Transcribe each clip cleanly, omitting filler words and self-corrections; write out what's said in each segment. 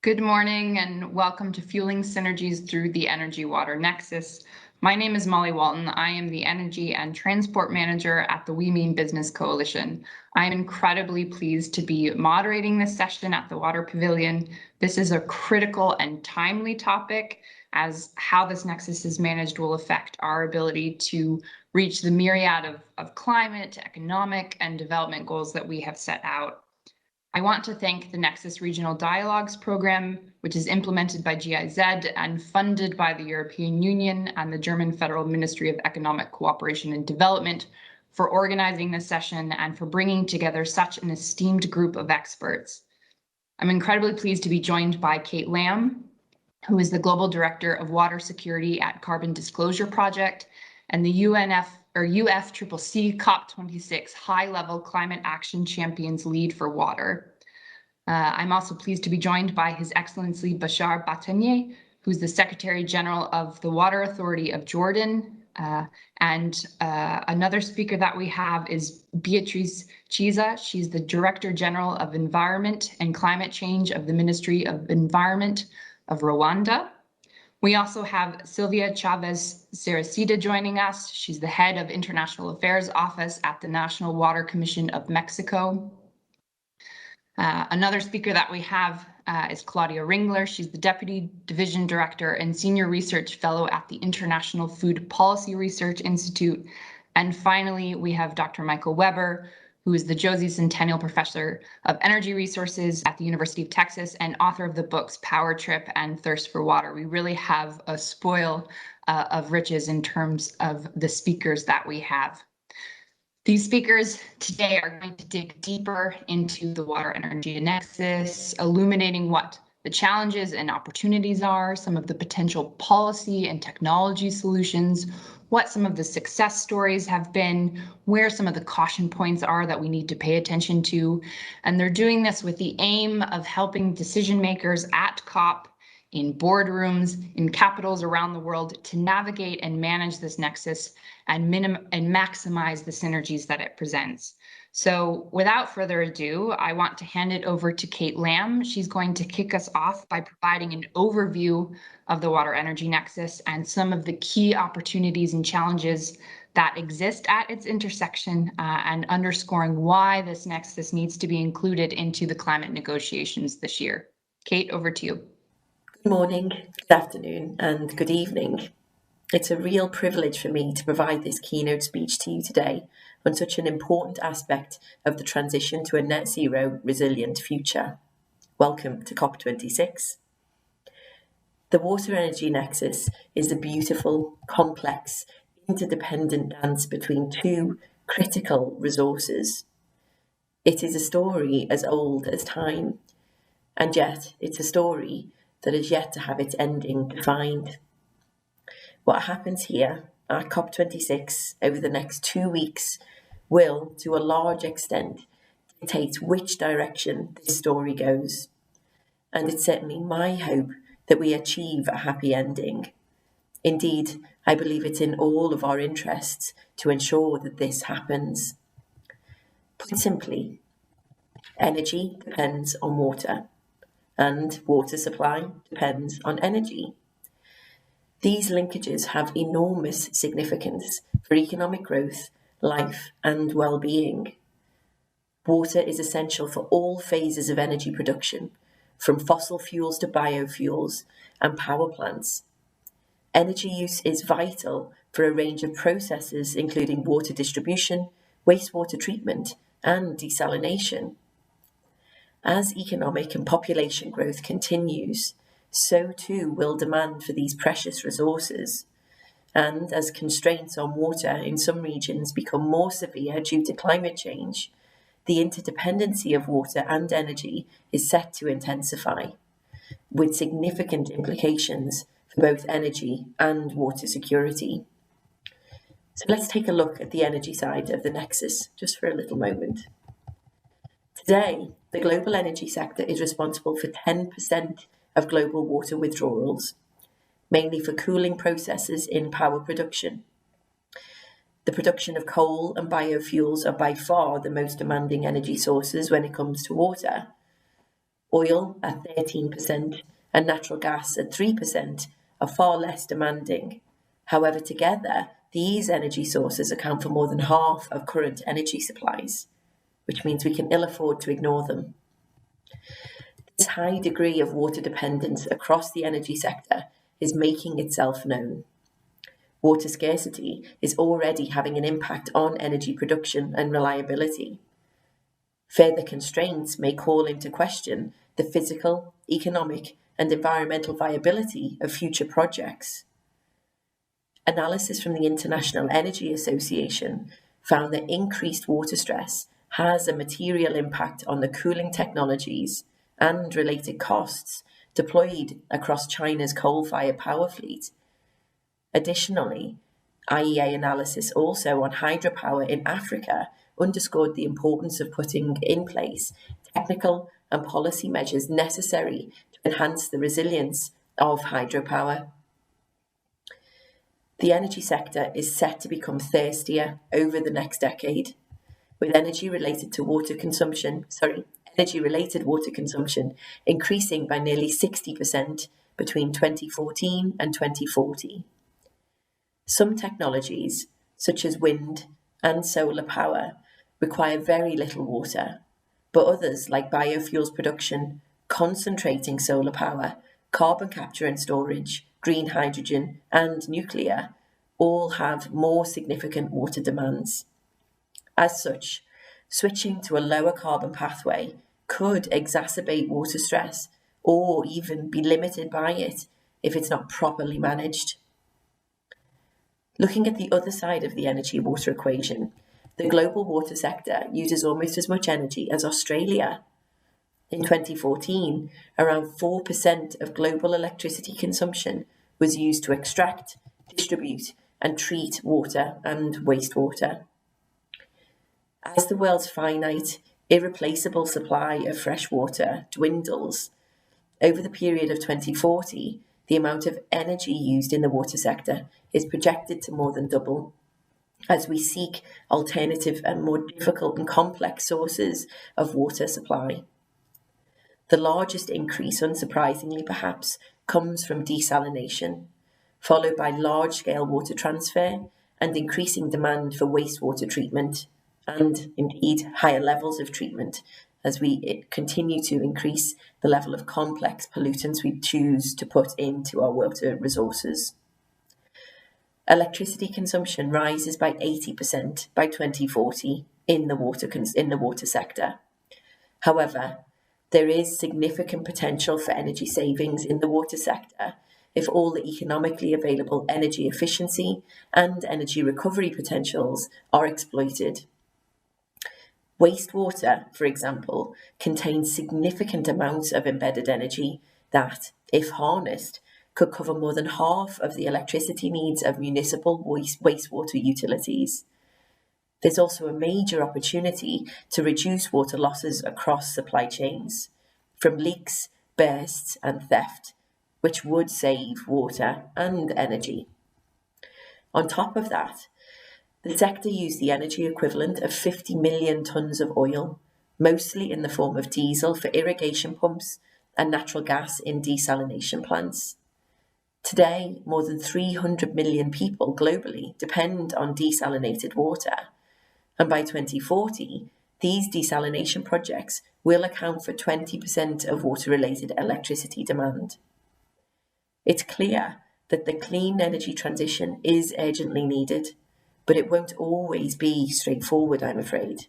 Good morning and welcome to Fueling Synergies through the Energy Water Nexus. My name is Molly Walton. I am the Energy and Transport Manager at the We Mean Business Coalition. I am incredibly pleased to be moderating this session at the Water Pavilion. This is a critical and timely topic, as how this nexus is managed will affect our ability to reach the myriad of climate, economic, and development goals that we have set out. I want to thank the Nexus Regional Dialogues program, which is implemented by GIZ and funded by the European Union and the German Federal Ministry of Economic Cooperation and Development, for organizing this session and for bringing together such an esteemed group of experts. I'm incredibly pleased to be joined by Kate Lamb, who is the Global Director of Water Security at Carbon Disclosure Project and the UFCCC COP26 High-Level Climate Action Champions Lead for Water. I'm also pleased to be joined by His Excellency Bashar Batanier, who's the Secretary General of the Water Authority of Jordan. Another speaker that we have is Beatrice Chiza. She's the Director General of Environment and Climate Change of the Ministry of Environment of Rwanda. We also have Sylvia Chavez Cereceda joining us. She's the head of International Affairs Office at the National Water Commission of Mexico. Another speaker that we have is Claudia Ringler. She's the Deputy Division Director and Senior Research Fellow at the International Food Policy Research Institute. And finally, we have Dr. Michael Weber, who is the Josie Centennial Professor of Energy Resources at the University of Texas and author of the books Power Trip and Thirst for Water. We really have a spoil of riches in terms of the speakers that we have. These speakers today are going to dig deeper into the water energy nexus, illuminating what the challenges and opportunities are, some of the potential policy and technology solutions, what some of the success stories have been, where some of the caution points are that we need to pay attention to. And they're doing this with the aim of helping decision makers at COP, in boardrooms, in capitals around the world, to navigate and manage this nexus and maximize the synergies that it presents. So without further ado, I want to hand it over to Kate Lamb. She's going to kick us off by providing an overview of the water energy nexus and some of the key opportunities and challenges that exist at its intersection, and underscoring why this nexus needs to be included into the climate negotiations this year. Kate, over to you. Good morning, good afternoon, and good evening. It's a real privilege for me to provide this keynote speech to you today on such an important aspect of the transition to a net zero resilient future. Welcome to COP26. The water energy nexus is a beautiful, complex, interdependent dance between two critical resources. It is a story as old as time, and yet it's a story that is yet to have its ending defined. What happens here at COP26 over the next 2 weeks will, to a large extent, dictate which direction this story goes. And it's certainly my hope that we achieve a happy ending. Indeed, I believe it's in all of our interests to ensure that this happens. Put simply, energy depends on water, and water supply depends on energy. These linkages have enormous significance for economic growth, life, and well-being. Water is essential for all phases of energy production, from fossil fuels to biofuels and power plants. Energy use is vital for a range of processes, including water distribution, wastewater treatment, and desalination. As economic and population growth continues, so too will demand for these precious resources. And as constraints on water in some regions become more severe due to climate change, the interdependency of water and energy is set to intensify, with significant implications for both energy and water security. So let's take a look at the energy side of the nexus just for a little moment. Today, the global energy sector is responsible for 10% of global water withdrawals, mainly for cooling processes in power production. The production of coal and biofuels are by far the most demanding energy sources when it comes to water. oil at 13% and natural gas at 3% are far less demanding. However, together, these energy sources account for more than half of current energy supplies, which means we can ill afford to ignore them. This high degree of water dependence across the energy sector is making itself known. Water scarcity is already having an impact on energy production and reliability. Further constraints may call into question the physical, economic, and environmental viability of future projects. Analysis from the International Energy Association found that increased water stress has a material impact on the cooling technologies and related costs deployed across China's coal-fired power fleet. Additionally, IEA analysis also on hydropower in Africa underscored the importance of putting in place technical and policy measures necessary to enhance the resilience of hydropower. The energy sector is set to become thirstier over the next decade, with energy-related water consumption increasing by nearly 60% between 2014 and 2040. Some technologies, such as wind and solar power, require very little water, but others, like biofuels production, concentrating solar power, carbon capture and storage, green hydrogen, and nuclear, all have more significant water demands. As such, switching to a lower carbon pathway could exacerbate water stress or even be limited by it if it's not properly managed. Looking at the other side of the energy-water equation, the global water sector uses almost as much energy as Australia. In 2014, around 4% of global electricity consumption was used to extract, distribute, and treat water and wastewater. As the world's finite, irreplaceable supply of fresh water dwindles, over the period of 2040, the amount of energy used in the water sector is projected to more than double, as we seek alternative and more difficult and complex sources of water supply. The largest increase, unsurprisingly perhaps, comes from desalination, followed by large-scale water transfer and increasing demand for wastewater treatment, and indeed higher levels of treatment as we continue to increase the level of complex pollutants we choose to put into our water resources. Electricity consumption rises by 80% by 2040 in the water sector. However, there is significant potential for energy savings in the water sector if all the economically available energy efficiency and energy recovery potentials are exploited. Wastewater, for example, contains significant amounts of embedded energy that, if harnessed, could cover more than half of the electricity needs of municipal wastewater utilities. There's also a major opportunity to reduce water losses across supply chains, from leaks, bursts, and theft, which would save water and energy. On top of that, the sector used the energy equivalent of 50 million tonnes of oil, mostly in the form of diesel for irrigation pumps and natural gas in desalination plants. Today, more than 300 million people globally depend on desalinated water, and by 2040, these desalination projects will account for 20% of water-related electricity demand. It's clear that the clean energy transition is urgently needed, but it won't always be straightforward, I'm afraid.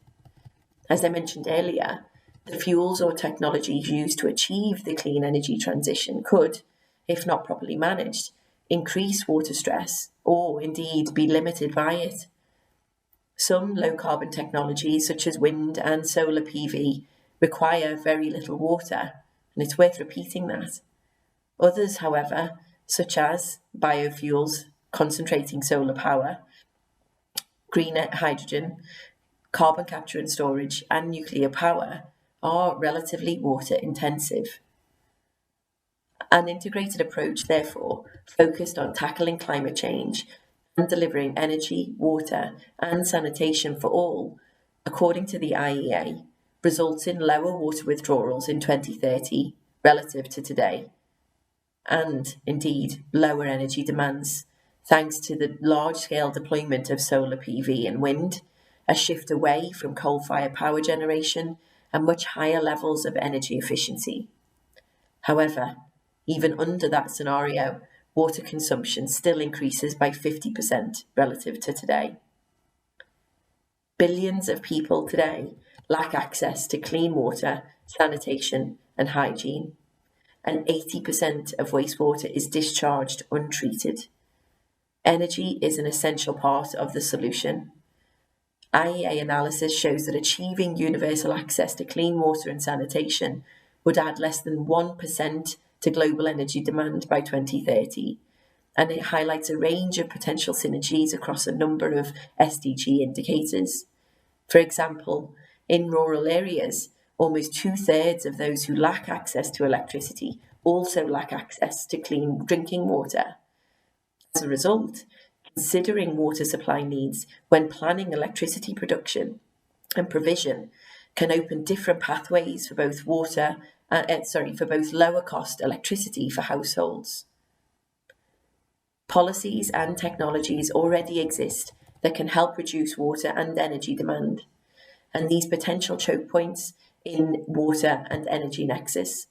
As I mentioned earlier, the fuels or technologies used to achieve the clean energy transition could, if not properly managed, increase water stress or indeed be limited by it. Some low-carbon technologies, such as wind and solar PV, require very little water, and it's worth repeating that. Others, however, such as biofuels, concentrating solar power, green hydrogen, carbon capture and storage, and nuclear power, are relatively water intensive. An integrated approach, therefore, focused on tackling climate change and delivering energy, water, and sanitation for all, according to the IEA, results in lower water withdrawals in 2030 relative to today, and indeed lower energy demands, thanks to the large-scale deployment of solar PV and wind, a shift away from coal-fired power generation, and much higher levels of energy efficiency. However, even under that scenario, water consumption still increases by 50% relative to today. Billions of people today lack access to clean water, sanitation, and hygiene, and 80% of wastewater is discharged untreated. Energy is an essential part of the solution. IEA analysis shows that achieving universal access to clean water and sanitation would add less than 1% to global energy demand by 2030, and it highlights a range of potential synergies across a number of SDG indicators. For example, in rural areas, almost 2/3 of those who lack access to electricity also lack access to clean drinking water. As a result, considering water supply needs when planning electricity production and provision can open different pathways for both for both lower cost electricity for households. Policies and technologies already exist that can help reduce water and energy demand, and these potential choke points in water and energy nexus.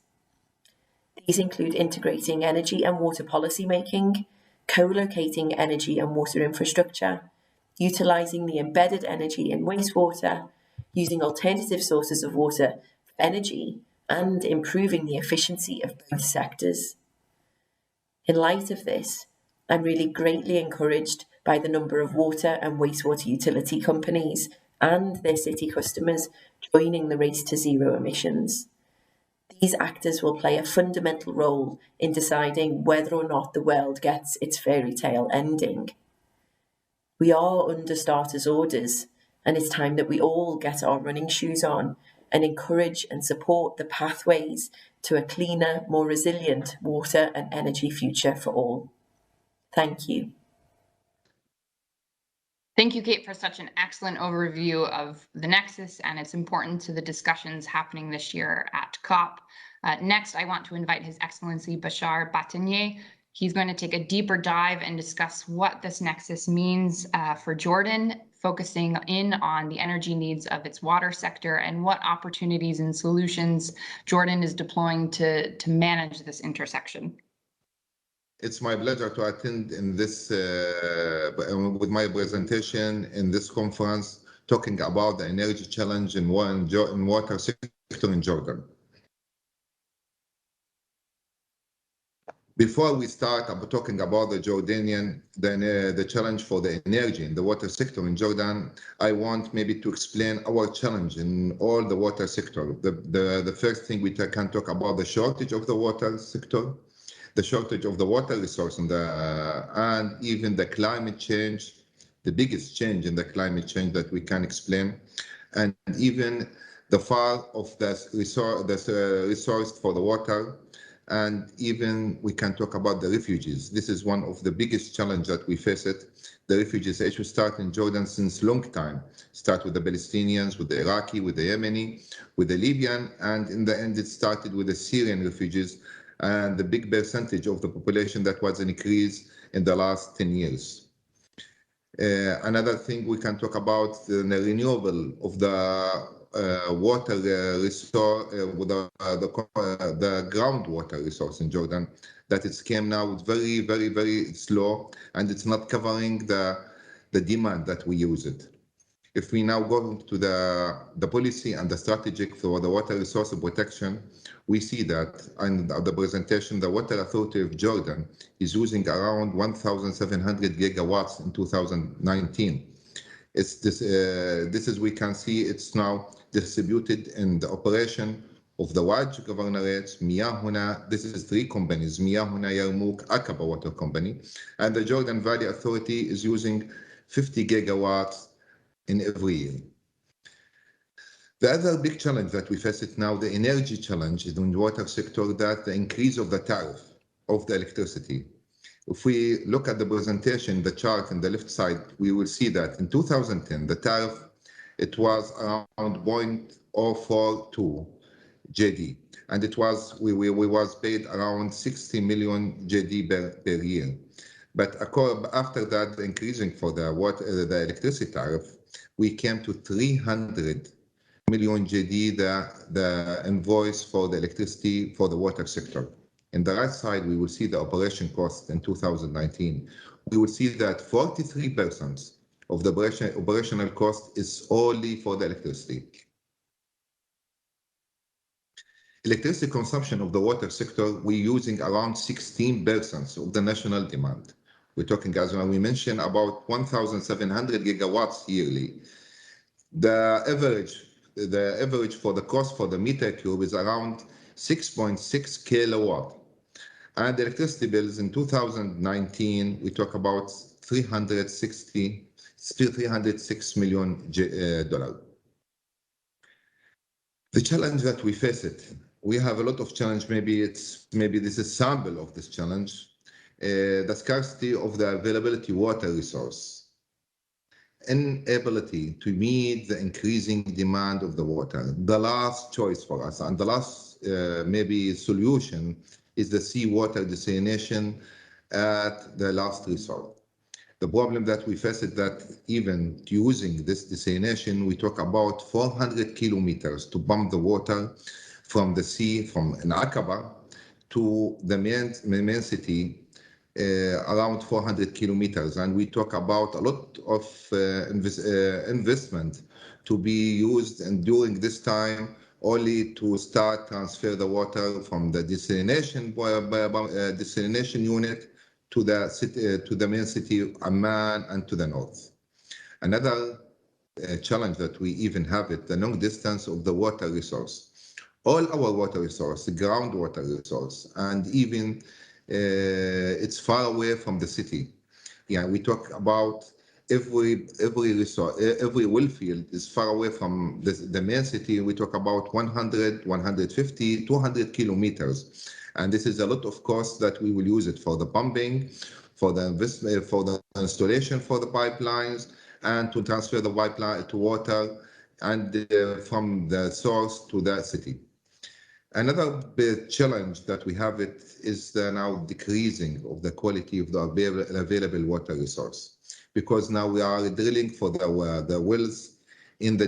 These include integrating energy and water policy making, co-locating energy and water infrastructure, utilising the embedded energy in wastewater, using alternative sources of water for energy, and improving the efficiency of both sectors. In light of this, I'm really greatly encouraged by the number of water and wastewater utility companies and their city customers joining the race to zero emissions. These actors will play a fundamental role in deciding whether or not the world gets its fairy tale ending. We are under starters' orders, and it's time that we all get our running shoes on and encourage and support the pathways to a cleaner, more resilient water and energy future for all. Thank you. Thank you, Kate, for such an excellent overview of the Nexus and its importance to the discussions happening this year at COP. Next, I want to invite His Excellency Bashar Batanier. He's going to take a deeper dive and discuss what this Nexus means for Jordan, focusing in on the energy needs of its water sector and what opportunities and solutions Jordan is deploying to manage this intersection. It's my pleasure to attend in this with my presentation in this conference, talking about the energy challenge in water sector in Jordan. Before we start talking about the Jordanian, the challenge for the energy in the water sector in Jordan, I want maybe to explain our challenge in all the water sector. The first thing we can talk about the shortage of the water sector, the shortage of the water resource and even the climate change, the biggest change in the climate change that we can explain, and even the fall of the resource for the water, and even we can talk about the refugees. This is one of the biggest challenges that we face it. The refugees issue start in Jordan since long time. Start with the Palestinians, with the Iraqi, with the Yemeni, with the Libyan, and in the end it started with the Syrian refugees and the big percentage of the population that was an increase in the last 10 years. Another thing we can talk about the renewable of the water resource, the groundwater resource in Jordan, that it came now very, very, very slow, and it's not covering the demand that we use it. If we now go to the policy and the strategic for the water resource protection, we see that in the presentation, the Water Authority of Jordan is using around 1,700 gigawatts in 2019. It's this is, we can see it's now distributed in the operation of the Waj governorates, Miyahuna. This is 3 companies, Miyahuna, Yarmouk, Aqaba Water Company, and the Jordan Valley Authority is using 50 gigawatts in every year. The other big challenge that we face it now, the energy challenge in the water sector, that the increase of the tariff of the electricity. If we look at the presentation, the chart on the left side, we will see that in 2010, the tariff it was around 0.042 JD, and we was paid around 60 million JD per year. But after that, increasing for the electricity tariff, we came to 300 million JD, the invoice for the electricity for the water sector. In the right side, we will see the operation cost in 2019. We will see that 43% of the operational cost is only for the electricity. Electricity consumption of the water sector, we're using around 16% of the national demand. We're talking, as we mentioned, about 1,700 gigawatts yearly. The average for the cost for the meter cube is around 6.6 kilowatt. And the electricity bills in 2019, we talk about 306 million dollars. The challenge that we face we have a lot of challenge. Maybe this is a sample of this challenge. The scarcity of the availability water resource, inability to meet the increasing demand of the water. The last choice for us and the last maybe solution is the seawater desalination at the last resort. The problem that we face is that even using this desalination, we talk about 400 kilometers to pump the water from the sea, from Aqaba to the main city, around 400 kilometers. And we talk about a lot of investment to be used, and during this time only to start transfer the water from the desalination unit to the city, to the main city Amman and to the north. Another challenge that we even have the long distance of the water resource. All our water resource, the groundwater resource, and even it's far away from the city. Yeah, we talk about every resource, every well field is far away from the main city. We talk about 100, 150, 200 kilometers. And this is a lot of cost that we will use it for the pumping, for the investment, for the installation for the pipelines, and to transfer the pipeline to water and from the source to the city. Another big challenge that we have is the now decreasing of the quality of the available water resource, because now we are drilling for the wells in the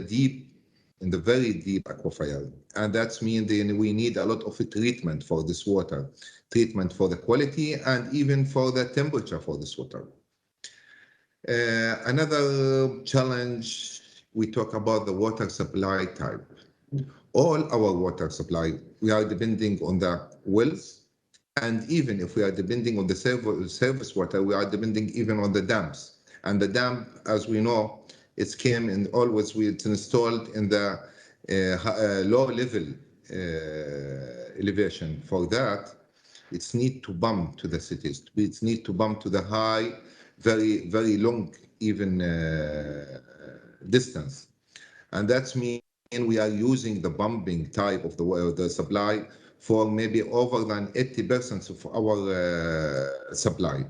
very deep aquifer, and that means we need a lot of treatment for this water, treatment for the quality and even for the temperature for this water. Another challenge, we talk about the water supply type. All our water supply, we are depending on the wells, and even if we are depending on the surface water, we are depending even on the dams. And the dam, as we know, it's installed in the low level elevation. For that, it's need to pump to the cities. It's need to pump to the high, very, very long, even distance. And that's mean we are using the pumping type of the supply for maybe over than 80% of our supply.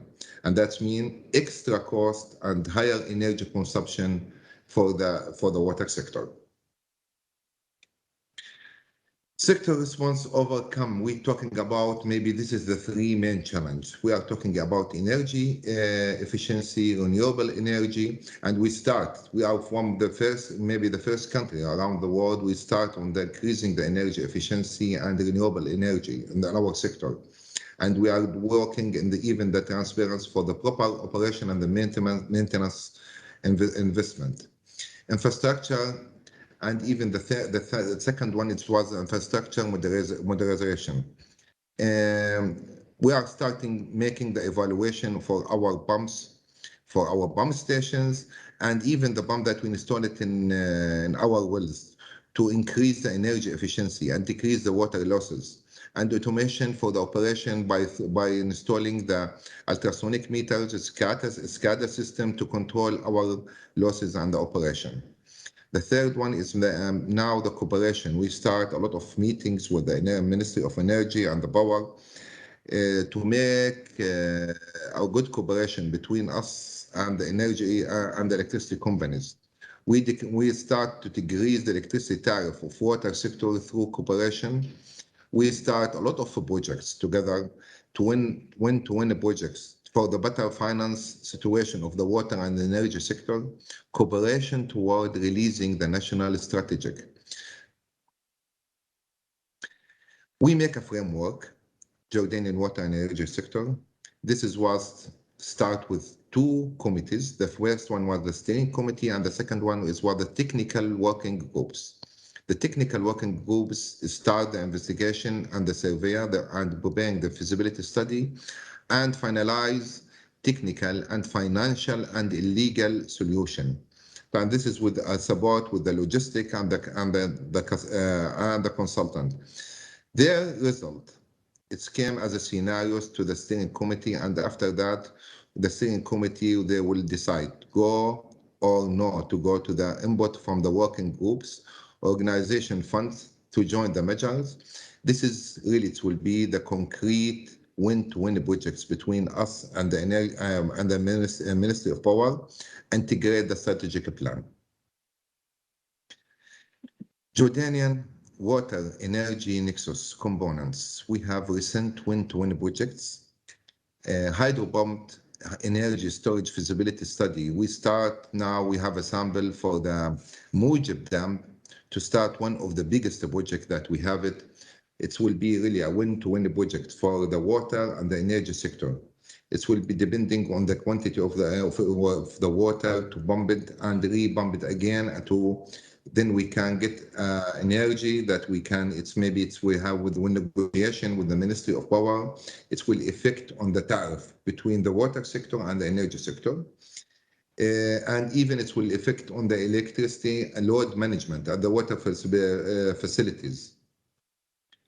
And that means extra cost and higher energy consumption for the water sector. Sector response overcome. We're talking about, maybe this is the three main challenge. We are talking about energy efficiency, renewable energy, and we are from the first country around the world. We start on increasing the energy efficiency and renewable energy in our sector. And we are working in even the transparency for the proper operation and the maintenance investment. Infrastructure, and even the second one, it was infrastructure modernization. We are starting making the evaluation for our pumps, for our pump stations, and even the pump that we install it in our wells to increase the energy efficiency and decrease the water losses, and automation for the operation by installing the ultrasonic meters, SCADA system to control our losses and the operation. The third one is now the cooperation. We start a lot of meetings with the Ministry of Energy and the Power to make a good cooperation between us and the energy and the electricity companies. We start to decrease the electricity tariff of water sector through cooperation. We start a lot of projects together to win projects for the better finance situation of the water and energy sector, cooperation toward releasing the national strategic. We make a framework, Jordanian water and energy sector. This is was start with two committees. The first one was the steering committee, and the second one was the technical working groups. The technical working groups start the investigation and the survey and preparing the feasibility study and finalize technical and financial and legal solution. And this is with support with the logistic and the consultant. Their result, it came as a scenarios to the steering committee, and after that, the steering committee, they will decide go or no to go to the input from the working groups, organization funds to join the measures. This is really, it will be the concrete win-to-win projects between us and the Ministry of Power, integrate the strategic plan. Jordanian water energy nexus components. We have recent win-to-win projects. Hydro pumped energy storage feasibility study. We have a sample for the Mujib Dam to start one of the biggest projects that we have it. It will be really a win-to-win project for the water and the energy sector. It will be depending on the quantity of the water to pump it and re-pump it again then we can get energy that we can, we have with negotiation with the Ministry of Power, it will affect on the tariff between the water sector and the energy sector. And even it will affect on the electricity and load management at the water facilities.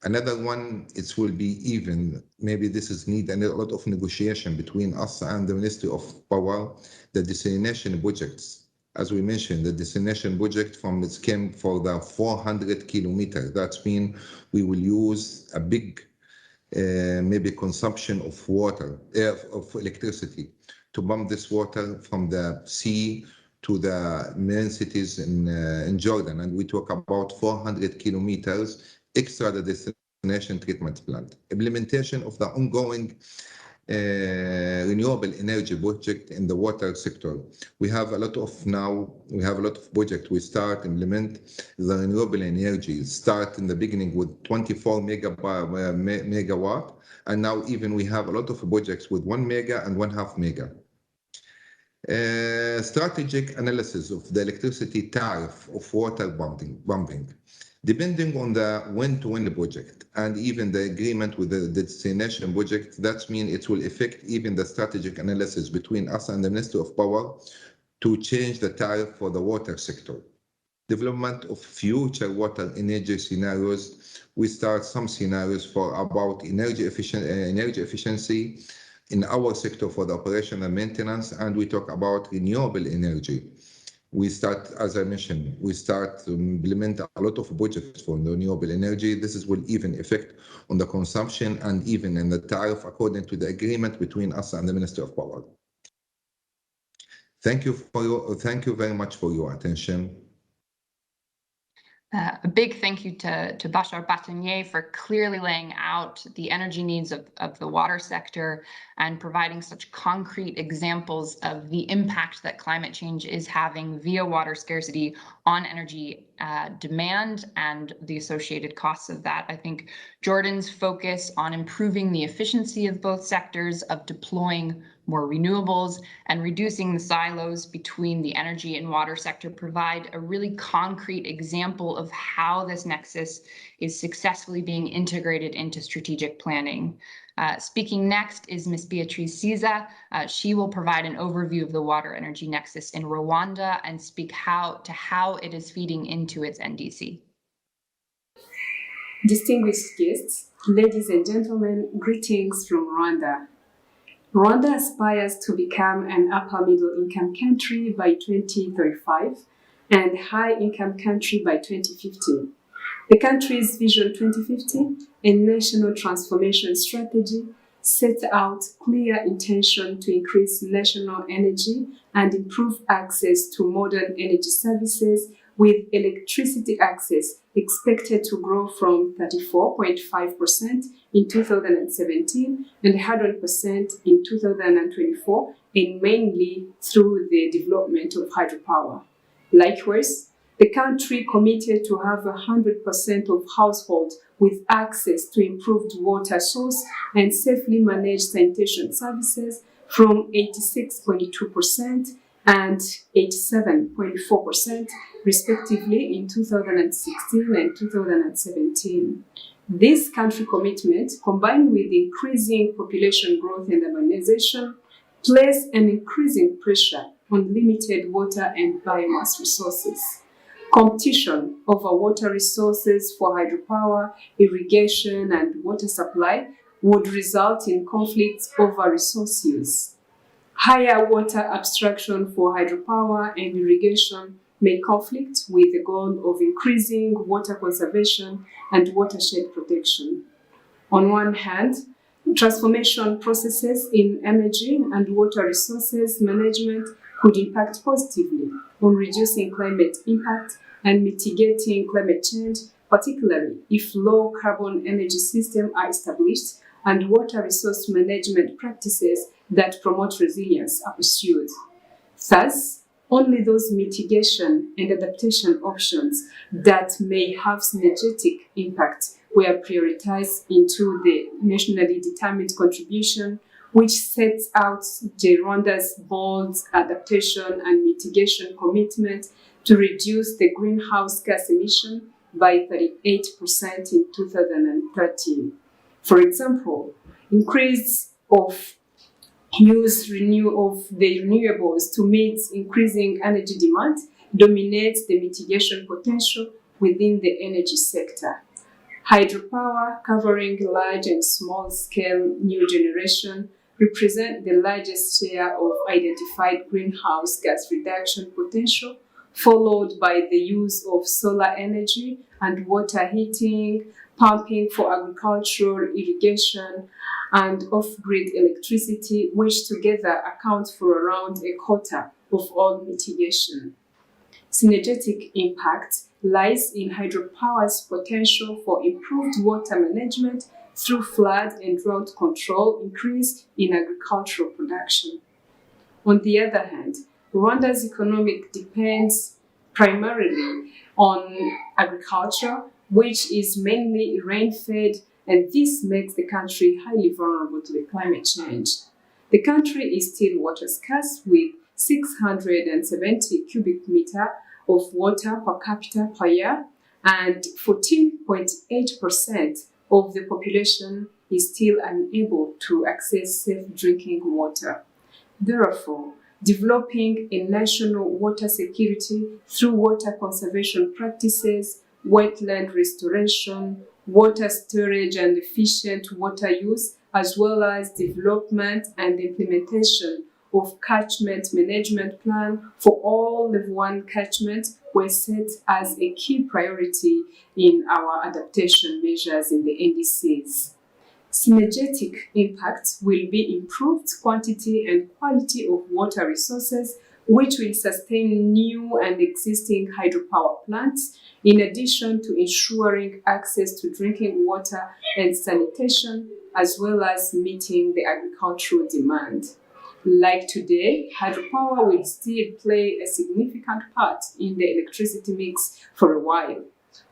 Another one, it will be even, maybe this is need a lot of negotiation between us and the Ministry of Power, the desalination projects. As we mentioned, the desalination project came for the 400 kilometers. That means we will use a big, maybe consumption of water, of electricity to pump this water from the sea to the main cities in Jordan. And we talk about 400 kilometers extra the desalination treatment plant. Implementation of the ongoing renewable energy project in the water sector. We have a lot of projects. We implement the renewable energy, start in the beginning with 24 megawatt, and now even we have a lot of projects with 1 mega and 1.5 mega. Strategic analysis of the electricity tariff of water pumping. Depending on the win-to-win project and even the agreement with the destination project, that means it will affect even the strategic analysis between us and the Ministry of Power to change the tariff for the water sector. Development of future water energy scenarios. We start some scenarios for about energy efficiency in our sector for the operation and maintenance, and we talk about renewable energy. We start, as I mentioned, to implement a lot of projects for renewable energy. This will even affect on the consumption and even in the tariff according to the agreement between us and the Ministry of Power. Thank you very much for your attention. A big thank you to Bashar Batanier for clearly laying out the energy needs of the water sector and providing such concrete examples of the impact that climate change is having via water scarcity on energy demand and the associated costs of that. I think Jordan's focus on improving the efficiency of both sectors, of deploying more renewables and reducing the silos between the energy and water sector provide a really concrete example of how this nexus is successfully being integrated into strategic planning. Speaking next is Ms. Beatrice Siza. She will provide an overview of the water energy nexus in Rwanda and speak how it is feeding into its NDC. Distinguished guests, ladies and gentlemen, greetings from Rwanda. Rwanda aspires to become an upper middle income country by 2035 and high income country by 2050. The country's Vision 2050, a national transformation strategy, set out clear intention to increase national energy and improve access to modern energy services, with electricity access expected to grow from 34.5% in 2017 and 100% in 2024, and mainly through the development of hydropower. Likewise, the country committed to have 100% of households with access to improved water source and safely managed sanitation services from 86.2% and 87.4% respectively in 2016 and 2017. This country commitment, combined with increasing population growth and urbanization, place an increasing pressure on limited water and biomass resources. Competition over water resources for hydropower, irrigation, and water supply would result in conflicts over resource use. Higher water abstraction for hydropower and irrigation may conflict with the goal of increasing water conservation and watershed protection. On one hand, transformation processes in energy and water resources management could impact positively on reducing climate impact and mitigating climate change, particularly if low carbon energy systems are established and water resource management practices that promote resilience are pursued. Thus, only those mitigation and adaptation options that may have synergetic impact were prioritized into the nationally determined contribution, which sets out Rwanda's bold adaptation and mitigation commitment to reduce the greenhouse gas emission by 38% in 2030. For example, increase of use of the renewables to meet increasing energy demand dominates the mitigation potential within the energy sector. Hydropower, covering large and small-scale new generation, represent the largest share of identified greenhouse gas reduction potential, followed by the use of solar energy and water heating, pumping for agricultural irrigation, and off-grid electricity, which together account for around a quarter of all mitigation. Synergetic impact lies in hydropower's potential for improved water management through flood and drought control, increase in agricultural production. On the other hand, Rwanda's economic depends primarily on agriculture, which is mainly rain-fed, and this makes the country highly vulnerable to the climate change. The country is still water scarce, with 670 cubic meters of water per capita per year, and 14.8% of the population is still unable to access safe drinking water. Therefore, developing a national water security through water conservation practices, wetland restoration, water storage and efficient water use, as well as development and implementation of catchment management plan for all Level 1 catchment were set as a key priority in our adaptation measures in the NDCs. Synergetic impact will be improved quantity and quality of water resources, which will sustain new and existing hydropower plants, in addition to ensuring access to drinking water and sanitation, as well as meeting the agricultural demand. Like today, hydropower will still play a significant part in the electricity mix for a while.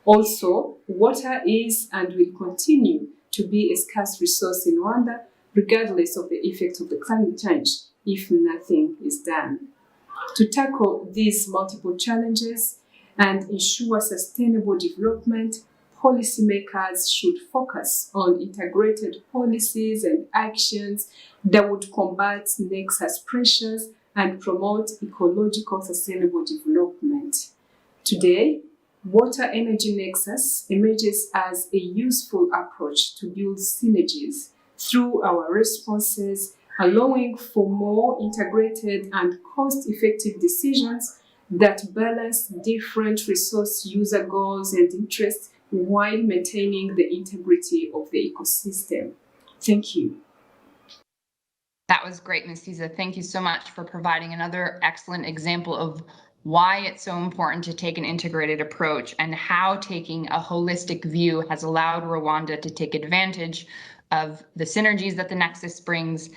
Also, water is and will continue to be a scarce resource in Rwanda, regardless of the effect of the climate change, if nothing is done. To tackle these multiple challenges and ensure sustainable development, policymakers should focus on integrated policies and actions that would combat nexus pressures and promote ecological sustainable development. Today, water energy nexus emerges as a useful approach to build synergies through our responses, allowing for more integrated and cost-effective decisions that balance different resource user goals and interests while maintaining the integrity of the ecosystem. Thank you. That was great, Ms. Souza. Thank you so much for providing another excellent example of why it's so important to take an integrated approach and how taking a holistic view has allowed Rwanda to take advantage of the synergies that the Nexus brings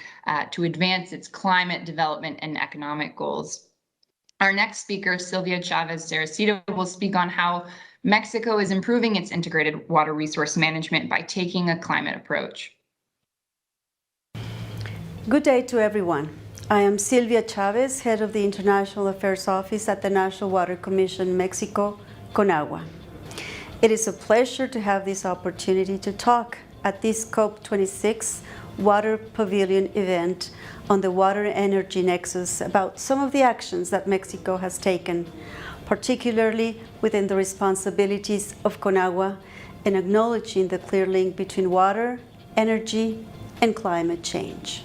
to advance its climate development and economic goals. Our next speaker, Silvia Chavez Saracito, will speak on how Mexico is improving its integrated water resource management by taking a climate approach. Good day to everyone. I am Silvia Chavez, head of the International Affairs Office at the National Water Commission Mexico, CONAGUA. It is a pleasure to have this opportunity to talk at this COP26 Water Pavilion event on the water energy nexus about some of the actions that Mexico has taken, particularly within the responsibilities of CONAGUA and acknowledging the clear link between water, energy, and climate change.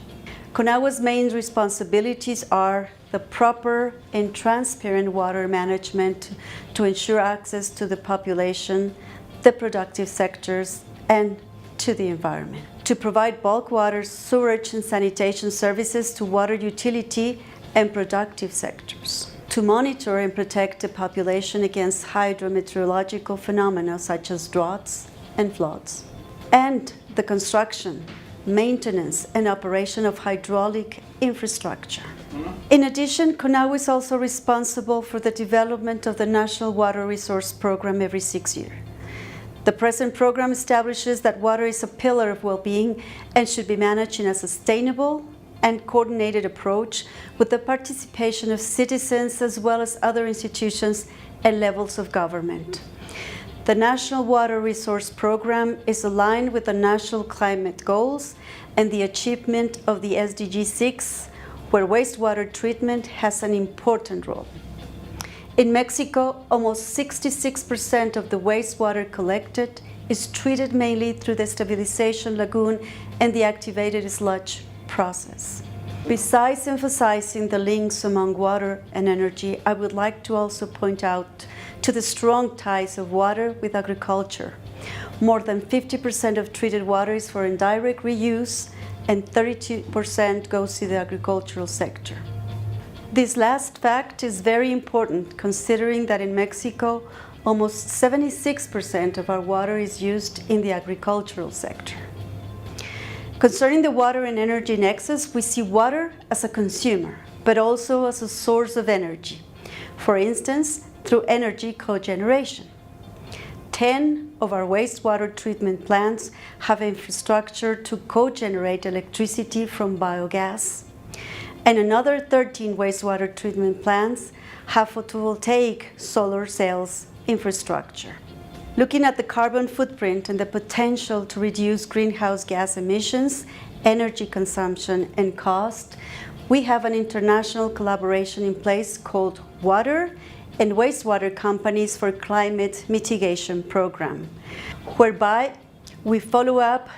CONAGUA's main responsibilities are the proper and transparent water management to ensure access to the population, the productive sectors, and to the environment. To provide bulk water, sewerage, and sanitation services to water utility and productive sectors. To monitor and protect the population against hydrometeorological phenomena such as droughts and floods. And the construction, maintenance, and operation of hydraulic infrastructure. In addition, CONAGUA is also responsible for the development of the National Water Resource Program every 6 years. The present program establishes that water is a pillar of well-being and should be managed in a sustainable and coordinated approach with the participation of citizens as well as other institutions and levels of government. The National Water Resource Program is aligned with the national climate goals and the achievement of the SDG 6, where wastewater treatment has an important role. In Mexico, almost 66% of the wastewater collected is treated mainly through the stabilization lagoon and the activated sludge process. Besides emphasizing the links among water and energy, I would like to also point out to the strong ties of water with agriculture. More than 50% of treated water is for indirect reuse and 32% goes to the agricultural sector. This last fact is very important considering that in Mexico, almost 76% of our water is used in the agricultural sector. Concerning the water and energy nexus, we see water as a consumer, but also as a source of energy. For instance, through energy cogeneration. 10 of our wastewater treatment plants have infrastructure to cogenerate electricity from biogas, and another 13 wastewater treatment plants have photovoltaic solar cells infrastructure. Looking at the carbon footprint and the potential to reduce greenhouse gas emissions, energy consumption, and cost, we have an international collaboration in place called Water and Wastewater Companies for Climate Mitigation Program, whereby we follow up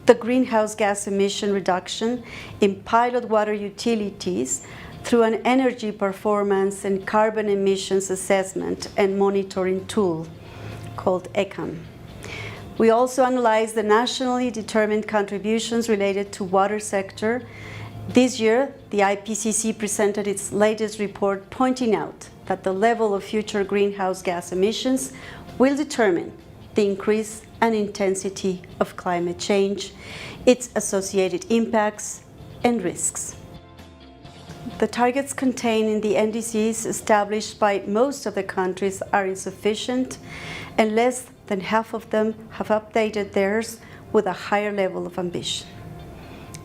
the greenhouse gas emission reduction in pilot water utilities through an energy performance and carbon emissions assessment and monitoring tool called ECAM. We also analyze the nationally determined contributions related to water sector. This year, the IPCC presented its latest report pointing out that the level of future greenhouse gas emissions will determine the increase and intensity of climate change, its associated impacts and risks. The targets contained in the NDCs established by most of the countries are insufficient, and less than half of them have updated theirs with a higher level of ambition.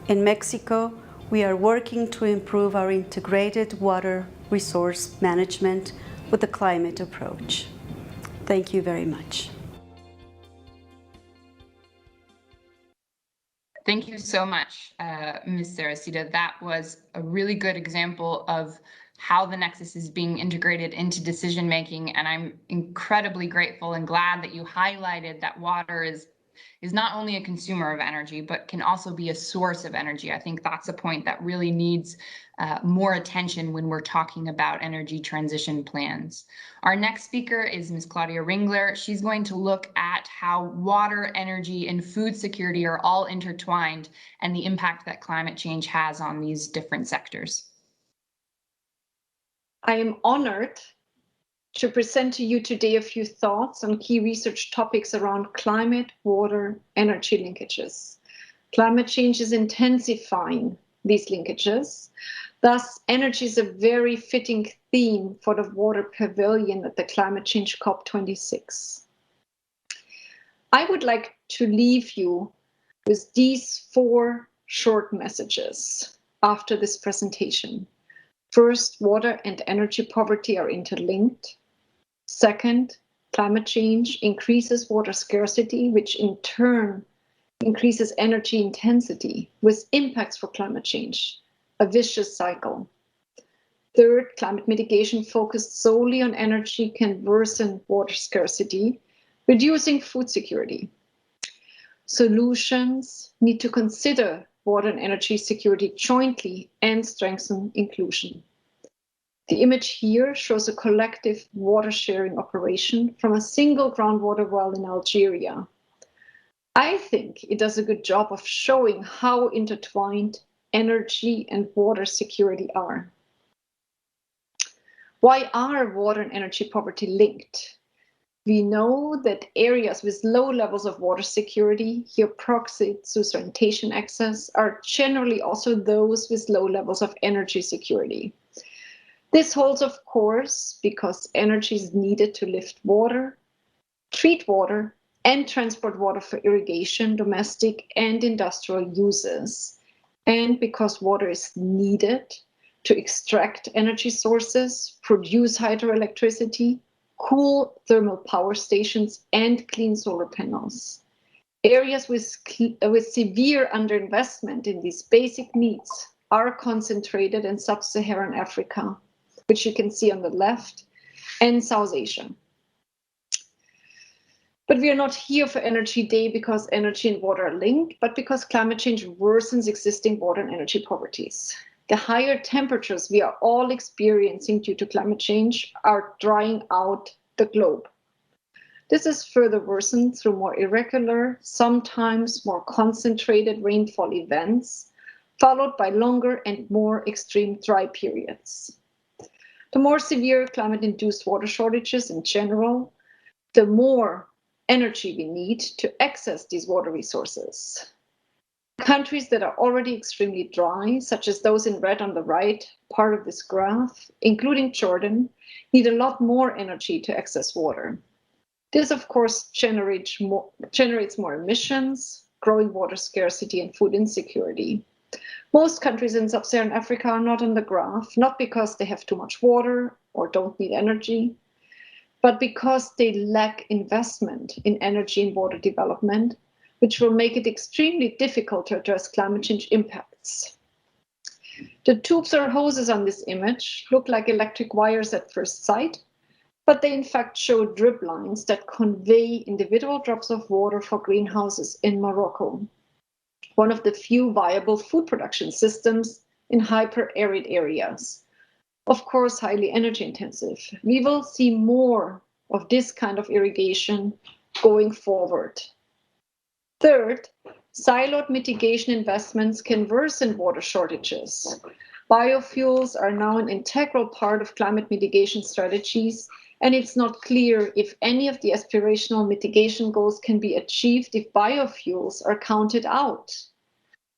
In Mexico, we are working to improve our integrated water resource management with a climate approach. Thank you very much. Thank you so much, Ms. Saracita. That was a really good example of how the Nexus is being integrated into decision making, and I'm incredibly grateful and glad that you highlighted that water is is not only a consumer of energy, but can also be a source of energy. I think that's a point that really needs more attention when we're talking about energy transition plans. Our next speaker is Ms. Claudia Ringler. She's going to look at how water, energy, and food security are all intertwined and the impact that climate change has on these different sectors. I am honored to present to you today a few thoughts on key research topics around climate, water, energy linkages. Climate change is intensifying these linkages. Thus, energy is a very fitting theme for the Water Pavilion at the Climate Change COP26. I would like to leave you with these 4 short messages after this presentation. First, water and energy poverty are interlinked. Second, climate change increases water scarcity, which in turn increases energy intensity with impacts for climate change, a vicious cycle. Third, climate mitigation focused solely on energy can worsen water scarcity, reducing food security. Solutions need to consider water and energy security jointly and strengthen inclusion. The image here shows a collective water sharing operation from a single groundwater well in Algeria. I think it does a good job of showing how intertwined energy and water security are. Why are water and energy poverty linked? We know that areas with low levels of water security, here proxy to sanitation access, are generally also those with low levels of energy security. This holds, of course, because energy is needed to lift water, treat water, and transport water for irrigation, domestic and industrial uses, and because water is needed to extract energy sources, produce hydroelectricity, cool thermal power stations, and clean solar panels. Areas with severe underinvestment in these basic needs are concentrated in sub-Saharan Africa, which you can see on the left, and South Asia. But we are not here for Energy Day because energy and water are linked, but because climate change worsens existing water and energy poverties. The higher temperatures we are all experiencing due to climate change are drying out the globe. This is further worsened through more irregular, sometimes more concentrated rainfall events, followed by longer and more extreme dry periods. The more severe climate-induced water shortages in general, the more energy we need to access these water resources. Countries that are already extremely dry, such as those in red on the right part of this graph, including Jordan, need a lot more energy to access water. This, of course, generates more emissions, growing water scarcity, and food insecurity. Most countries in sub-Saharan Africa are not on the graph, not because they have too much water or don't need energy, but because they lack investment in energy and water development, which will make it extremely difficult to address climate change impacts. The tubes or hoses on this image look like electric wires at first sight, but they in fact show drip lines that convey individual drops of water for greenhouses in Morocco, one of the few viable food production systems in hyper-arid areas. Of course, highly energy intensive. We will see more of this kind of irrigation going forward. Third, siloed mitigation investments can worsen water shortages. Biofuels are now an integral part of climate mitigation strategies, and it's not clear if any of the aspirational mitigation goals can be achieved if biofuels are counted out.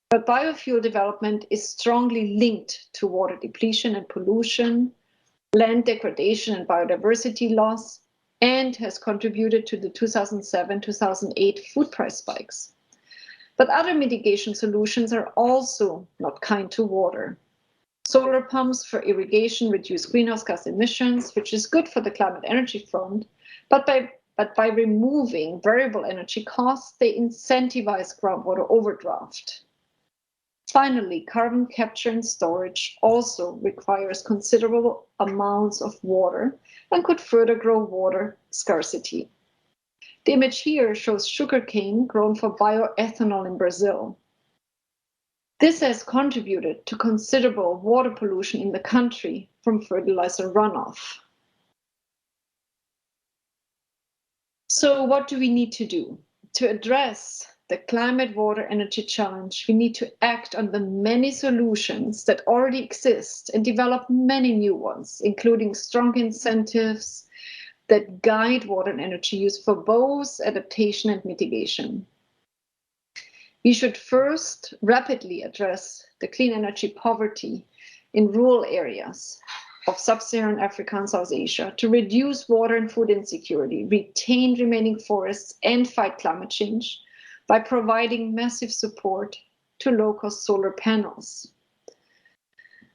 But biofuel development is strongly linked to water depletion and pollution, land degradation and biodiversity loss, and has contributed to the 2007-2008 food price spikes. But other mitigation solutions are also not kind to water. Solar pumps for irrigation reduce greenhouse gas emissions, which is good for the climate energy front, but by removing variable energy costs, they incentivize groundwater overdraft. Finally, carbon capture and storage also requires considerable amounts of water and could further grow water scarcity. The image here shows sugarcane grown for bioethanol in Brazil. This has contributed to considerable water pollution in the country from fertilizer runoff. So what do we need to do? To address the climate, water, energy challenge, we need to act on the many solutions that already exist and develop many new ones, including strong incentives that guide water and energy use for both adaptation and mitigation. We should first rapidly address the clean energy poverty in rural areas of sub-Saharan Africa and South Asia to reduce water and food insecurity, retain remaining forests, and fight climate change by providing massive support to low-cost solar panels.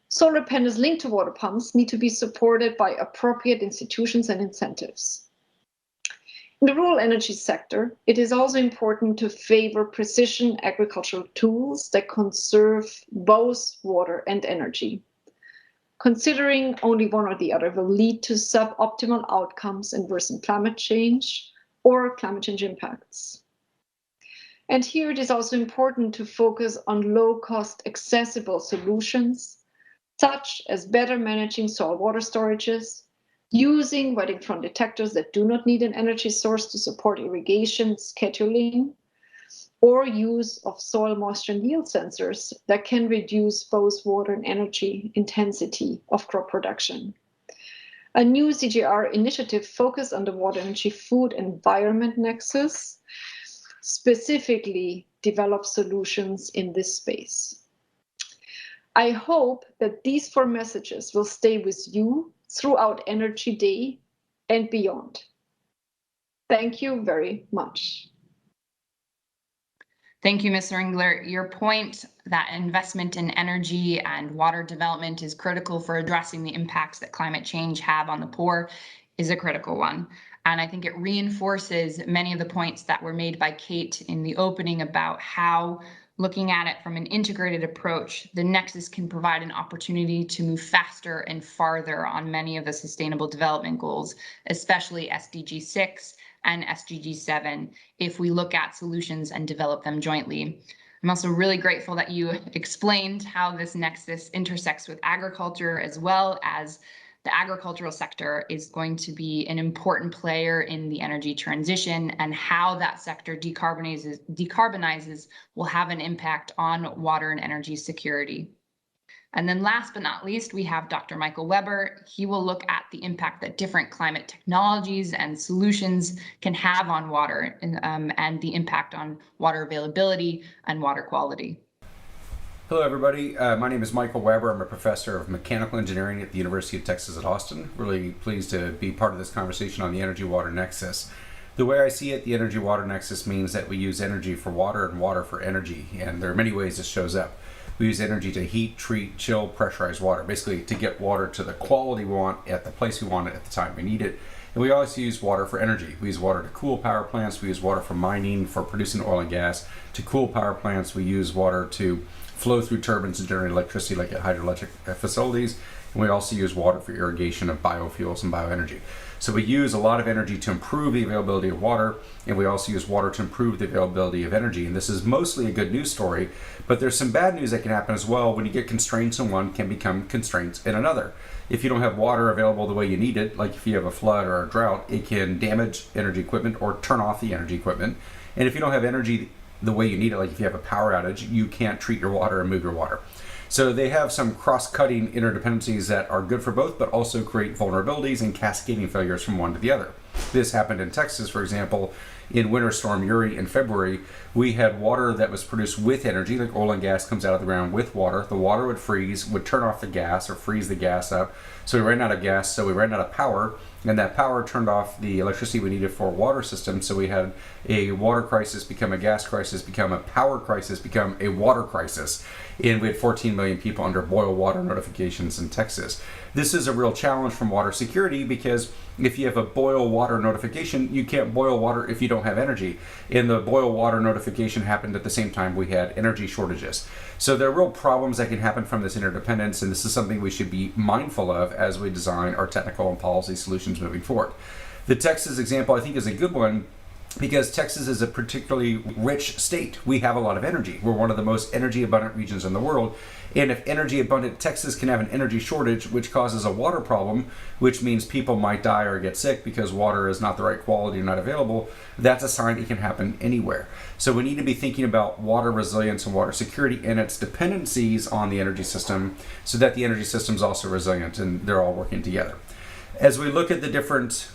Solar panels linked to water pumps need to be supported by appropriate institutions and incentives. In the rural energy sector, it is also important to favor precision agricultural tools that conserve both water and energy. Considering only one or the other will lead to suboptimal outcomes and worsen climate change or climate change impacts. And here it is also important to focus on low-cost accessible solutions, such as better managing soil water storages, using wetting front detectors that do not need an energy source to support irrigation scheduling, or use of soil moisture and yield sensors that can reduce both water and energy intensity of crop production. A new CGR initiative focused on the water, energy, food, and environment nexus specifically develops solutions in this space. I hope that these 4 messages will stay with you throughout Energy Day and beyond. Thank you very much. Thank you, Ms. Ringler. Your point that investment in energy and water development is critical for addressing the impacts that climate change have on the poor is a critical one. And I think it reinforces many of the points that were made by Kate in the opening about how, looking at it from an integrated approach, the Nexus can provide an opportunity to move faster and farther on many of the sustainable development goals, especially SDG 6 and SDG 7, if we look at solutions and develop them jointly. I'm also really grateful that you explained how this nexus intersects with agriculture, as well as the agricultural sector is going to be an important player in the energy transition, and how that sector decarbonizes will have an impact on water and energy security. And then last but not least, we have Dr. Michael Weber. He will look at the impact that different climate technologies and solutions can have on water, and the impact on water availability and water quality. Hello everybody, my name is Michael Weber. I'm a professor of mechanical engineering at the University of Texas at Austin. Really pleased to be part of this conversation on the energy-water nexus. The way I see it, the energy-water nexus means that we use energy for water and water for energy, and there are many ways this shows up. We use energy to heat, treat, chill, pressurize water, basically to get water to the quality we want at the place we want it at the time we need it. And we also use water for energy. We use water to cool power plants. We use water for mining, for producing oil and gas. To cool power plants, we use water to flow through turbines and generate electricity like at hydroelectric facilities. And we also use water for irrigation of biofuels and bioenergy. So we use a lot of energy to improve the availability of water, and we also use water to improve the availability of energy. And this is mostly a good news story, but there's some bad news that can happen as well. When you get constraints in one, can become constraints in another. If you don't have water available the way you need it, like if you have a flood or a drought, it can damage energy equipment or turn off the energy equipment. And if you don't have energy the way you need it, like if you have a power outage, you can't treat your water and move your water. So they have some cross-cutting interdependencies that are good for both, but also create vulnerabilities and cascading failures from one to the other. This happened in Texas, for example, in Winter Storm Uri in February. We had water that was produced with energy, like oil and gas comes out of the ground with water. The water would freeze, would turn off the gas or freeze the gas up. So we ran out of gas, so we ran out of power, and that power turned off the electricity we needed for a water system. So we had a water crisis become a gas crisis, become a power crisis, become a water crisis. And we had 14 million people under boil water notifications in Texas. This is a real challenge from water security, because if you have a boil water notification, you can't boil water if you don't have energy. And the boil water notification happened at the same time we had energy shortages. So there are real problems that can happen from this interdependence, and this is something we should be mindful of as we design our technical and policy solutions moving forward. The Texas example, I think, is a good one, because Texas is a particularly rich state. We have a lot of energy. We're one of the most energy abundant regions in the world. And if energy abundant, Texas can have an energy shortage, which causes a water problem, which means people might die or get sick because water is not the right quality or not available. That's a sign it can happen anywhere. So we need to be thinking about water resilience and water security and its dependencies on the energy system, so that the energy system is also resilient and they're all working together. As we look at the different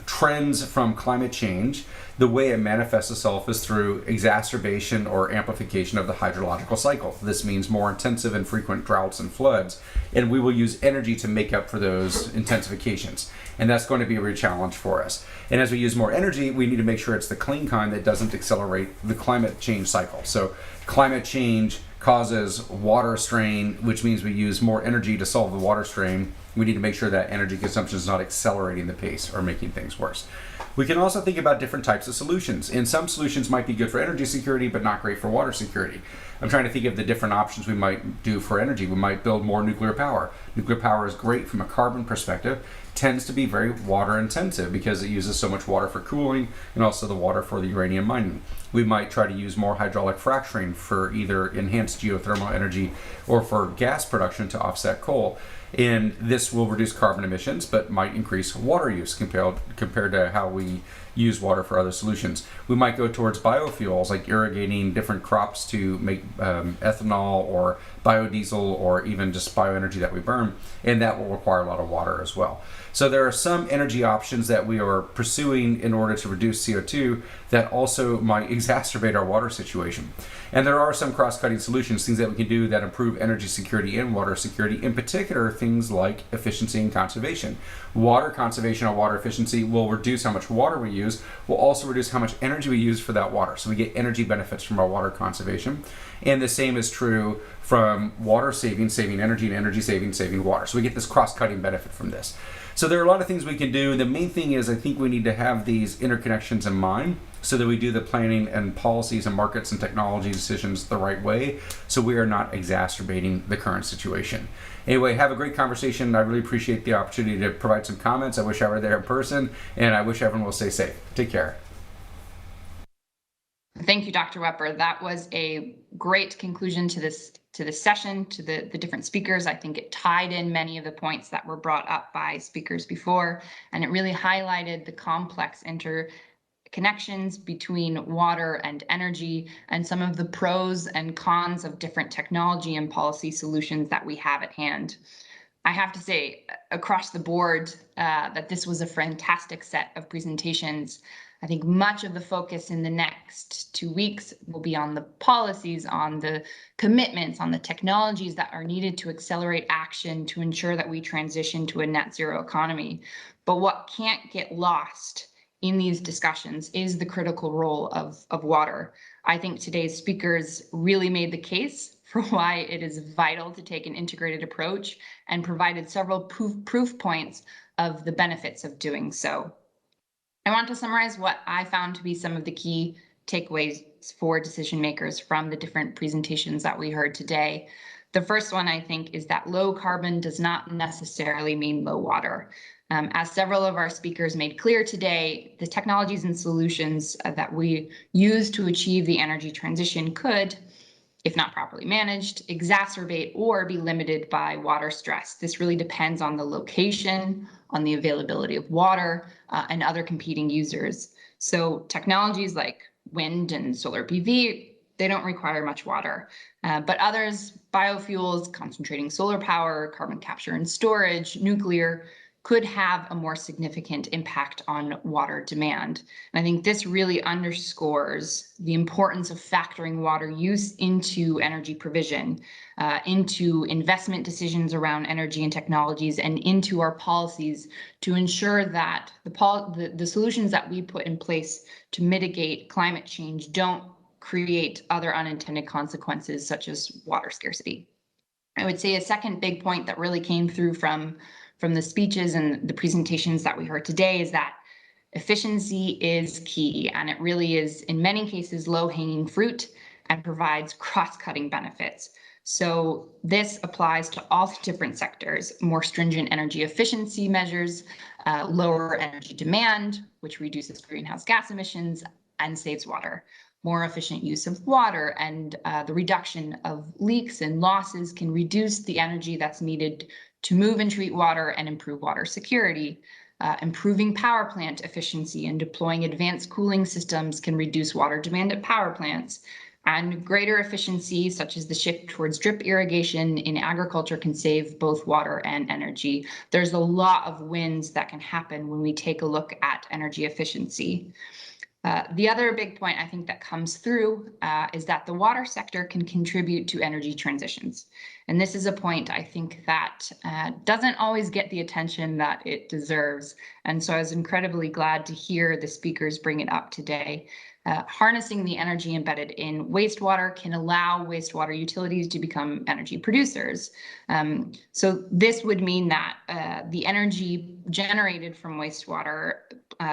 trends from climate change, the way it manifests itself is through exacerbation or amplification of the hydrological cycle. This means more intensive and frequent droughts and floods, and we will use energy to make up for those intensifications. And that's going to be a real challenge for us. And as we use more energy, we need to make sure it's the clean kind that doesn't accelerate the climate change cycle. So climate change causes water strain, which means we use more energy to solve the water strain. We need to make sure that energy consumption is not accelerating the pace or making things worse. We can also think about different types of solutions. And some solutions might be good for energy security, but not great for water security. I'm trying to think of the different options we might do for energy. We might build more nuclear power. Nuclear power is great from a carbon perspective, tends to be very water intensive because it uses so much water for cooling and also the water for the uranium mining. We might try to use more hydraulic fracturing for either enhanced geothermal energy or for gas production to offset coal. And this will reduce carbon emissions, but might increase water use compared to how we use water for other solutions. We might go towards biofuels, like irrigating different crops to make ethanol or biodiesel or even just bioenergy that we burn, and that will require a lot of water as well. So there are some energy options that we are pursuing in order to reduce CO2 that also might exacerbate our water situation. And there are some cross-cutting solutions, things that we can do that improve energy security and water security, in particular things like efficiency and conservation. Water conservation or water efficiency will reduce how much water we use, will also reduce how much energy we use for that water. So we get energy benefits from our water conservation. And the same is true from water saving energy, and energy saving water. So we get this cross-cutting benefit from this. So there are a lot of things we can do. The main thing is I think we need to have these interconnections in mind so that we do the planning and policies and markets and technology decisions the right way, so we are not exacerbating the current situation. Anyway, have a great conversation. I really appreciate the opportunity to provide some comments. I wish I were there in person, and I wish everyone will stay safe. Take care. Thank you, Dr. Wepper. That was a great conclusion to this session, to the different speakers. I think it tied in many of the points that were brought up by speakers before, and it really highlighted the complex interconnections between water and energy and some of the pros and cons of different technology and policy solutions that we have at hand. I have to say, across the board, that this was a fantastic set of presentations. I think much of the focus in the next 2 weeks will be on the policies, on the commitments, on the technologies that are needed to accelerate action to ensure that we transition to a net zero economy. But what can't get lost in these discussions is the critical role of water. I think today's speakers really made the case for why it is vital to take an integrated approach and provided several proof points of the benefits of doing so. I want to summarize what I found to be some of the key takeaways for decision makers from the different presentations that we heard today. The first one, I think, is that low carbon does not necessarily mean low water. As several of our speakers made clear today, the technologies and solutions that we use to achieve the energy transition could, if not properly managed, exacerbate or be limited by water stress. This really depends on the location, on the availability of water, and other competing users. So technologies like wind and solar PV, they don't require much water. But others, biofuels, concentrating solar power, carbon capture and storage, nuclear, could have a more significant impact on water demand. And I think this really underscores the importance of factoring water use into energy provision, into investment decisions around energy and technologies, and into our policies to ensure that the solutions that we put in place to mitigate climate change don't create other unintended consequences such as water scarcity. I would say a second big point that really came through from the speeches and the presentations that we heard today is that efficiency is key, and it really is in many cases low-hanging fruit and provides cross-cutting benefits. So this applies to all different sectors: more stringent energy efficiency measures, lower energy demand, which reduces greenhouse gas emissions, and saves water. More efficient use of water and the reduction of leaks and losses can reduce the energy that's needed to move and treat water and improve water security. Improving power plant efficiency and deploying advanced cooling systems can reduce water demand at power plants. And greater efficiency, such as the shift towards drip irrigation in agriculture, can save both water and energy. There's a lot of wins that can happen when we take a look at energy efficiency. The other big point I think that comes through is that the water sector can contribute to energy transitions. And this is a point I think that doesn't always get the attention that it deserves. And so I was incredibly glad to hear the speakers bring it up today. Harnessing the energy embedded in wastewater can allow wastewater utilities to become energy producers. So this would mean that the energy generated from wastewater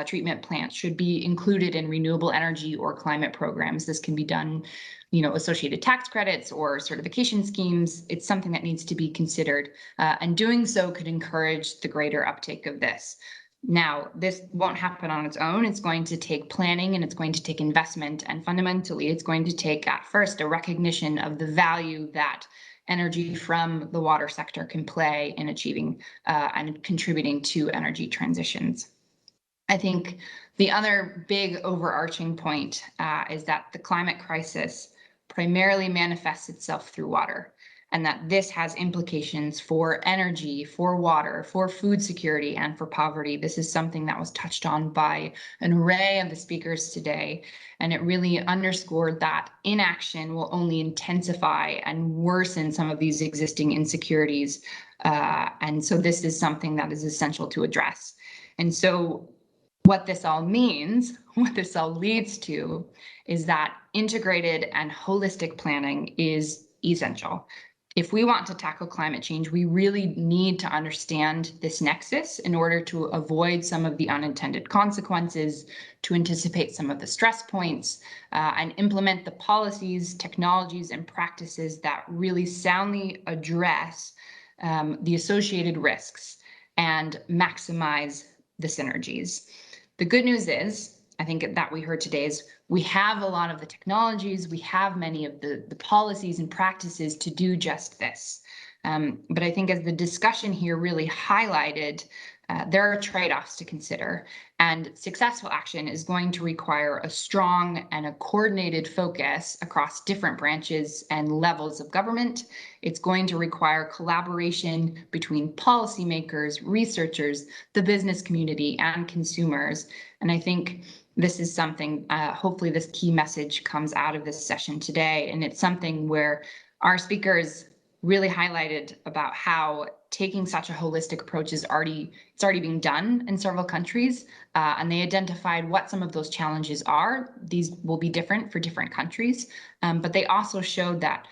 treatment plants should be included in renewable energy or climate programs. This can be done, associated tax credits or certification schemes. It's something that needs to be considered, and doing so could encourage the greater uptake of this. Now, this won't happen on its own. It's going to take planning and it's going to take investment. And fundamentally, it's going to take at first a recognition of the value that energy from the water sector can play in achieving and contributing to energy transitions. I think the other big overarching point is that the climate crisis primarily manifests itself through water, and that this has implications for energy, for water, for food security, and for poverty. This is something that was touched on by an array of the speakers today, and it really underscored that inaction will only intensify and worsen some of these existing insecurities. And so this is something that is essential to address. And so what this all means, what this all leads to, is that integrated and holistic planning is essential. If we want to tackle climate change, we really need to understand this nexus in order to avoid some of the unintended consequences, to anticipate some of the stress points, and implement the policies, technologies, and practices that really soundly address the associated risks and maximize the synergies. The good news is, I think that we heard today, is we have a lot of the technologies, we have many of the policies and practices to do just this. But I think as the discussion here really highlighted, there are trade-offs to consider, and successful action is going to require a strong and a coordinated focus across different branches and levels of government. It's going to require collaboration between policymakers, researchers, the business community, and consumers. And I think this is something, hopefully this key message comes out of this session today, and it's something where our speakers really highlighted about how taking such a holistic approach is already being done in several countries, and they identified what some of those challenges are. These will be different for different countries, but they also showed that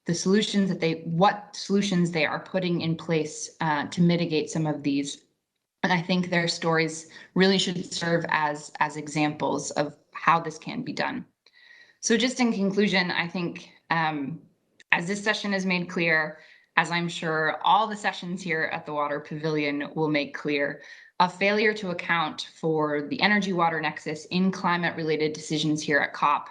the solutions what solutions they are putting in place to mitigate some of these. And I think their stories really should serve as examples of how this can be done. So just in conclusion, I think as this session has made clear, as I'm sure all the sessions here at the Water Pavilion will make clear, a failure to account for the energy-water nexus in climate-related decisions here at COP,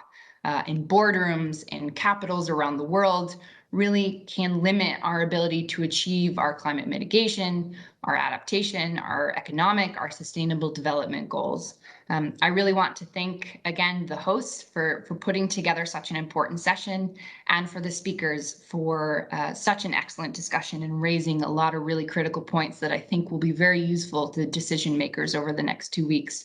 in boardrooms, in capitals around the world, really can limit our ability to achieve our climate mitigation, our adaptation, our economic, our sustainable development goals. I really want to thank again the hosts for putting together such an important session, and for the speakers for such an excellent discussion and raising a lot of really critical points that I think will be very useful to decision makers over the next 2 weeks.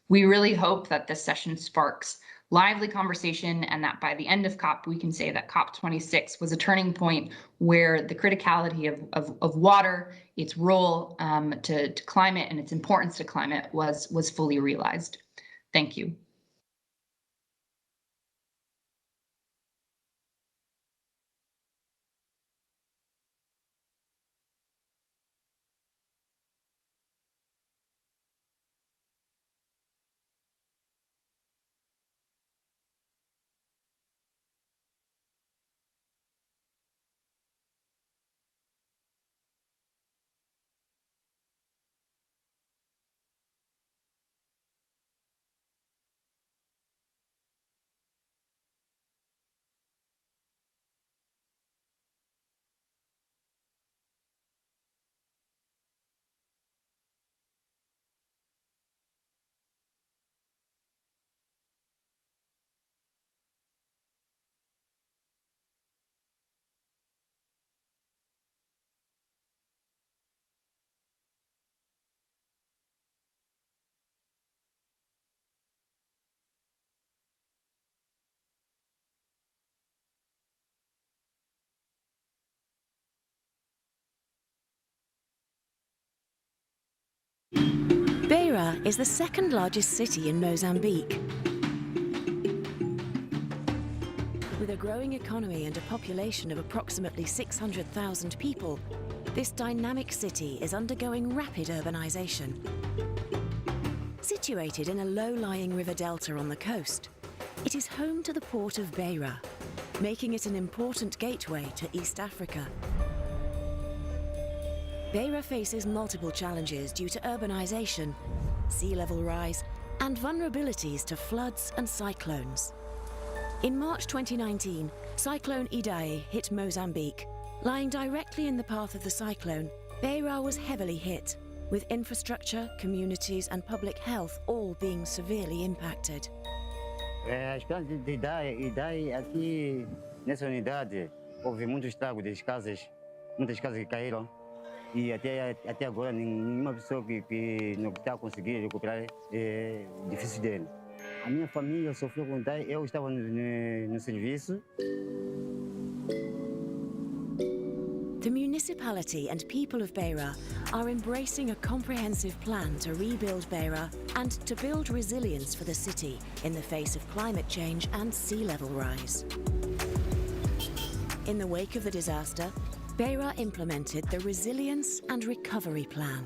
We really hope that this session sparks lively conversation, and that by the end of COP, we can say that COP26 was a turning point where the criticality of water, its role to climate and its importance to climate was fully realized. Thank you. Beira is the second largest city in Mozambique. With a growing economy and a population of approximately 600,000 people, this dynamic city is undergoing rapid urbanization. Situated in a low-lying river delta on the coast, it is home to the port of Beira, making it an important gateway to East Africa. Beira faces multiple challenges due to urbanization, sea level rise, and vulnerabilities to floods and cyclones. In March 2019, Cyclone Idai hit Mozambique. Lying directly in the path of the cyclone, Beira was heavily hit, with infrastructure, communities and public health all being severely impacted. As plantas de Idai aqui nessa unidade houve muito estrago das casas, muitas casas que caíram e até agora nenhuma pessoa que não está conseguindo recuperar edifícios dele. A minha família sofreu com Idai, eu estava no serviço. The municipality and people of Beira are embracing a comprehensive plan to rebuild Beira and to build resilience for the city in the face of climate change and sea level rise. In the wake of the disaster, Beira implemented the Resilience and Recovery Plan.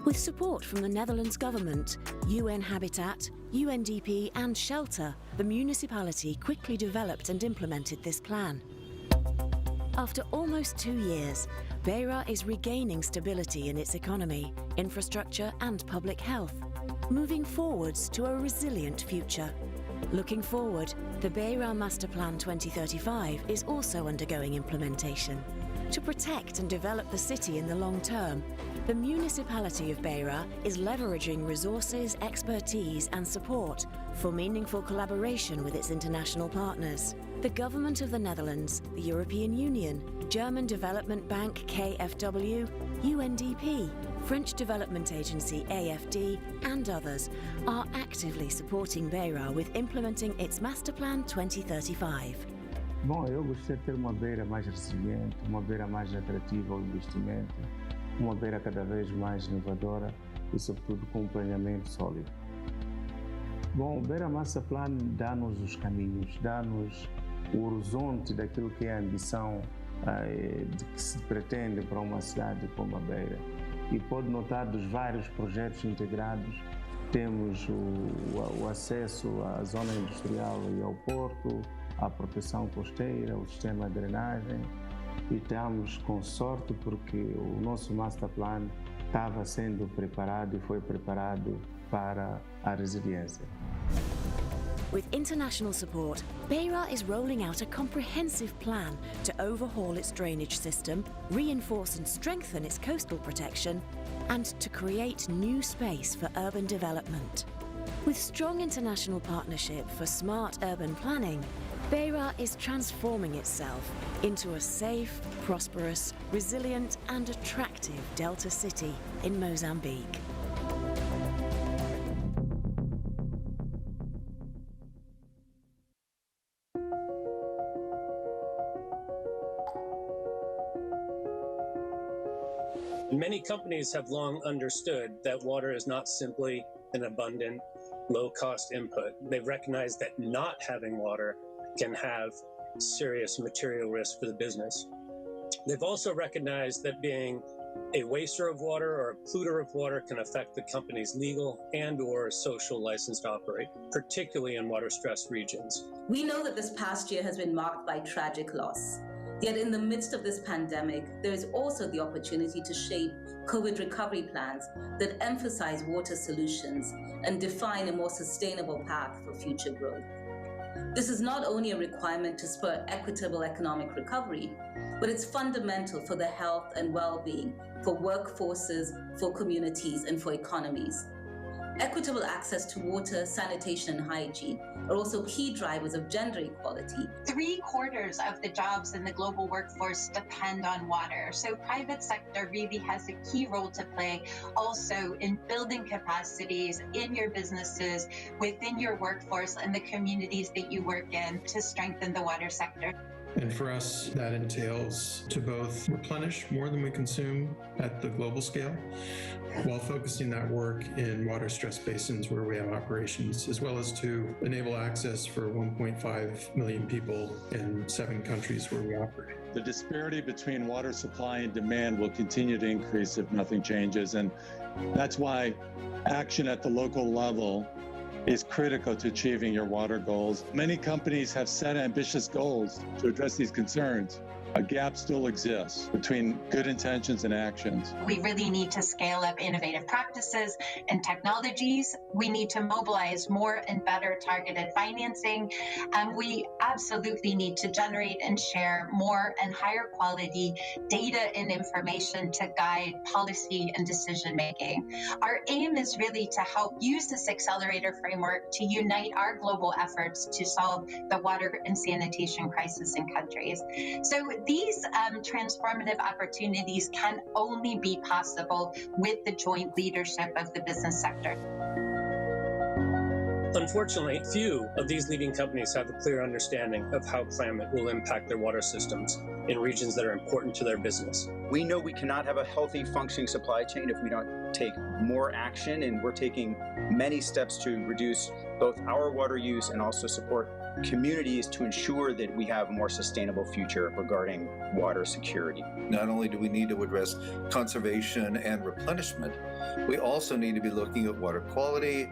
With support from the Netherlands government, UN Habitat, UNDP and Shelter, the municipality quickly developed and implemented this plan. After almost 2 years, Beira is regaining stability in its economy, infrastructure and public health, moving forwards to a resilient future. Looking forward, the Beira Master Plan 2035 is also undergoing implementation. To protect and develop the city in the long term, the municipality of Beira is leveraging resources, expertise and support for meaningful collaboration with its international partners. The government of the Netherlands, the European Union, German Development Bank KfW, UNDP, French Development Agency AFD and others are actively supporting Beira with implementing its Master Plan 2035. Bom, eu gostaria de ter uma Beira mais resiliente, uma Beira mais atrativa ao investimento, uma Beira cada vez mais inovadora e, sobretudo, com um planeamento sólido. Bom, o Beira Master Plan dá-nos os caminhos, dá-nos o horizonte daquilo que é a ambição de que se pretende para uma cidade como a Beira. E pode notar dos vários projetos integrados, temos o acesso à zona industrial e ao porto, a proteção costeira, o sistema de drenagem e estamos com sorte porque o nosso Master Plan estava sendo preparado e foi preparado para a resiliência. With international support, Beira is rolling out a comprehensive plan to overhaul its drainage system, reinforce and strengthen its coastal protection, and to create new space for urban development. With strong international partnership for smart urban planning, Beira is transforming itself into a safe, prosperous, resilient and attractive Delta city in Mozambique. Many companies have long understood that water is not simply an abundant, low-cost input. They've recognized that not having water can have serious material risk for the business. They've also recognized that being a waster of water or a polluter of water can affect the company's legal and or social license to operate, particularly in water-stressed regions. We know that this past year has been marked by tragic loss. Yet in the midst of this pandemic, there is also the opportunity to shape COVID recovery plans that emphasize water solutions and define a more sustainable path for future growth. This is not only a requirement to spur equitable economic recovery, but it's fundamental for the health and well-being, for workforces, for communities, and for economies. Equitable access to water, sanitation, and hygiene are also key drivers of gender equality. 3/4 of the jobs in the global workforce depend on water. So private sector really has a key role to play also in building capacities in your businesses, within your workforce, and the communities that you work in to strengthen the water sector. And for us, that entails to both replenish more than we consume at the global scale, while focusing that work in water-stressed basins where we have operations, as well as to enable access for 1.5 million people in 7 countries where we operate. The disparity between water supply and demand will continue to increase if nothing changes, and that's why action at the local level is critical to achieving your water goals. Many companies have set ambitious goals to address these concerns. A gap still exists between good intentions and actions. We really need to scale up innovative practices and technologies. We need to mobilize more and better targeted financing. We absolutely need to generate and share more and higher quality data and information to guide policy and decision making. Our aim is really to help use this accelerator framework to unite our global efforts to solve the water and sanitation crisis in countries. So these transformative opportunities can only be possible with the joint leadership of the business sector. Unfortunately, few of these leading companies have a clear understanding of how climate will impact their water systems in regions that are important to their business. We know we cannot have a healthy, functioning supply chain if we don't take more action, and we're taking many steps to reduce both our water use and also support communities to ensure that we have a more sustainable future regarding water security. Not only do we need to address conservation and replenishment, we also need to be looking at water quality,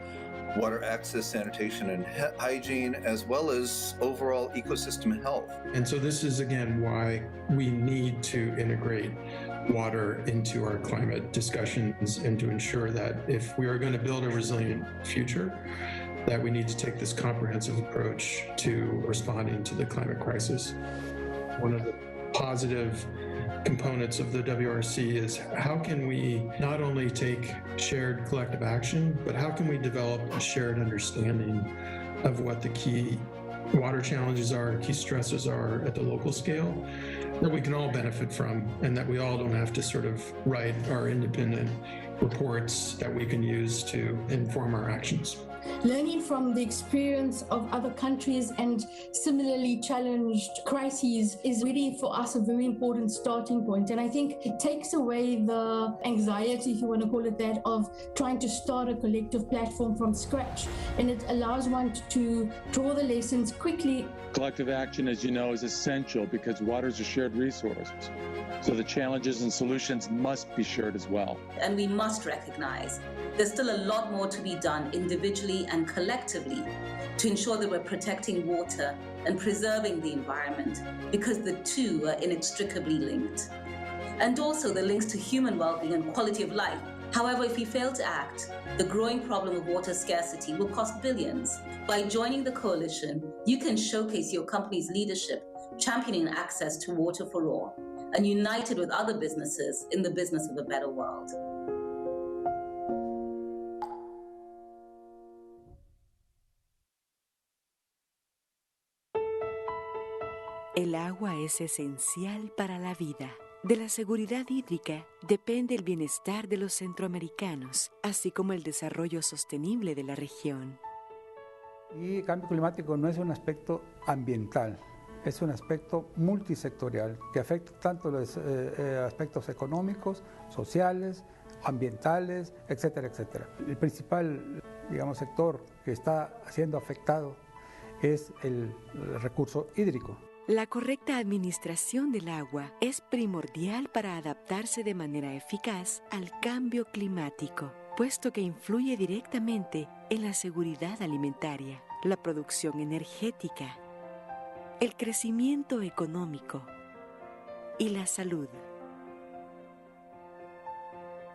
water access, sanitation, and hygiene, as well as overall ecosystem health. And so this is, again, why we need to integrate water into our climate discussions and to ensure that if we are going to build a resilient future, that we need to take this comprehensive approach to responding to the climate crisis. One of the positive components of the WRC is how can we not only take shared collective action, but how can we develop a shared understanding of what the key water challenges are, key stresses are at the local scale that we can all benefit from, and that we all don't have to sort of write our independent reports that we can use to inform our actions. Learning from the experience of other countries and similarly challenged crises is really for us a very important starting point. And I think it takes away the anxiety, if you want to call it that, of trying to start a collective platform from scratch. And it allows one to draw the lessons quickly. Collective action, as you know, is essential because water is a shared resource. So the challenges and solutions must be shared as well. And we must recognize there's still a lot more to be done individually and collectively to ensure that we're protecting water and preserving the environment, because the two are inextricably linked. And also the links to human well-being and quality of life. However, if we fail to act, the growing problem of water scarcity will cost billions. By joining the coalition, you can showcase your company's leadership, championing access to water for all, and united with other businesses in the business of a better world. El agua es esencial para la vida. De la seguridad hídrica depende el bienestar de los centroamericanos, así como el desarrollo sostenible de la región. Y el cambio climático no es un aspecto ambiental, es un aspecto multisectorial que afecta tanto los aspectos económicos, sociales, ambientales, etcétera, etcétera. El principal, sector que está siendo afectado es el recurso hídrico. La correcta administración del agua es primordial para adaptarse de manera eficaz al cambio climático, puesto que influye directamente en la seguridad alimentaria, la producción energética, el crecimiento económico y la salud.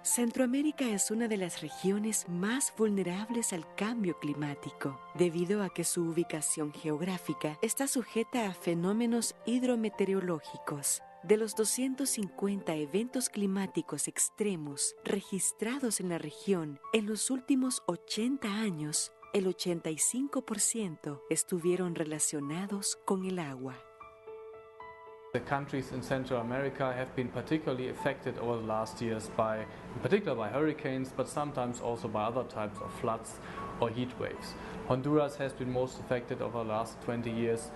Centroamérica es una de las regiones más vulnerables al cambio climático, debido a que su ubicación geográfica está sujeta a fenómenos hidrometeorológicos. De los 250 eventos climáticos extremos registrados en la región en los últimos 80 años, el 85% estuvieron relacionados con el agua. The countries in Central America have been particularly affected over the last years in particular by hurricanes, but sometimes also by other types of floods or heat waves. Honduras has been most affected over the last 20 years.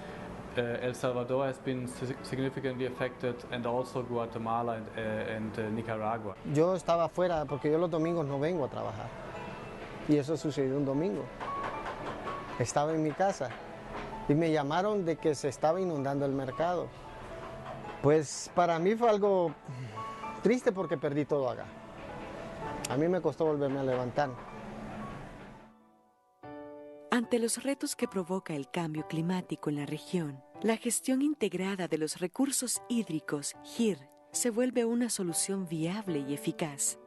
El Salvador has been significantly affected, and also Guatemala and Nicaragua. Yo estaba afuera porque yo los domingos no vengo a trabajar. Y eso sucedió un domingo. Estaba en mi casa y me llamaron de que se estaba inundando el mercado. Pues para mí fue algo triste porque perdí todo acá. A mí me costó volverme a levantar. Ante los retos que provoca el cambio climático en la región, la gestión integrada de los recursos hídricos, GIR, se vuelve una solución viable y eficaz.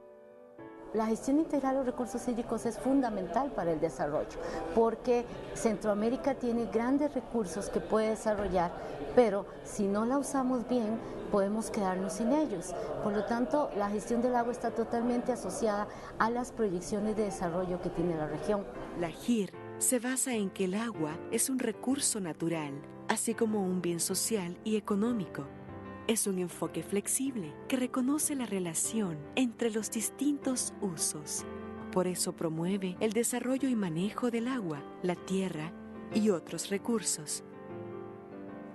La gestión integral de los recursos hídricos es fundamental para el desarrollo, porque Centroamérica tiene grandes recursos que puede desarrollar, pero si no la usamos bien, podemos quedarnos sin ellos. Por lo tanto, la gestión del agua está totalmente asociada a las proyecciones de desarrollo que tiene la región. La GIR se basa en que el agua es un recurso natural, así como un bien social y económico. Es un enfoque flexible que reconoce la relación entre los distintos usos. Por eso promueve el desarrollo y manejo del agua, la tierra y otros recursos.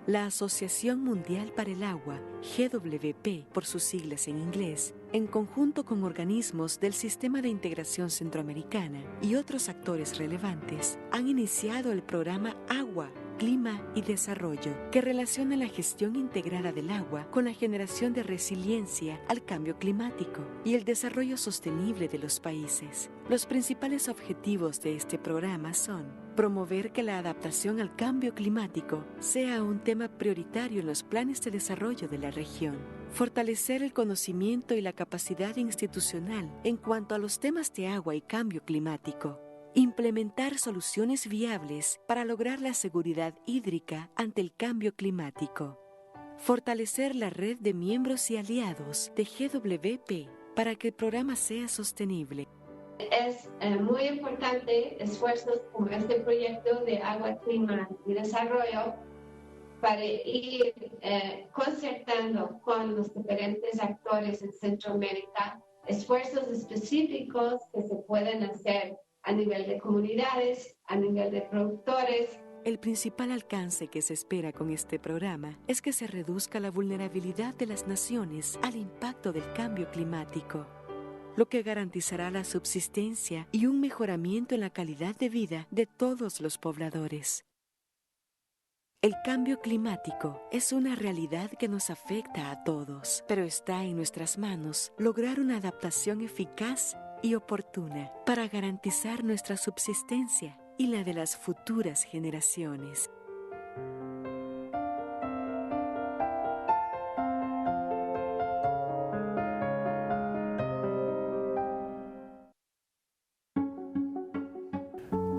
La Asociación Mundial para el Agua, GWP por sus siglas en inglés, en conjunto con organismos del Sistema de Integración Centroamericana y otros actores relevantes, han iniciado el programa Agua, Clima y Desarrollo, que relaciona la gestión integrada del agua con la generación de resiliencia al cambio climático y el desarrollo sostenible de los países. Los principales objetivos de este programa son promover que la adaptación al cambio climático sea un tema prioritario en los planes de desarrollo de la región, fortalecer el conocimiento y la capacidad institucional en cuanto a los temas de agua y cambio climático, implementar soluciones viables para lograr la seguridad hídrica ante el cambio climático, fortalecer la red de miembros y aliados de GWP para que el programa sea sostenible. Es muy importante esfuerzos como este proyecto de agua, clima y desarrollo para ir concertando con los diferentes actores en Centroamérica esfuerzos específicos que se pueden hacer a nivel de comunidades, a nivel de productores. El principal alcance que se espera con este programa es que se reduzca la vulnerabilidad de las naciones al impacto del cambio climático, lo que garantizará la subsistencia y un mejoramiento en la calidad de vida de todos los pobladores. El cambio climático es una realidad que nos afecta a todos, pero está en nuestras manos lograr una adaptación eficaz y oportuna para garantizar nuestra subsistencia y la de las futuras generaciones.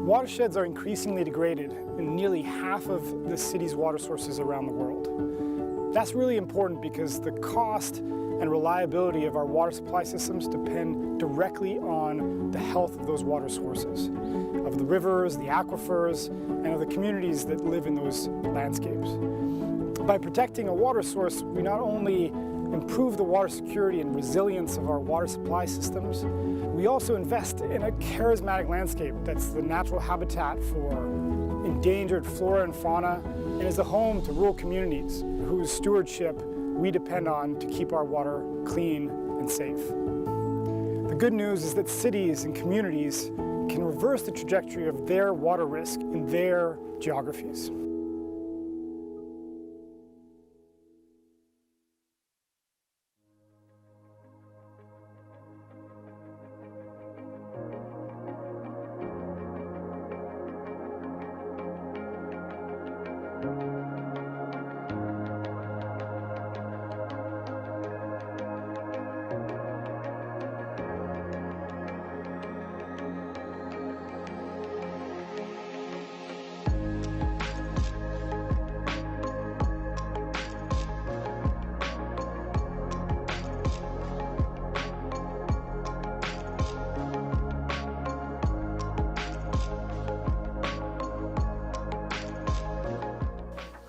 Watersheds are increasingly degraded in nearly half of the city's water sources around the world. That's really important because the cost and reliability of our water supply systems depend directly on the health of those water sources, of the rivers, the aquifers, and of the communities that live in those landscapes. By protecting a water source, we not only improve the water security and resilience of our water supply systems, we also invest in a charismatic landscape that's the natural habitat for endangered flora and fauna and is a home to rural communities whose stewardship we depend on to keep our water clean and safe. The good news is that cities and communities can reverse the trajectory of their water risk in their geographies.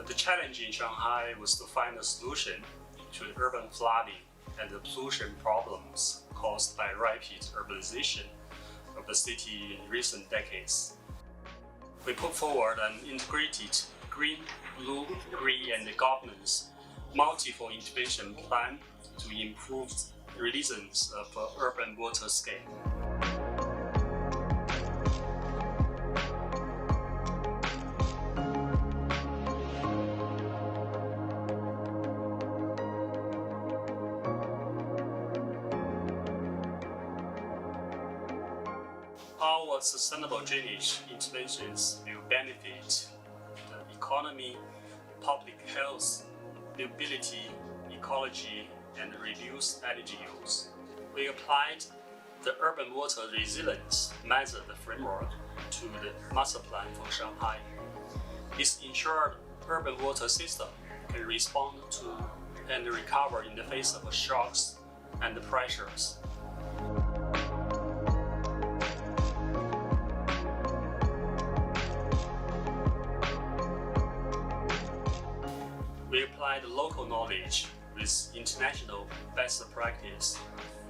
The challenge in Shanghai was to find a solution to the urban flooding and the pollution problems caused by rapid urbanization of the city in recent decades. We put forward an integrated green, blue, green, and governance multiple intervention plan to improve resilience of urban water scale. Our sustainable drainage interventions will benefit the economy, public health, mobility, ecology, and reduce energy use. We applied the urban water resilience method framework to the master plan for Shanghai. This ensured urban water system can respond to and recover in the face of shocks and pressures. We applied local knowledge with international best practice,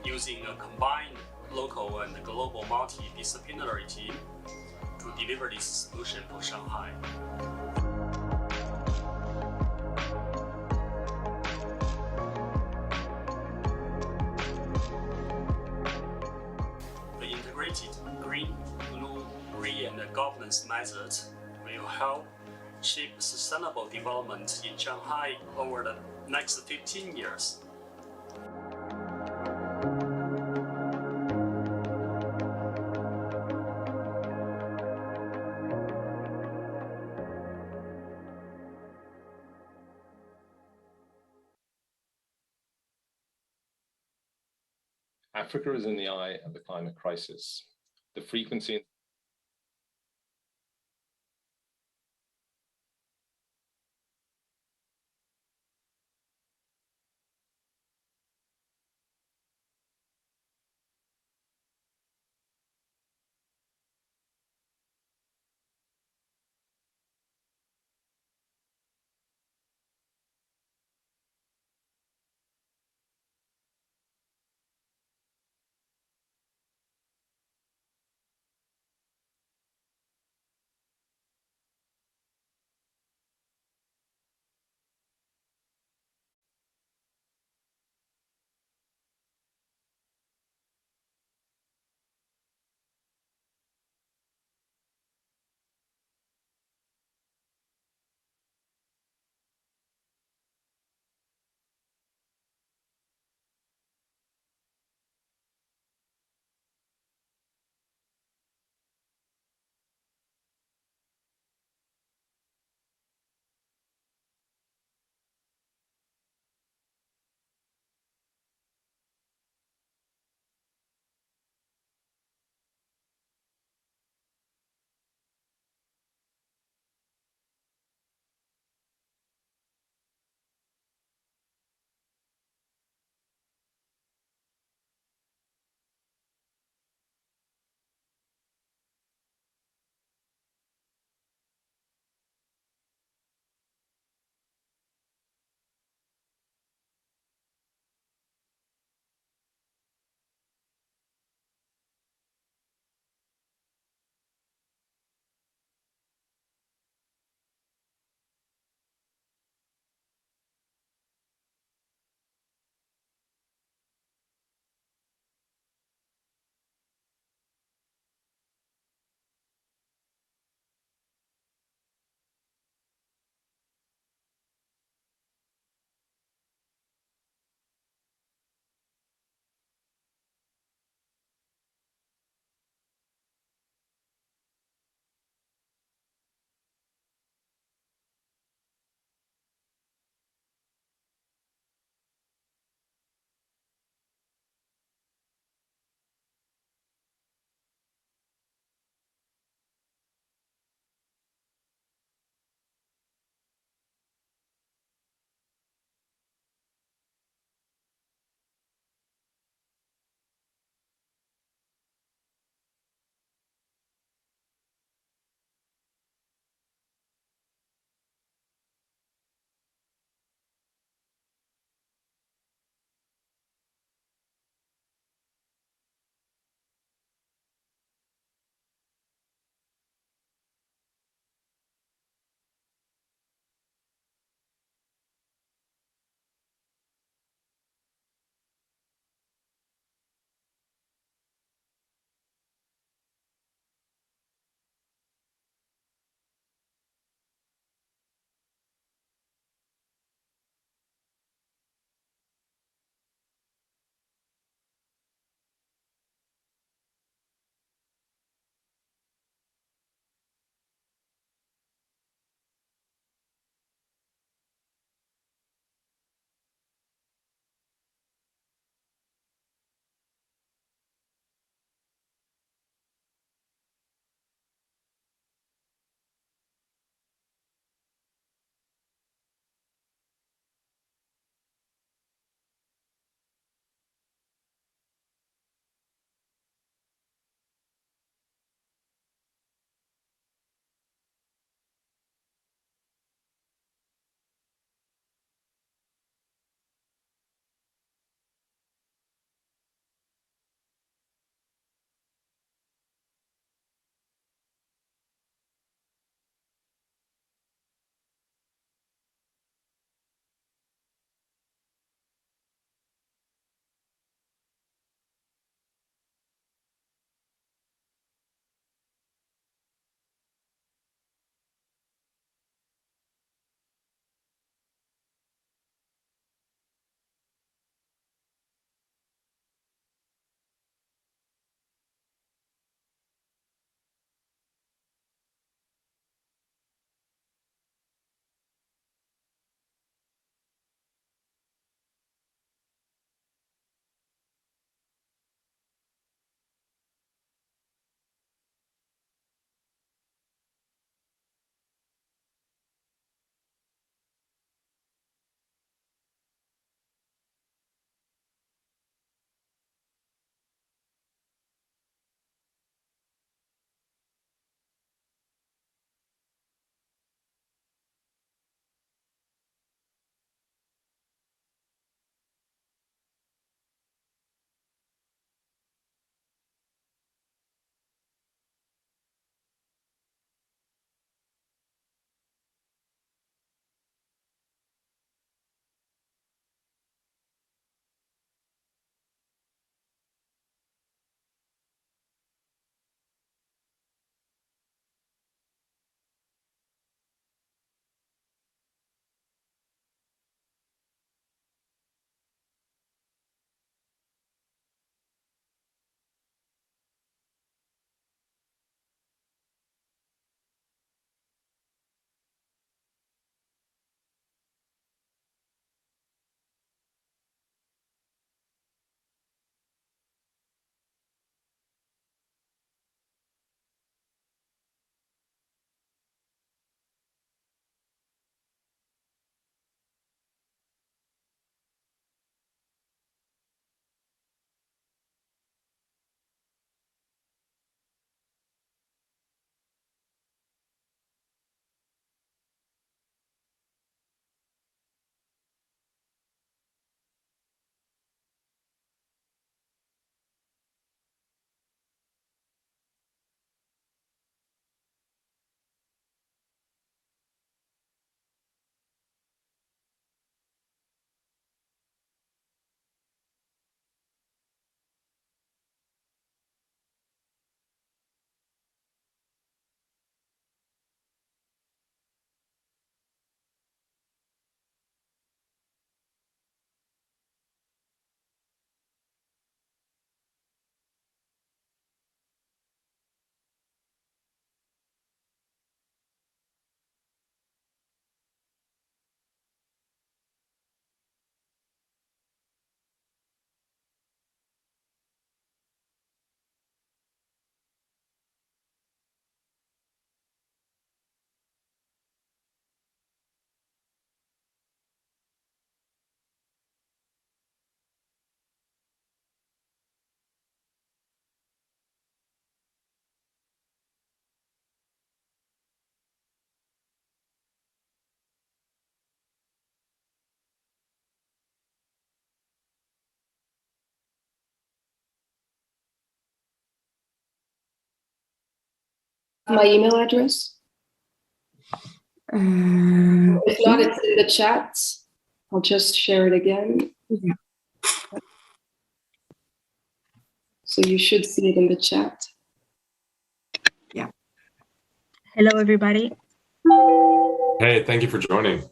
using a combined local and global multidisciplinary team to deliver this solution for Shanghai. The integrated green, blue, green, and governance method will help shape sustainable development in Shanghai over the next 15 years. Africa is in the eye of the climate crisis. The frequency My email address. If not, it's in the chat. I'll just share it again. Yeah. So you should see it in the chat. Yeah. Hello, everybody. Hey, thank you for joining.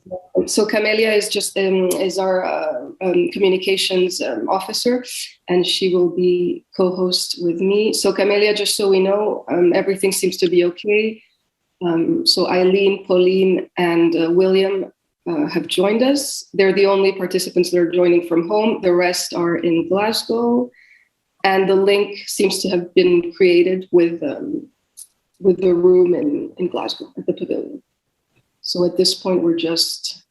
So Camelia is just is our communications officer, and she will be co-host with me. So Camelia, just so we know, everything seems to be okay. So Eileen, Pauline, and William have joined us. They're the only participants that are joining from home. The rest are in Glasgow, and the link seems to have been created with the room in Glasgow at the Pavilion. So at this point, we're just...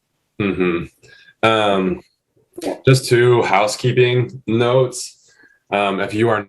Just two housekeeping notes. If you are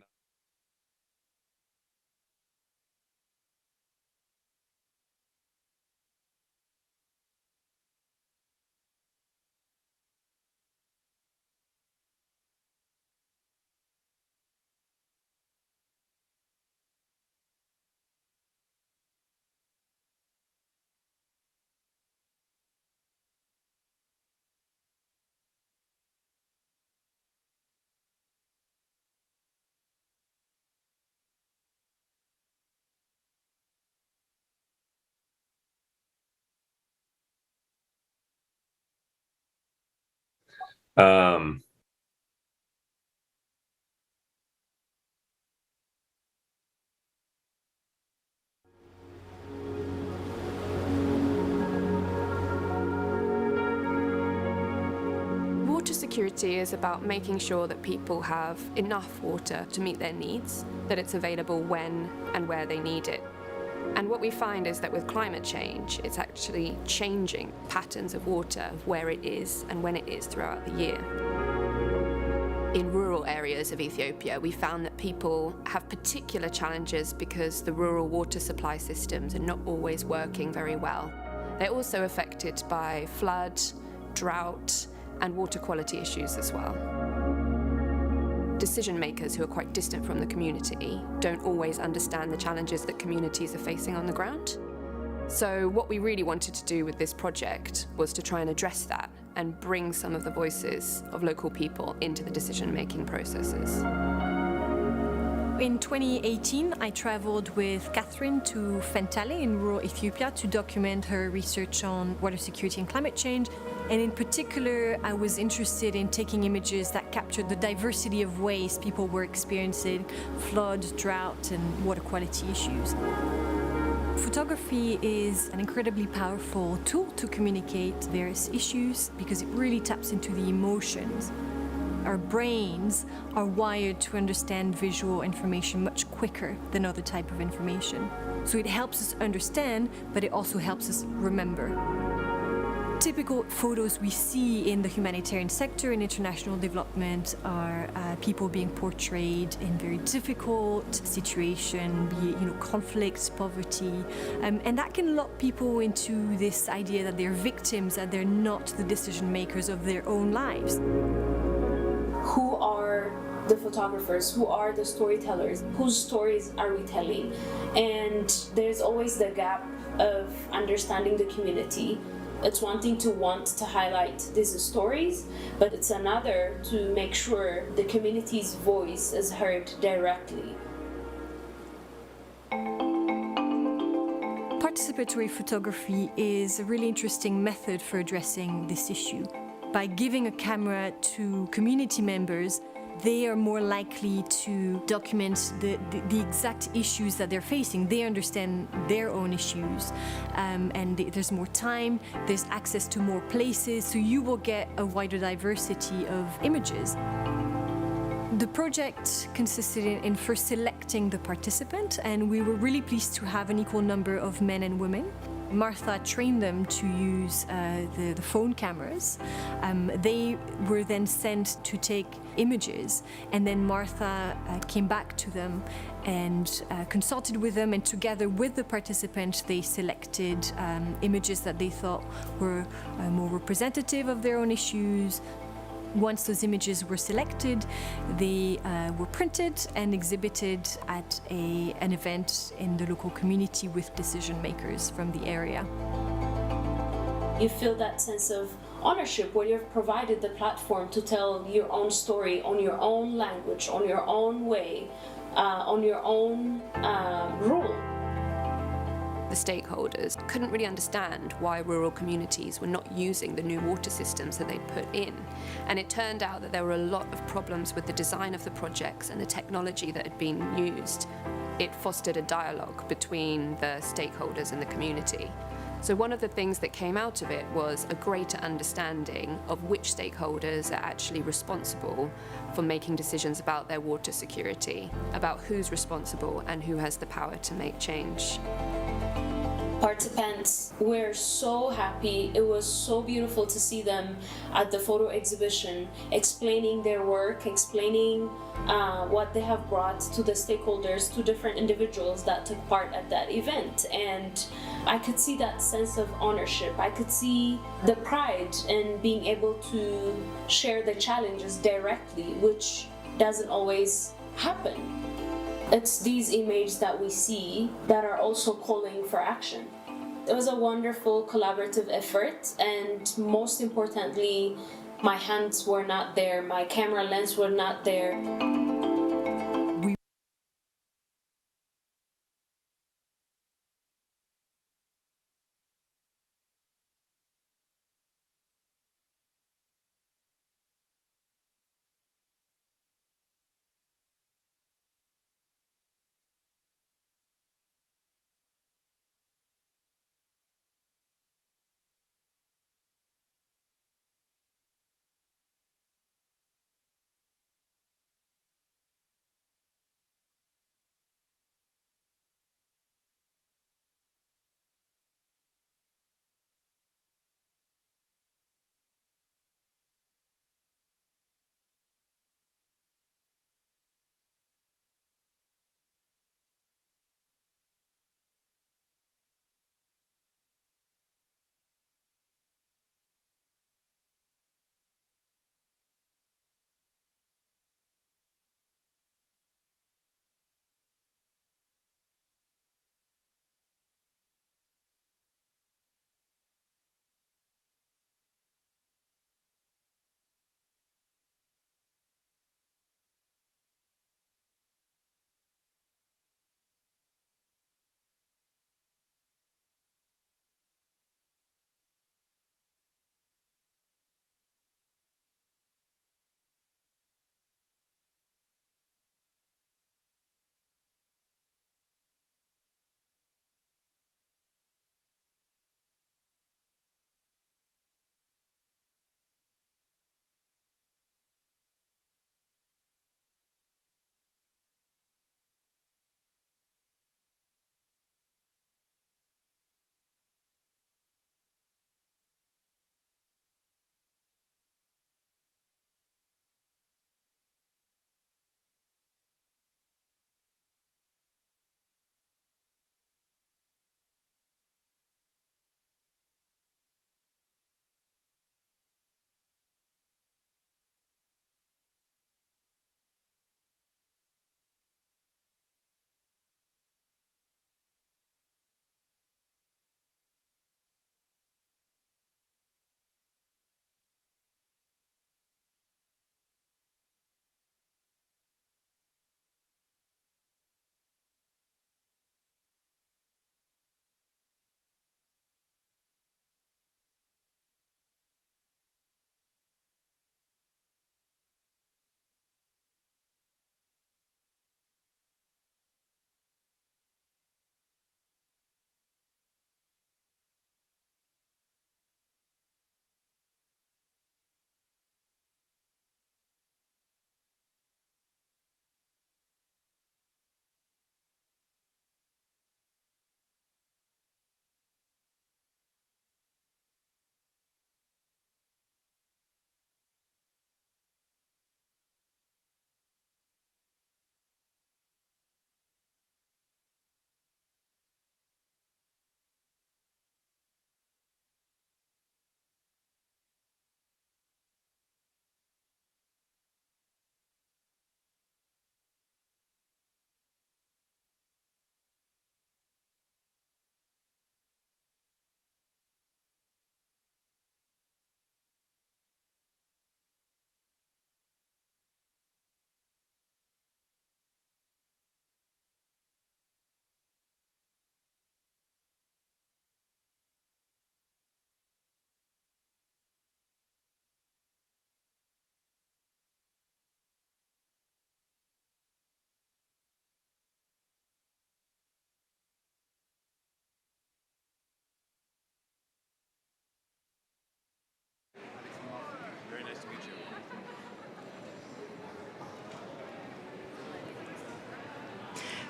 Water security is about making sure that people have enough water to meet their needs, that it's available when and where they need it. And what we find is that with climate change, it's actually changing patterns of water, of where it is and when it is throughout the year. In rural areas of Ethiopia, we found that people have particular challenges because the rural water supply systems are not always working very well. They're also affected by flood, drought, and water quality issues as well. Decision makers who are quite distant from the community don't always understand the challenges that communities are facing on the ground. So what we really wanted to do with this project was to try and address that and bring some of the voices of local people into the decision-making processes. In 2018, I traveled with Catherine to Fentale in rural Ethiopia to document her research on water security and climate change. And in particular, I was interested in taking images that captured the diversity of ways people were experiencing flood, drought, and water quality issues. Photography is an incredibly powerful tool to communicate various issues because it really taps into the emotions. Our brains are wired to understand visual information much quicker than other type of information. So it helps us understand, but it also helps us remember. Typical photos we see in the humanitarian sector in international development are people being portrayed in very difficult situations, be it conflicts, poverty, and that can lock people into this idea that they're victims, that they're not the decision makers of their own lives. Who are the photographers? Who are the storytellers? Whose stories are we telling? And there's always the gap of understanding the community. It's one thing to want to highlight these stories, but it's another to make sure the community's voice is heard directly. Participatory photography is a really interesting method for addressing this issue. By giving a camera to community members, they are more likely to document the exact issues that they're facing. They understand their own issues, and there's more time, there's access to more places, so you will get a wider diversity of images. The project consisted in first selecting the participant, and we were really pleased to have an equal number of men and women. Martha trained them to use the phone cameras. They were then sent to take images, and then Martha came back to them and consulted with them, and together with the participants they selected images that they thought were more representative of their own issues, Once those images were selected, they were printed and exhibited at an event in the local community with decision makers from the area. You feel that sense of ownership where you've provided the platform to tell your own story on your own language, on your own way, on your own rule. The stakeholders couldn't really understand why rural communities were not using the new water systems that they'd put in. And it turned out that there were a lot of problems with the design of the projects and the technology that had been used. It fostered a dialogue between the stakeholders and the community. So one of the things that came out of it was a greater understanding of which stakeholders are actually responsible for making decisions about their water security, about who's responsible and who has the power to make change. Participants were so happy. It was so beautiful to see them at the photo exhibition, explaining their work, explaining what they have brought to the stakeholders, to different individuals that took part at that event. And I could see that sense of ownership. I could see the pride in being able to share the challenges directly, which doesn't always happen. It's these images that we see that are also calling for action. It was a wonderful collaborative effort, and most importantly, my hands were not there, my camera lens were not there.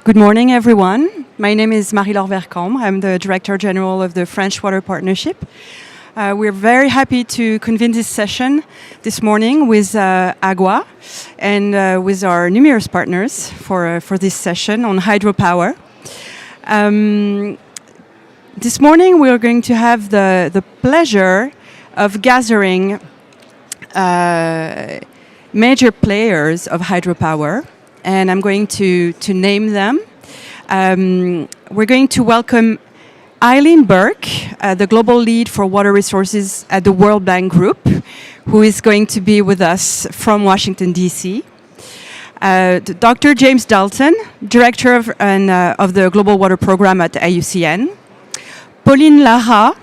Good morning, everyone. My name is Marie-Laure Vercambre. I'm the Director General of the French Water Partnership. We're very happy to convene this session this morning with AGUA and with our numerous partners for this session on hydropower. This morning we are going to have the pleasure of gathering major players of hydropower, and I'm going to name them. We're going to welcome Eileen Burke, the global lead for water resources at the World Bank Group, who is going to be with us from Washington, D.C. Dr. James Dalton, Director of the Global Water Program at IUCN. Pauline Lara,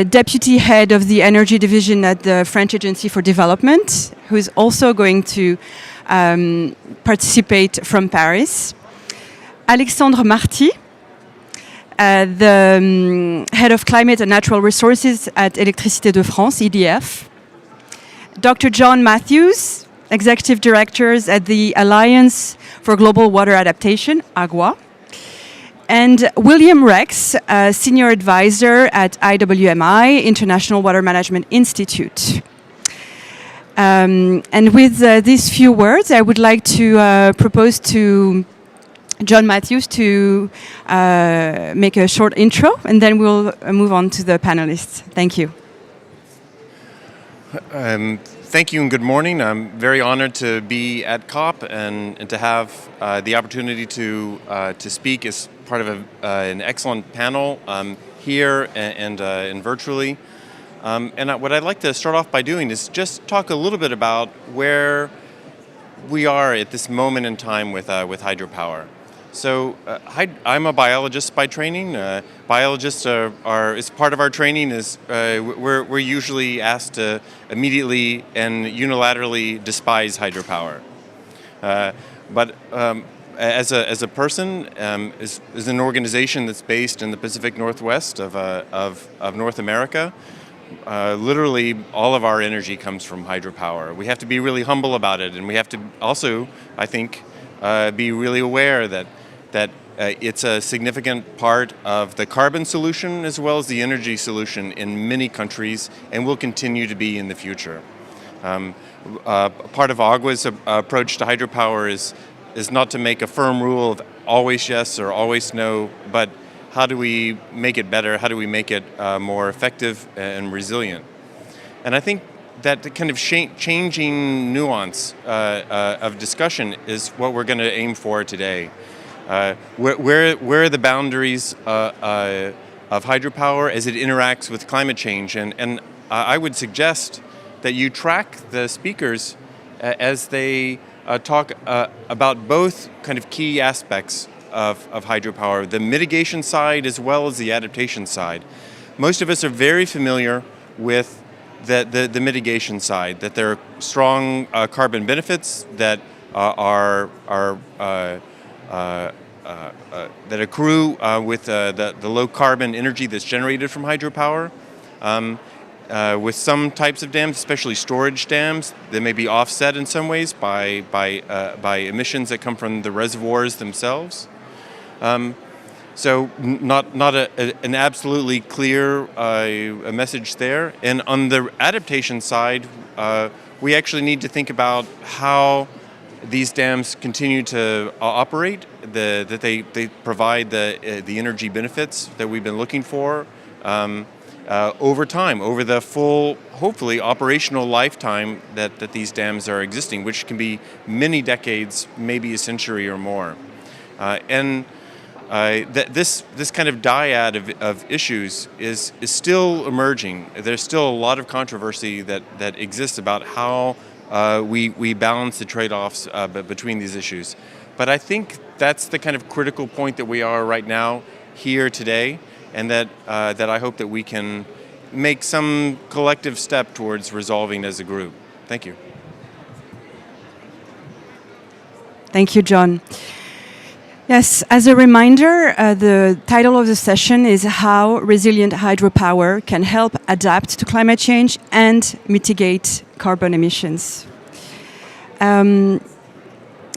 Deputy Head of the Energy Division at the French Agency for Development, who is also going to participate from Paris. Alexandre Marty, the Head of Climate and Natural Resources at Électricité de France, EDF. Dr. John Matthews, Executive Directors at the Alliance for Global Water Adaptation, AGUA. And William Rex, Senior Advisor at IWMI, International Water Management Institute. And with these few words, I would like to propose to John Matthews to make a short intro, and then we'll move on to the panelists. Thank you. Thank you and good morning. I'm very honored to be at COP and to have the opportunity to speak as part of an excellent panel here and virtually. And what I'd like to start off by doing is just talk a little bit about where we are at this moment in time with hydropower. So I'm a biologist by training. Biologists are as part of our training is we're usually asked to immediately and unilaterally despise hydropower. But as a person, is an organization that's based in the Pacific Northwest of North America. Literally all of our energy comes from hydropower. We have to be really humble about it, and we have to also, I think, be really aware that it's a significant part of the carbon solution as well as the energy solution in many countries, and will continue to be in the future. Part of AGUA's approach to hydropower is not to make a firm rule of always yes or always no, but how do we make it better? How do we make it more effective and resilient? And I think that the kind of changing nuance of discussion is what we're going to aim for today. Where are the boundaries of hydropower as it interacts with climate change? And I would suggest that you track the speakers as they talk about both kind of key aspects of hydropower, the mitigation side as well as the adaptation side. Most of us are very familiar with the mitigation side, that there are strong carbon benefits that that accrue with the low carbon energy that's generated from hydropower. With some types of dams, especially storage dams, they may be offset in some ways by emissions that come from the reservoirs themselves. So not an absolutely clear a message there. And on the adaptation side, we actually need to think about how these dams continue to operate, that they provide the energy benefits that we've been looking for over time, over the full, hopefully, operational lifetime that these dams are existing, which can be many decades, maybe a century or more. This kind of dyad of issues is still emerging. There's still a lot of controversy that exists about how we balance the trade-offs between these issues. But I think that's the kind of critical point that we are right now here today, and that I hope that we can make some collective step towards resolving as a group. Thank you. Thank you, John. Yes, as a reminder, the title of the session is How Resilient Hydropower Can Help Adapt to Climate Change and Mitigate Carbon Emissions.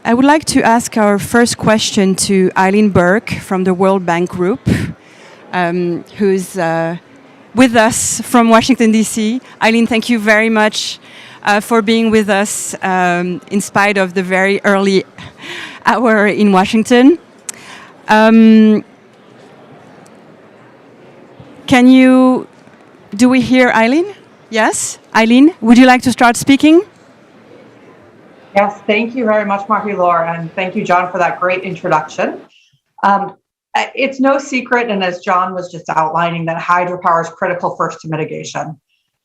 I would like to ask our first question to Eileen Burke from the World Bank Group, who's with us from Washington, D.C. Eileen, thank you very much for being with us in spite of the very early hour in Washington. Do we hear Eileen? Yes? Eileen, would you like to start speaking? Yes, thank you very much, Marie-Laure, and thank you, John, for that great introduction. It's no secret, and as John was just outlining, that hydropower is critical first to mitigation.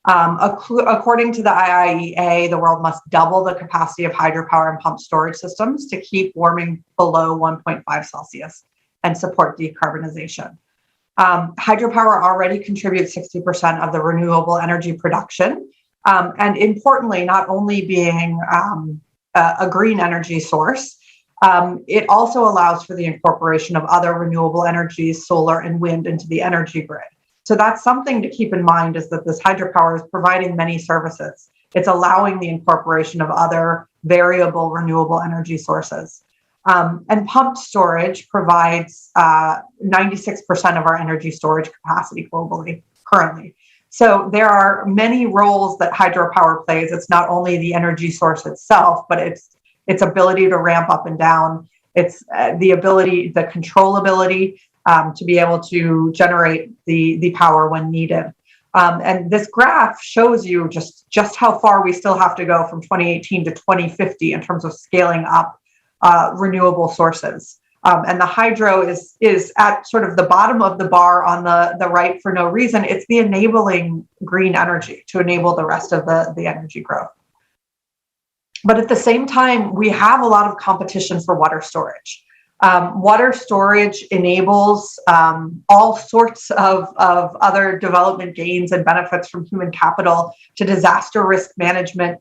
According to the IEA, the world must double the capacity of hydropower and pumped storage systems to keep warming below 1.5 Celsius and support decarbonization. Hydropower already contributes 60% of the renewable energy production, and importantly, not only being a green energy source, it also allows for the incorporation of other renewable energies, solar and wind, into the energy grid. So that's something to keep in mind, is that this hydropower is providing many services. It's allowing the incorporation of other variable renewable energy sources. And pumped storage provides 96% of our energy storage capacity globally currently. So there are many roles that hydropower plays. It's not only the energy source itself, but its ability to ramp up and down. It's the ability, the controllability to be able to generate the power when needed. And this graph shows you just how far we still have to go from 2018 to 2050 in terms of scaling up renewable sources. And the hydro is at sort of the bottom of the bar on the right for no reason. It's the enabling green energy to enable the rest of the energy growth. But at the same time, we have a lot of competition for water storage. Water storage enables all sorts of other development gains and benefits, from human capital to disaster risk management,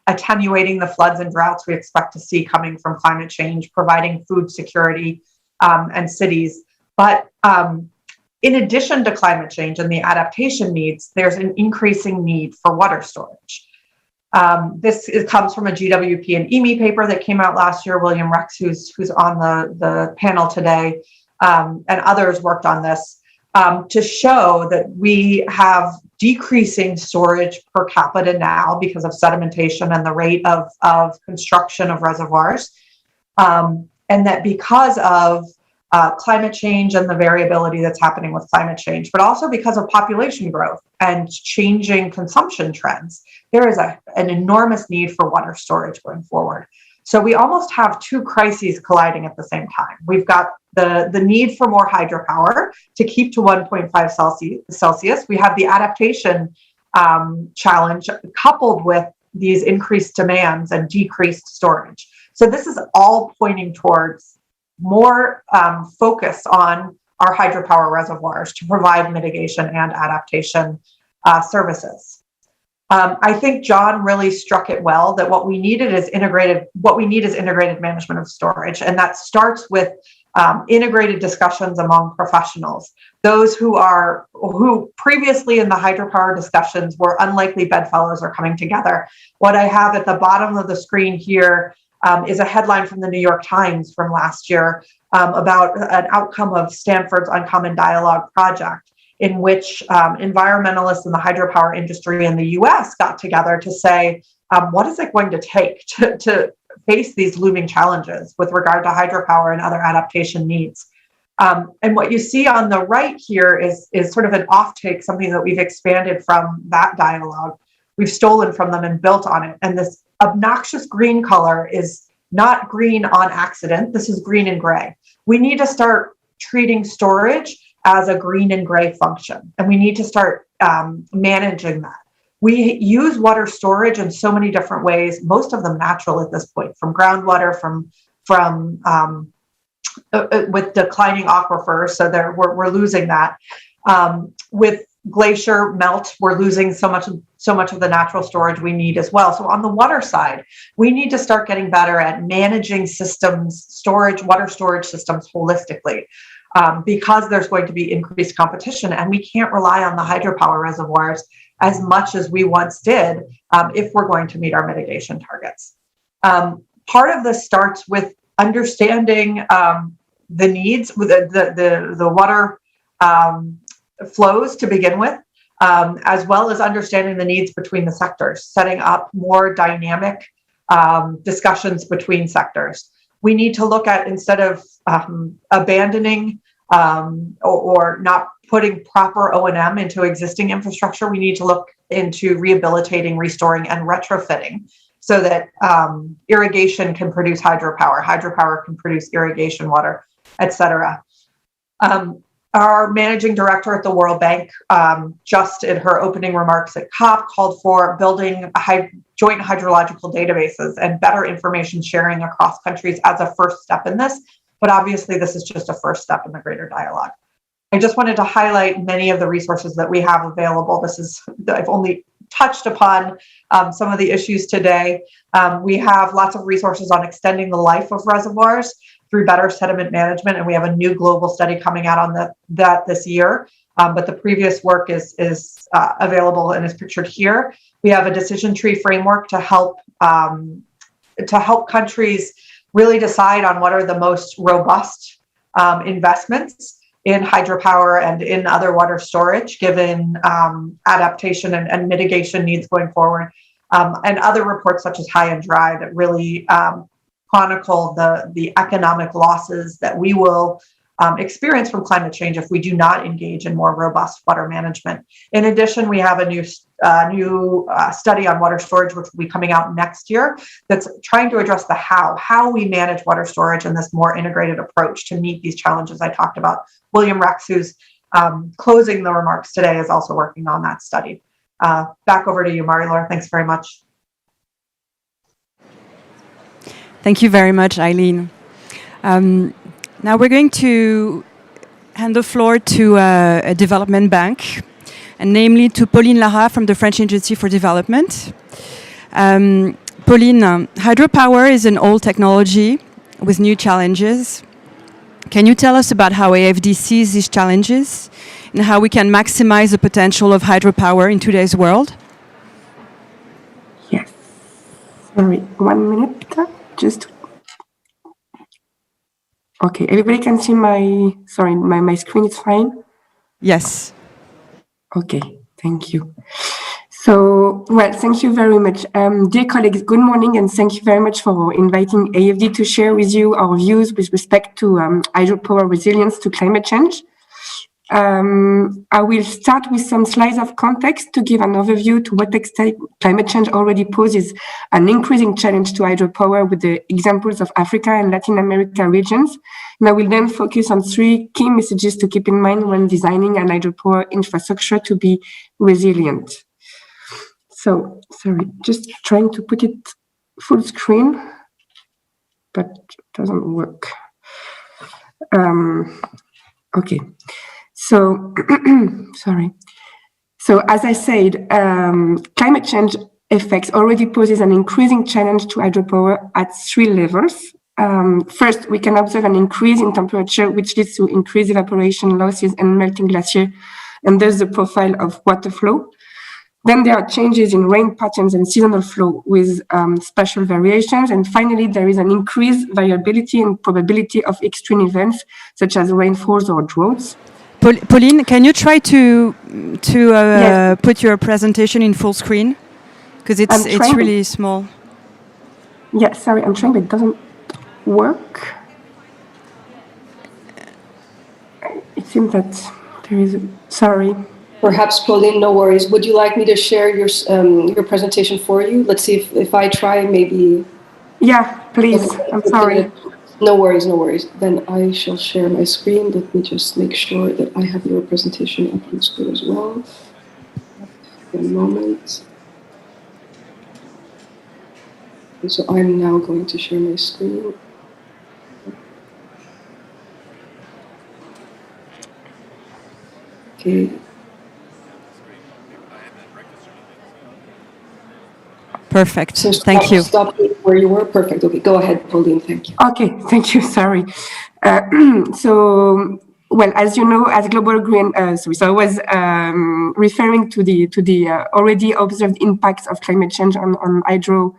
attenuating the floods and droughts we expect to see coming from climate change, providing food security and cities. But in addition to climate change and the adaptation needs, there's an increasing need for water storage. This comes from a GWP and EME paper that came out last year. William Rex, who's on the panel today, and others worked on this to show that we have decreasing storage per capita now because of sedimentation and the rate of construction of reservoirs. And that because of climate change and the variability that's happening with climate change, but also because of population growth and changing consumption trends, there is an enormous need for water storage going forward. So we almost have two crises colliding at the same time. We've got the need for more hydropower to keep to 1.5 Celsius. We have the adaptation challenge coupled with these increased demands and decreased storage. So this is all pointing towards more focus on our hydropower reservoirs to provide mitigation and adaptation services. I think John really struck it well, that what we need is integrated management of storage, and that starts with integrated discussions among professionals. Those who previously in the hydropower discussions were unlikely bedfellows are coming together. What I have at the bottom of the screen here is a headline from the New York Times from last year about an outcome of Stanford's Uncommon Dialogue project, in which environmentalists in the hydropower industry in the US got together to say, what is it going to take to face these looming challenges with regard to hydropower and other adaptation needs? And what you see on the right here is sort of an offtake, something that we've expanded from that dialogue. We've stolen from them and built on it. And this obnoxious green color is not green on accident. This is green and gray. We need to start treating storage as a green and gray function, and we need to start managing that. We use water storage in so many different ways, most of them natural at this point, from groundwater, with declining aquifers, so we're losing that. With glacier melt, we're losing so much of the natural storage we need as well. So on the water side, we need to start getting better at managing water storage systems holistically. Because there's going to be increased competition, and we can't rely on the hydropower reservoirs as much as we once did if we're going to meet our mitigation targets. part of this starts with understanding the needs, the water flows to begin with, as well as understanding the needs between the sectors, setting up more dynamic discussions between sectors. We need to look at, instead of abandoning or not putting proper O&M into existing infrastructure, we need to look into rehabilitating, restoring, and retrofitting so that irrigation can produce hydropower can produce irrigation water, etc. Our managing director at the World Bank, just in her opening remarks at COP, called for building joint hydrological databases and better information sharing across countries as a first step in this. But obviously, this is just a first step in the greater dialogue. I just wanted to highlight many of the resources that we have available. I've only touched upon some of the issues today. We have lots of resources on extending the life of reservoirs through better sediment management, and we have a new global study coming out on that this year. But the previous work is available and is pictured here. We have a decision tree framework to help countries really decide on what are the most robust investments in hydropower and in other water storage, given adaptation and mitigation needs going forward, and other reports such as High and Dry that really chronicle the economic losses that we will experience from climate change if we do not engage in more robust water management. In addition, we have a new study on water storage, which will be coming out next year, that's trying to address the how we manage water storage in this more integrated approach to meet these challenges I talked about. William Rex, who's closing the remarks today, is also working on that study. Back over to you, Marie-Laure. Thanks very much. Thank you very much, Eileen. Now we're going to hand the floor to a development bank, and namely to Pauline Lara from the French Agency for Development. Pauline, hydropower is an old technology with new challenges. Can you tell us about how AFD sees these challenges and how we can maximize the potential of hydropower in today's world? Yes. Sorry, 1 minute. Just. Okay, everybody can see my screen is fine? Yes. Okay, thank you. So, well, thank you very much. Dear colleagues, good morning, and thank you very much for inviting AFD to share with you our views with respect to hydropower resilience to climate change. I will start with some slides of context to give an overview to what extent climate change already poses an increasing challenge to hydropower with the examples of Africa and Latin America regions. And I will then focus on 3 key messages to keep in mind when designing an hydropower infrastructure to be resilient. So, sorry, just trying to put it full screen, but it doesn't work. Okay. So, sorry. So, as I said, climate change effects already poses an increasing challenge to hydropower at 3 levels. First, we can observe an increase in temperature, which leads to increased evaporation losses and melting glacier, and thus the profile of water flow. Then there are changes in rain patterns and seasonal flow with spatial variations. And finally, there is an increased variability and probability of extreme events, such as rainfalls or droughts. Pauline, can you try to Yes. put your presentation in full screen? Because it's really small. Yeah, sorry, I'm trying, but it doesn't work. It seems that there is, sorry. Perhaps, Pauline, no worries. Would you like me to share your presentation for you? Let's see if I try, maybe. Yeah, please. I'm sorry. No worries, no worries. Then I shall share my screen. Let me just make sure that I have your presentation up on screen as well. One moment. And so I'm now going to share my screen. Okay. Perfect. So Thank you. Stop where you were. Perfect. Okay, go ahead, Pauline. Thank you. Okay, thank you. Sorry. So, well, as you know, as Global Green, so I was referring to the already observed impacts of climate change on hydro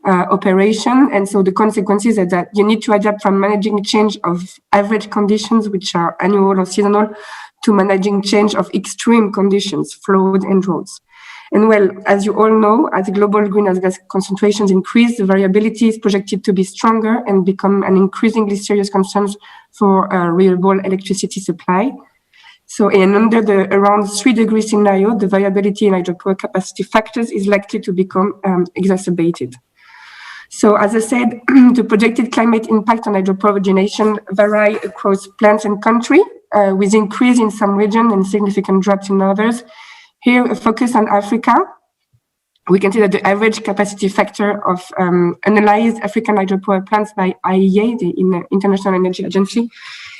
operation. And so the consequences are that you need to adapt from managing change of average conditions, which are annual or seasonal, to managing change of extreme conditions, flood and droughts. And well, as you all know, as global greenhouse gas concentrations increase, the variability is projected to be stronger and become an increasingly serious concern for renewable electricity supply. So, and under the around 3 degree scenario, the variability in hydropower capacity factors is likely to become exacerbated. So, as I said, the projected climate impact on hydropower generation vary across plants and country, with increase in some regions and significant drops in others. Here, a focus on Africa. We can see that the average capacity factor of analyzed African hydropower plants by IEA, the International Energy Agency,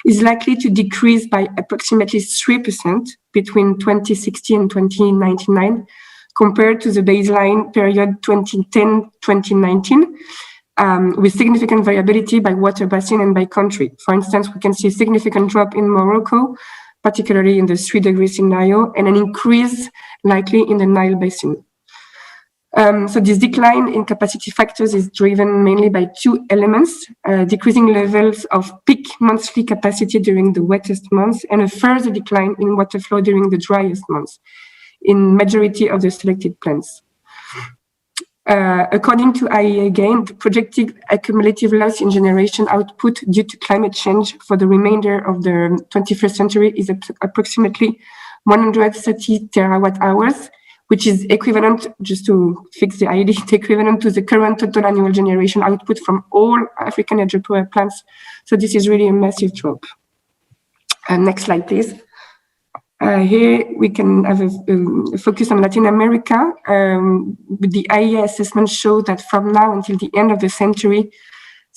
is likely to decrease by approximately 3% between 2060 and 2099, compared to the baseline period 2010-2019, with significant variability by water basin and by country. For instance, we can see a significant drop in Morocco, particularly in the 3 degree scenario, and an increase likely in the Nile Basin. So this decline in capacity factors is driven mainly by 2 elements, decreasing levels of peak monthly capacity during the wettest months and a further decline in water flow during the driest months in majority of the selected plants. According to IEA again, the projected accumulative loss in generation output due to climate change for the remainder of the 21st century is approximately 130 terawatt hours, which is equivalent, just to fix the idea, equivalent to the current total annual generation output from all African hydropower plants. So this is really a massive drop. Next slide, please. Here we can have a focus on Latin America. The IEA assessment show that from now until the end of the century,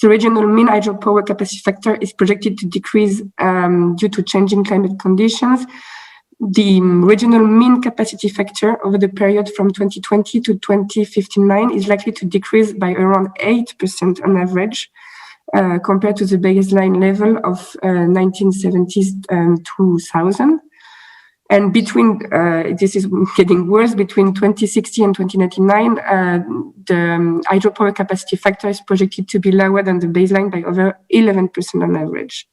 the regional mean hydropower capacity factor is projected to decrease due to changing climate conditions. The regional mean capacity factor over the period from 2020 to 2059 is likely to decrease by around 8% on average, compared to the baseline level of 1970s and 2000. And between, this is getting worse, between 2060 and 2099, the hydropower capacity factor is projected to be lower than the baseline by over 11% on average.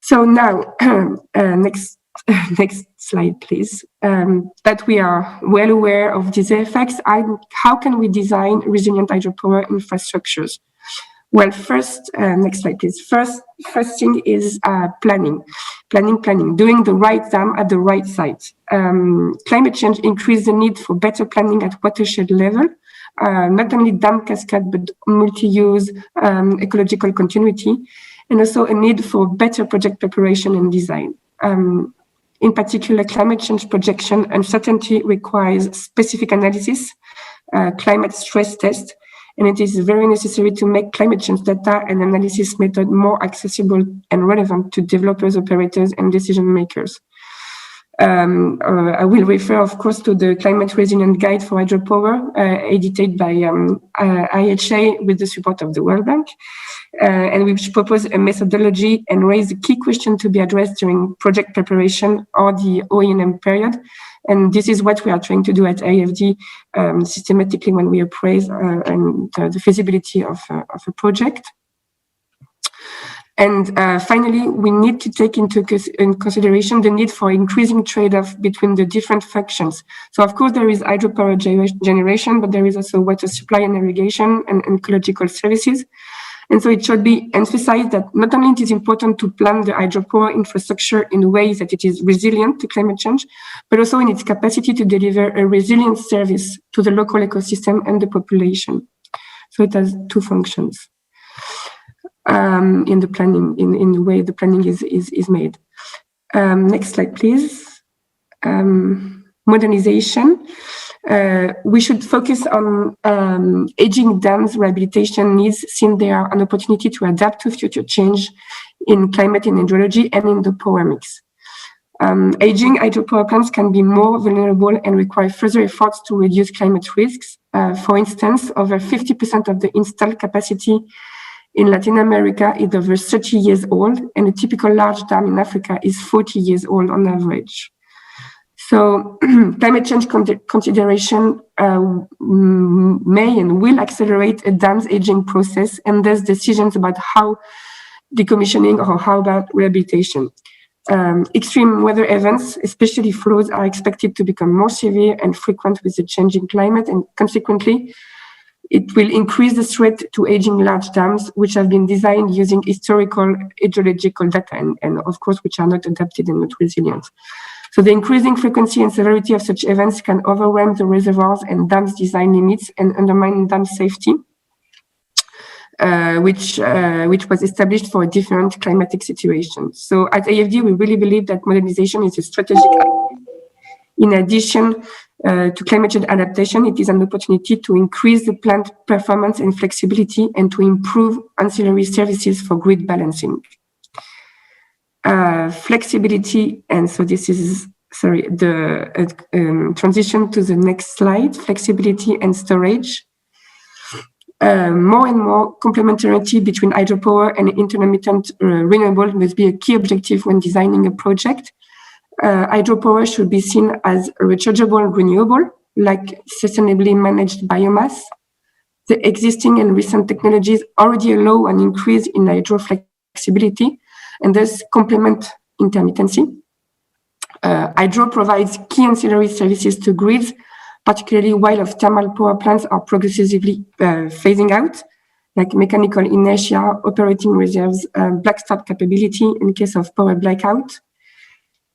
So now, next slide, please. That we are well aware of these effects, how can we design resilient hydropower infrastructures? Well, first, next slide, please. First thing is planning, doing the right dam at the right site. Climate change increases the need for better planning at watershed level, not only dam cascade, but multi-use ecological continuity, and also a need for better project preparation and design. In particular, climate change projection uncertainty requires specific analysis, climate stress test, and it is very necessary to make climate change data and analysis method more accessible and relevant to developers, operators, and decision makers. I will refer, of course, to the Climate Resilient Guide for Hydropower, edited by IHA with the support of the World Bank, and which propose a methodology and raise the key question to be addressed during project preparation or the O&M period. And this is what we are trying to do at AFD systematically when we appraise the feasibility of a project. And finally, we need to take into consideration the need for increasing trade-off between the different functions. So of course, there is hydropower generation, but there is also water supply and irrigation and ecological services. And so it should be emphasized that not only it is important to plan the hydropower infrastructure in a way that it is resilient to climate change, but also in its capacity to deliver a resilient service to the local ecosystem and the population. So it has 2 functions in the planning, in the way the planning is made. Next slide, please. Modernization. We should focus on aging dams rehabilitation needs, since they are an opportunity to adapt to future change in climate and hydrology and in the power mix. Aging hydropower plants can be more vulnerable and require further efforts to reduce climate risks. For instance, over 50% of the installed capacity in Latin America is over 30 years old, and a typical large dam in Africa is 40 years old on average. So climate change consideration may and will accelerate a dam's aging process, and thus decisions about how decommissioning or how about rehabilitation. Extreme weather events, especially floods, are expected to become more severe and frequent with the changing climate, and consequently, it will increase the threat to aging large dams, which have been designed using historical hydrological data and of course, which are not adapted and not resilient. So the increasing frequency and severity of such events can overwhelm the reservoirs and dams design limits and undermine dam safety, which was established for a different climatic situation. So at AFD, we really believe that modernization is a strategic. In addition to climate change adaptation, it is an opportunity to increase the plant performance and flexibility and to improve ancillary services for grid balancing. Flexibility, and so this is, the transition to the next slide, flexibility and storage. More and more complementarity between hydropower and intermittent renewable must be a key objective when designing a project. Hydropower should be seen as a rechargeable renewable, like sustainably managed biomass. The existing and recent technologies already allow an increase in hydro flexibility and thus complement intermittency. Hydro provides key ancillary services to grids, particularly while thermal power plants are progressively phasing out, like mechanical inertia, operating reserves, backstop capability in case of power blackout.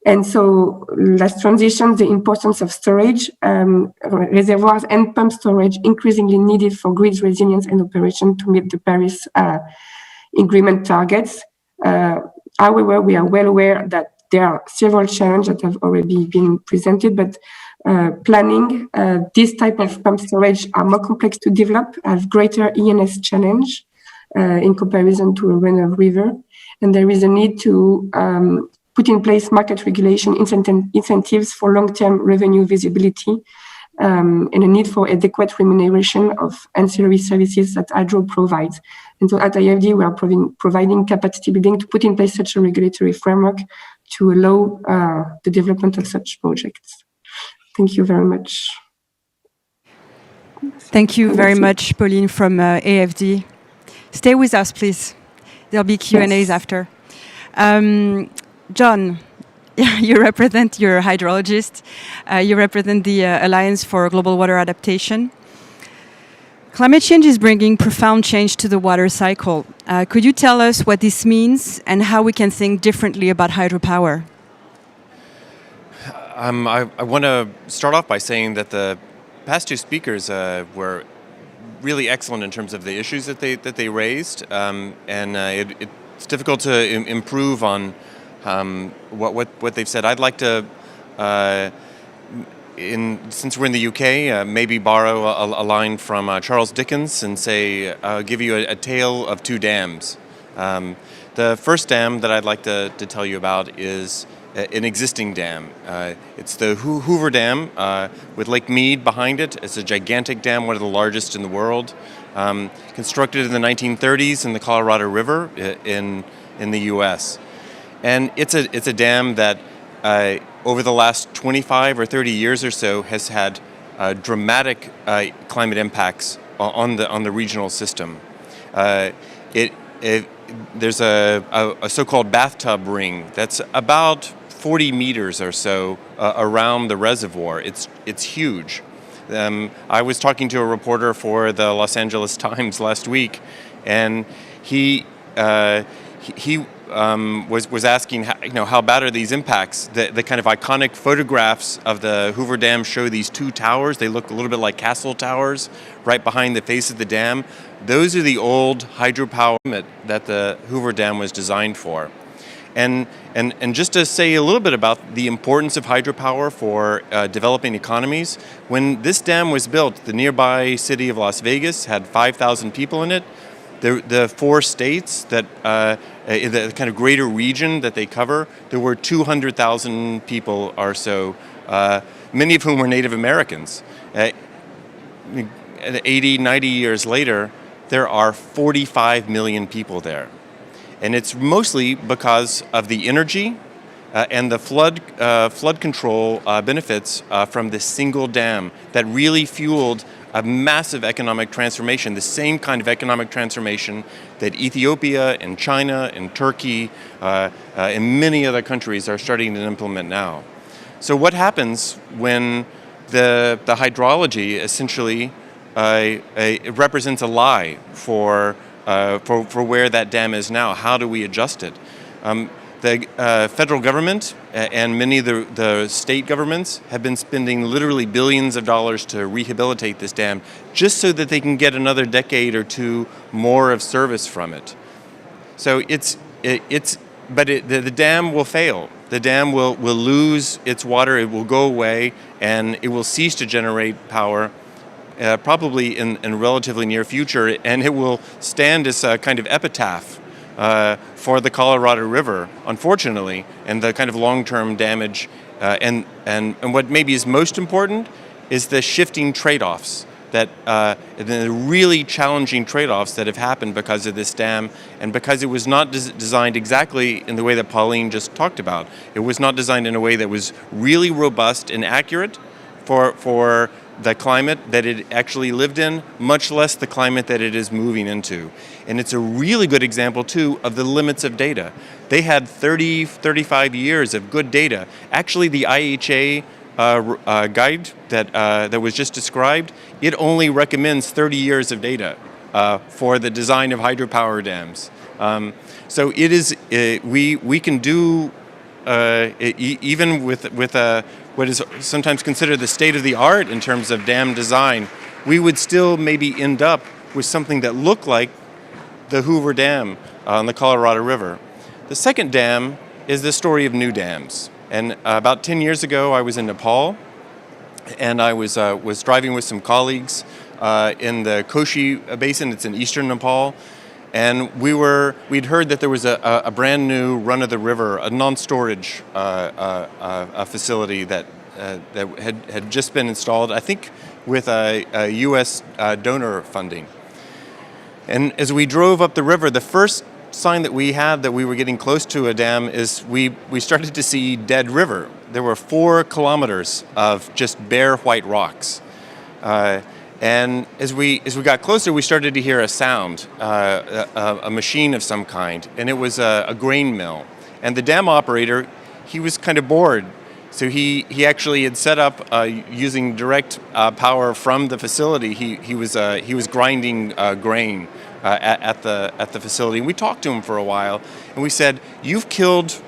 And so last transition, the importance of storage, reservoirs and pump storage increasingly needed for grid resilience and operation to meet the Paris Agreement targets. However, we are well aware that there are several challenges that have already been presented, but planning this type of pump storage are more complex to develop, have greater ENS challenge in comparison to a run-of-river. And there is a need to put in place market regulation incentives for long-term revenue visibility and a need for adequate remuneration of ancillary services that hydro provides. And so at IFD, we are providing capacity building to put in place such a regulatory framework to allow the development of such projects. Thank you very much. Thank you very much, Pauline from AFD. Stay with us, please. There'll be Q&As after. John, you represent, you're a hydrologist. You represent the Alliance for Global Water Adaptation. Climate change is bringing profound change to the water cycle. Could you tell us what this means and how we can think differently about hydropower? I want to start off by saying that the past two speakers were really excellent in terms of the issues that they raised, and it's difficult to improve on what they've said. I'd like to, since we're in the UK, maybe borrow a line from Charles Dickens and say, give you a tale of two dams. The first dam that I'd like to tell you about is an existing dam. It's the Hoover Dam with Lake Mead behind it. It's a gigantic dam, one of the largest in the world. Constructed in the 1930s in the Colorado River in the U.S. And it's a dam that over the last 25 or 30 years or so has had dramatic climate impacts on the regional system. There's a so-called bathtub ring that's about 40 meters or so around the reservoir. It's huge. I was talking to a reporter for the Los Angeles Times last week, and he was asking how bad are these impacts. The kind of iconic photographs of the Hoover Dam show these two towers. They look a little bit like castle towers right behind the face of the dam. Those are the old hydropower that the Hoover Dam was designed for. And just to say a little bit about the importance of hydropower for developing economies, when this dam was built, the nearby city of Las Vegas had 5,000 people in it. The four states that in the kind of greater region that they cover, there were 200,000 people or so, many of whom were Native Americans. 80, 90 years later, there are 45 million people there. And it's mostly because of the energy and the flood control benefits from this single dam that really fueled a massive economic transformation, the same kind of economic transformation that Ethiopia and China and Turkey and many other countries are starting to implement now. So what happens when the hydrology essentially it represents a lie for where that dam is now? How do we adjust it? The federal government and many of the state governments have been spending literally billions of dollars to rehabilitate this dam just so that they can get another decade or two more of service from it. So the dam will fail. The dam will lose its water, it will go away, and it will cease to generate power probably in relatively near future, and it will stand as a kind of epitaph for the Colorado River, unfortunately, and the kind of long-term damage. And what maybe is most important is the shifting trade-offs, that the really challenging trade-offs that have happened because of this dam, and because it was not designed exactly in the way that Pauline just talked about. It was not designed in a way that was really robust and accurate for the climate that it actually lived in, much less the climate that it is moving into. And it's a really good example, too, of the limits of data. They had 35 years of good data. Actually, the IHA guide that was just described, it only recommends 30 years of data for the design of hydropower dams. So it is, we can do, even with what is sometimes considered the state of the art in terms of dam design, we would still maybe end up with something that looked like the Hoover Dam on the Colorado River. The second dam is the story of new dams. And about 10 years ago, I was in Nepal, and I was driving with some colleagues in the Koshi Basin. It's in eastern Nepal. And we'd heard that there was a brand new run-of-the-river, a non-storage facility that had just been installed, I think with a U.S. donor funding. And as we drove up the river, the first sign that we had that we were getting close to a dam is we started to see dead river. There were 4 kilometers of just bare white rocks. And as we got closer, we started to hear a sound, a machine of some kind, and it was a grain mill. And the dam operator, he was kind of bored, so he actually had set up using direct power from the facility. He was grinding grain at the facility. And we talked to him for a while, and we said, "You've killed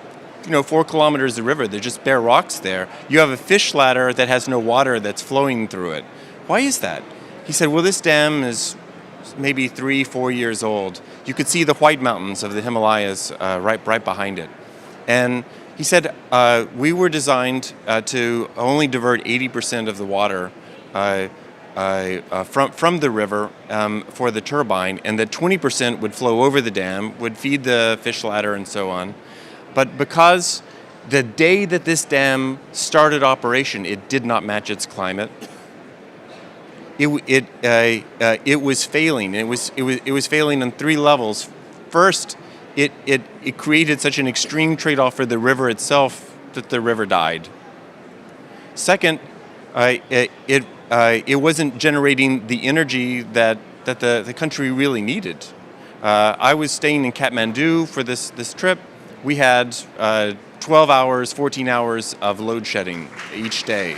4 kilometers of river. They're just bare rocks there. You have a fish ladder that has no water that's flowing through it. Why is that?" He said, "Well, this dam is maybe 3-4 years old. You could see the White Mountains of the Himalayas right behind it." And he said, "We were designed to only divert 80% of the water from the river for the turbine, and that 20% would flow over the dam, would feed the fish ladder and so on. But because the day that this dam started operation, it did not match its climate. It was failing. It was failing on 3 levels. First, it created such an extreme trade-off for the river itself that the river died. Second, it wasn't generating the energy that the country really needed. I was staying in Kathmandu for this trip. We had 12 hours, 14 hours of load shedding each day.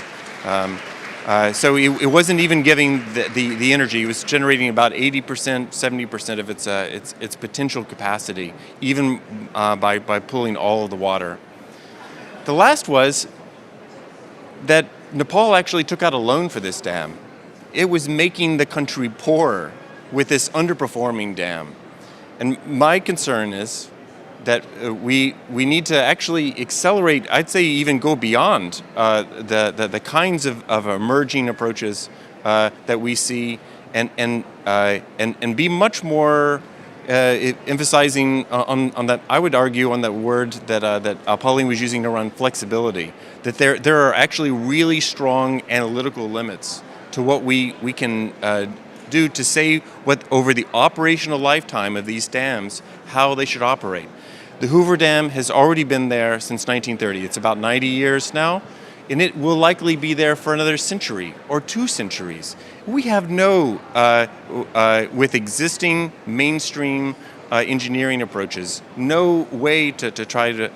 So it wasn't even giving the energy. It was generating about 80%, 70% of its potential capacity, even by pulling all of the water. The last was that Nepal actually took out a loan for this dam. It was making the country poorer with this underperforming dam. And my concern is that we need to actually accelerate, I'd say even go beyond the kinds of emerging approaches that we see, and be much more emphasizing on that. I would argue on that word that Pauline was using around flexibility. That there are actually really strong analytical limits to what we can do to say what over the operational lifetime of these dams how they should operate. The Hoover Dam has already been there since 1930. It's about 90 years now, and it will likely be there for another century or 2 centuries. We have with existing mainstream engineering approaches, no way to try to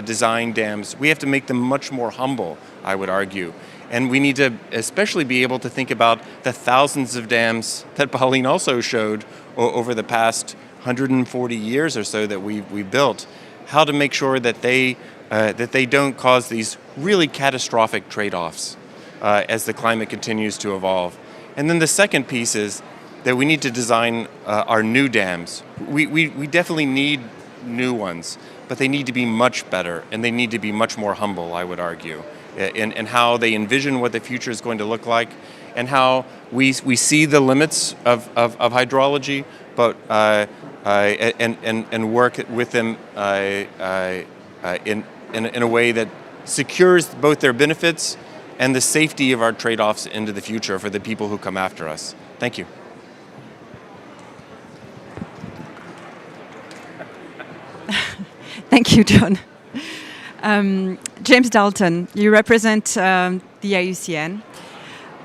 design dams. We have to make them much more humble, I would argue. And we need to especially be able to think about the thousands of dams that Pauline also showed over the past 140 years or so that we built, how to make sure that they don't cause these really catastrophic trade-offs as the climate continues to evolve. And then the second piece is that we need to design our new dams. We definitely need new ones, but they need to be much better, and they need to be much more humble, I would argue, in how they envision what the future is going to look like, and how we see the limits of hydrology, but and work with them in a way that secures both their benefits and the safety of our trade-offs into the future for the people who come after us. Thank you. Thank you, John. James Dalton, you represent the IUCN.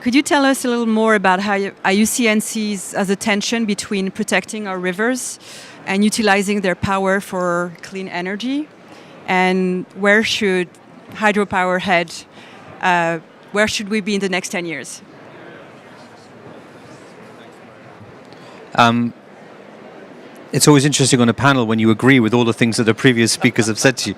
Could you tell us a little more about how IUCN sees as a tension between protecting our rivers and utilizing their power for clean energy? And where should hydropower head? Where should we be in the next 10 years? It's always interesting on a panel when you agree with all the things that the previous speakers have said to you.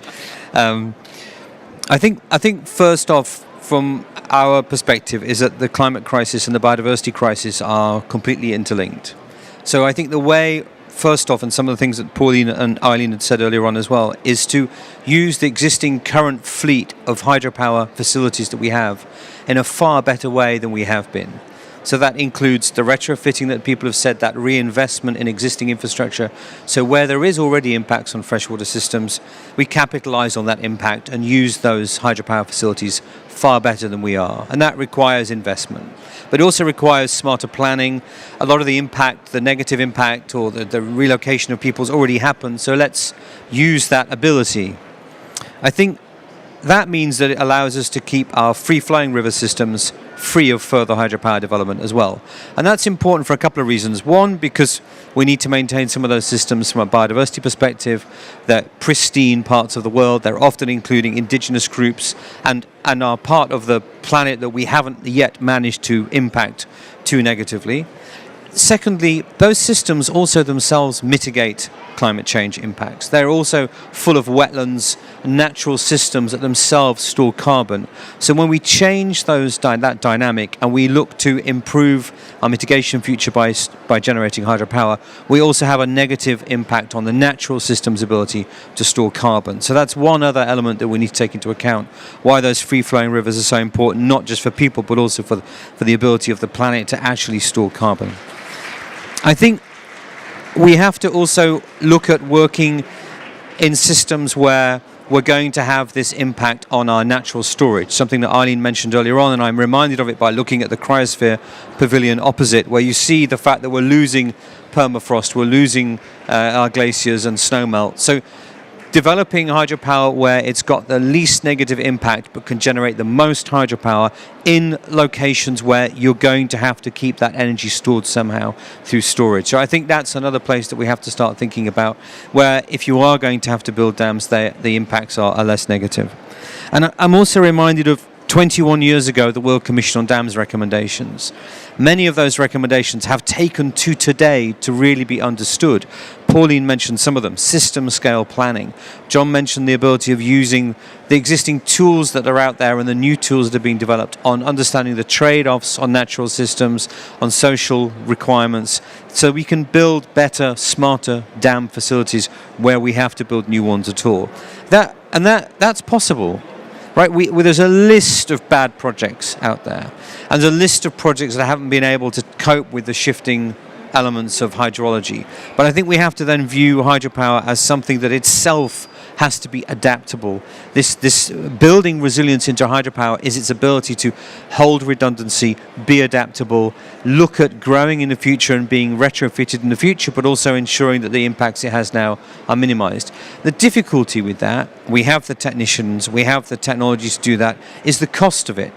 I think first off, from our perspective, is that the climate crisis and the biodiversity crisis are completely interlinked. So I think the way, first off, and some of the things that Pauline and Eileen had said earlier on as well, is to use the existing current fleet of hydropower facilities that we have in a far better way than we have been. So that includes the retrofitting that people have said, that reinvestment in existing infrastructure. So where there is already impacts on freshwater systems, we capitalize on that impact and use those hydropower facilities far better than we are. And that requires investment. But it also requires smarter planning. A lot of the impact, the negative impact or the relocation of people's already happened. So let's use that ability. I think that means that it allows us to keep our free-flowing river systems free of further hydropower development as well. And that's important for a couple of reasons. One, because we need to maintain some of those systems from a biodiversity perspective. They're pristine parts of the world. They're often including indigenous groups and are part of the planet that we haven't yet managed to impact too negatively. Secondly, those systems also themselves mitigate climate change impacts. They're also full of wetlands, natural systems that themselves store carbon. So when we change that dynamic and we look to improve our mitigation future by generating hydropower, we also have a negative impact on the natural system's ability to store carbon. So that's one other element that we need to take into account, why those free-flowing rivers are so important, not just for people, but also for the ability of the planet to actually store carbon. I think we have to also look at working in systems where we're going to have this impact on our natural storage, something that Eileen mentioned earlier on, and I'm reminded of it by looking at the cryosphere pavilion opposite, where you see the fact that we're losing permafrost, we're losing our glaciers and snowmelt. So developing hydropower where it's got the least negative impact but can generate the most hydropower in locations where you're going to have to keep that energy stored somehow through storage. So I think that's another place that we have to start thinking about, where if you are going to have to build dams, the impacts are less negative. And I'm also reminded of 21 years ago, the World Commission on Dams recommendations. Many of those recommendations have taken to today to really be understood. Pauline mentioned some of them, system scale planning. John mentioned the ability of using the existing tools that are out there and the new tools that are being developed on understanding the trade-offs on natural systems, on social requirements, so we can build better, smarter dam facilities where we have to build new ones at all. That's possible. Right, there's a list of bad projects out there, and there's a list of projects that haven't been able to cope with the shifting elements of hydrology. But I think we have to then view hydropower as something that itself has to be adaptable. This building resilience into hydropower is its ability to hold redundancy, be adaptable, look at growing in the future and being retrofitted in the future, but also ensuring that the impacts it has now are minimized. The difficulty with that, we have the technicians, we have the technologies to do that, is the cost of it.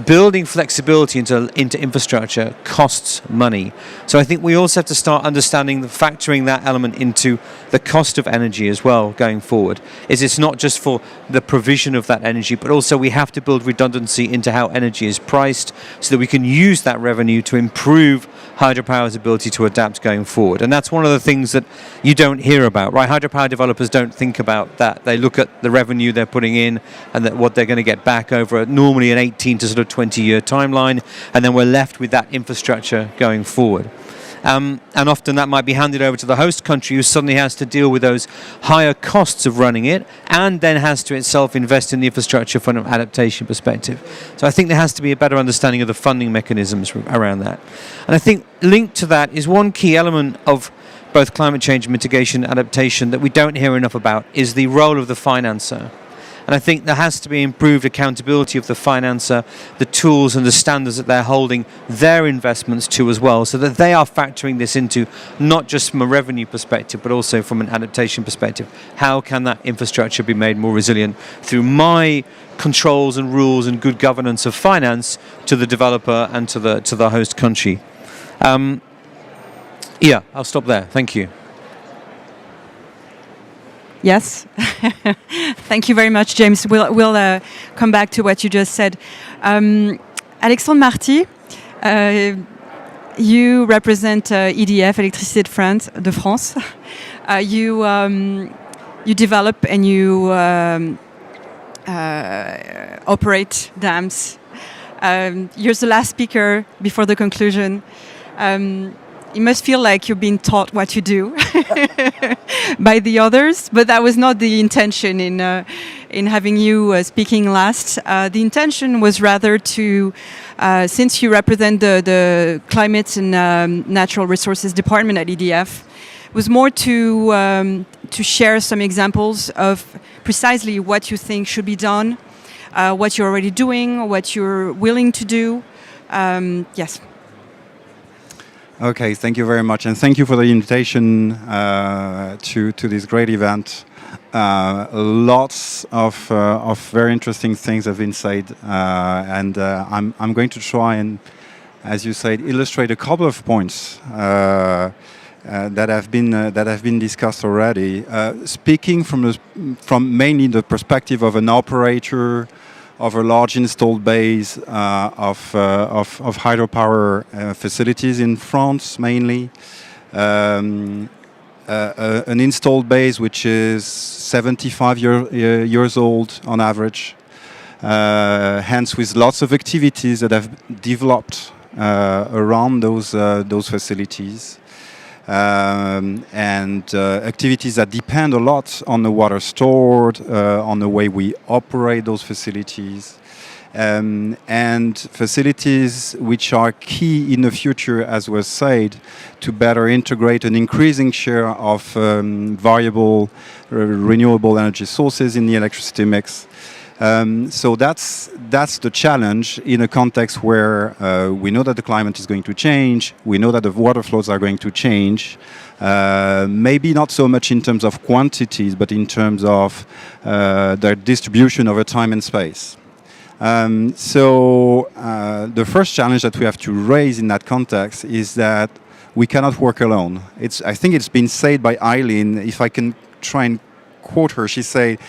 Building flexibility into infrastructure costs money. So I think we also have to start understanding, factoring that element into the cost of energy as well going forward. It's not just for the provision of that energy, but also we have to build redundancy into how energy is priced so that we can use that revenue to improve hydropower's ability to adapt going forward. And that's one of the things that you don't hear about, right? Hydropower developers don't think about that. They look at the revenue they're putting in and that what they're going to get back over normally an 18 to sort of 20-year timeline, and then we're left with that infrastructure going forward. And often that might be handed over to the host country, who suddenly has to deal with those higher costs of running it, and then has to itself invest in the infrastructure from an adaptation perspective. So I think there has to be a better understanding of the funding mechanisms around that. And I think linked to that is one key element of both climate change mitigation and adaptation that we don't hear enough about, is the role of the financer. And I think there has to be improved accountability of the financer, the tools and the standards that they're holding their investments to as well, so that they are factoring this into not just from a revenue perspective, but also from an adaptation perspective. How can that infrastructure be made more resilient through my controls and rules and good governance of finance to the developer and to the host country? Yeah, I'll stop there. Thank you. Yes. Thank you very much, James. We'll come back to what you just said. Alexandre Marty, you represent EDF, Électricité de France. You develop and you operate dams. You're the last speaker before the conclusion. You must feel like you're being taught what to do by the others, but that was not the intention in having you speaking last. The intention was rather to, since you represent the Climate and Natural Resources Department at EDF, was more to share some examples of precisely what you think should be done, what you're already doing, what you're willing to do. Yes. Okay, thank you very much, and thank you for the invitation to this great event. Lots of very interesting things have been said, and I'm going to try and, as you said, illustrate a couple of points that have been discussed already. Speaking from mainly the perspective of an operator of a large installed base of hydropower facilities in France, mainly. An installed base which is 75 years old on average, hence with lots of activities that have developed around those facilities. And activities that depend a lot on the water stored, on the way we operate those facilities, and facilities which are key in the future, as was said, to better integrate an increasing share of variable renewable energy sources in the electricity mix. So that's the challenge in a context where we know that the climate is going to change, we know that the water flows are going to change, maybe not so much in terms of quantities, but in terms of their distribution over time and space. So the first challenge that we have to raise in that context is that we cannot work alone. I think it's been said by Eileen, if I can try and quote her, she said,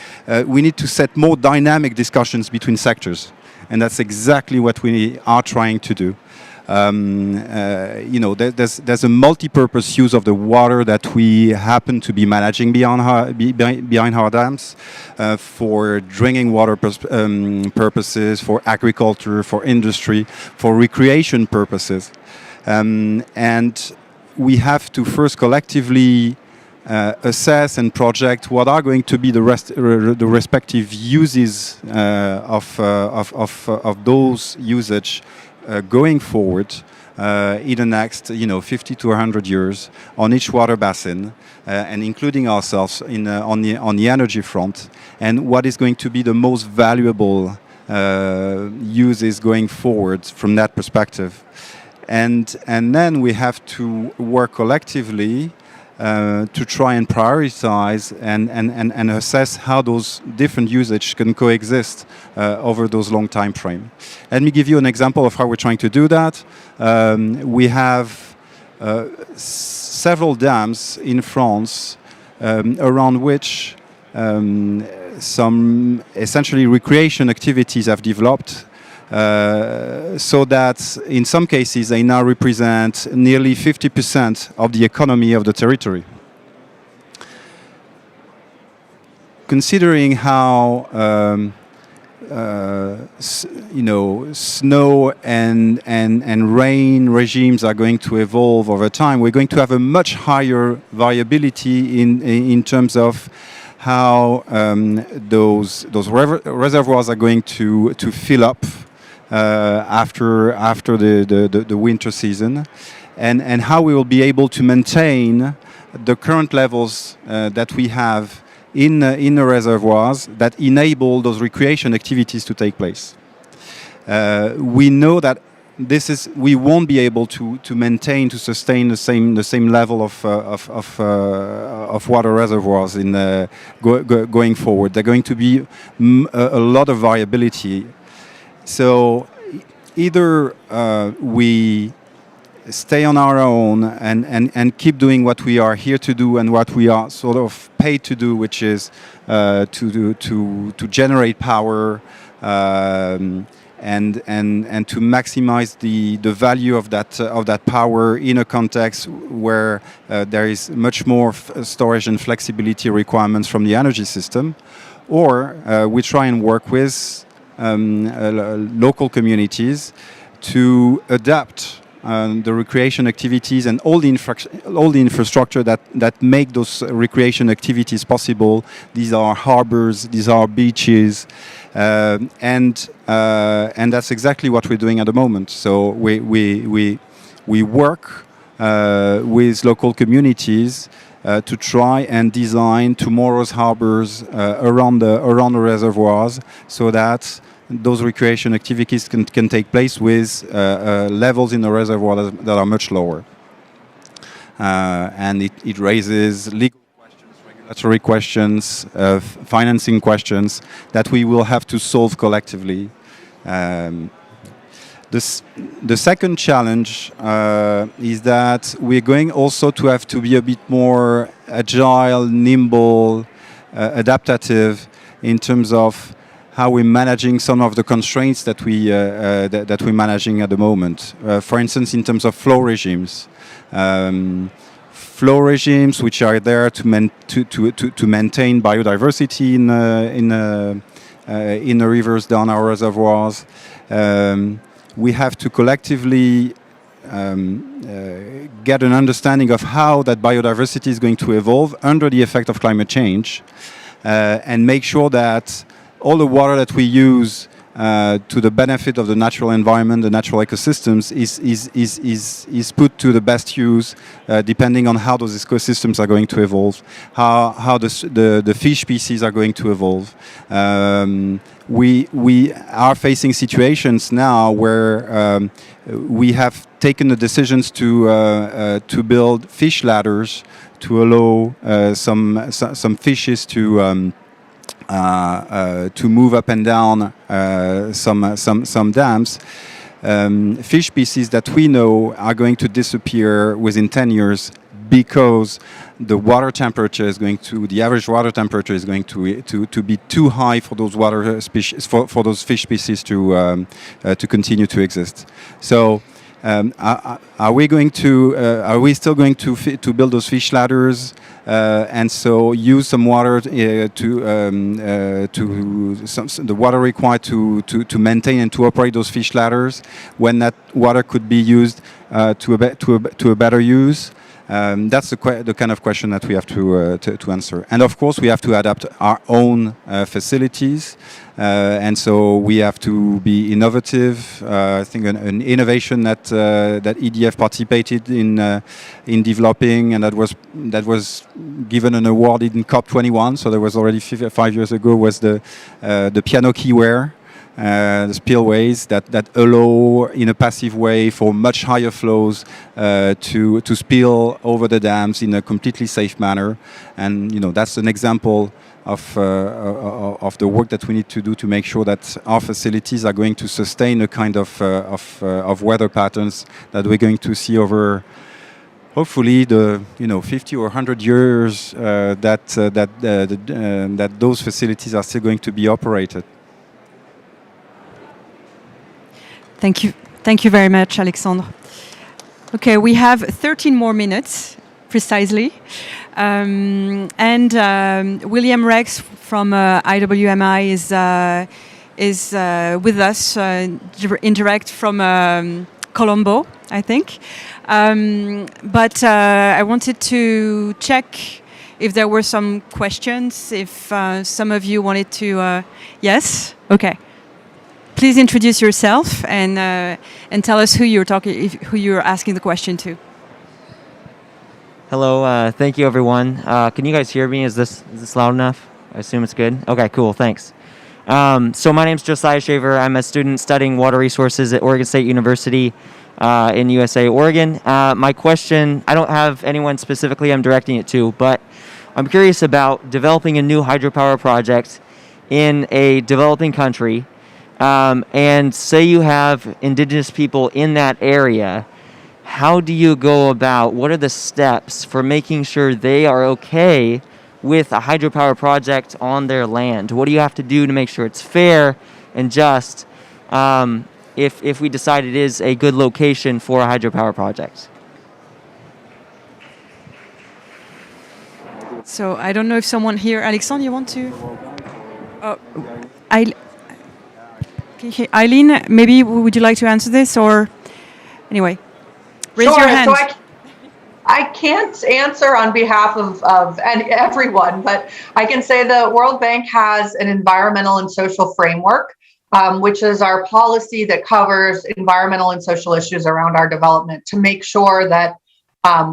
we need to set more dynamic discussions between sectors. And that's exactly what we are trying to do. You know, there's a multi-purpose use of the water that we happen to be managing behind our dams for drinking water purposes, for agriculture, for industry, for recreation purposes. And we have to first collectively assess and project what are going to be the respective uses of those usage going forward, in the next 50 to 100 years on each water basin, and including ourselves on the energy front, and what is going to be the most valuable uses going forward from that perspective. And then we have to work collectively to try and prioritize and assess how those different usages can coexist over those long time frame. Let me give you an example of how we're trying to do that. We have several dams in France around which some essentially recreation activities have developed, so that in some cases they now represent nearly 50% of the economy of the territory. Considering how snow and rain regimes are going to evolve over time, we're going to have a much higher variability in terms of how those reservoirs are going to fill up after the winter season, and how we will be able to maintain the current levels that we have in the reservoirs that enable those recreation activities to take place. We know that we won't be able to maintain, to sustain the same level of water reservoirs going forward. There's going to be a lot of variability. So either we stay on our own and keep doing what we are here to do and what we are sort of paid to do, which is to generate power and to maximize the value of that power in a context where there is much more storage and flexibility requirements from the energy system, or we try and work with local communities to adapt the recreation activities and all the infrastructure that make those recreation activities possible. These are harbors, these are beaches, and that's exactly what we're doing at the moment. So we work with local communities to try and design tomorrow's harbors around the reservoirs, so that those recreation activities can take place with levels in the reservoir that are much lower. And it raises legal questions, regulatory questions, financing questions that we will have to solve collectively. The second challenge is that we're going also to have to be a bit more agile, nimble, adaptive in terms of how we're managing some of the constraints that we're managing at the moment. For instance, in terms of flow regimes. Flow regimes which are there to maintain biodiversity in the rivers, down our reservoirs. We have to collectively get an understanding of how that biodiversity is going to evolve under the effect of climate change, and make sure that all the water that we use to the benefit of the natural environment, the natural ecosystems, is put to the best use, depending on how those ecosystems are going to evolve, how the fish species are going to evolve. We are facing situations now where we have taken the decisions to build fish ladders to allow some fishes to move up and down some dams. Fish species that we know are going to disappear within 10 years because the water temperature is going to, the average water temperature is going to be too high for those water species, for those fish species to continue to exist. So are we still going to build those fish ladders and so use some water the water required to maintain and to operate those fish ladders, when that water could be used to a better use? That's the kind of question that we have to answer. And of course, we have to adapt our own facilities. And so we have to be innovative. I think an innovation that EDF participated in developing, and that was given an award in COP21. So there was already 5 years ago, was the piano keyware. The spillways that allow in a passive way for much higher flows to spill over the dams in a completely safe manner, and that's an example of the work that we need to do to make sure that our facilities are going to sustain a kind of weather patterns that we're going to see over hopefully the 50 or 100 years that those facilities are still going to be operated. Thank you very much, Alexandre. Okay, we have 13 more minutes, precisely. And William Rex from IWMI is with us in direct from Colombo, I think. But I wanted to check if there were some questions, if some of you wanted to... Yes? Okay. Please introduce yourself and tell us who you're asking the question to. Hello, thank you everyone. Can you guys hear me? Is this loud enough? I assume it's good. Okay, cool, thanks. So my name's Josiah Shaver. I'm a student studying water resources at Oregon State University in USA, Oregon. My question, I don't have anyone specifically I'm directing it to, but I'm curious about developing a new hydropower project in a developing country. And say you have indigenous people in that area, how do you go about, what are the steps for making sure they are okay with a hydropower project on their land? What do you have to do to make sure it's fair and just if we decide it is a good location for a hydropower project? So I don't know if someone here, Alexandre, you want to? Eileen, maybe would you like to answer this, or anyway, raise your hand. So I can't answer on behalf of everyone, but I can say the World Bank has an environmental and social framework, which is our policy that covers environmental and social issues around our development to make sure that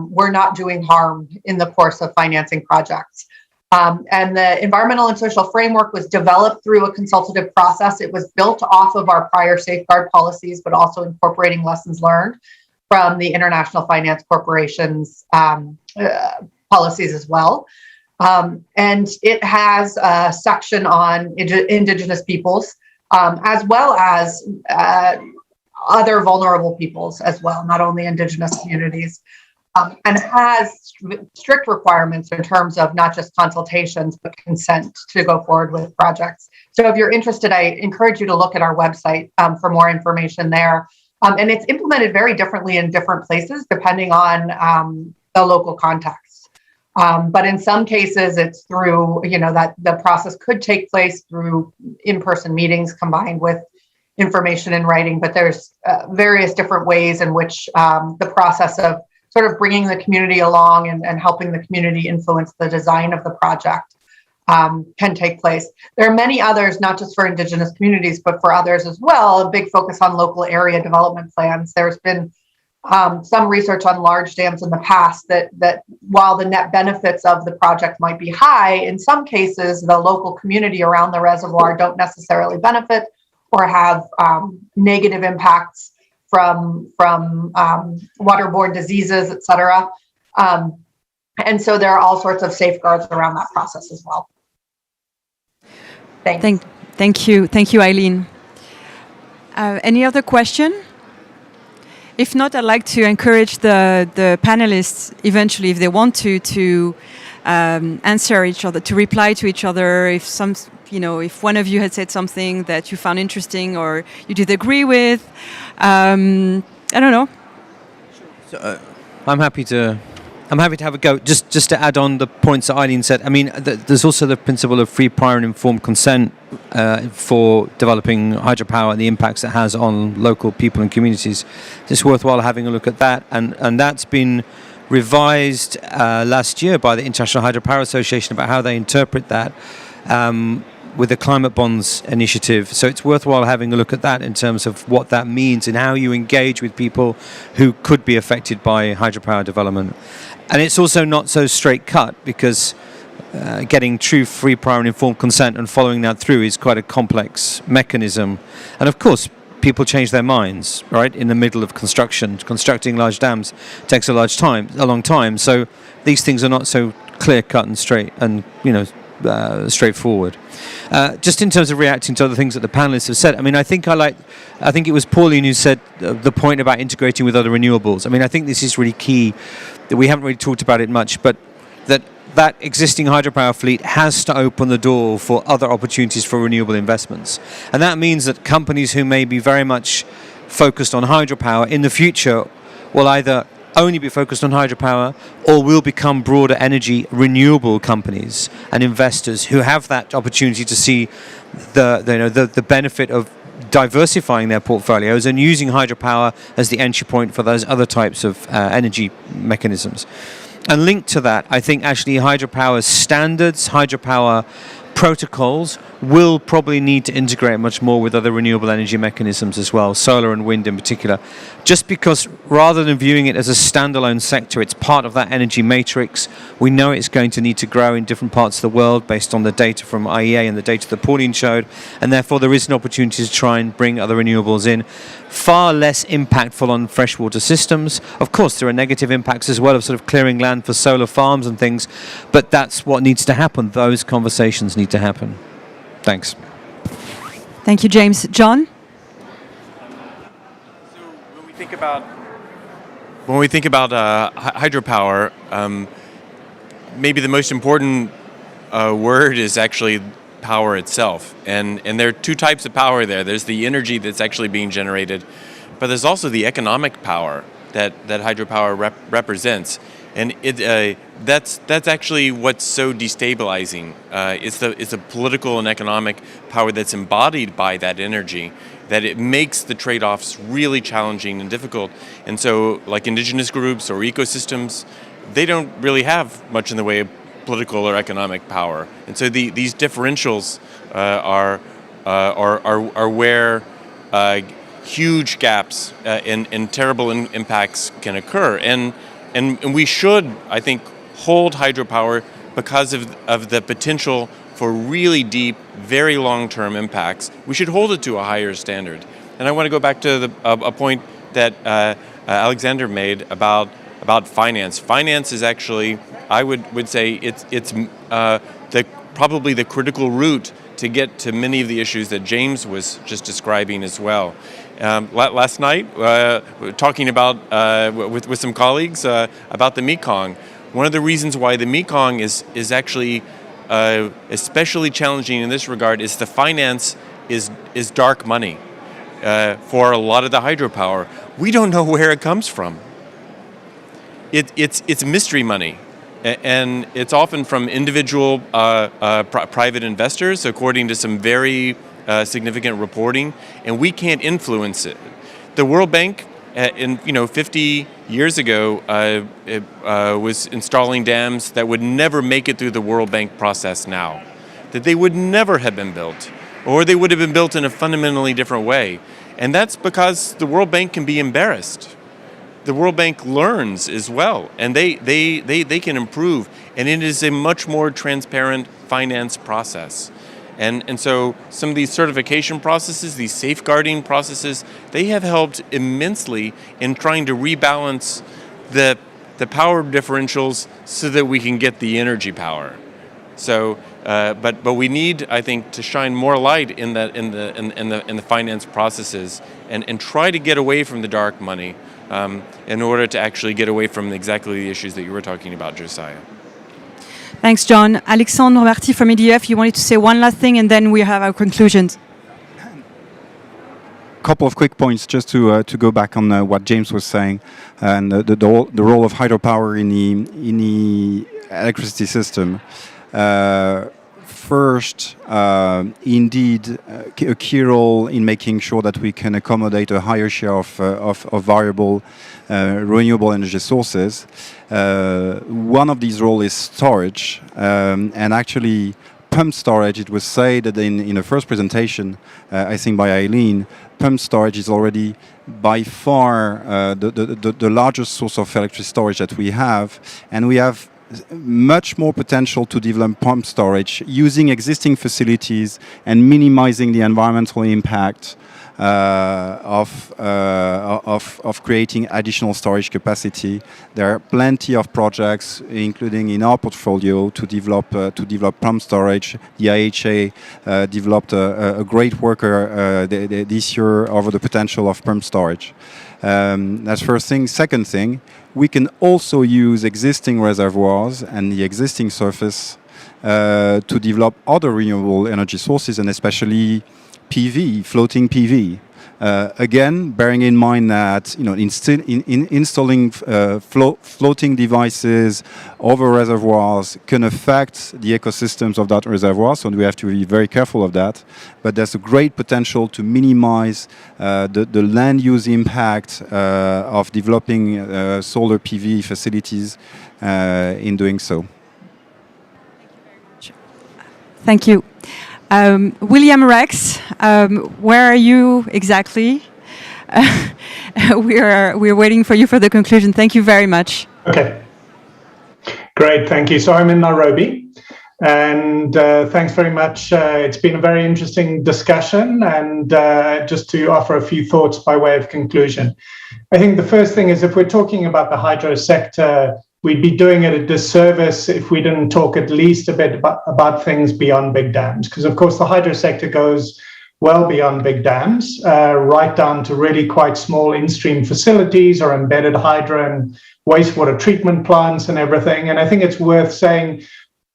we're not doing harm in the course of financing projects. And the environmental and social framework was developed through a consultative process. It was built off of our prior safeguard policies, but also incorporating lessons learned from the International Finance Corporation's policies as well. And it has a section on indigenous peoples, as well as other vulnerable peoples as well, not only indigenous communities. And has strict requirements in terms of not just consultations, but consent to go forward with projects. So if you're interested, I encourage you to look at our website for more information there. And it's implemented very differently in different places, depending on the local context. But in some cases, it's through, that the process could take place through in-person meetings combined with information in writing. But there's various different ways in which the process of sort of bringing the community along and helping the community influence the design of the project can take place. There are many others, not just for indigenous communities, but for others as well, a big focus on local area development plans. There's been some research on large dams in the past that while the net benefits of the project might be high, in some cases, the local community around the reservoir don't necessarily benefit or have negative impacts from waterborne diseases, et cetera. And so there are all sorts of safeguards around that process as well. Thanks. Thank you, Eileen. Any other question? If not, I'd like to encourage the panelists eventually, if they want to answer each other, to reply to each other. If one of you had said something that you found interesting or you did agree with, I don't know. So, I'm happy to have a go. Just to add on the points that Eileen said. I mean, there's also the principle of free, prior, and informed consent for developing hydropower and the impacts it has on local people and communities. It's worthwhile having a look at that, and that's been revised last year by the International Hydropower Association about how they interpret that with the Climate Bonds initiative. So it's worthwhile having a look at that in terms of what that means and how you engage with people who could be affected by hydropower development. And it's also not so straight cut, because getting true, free, prior and informed consent and following that through is quite a complex mechanism. And of course, people change their minds, right, in the middle of construction. Constructing large dams takes a long time. So these things are not so clear cut and straight and, straightforward. Just in terms of reacting to other things that the panelists have said, I mean, I think it was Pauline who said the point about integrating with other renewables. I mean, I think this is really key, that we haven't really talked about it much, but that existing hydropower fleet has to open the door for other opportunities for renewable investments. And that means that companies who may be very much focused on hydropower in the future will either only be focused on hydropower or will become broader energy renewable companies and investors who have that opportunity to see the benefit of diversifying their portfolios and using hydropower as the entry point for those other types of energy mechanisms. And linked to that, I think actually hydropower standards, hydropower protocols will probably need to integrate much more with other renewable energy mechanisms as well, solar and wind in particular. Just because rather than viewing it as a standalone sector, it's part of that energy matrix. We know it's going to need to grow in different parts of the world based on the data from IEA and the data that Pauline showed, and therefore there is an opportunity to try and bring other renewables in. Far less impactful on freshwater systems. Of course, there are negative impacts as well of sort of clearing land for solar farms and things, but that's what needs to happen. Those conversations need to happen. Thanks. Thank you, James. John? When we think about hydropower, maybe the most important word is actually power itself. And there are two types of power there. There's the energy that's actually being generated, but there's also the economic power that hydropower represents. And that's actually what's so destabilizing. It's the political and economic power that's embodied by that energy, that it makes the trade-offs really challenging and difficult. And so, like indigenous groups or ecosystems, they don't really have much in the way of political or economic power. And so these differentials are where huge gaps and terrible impacts can occur. And we should, I think, hold hydropower because of the potential for really deep, very long-term impacts. We should hold it to a higher standard. And I want to go back to a point that Alexander made about finance. Finance is actually, I would say, it's probably the critical route to get to many of the issues that James was just describing as well. Last night, talking about with some colleagues about the Mekong. One of the reasons why the Mekong is actually especially challenging in this regard is the finance is dark money for a lot of the hydropower. We don't know where it comes from. It's mystery money. And it's often from individual private investors, according to some very significant reporting, and we can't influence it. The World Bank, 50 years ago, was installing dams that would never make it through the World Bank process now, that they would never have been built, or they would have been built in a fundamentally different way. And that's because the World Bank can be embarrassed. The World Bank learns as well, and they can improve, and it is a much more transparent finance process. And so some of these certification processes, these safeguarding processes, they have helped immensely in trying to rebalance the power differentials so that we can get the energy power. So, but we need, I think, to shine more light in the finance processes and try to get away from the dark money. In order to actually get away from exactly the issues that you were talking about, Josiah. Thanks, John. Alexandre Roberti from EDF, you wanted to say one last thing and then we have our conclusions. Couple of quick points just to go back on what James was saying and the role of hydropower in the electricity system. first indeed a key role in making sure that we can accommodate a higher share of variable renewable energy sources. One of these roles is storage, and actually pumped storage. It was said that in the first presentation, I think by Eileen, pumped storage is already by far the largest source of electricity storage that we have, and we have much more potential to develop pumped storage using existing facilities and minimizing the environmental impact of creating additional storage capacity. There are plenty of projects, including in our portfolio, to develop pumped storage. The IHA developed a great worker this year over the potential of pumped storage. That's first thing. Second thing, we can also use existing reservoirs and the existing surface to develop other renewable energy sources, and especially PV, floating PV. Again, bearing in mind that installing floating devices over reservoirs can affect the ecosystems of that reservoir, so we have to be very careful of that. But there's a great potential to minimize the land use impact of developing solar PV facilities in doing so. Thank you. William Rex, where are you exactly? We're waiting for you for the conclusion. Thank you very much. Okay, great, thank you. So I'm in Nairobi, and thanks very much. It's been a very interesting discussion, and just to offer a few thoughts by way of conclusion. I think the first thing is, if we're talking about the hydro sector, we'd be doing it a disservice if we didn't talk at least a bit about things beyond big dams, because of course the hydro sector goes well beyond big dams, right down to really quite small in-stream facilities or embedded hydro and wastewater treatment plants and everything. And I think it's worth saying,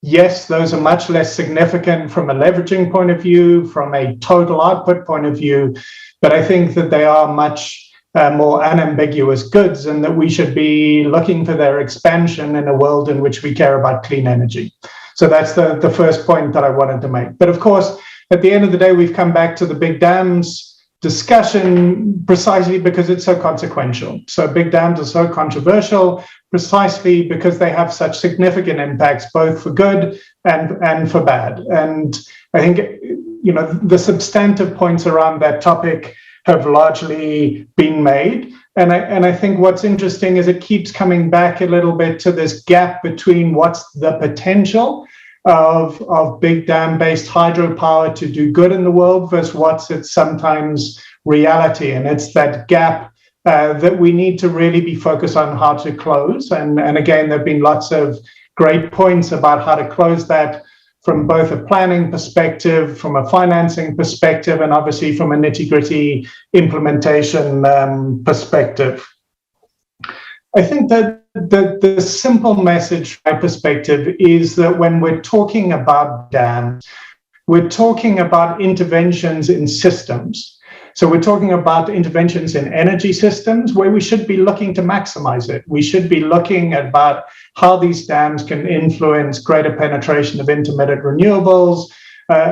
yes, those are much less significant from a leveraging point of view, from a total output point of view, but I think that they are much more unambiguous goods, and that we should be looking for their expansion in a world in which we care about clean energy. So that's the first point that I wanted to make. But of course, at the end of the day, we've come back to the big dams discussion precisely because it's so consequential. So big dams are so controversial precisely because they have such significant impacts, both for good and for bad. And I think, the substantive points around that topic have largely been made. And I think what's interesting is it keeps coming back a little bit to this gap between what's the potential of big dam-based hydropower to do good in the world versus what's its sometimes reality. And it's that gap that we need to really be focused on how to close. And again, there have been lots of great points about how to close that, from both a planning perspective, from a financing perspective, and obviously from a nitty-gritty implementation perspective. I think that the simple message from my perspective is that when we're talking about dams, we're talking about interventions in systems. So we're talking about interventions in energy systems where we should be looking to maximize it. We should be looking at about how these dams can influence greater penetration of intermittent renewables,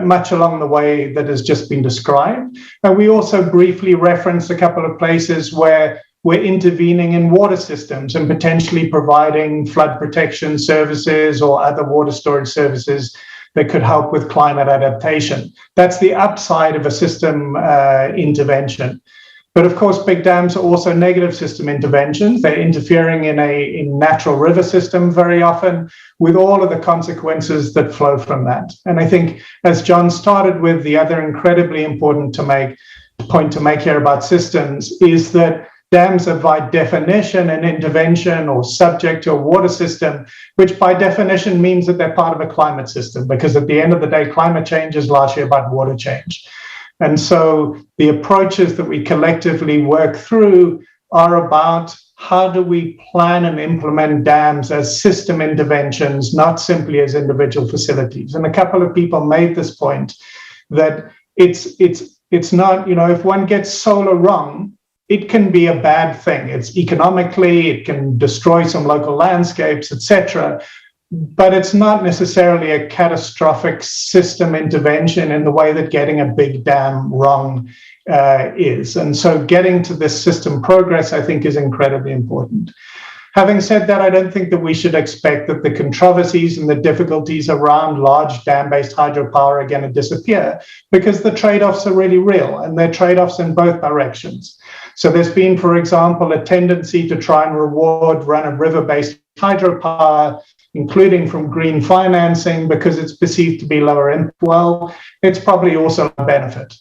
much along the way that has just been described. And we also briefly referenced a couple of places where we're intervening in water systems and potentially providing flood protection services or other water storage services that could help with climate adaptation. That's the upside of a system intervention. But of course, big dams are also negative system interventions. They're interfering in a natural river system very often, with all of the consequences that flow from that. And I think, as John started with, the other incredibly important point to make here about systems is that dams are by definition an intervention or subject to a water system, which by definition means that they're part of a climate system, because at the end of the day, climate change is largely about water change. And so the approaches that we collectively work through are about how do we plan and implement dams as system interventions, not simply as individual facilities. And a couple of people made this point that it's not, if one gets solar wrong, it can be a bad thing. It's economically, it can destroy some local landscapes, etc. but it's not necessarily a catastrophic system intervention in the way that getting a big dam wrong is. And so getting to this system progress, I think, is incredibly important. Having said that, I don't think that we should expect that the controversies and the difficulties around large dam-based hydropower are going to disappear, because the trade-offs are really real, and they're trade-offs in both directions. So there's been, for example, a tendency to try and reward run-of-river-based hydropower, including from green financing, because it's perceived to be lower in. Well, it's probably also a benefit.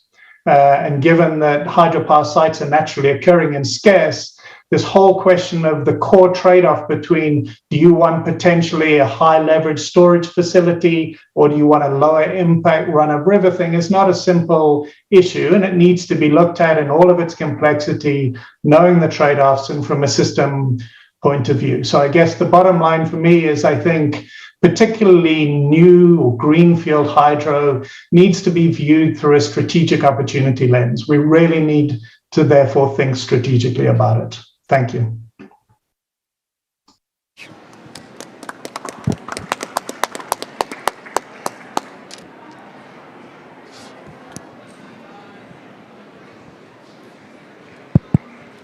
And given that hydropower sites are naturally occurring and scarce, this whole question of the core trade-off between, do you want potentially a high leverage storage facility, or do you want a lower impact run-of-river thing, is not a simple issue, and it needs to be looked at in all of its complexity, knowing the trade-offs and from a system point of view. So I guess the bottom line for me is, I think particularly new or greenfield hydro needs to be viewed through a strategic opportunity lens. We really need to therefore think strategically about it. Thank you.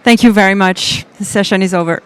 Thank you very much. The session is over.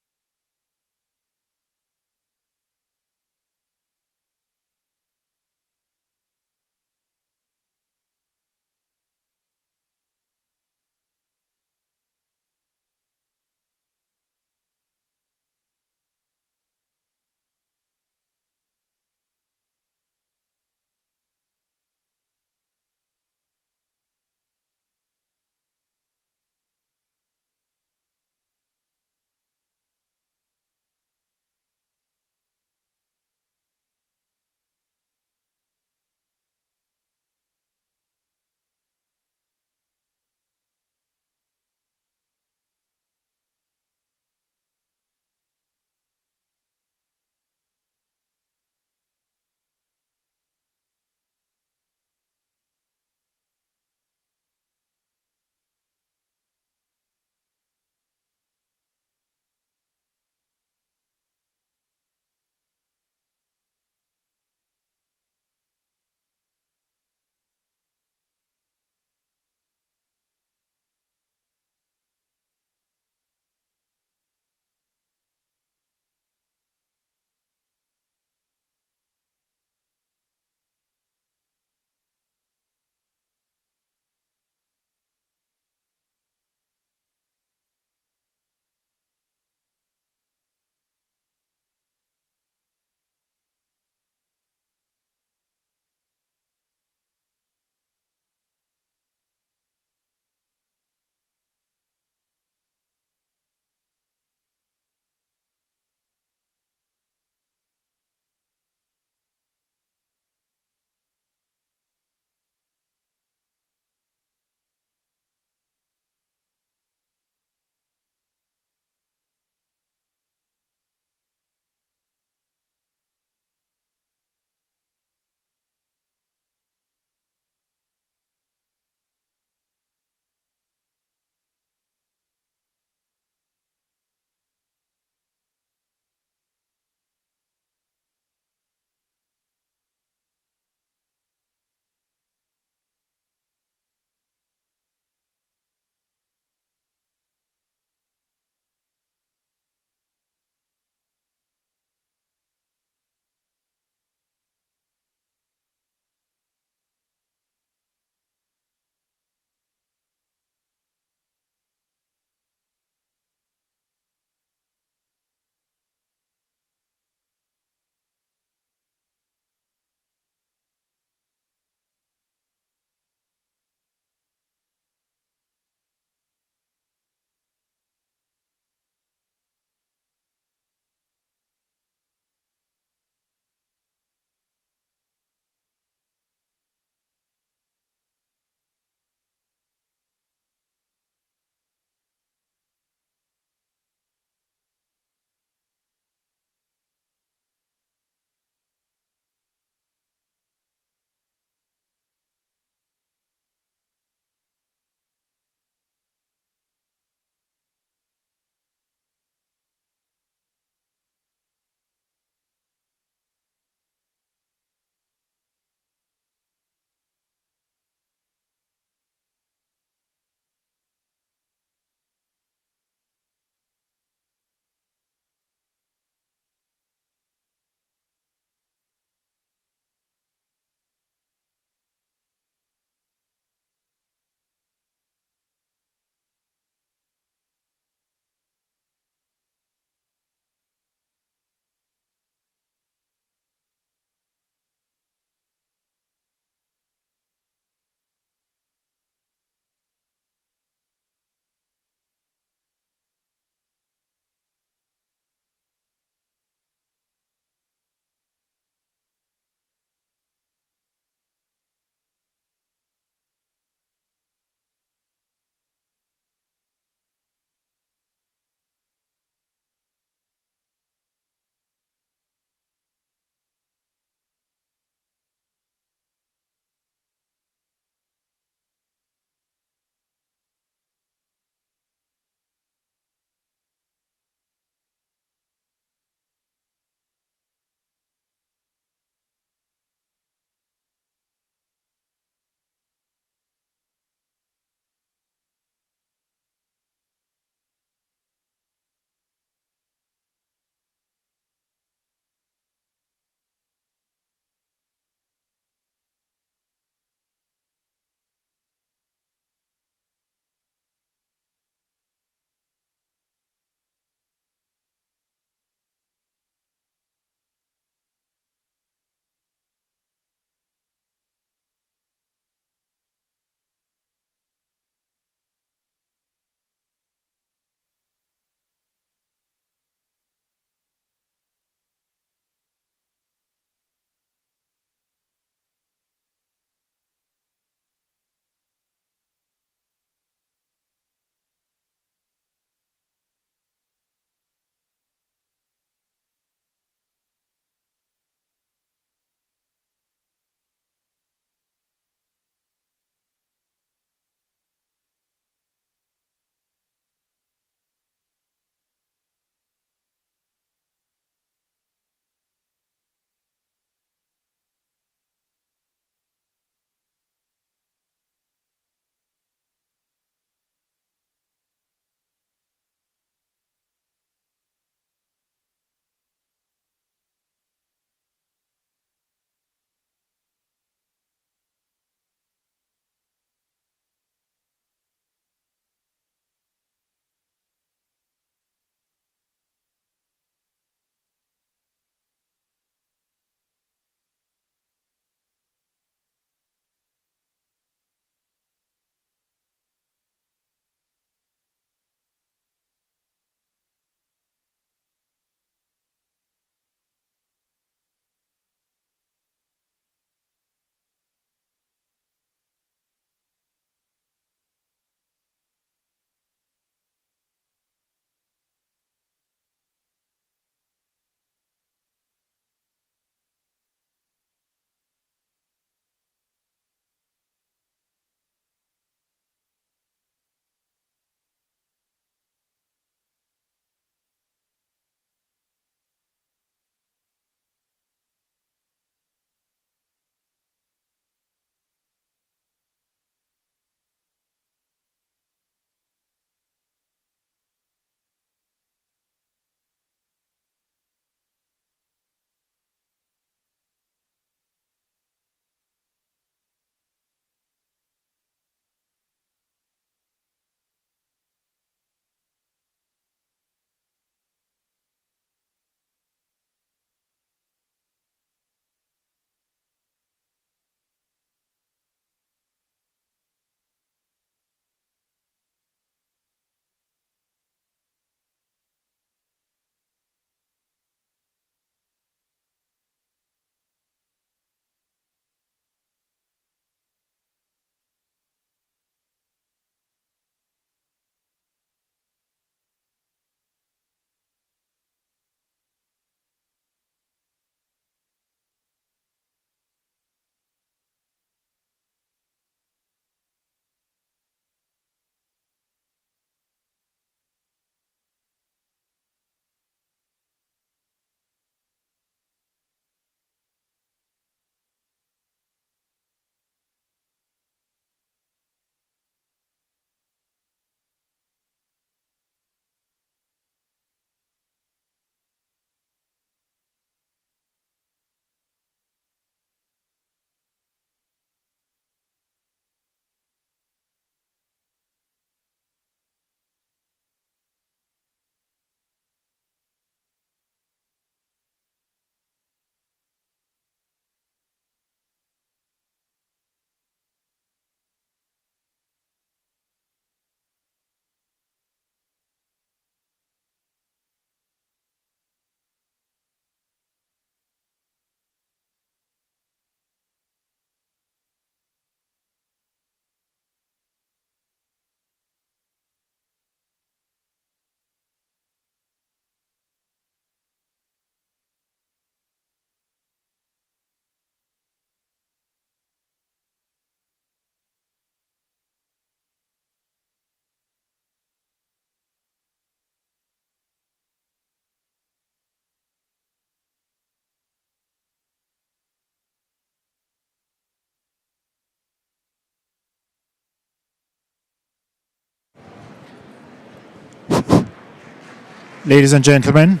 Ladies and gentlemen,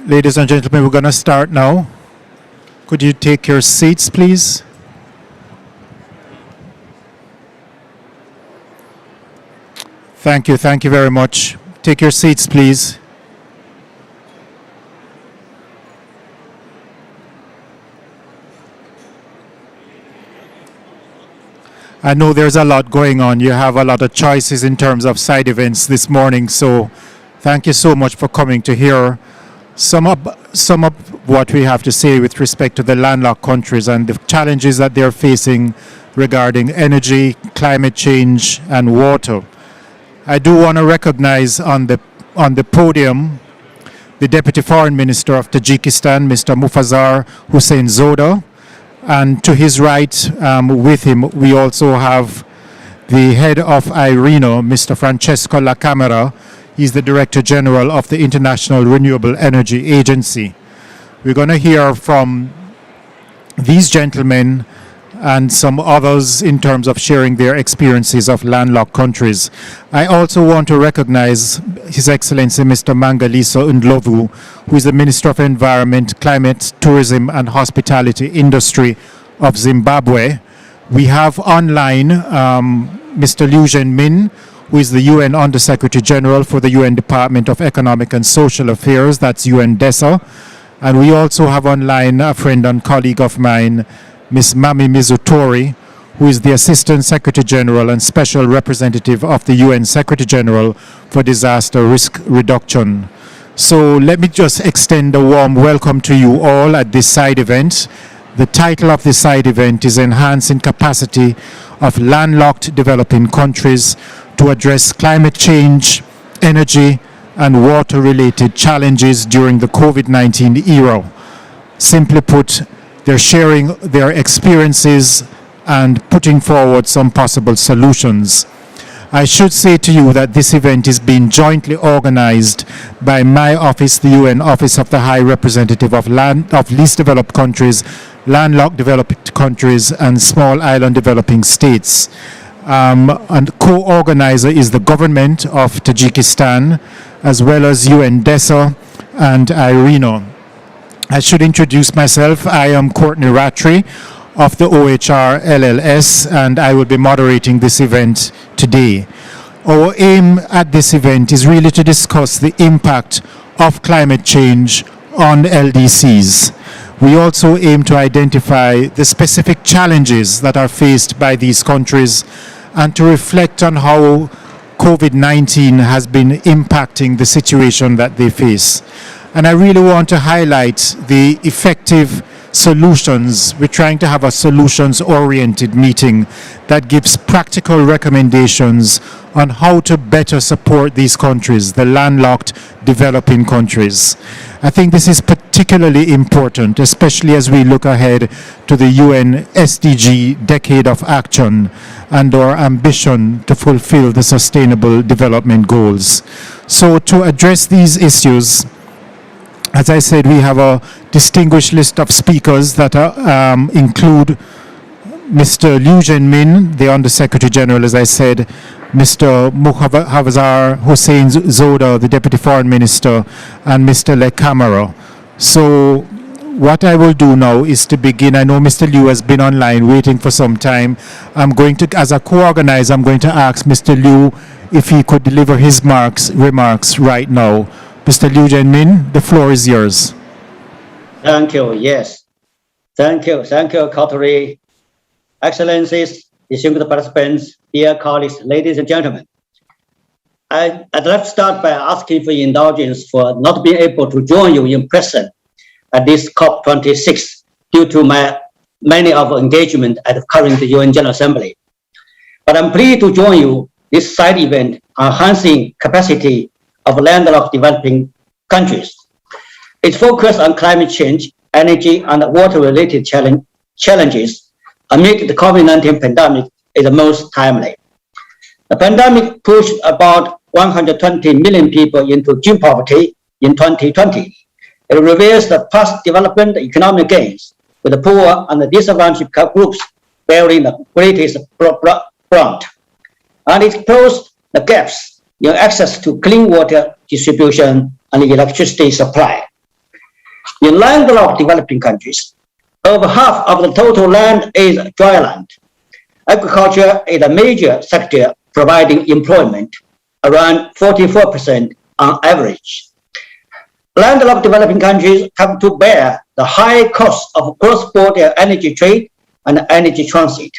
ladies and gentlemen, we're going to start now. Could you take your seats, please? Thank you very much. Take your seats, please. I know there's a lot going on. You have a lot of choices in terms of side events this morning, so thank you so much for coming to hear some of what we have to say with respect to the landlocked countries and the challenges that they're facing regarding energy, climate change, and water. I do want to recognize on the podium the Deputy Foreign Minister of Tajikistan, Mr. Mufazzar Hussein Zoda, and to his right with him we also have the head of IRENA, Mr. Francesco La Camera. He's the Director General of the International Renewable Energy Agency. We're going to hear from these gentlemen and some others in terms of sharing their experiences of landlocked countries. I also want to recognize His Excellency Mr. Mangaliso Ndlovu, who is the Minister of Environment, Climate, Tourism and Hospitality Industry of Zimbabwe. We have online Mr. Liu Zhenmin, who is the UN Under-Secretary General for the UN Department of Economic and Social Affairs, that's UNDESA. And we also have online a friend and colleague of mine, Ms. Mami Mizutori, who is the Assistant Secretary General and Special Representative of the UN Secretary General for Disaster Risk Reduction. So let me just extend a warm welcome to you all at this side event. The title of this side event is Enhancing Capacity of Landlocked Developing Countries to Address Climate Change, Energy, and Water-Related Challenges during the COVID-19 era. Simply put, they're sharing their experiences and putting forward some possible solutions. I should say to you that this event is being jointly organized by my office, the UN Office of the High Representative of Least Developed Countries, Landlocked Developed Countries, and Small Island Developing States. And co-organizer is the government of Tajikistan, as well as UNDESA and IRENA. I should introduce myself. I am Courtney Rattray of the OHR LLS, and I will be moderating this event today. Our aim at this event is really to discuss the impact of climate change on LDCs. We also aim to identify the specific challenges that are faced by these countries and to reflect on how COVID-19 has been impacting the situation that they face. And I really want to highlight the effective solutions. We're trying to have a solutions-oriented meeting that gives practical recommendations on how to better support these countries, the landlocked developing countries. I think this is particularly important, especially as we look ahead to the UN SDG Decade of Action and our ambition to fulfill the Sustainable Development Goals. So to address these issues, as I said, we have a distinguished list of speakers that include Mr. Liu Zhenmin, the Under-Secretary General, as I said, Mr. Mufazzar Hussein Zoda, the Deputy Foreign Minister, and Mr. Le Camera. So what I will do now is to begin. I know Mr. Liu has been online waiting for some time. I'm going to, as a co-organizer, I'm going to ask Mr. Liu if he could deliver his remarks right now. Mr. Liu Zhenmin, the floor is yours. Thank you. Yes. Thank you, Courtney. Excellencies, distinguished participants, dear colleagues, ladies and gentlemen. I'd like to start by asking for indulgence for not being able to join you in person at this COP26 due to my many of engagement at the current UN General Assembly. But I'm pleased to join you this side event enhancing capacity of landlocked developing countries. Its focus on climate change, energy, and water-related challenges amid the COVID-19 pandemic is the most timely. The pandemic pushed about 120 million people into extreme poverty in 2020. It reveals the past development economic gains, with the poor and the disadvantaged groups bearing the greatest brunt. And it closed the gaps in access to clean water distribution and electricity supply. In landlocked developing countries, over half of the total land is dry land. Agriculture is a major sector providing employment, around 44% on average. Landlocked developing countries have to bear the high cost of cross-border energy trade and energy transit.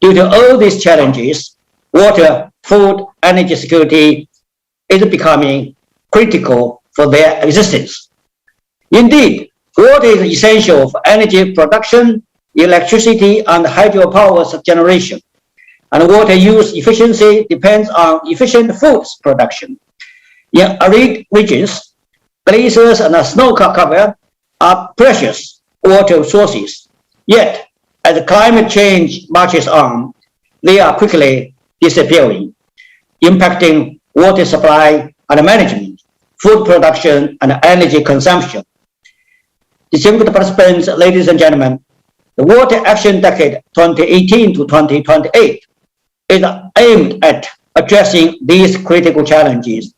Due to all these challenges, water, food, energy security is becoming critical for their existence. Indeed, water is essential for energy production, electricity, and hydropower generation. And water use efficiency depends on efficient food production. In arid regions, glaciers and snow cover are precious water sources. Yet, as climate change marches on, they are quickly disappearing, impacting water supply and management, food production, and energy consumption. Distinguished participants, ladies and gentlemen, the Water Action Decade 2018 to 2028 is aimed at addressing these critical challenges.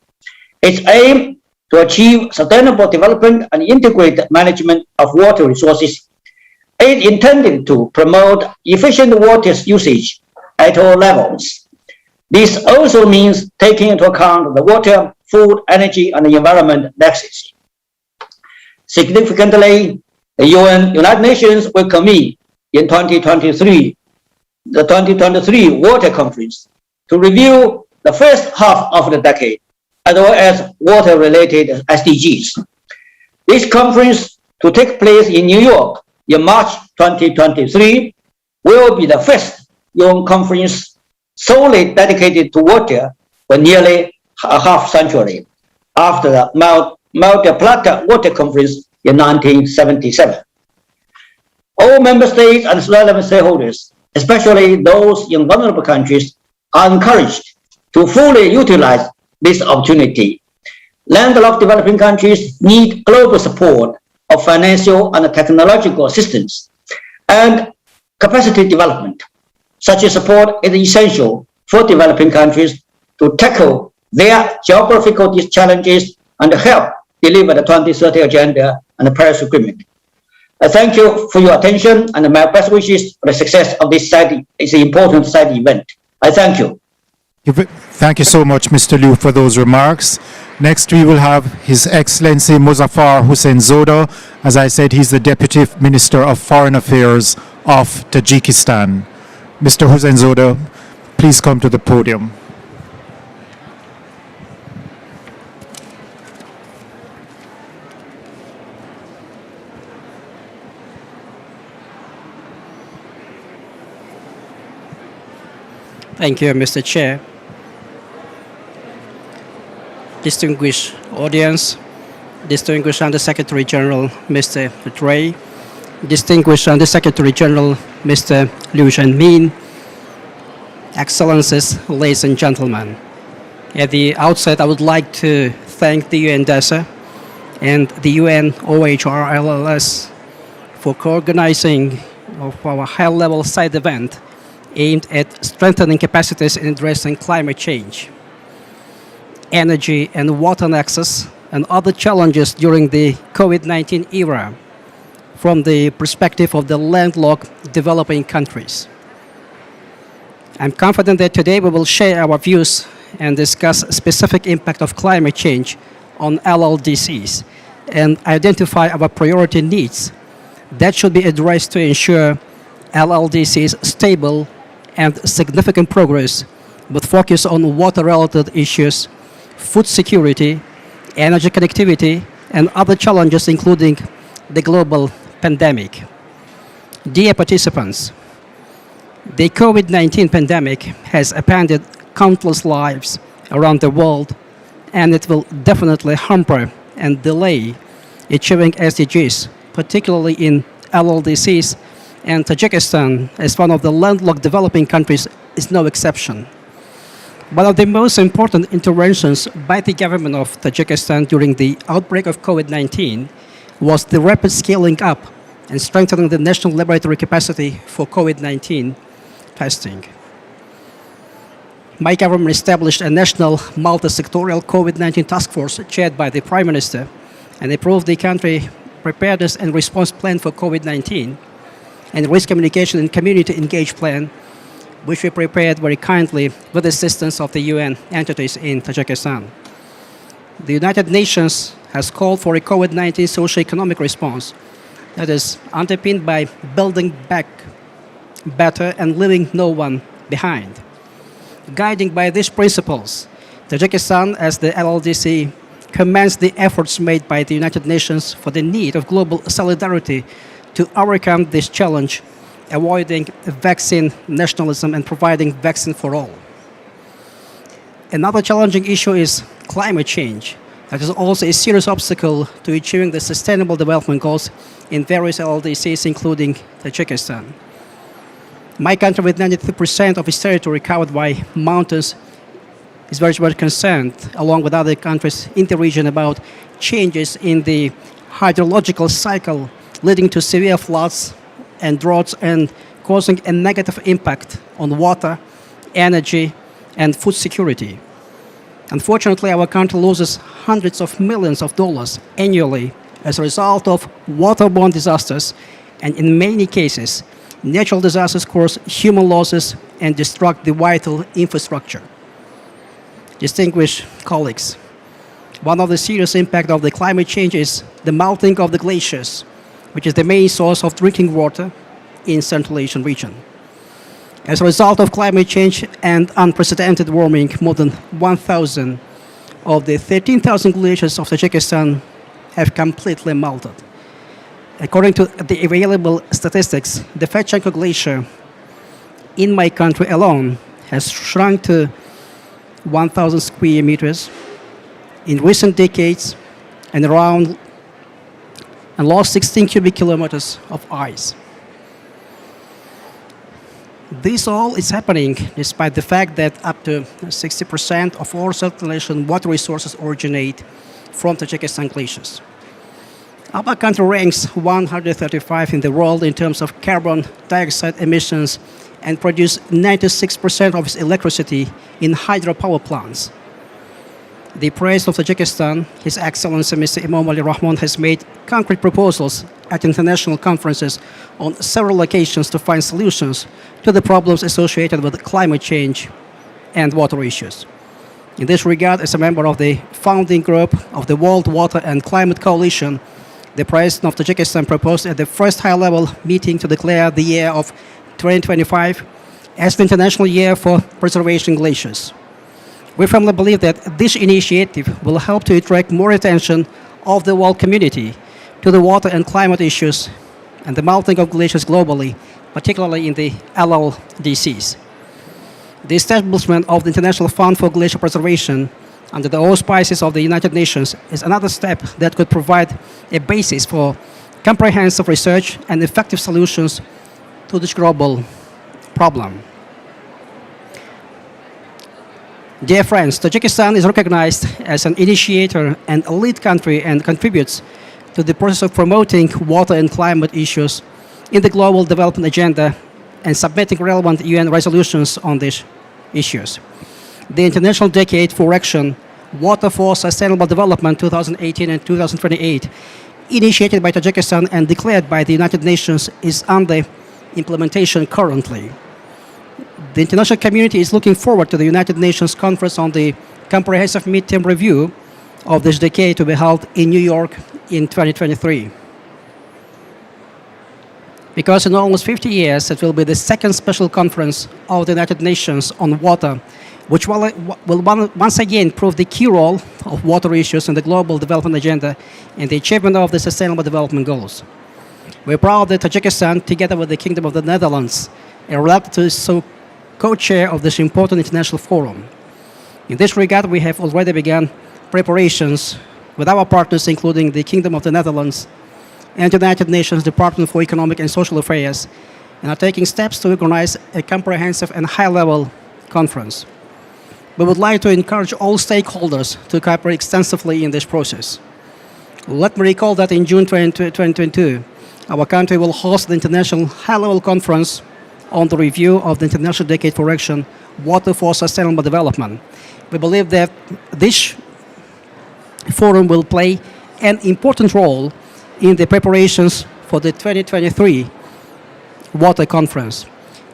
Its aim to achieve sustainable development and integrate management of water resources is intended to promote efficient water usage at all levels. This also means taking into account the water, food, energy, and environment nexus. Significantly, the United Nations will convene in 2023, the 2023 Water Conference, to review the first half of the decade, as well as water-related SDGs. This conference, to take place in New York in March 2023, will be the first UN conference solely dedicated to water for nearly a half century, after the Mar del Plata Water Conference in 1977. All member states and relevant stakeholders, especially those in vulnerable countries, are encouraged to fully utilize this opportunity. Landlocked developing countries need global support of financial and technological assistance and capacity development. Such a support is essential for developing countries to tackle their geographical challenges and help deliver the 2030 Agenda and the Paris Agreement. I thank you for your attention and my best wishes for the success of this important side event. I thank you. Thank you so much, Mr. Liu, for those remarks. Next, we will have His Excellency Muzaffar Hussein Zoda. As I said, he's the Deputy Minister of Foreign Affairs of Tajikistan. Mr. Hussein Zoda, please come to the podium. Thank you, Mr. Chair. Distinguished audience, distinguished Under-Secretary General Mr. Dray, distinguished Under-Secretary General Mr. Liu Zhenmin, Excellencies, ladies and gentlemen. At the outset, I would like to thank the UNDESA and the UN OHRLLS for co-organizing of our high-level side event aimed at strengthening capacities in addressing climate change, energy and water access, and other challenges during the COVID-19 era from the perspective of the landlocked developing countries. I'm confident that today we will share our views and discuss specific impact of climate change on LLDCs and identify our priority needs that should be addressed to ensure LLDCs stable and significant progress with focus on water-related issues, food security, energy connectivity, and other challenges including the global pandemic. Dear participants, the COVID-19 pandemic has upended countless lives around the world, and it will definitely hamper and delay achieving SDGs, particularly in LLDCs, and Tajikistan, as one of the landlocked developing countries, is no exception. One of the most important interventions by the government of Tajikistan during the outbreak of COVID-19 was the rapid scaling up and strengthening the national laboratory capacity for COVID-19 testing. My government established a national multi-sectorial COVID-19 task force chaired by the Prime Minister and approved the country preparedness and response plan for COVID-19 and risk communication and community engaged plan, which we prepared very kindly with the assistance of the UN entities in Tajikistan. The United Nations has called for a COVID-19 socio-economic response that is underpinned by building back better and leaving no one behind. Guiding by these principles, Tajikistan, as the LLDC, commends the efforts made by the United Nations for the need of global solidarity to overcome this challenge, avoiding vaccine nationalism and providing vaccine for all. Another challenging issue is climate change. That is also a serious obstacle to achieving the Sustainable Development Goals in various LLDCs, including Tajikistan. My country, with 93% of its territory covered by mountains, is very much concerned, along with other countries in the region, about changes in the hydrological cycle, leading to severe floods and droughts and causing a negative impact on water, energy, and food security. Unfortunately, our country loses hundreds of millions of dollars annually as a result of waterborne disasters, and in many cases, natural disasters cause human losses and destruct the vital infrastructure. Distinguished colleagues, one of the serious impacts of the climate change is the melting of the glaciers, which is the main source of drinking water in Central Asian region. As a result of climate change and unprecedented warming, more than 1,000 of the 13,000 glaciers of Tajikistan have completely melted. According to the available statistics, the Fetchenko Glacier in my country alone has shrunk to 1,000 square meters in recent decades and lost 16 cubic kilometers of ice. This all is happening despite the fact that up to 60% of all circulation water resources originate from Tajikistan glaciers. Our country ranks 135 in the world in terms of carbon dioxide emissions and produces 96% of its electricity in hydropower plants. The President of Tajikistan, His Excellency Mr. Imam Ali Rahman, has made concrete proposals at international conferences on several occasions to find solutions to the problems associated with climate change and water issues. In this regard, as a member of the founding group of the World Water and Climate Coalition, the President of Tajikistan proposed at the first high-level meeting to declare the year of 2025 as the International Year for Preservation Glaciers. We firmly believe that this initiative will help to attract more attention of the world community to the water and climate issues and the melting of glaciers globally, particularly in the LLDCs. The establishment of the International Fund for Glacier Preservation under the auspices of the United Nations is another step that could provide a basis for comprehensive research and effective solutions to this global problem. Dear friends, Tajikistan is recognized as an initiator and a lead country and contributes to the process of promoting water and climate issues in the global development agenda and submitting relevant UN resolutions on these issues. The International Decade for Action, Water for Sustainable Development 2018 and 2028, initiated by Tajikistan and declared by the United Nations, is under implementation currently. The international community is looking forward to the United Nations Conference on the Comprehensive Midterm Review of this decade to be held in New York in 2023. Because in almost 50 years, it will be the second special conference of the United Nations on water, which will once again prove the key role of water issues in the global development agenda and the achievement of the Sustainable Development Goals. We're proud that Tajikistan, together with the Kingdom of the Netherlands, are elected to co-chair of this important international forum. In this regard, we have already begun preparations with our partners, including the Kingdom of the Netherlands and the United Nations Department for Economic and Social Affairs, and are taking steps to organize a comprehensive and high-level conference. We would like to encourage all stakeholders to cooperate extensively in this process. Let me recall that in June 2022, our country will host the International High-Level Conference on the review of the International Decade for Action, Water for Sustainable Development. We believe that this forum will play an important role in the preparations for the 2023 Water Conference.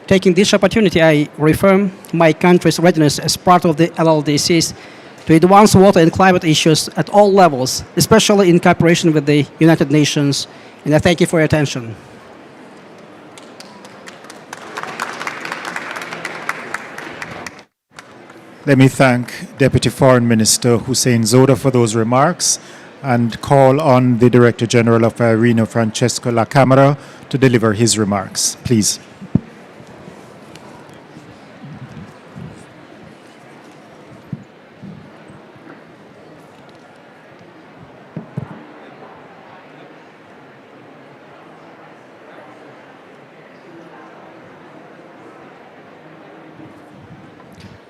Taking this opportunity, I reaffirm my country's readiness as part of the LLDCs to advance water and climate issues at all levels, especially in cooperation with the United Nations. And I thank you for your attention. Let me thank Deputy Foreign Minister Hussein Zoda for those remarks and call on the Director General of IRENA, Francesco La Camera, to deliver his remarks. Please.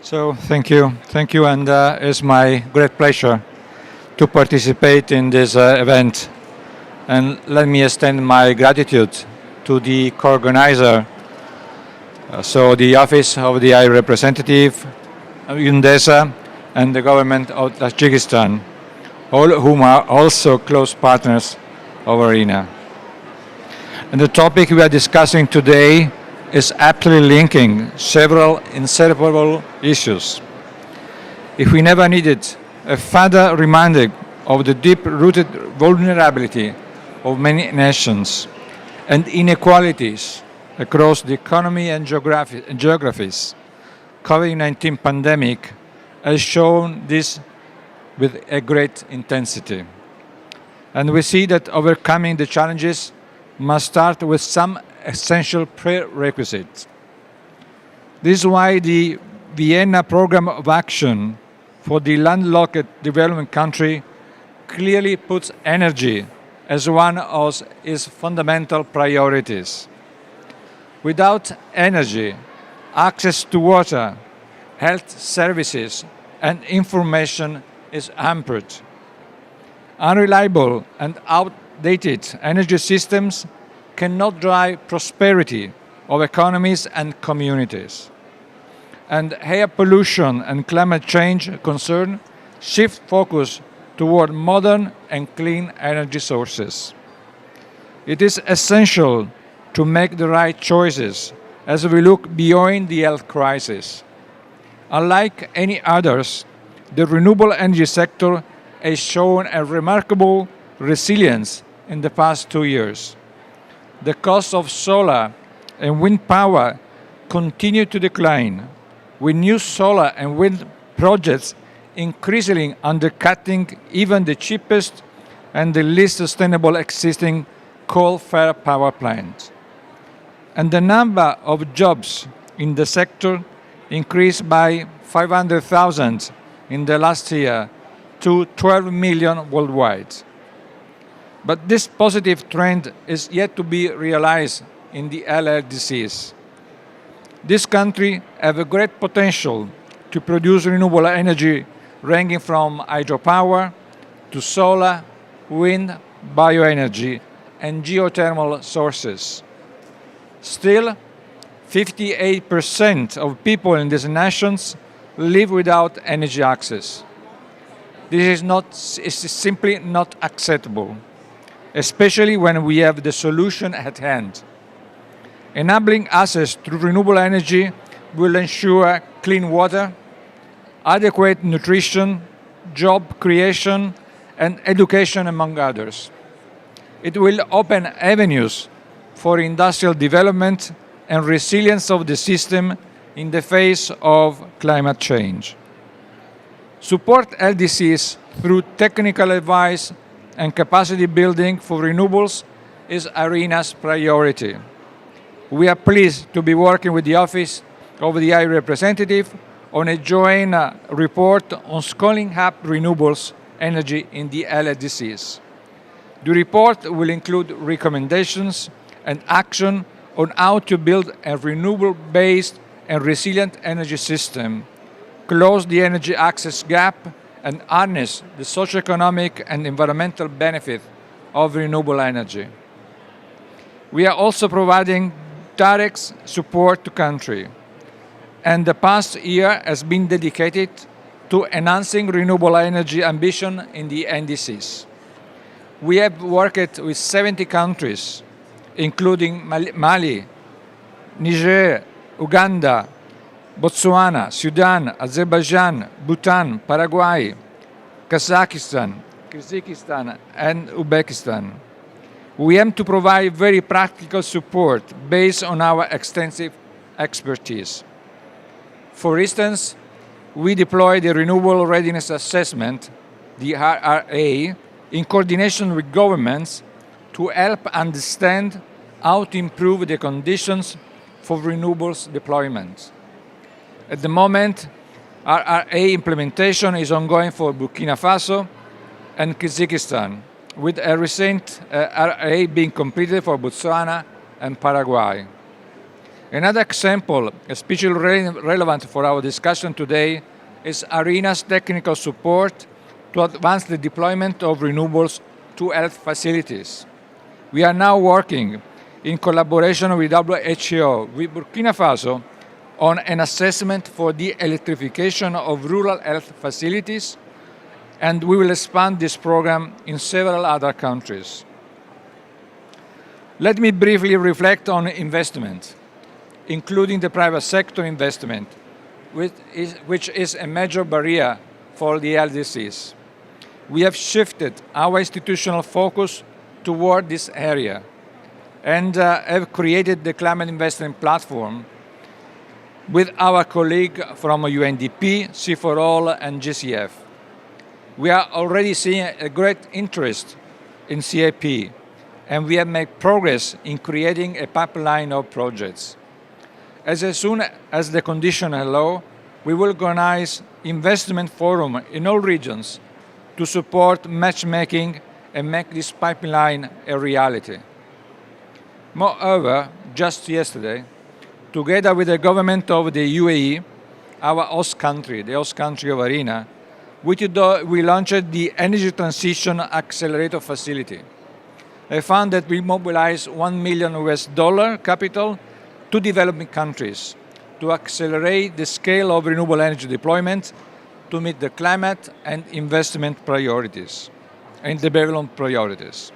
So thank you, and it's my great pleasure to participate in this event. And let me extend my gratitude to the co-organizer, so the Office of the High Representative, UNDESA, and the government of Tajikistan, all whom are also close partners of IRENA. And the topic we are discussing today is aptly linking several inseparable issues. If we never needed a further reminder of the deep-rooted vulnerability of many nations and inequalities across the economy and geographies, COVID-19 pandemic has shown this with a great intensity. And we see that overcoming the challenges must start with some essential prerequisites. This is why the Vienna Programme of Action for the landlocked development country clearly puts energy as one of its fundamental priorities. Without energy, access to water, health services, and information is hampered. Unreliable and outdated energy systems cannot drive prosperity of economies and communities. And air pollution and climate change concern shift focus toward modern and clean energy sources. It is essential to make the right choices as we look beyond the health crisis. Unlike any others, the renewable energy sector has shown a remarkable resilience in the past 2 years. The cost of solar and wind power continue to decline, with new solar and wind projects increasingly undercutting even the cheapest and the least sustainable existing coal-fired power plants. And the number of jobs in the sector increased by 500,000 in the last year to 12 million worldwide. But this positive trend is yet to be realized in the LLDCs. This country has a great potential to produce renewable energy ranging from hydropower to solar, wind, bioenergy, and geothermal sources. Still, 58% of people in these nations live without energy access. This is simply not acceptable, especially when we have the solution at hand. Enabling access to renewable energy will ensure clean water, adequate nutrition, job creation, and education, among others. It will open avenues for industrial development and resilience of the system in the face of climate change. Support LDCs through technical advice and capacity building for renewables is IRENA's priority. We are pleased to be working with the Office of the High Representative on a joint report on scaling up renewables energy in the LDCs. The report will include recommendations and action on how to build a renewable-based and resilient energy system close the energy access gap, and harness the socioeconomic and environmental benefit of renewable energy. We are also providing direct support to country, and the past year has been dedicated to enhancing renewable energy ambition in the NDCs. We have worked with 70 countries, including Mali, Niger, Uganda, Botswana, Sudan, Azerbaijan, Bhutan, Paraguay, Kazakhstan, and Uzbekistan. We aim to provide very practical support based on our extensive expertise. For instance, we deploy the Renewable Readiness Assessment, the RRA, in coordination with governments to help understand how to improve the conditions for renewables deployment. At the moment, RRA implementation is ongoing for Burkina Faso and Kazakhstan, with a recent RRA being completed for Botswana and Paraguay. Another example, especially relevant for our discussion today, is ARENA's technical support to advance the deployment of renewables to health facilities. We are now working in collaboration with WHO, with Burkina Faso, on an assessment for the electrification of rural health facilities, and we will expand this program in several other countries. Let me briefly reflect on investment, including the private sector investment, which is a major barrier for the LDCs. We have shifted our institutional focus toward this area and have created the Climate Investment Platform with our colleague from UNDP, C4All, and GCF. We are already seeing a great interest in CIP, and we have made progress in creating a pipeline of projects. As soon as the conditions allow, we will organize investment forum in all regions to support matchmaking and make this pipeline a reality. Moreover, just yesterday, together with the government of the UAE, our host country, the host country of ARENA, we launched the Energy Transition Accelerator Facility, a fund that will mobilize $1 million capital to developing countries to accelerate the scale of renewable energy deployment to meet the climate and investment priorities and development priorities.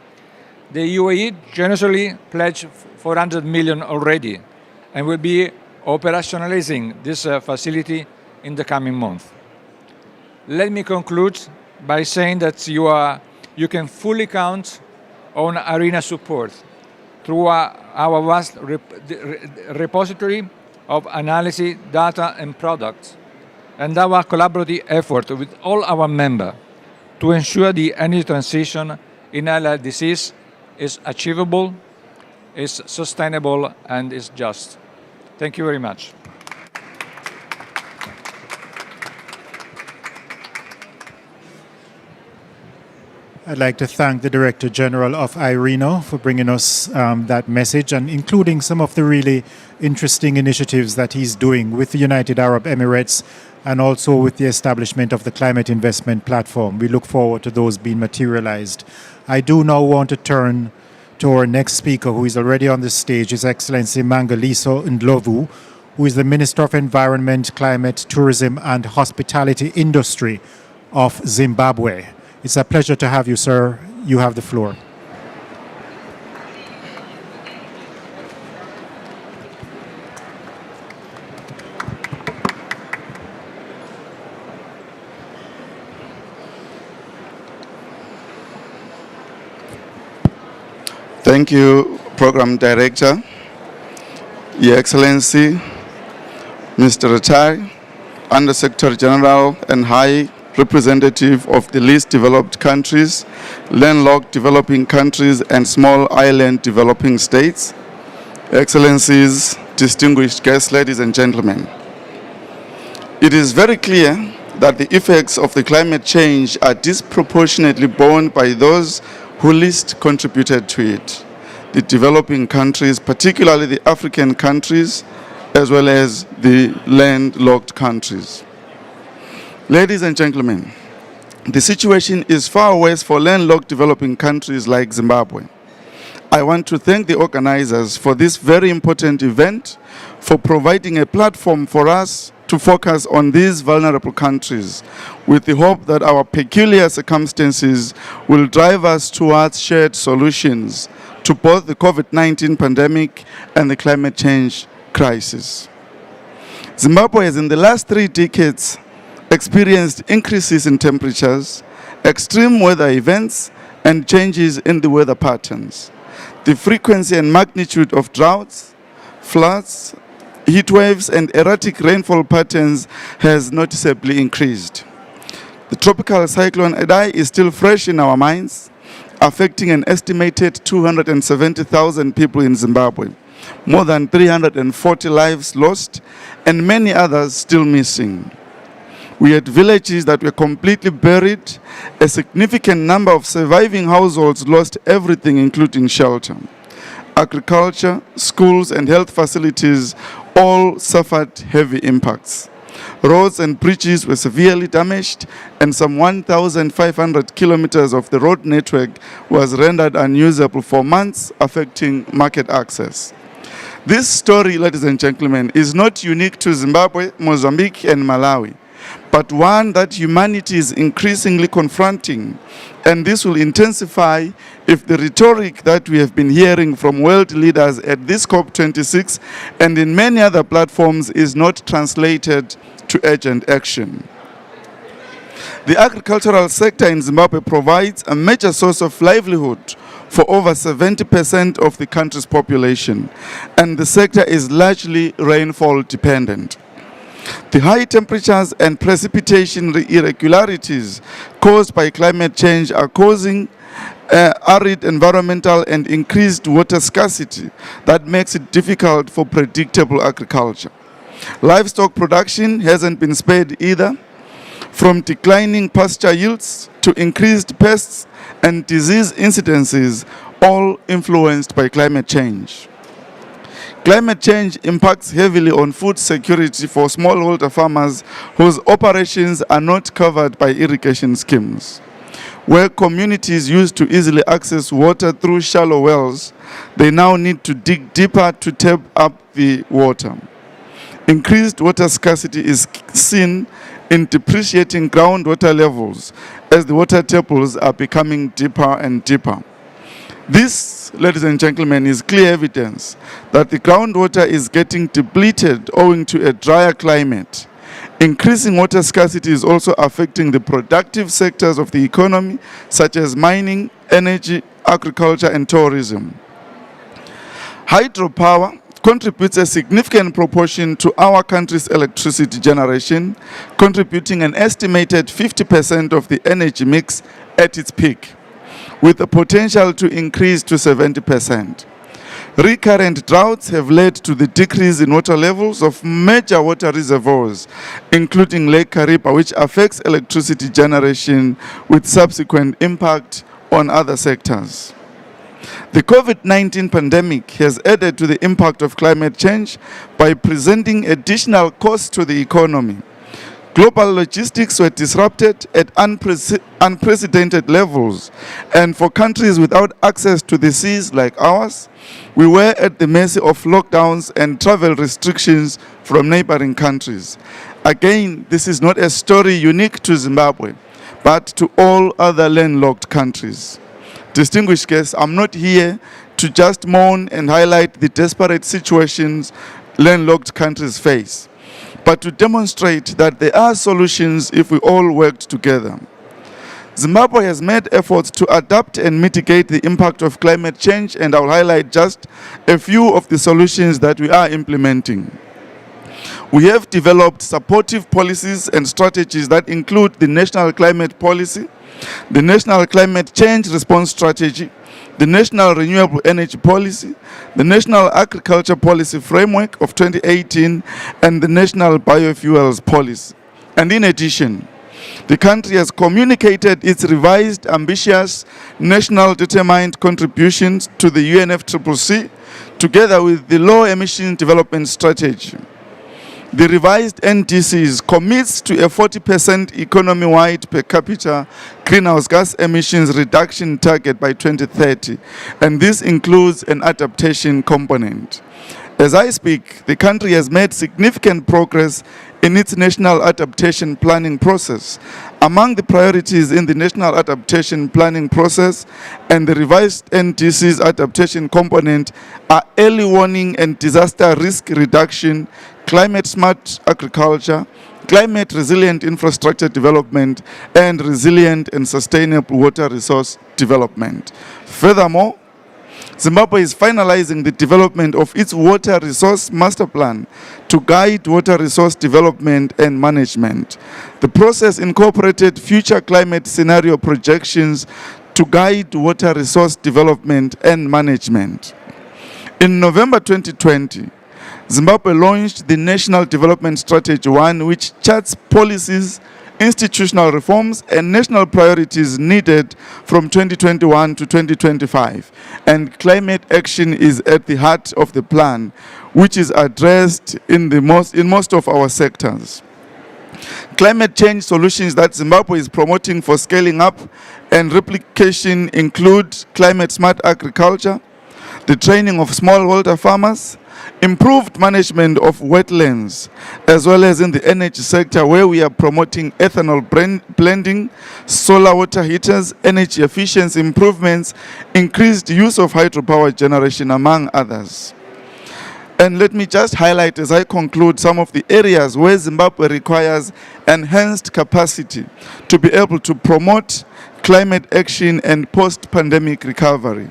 The UAE generously pledged $400 million already and will be operationalizing this facility in the coming month. Let me conclude by saying that you can fully count on ARENA support through our vast repository of analysis, data, and products, and our collaborative effort with all our members to ensure the energy transition in LDCs is achievable, is sustainable, and is just. Thank you very much. I'd like to thank the Director General of IRENA for bringing us that message and including some of the really interesting initiatives that he's doing with the United Arab Emirates and also with the establishment of the Climate Investment Platform. We look forward to those being materialized. I do now want to turn to our next speaker, who is already on the stage, His Excellency Mangaliso Ndlovu, who is the Minister of Environment, Climate, Tourism and Hospitality Industry of Zimbabwe. It's a pleasure to have you, sir. You have the floor. Thank you, Program Director, Your Excellency, Mr. Ratai, Under Secretary General and High Representative of the least developed countries, landlocked developing countries, and small island developing states, Excellencies, distinguished guests, ladies and gentlemen. It is very clear that the effects of the climate change are disproportionately borne by those who least contributed to it, the developing countries, particularly the African countries, as well as the landlocked countries. Ladies and gentlemen, the situation is far worse for landlocked developing countries like Zimbabwe. I want to thank the organizers for this very important event, for providing a platform for us to focus on these vulnerable countries, with the hope that our peculiar circumstances will drive us towards shared solutions to both the COVID-19 pandemic and the climate change crisis. Zimbabwe has in the last 3 decades experienced increases in temperatures, extreme weather events, and changes in the weather patterns. The frequency and magnitude of droughts, floods, heat waves, and erratic rainfall patterns has noticeably increased. The tropical cyclone Idai is still fresh in our minds, affecting an estimated 270,000 people in Zimbabwe, more than 340 lives lost, and many others still missing. We had villages that were completely buried. A significant number of surviving households lost everything, including shelter. Agriculture, schools, and health facilities all suffered heavy impacts. Roads and bridges were severely damaged, and some 1,500 kilometers of the road network was rendered unusable for months, affecting market access. This story, ladies and gentlemen, is not unique to Zimbabwe, Mozambique, and Malawi, but one that humanity is increasingly confronting, and this will intensify if the rhetoric that we have been hearing from world leaders at this COP26 and in many other platforms is not translated to urgent action. The agricultural sector in Zimbabwe provides a major source of livelihood for over 70% of the country's population, and the sector is largely rainfall dependent. The high temperatures and precipitation irregularities caused by climate change are causing arid environmental and increased water scarcity that makes it difficult for predictable agriculture. Livestock production hasn't been spared either, from declining pasture yields to increased pests and disease incidences, all influenced by climate change. Climate change impacts heavily on food security for smallholder farmers whose operations are not covered by irrigation schemes. Where communities used to easily access water through shallow wells, they now need to dig deeper to tap up the water. Increased water scarcity is seen in depreciating groundwater levels as the water tables are becoming deeper and deeper. This, ladies and gentlemen, is clear evidence that the groundwater is getting depleted owing to a drier climate. Increasing water scarcity is also affecting the productive sectors of the economy, such as mining, energy, agriculture, and tourism. Hydropower contributes a significant proportion to our country's electricity generation, contributing an estimated 50% of the energy mix at its peak, with the potential to increase to 70%. Recurrent droughts have led to the decrease in water levels of major water reservoirs, including Lake Kariba, which affects electricity generation with subsequent impact on other sectors. The COVID-19 pandemic has added to the impact of climate change by presenting additional costs to the economy. Global logistics were disrupted at unprecedented levels, and for countries without access to the seas like ours, we were at the mercy of lockdowns and travel restrictions from neighboring countries. Again, this is not a story unique to Zimbabwe, but to all other landlocked countries. Distinguished guests, I'm not here to just mourn and highlight the desperate situations landlocked countries face, but to demonstrate that there are solutions if we all worked together. Zimbabwe has made efforts to adapt and mitigate the impact of climate change, and I'll highlight just a few of the solutions that we are implementing. We have developed supportive policies and strategies that include the National Climate Policy, the National Climate Change Response Strategy, the National Renewable Energy Policy, the National Agriculture Policy Framework of 2018, and the National Biofuels Policy. And in addition, the country has communicated its revised, ambitious, national determined contributions to the UNFCCC, together with the Low Emission Development Strategy. The revised NDCs commits to a 40% economy-wide per capita greenhouse gas emissions reduction target by 2030, and this includes an adaptation component. As I speak, the country has made significant progress in its national adaptation planning process. Among the priorities in the national adaptation planning process and the revised NDC's adaptation component are early warning and disaster risk reduction, climate smart agriculture, climate resilient infrastructure development, and resilient and sustainable water resource development. Furthermore, Zimbabwe is finalizing the development of its water resource master plan to guide water resource development and management. The process incorporated future climate scenario projections to guide water resource development and management. In November 2020, Zimbabwe launched the National Development Strategy 1, which charts policies, institutional reforms, and national priorities needed from 2021 to 2025. And climate action is at the heart of the plan, which is addressed in most of our sectors. Climate change solutions that Zimbabwe is promoting for scaling up and replication include climate smart agriculture, the training of smallholder farmers, improved management of wetlands, as well as in the energy sector where we are promoting ethanol blending, solar water heaters, energy efficiency improvements, increased use of hydropower generation, among others. And let me just highlight as I conclude some of the areas where Zimbabwe requires enhanced capacity to be able to promote climate action and post-pandemic recovery.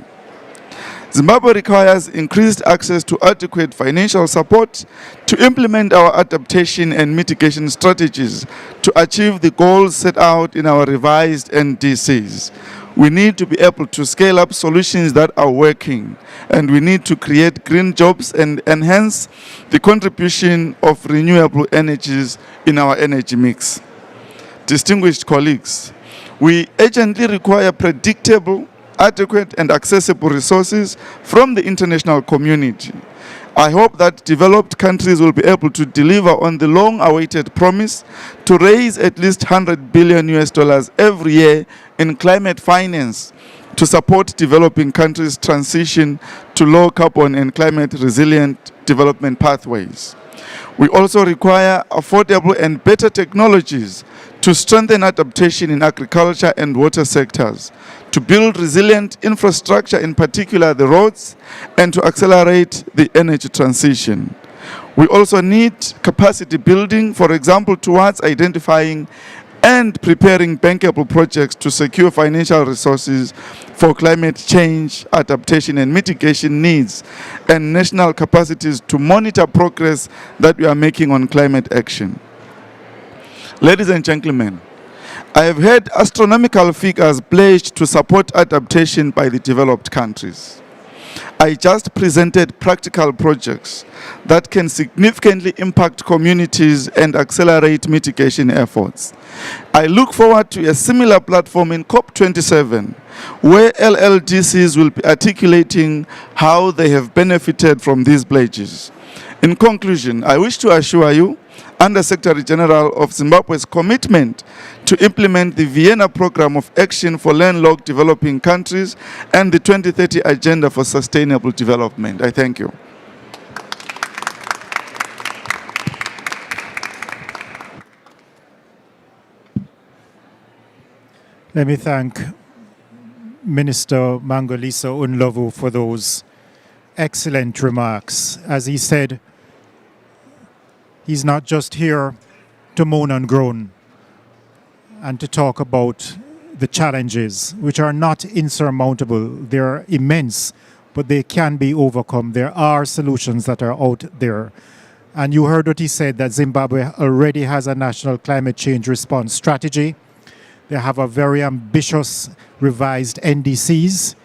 Zimbabwe requires increased access to adequate financial support to implement our adaptation and mitigation strategies to achieve the goals set out in our revised NDCs. We need to be able to scale up solutions that are working, and we need to create green jobs and enhance the contribution of renewable energies in our energy mix. Distinguished colleagues, we urgently require predictable, adequate and accessible resources from the international community. I hope that developed countries will be able to deliver on the long-awaited promise to raise at least $100 billion every year in climate finance to support developing countries' transition to low carbon and climate resilient development pathways. We also require affordable and better technologies to strengthen adaptation in agriculture and water sectors, to build resilient infrastructure, in particular the roads, and to accelerate the energy transition. We also need capacity building, for example, towards identifying and preparing bankable projects to secure financial resources for climate change, adaptation and mitigation needs, and national capacities to monitor progress that we are making on climate action. Ladies and gentlemen, I have heard astronomical figures pledged to support adaptation by the developed countries. I just presented practical projects that can significantly impact communities and accelerate mitigation efforts. I look forward to a similar platform in COP27, where LLDCs will be articulating how they have benefited from these pledges. In conclusion, I wish to assure you, Under-Secretary General of Zimbabwe's commitment to implement the Vienna Programme of Action for Landlocked Developing Countries and the 2030 Agenda for Sustainable Development. I thank you. Let me thank Minister Mangolisa Unlovu for those excellent remarks. As he said, he's not just here to moan and groan and to talk about the challenges, which are not insurmountable. They're immense, but they can be overcome. There are solutions that are out there. And you heard what he said, that Zimbabwe already has a national climate change response strategy. They have a very ambitious revised NDCs,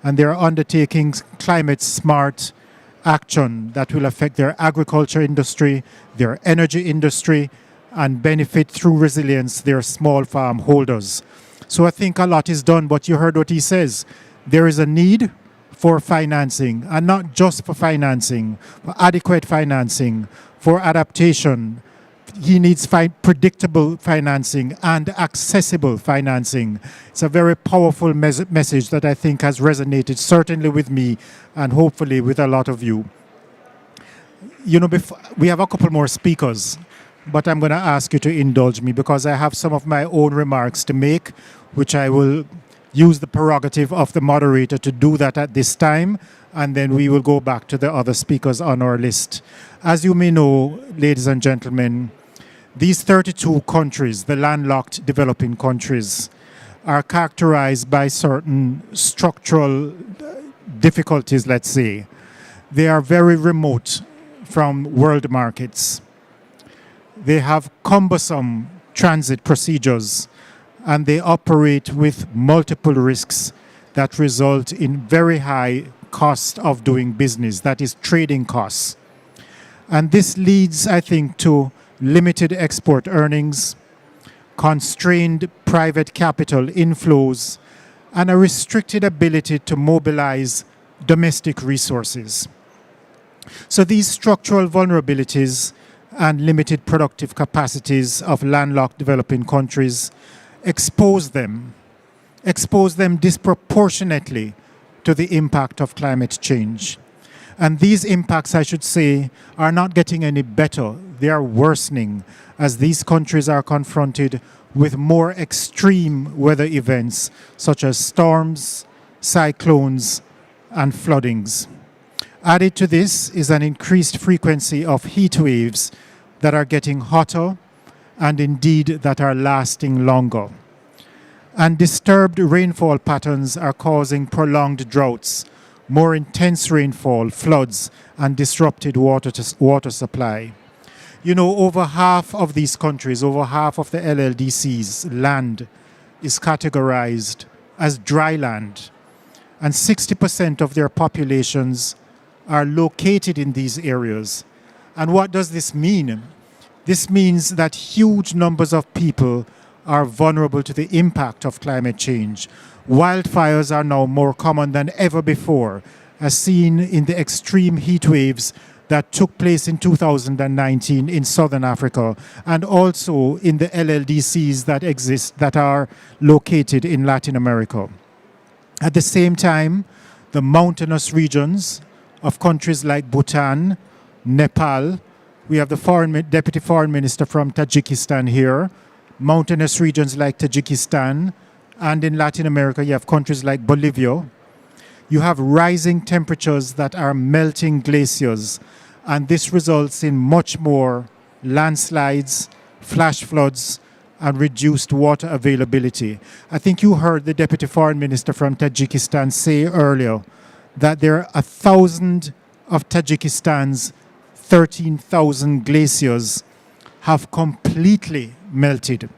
and they're undertaking climate smart action that will affect their agriculture industry, their energy industry, and benefit through resilience their small farm holders. So I think a lot is done, but you heard what he says. There is a need for financing, and not just for financing, for adequate financing, for adaptation, he needs predictable financing and accessible financing. It's a very powerful message that I think has resonated certainly with me and hopefully with a lot of you. You know, we have a couple more speakers, but I'm going to ask you to indulge me because I have some of my own remarks to make, which I will use the prerogative of the moderator to do that at this time, and then we will go back to the other speakers on our list. As you may know, ladies and gentlemen, these 32 countries, the landlocked developing countries, are characterized by certain structural difficulties, let's say. They are very remote from world markets. They have cumbersome transit procedures, and they operate with multiple risks that result in very high cost of doing business, that is trading costs. And this leads, I think, to limited export earnings, constrained private capital inflows, and a restricted ability to mobilize domestic resources. So these structural vulnerabilities and limited productive capacities of landlocked developing countries expose them disproportionately to the impact of climate change. And these impacts, I should say, are not getting any better. They are worsening as these countries are confronted with more extreme weather events such as storms, cyclones, and floodings. Added to this is an increased frequency of heat waves that are getting hotter and indeed that are lasting longer. And disturbed rainfall patterns are causing prolonged droughts, more intense rainfall, floods, and disrupted water supply. You know, over half of these countries, over half of the LLDC's land is categorized as dry land, and 60% of their populations are located in these areas. And what does this mean? This means that huge numbers of people are vulnerable to the impact of climate change. Wildfires are now more common than ever before, as seen in the extreme heat waves that took place in 2019 in Southern Africa, and also in the LLDCs that are located in Latin America. At the same time, the mountainous regions of countries like Bhutan, Nepal, we have the Deputy Foreign Minister from Tajikistan here, mountainous regions like Tajikistan, and in Latin America you have countries like Bolivia. You have rising temperatures that are melting glaciers, and this results in much more landslides, flash floods, and reduced water availability. I think you heard the Deputy Foreign Minister from Tajikistan say earlier that there are 1,000 of Tajikistan's 13,000 glaciers have completely melted.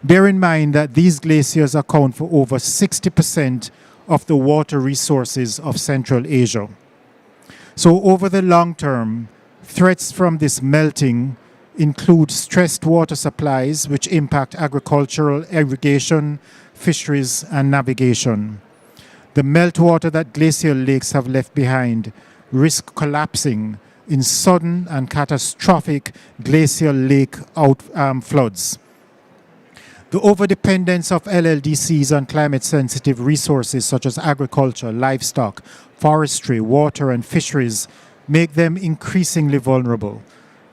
Bear in mind that these glaciers account for over 60% of the water resources of Central Asia. So over the long term, threats from this melting include stressed water supplies, which impact agricultural, irrigation, fisheries, and navigation. The meltwater that glacial lakes have left behind risk collapsing in sudden and catastrophic glacial lake floods. The overdependence of LLDCs on climate-sensitive resources such as agriculture, livestock, forestry, water, and fisheries make them increasingly vulnerable.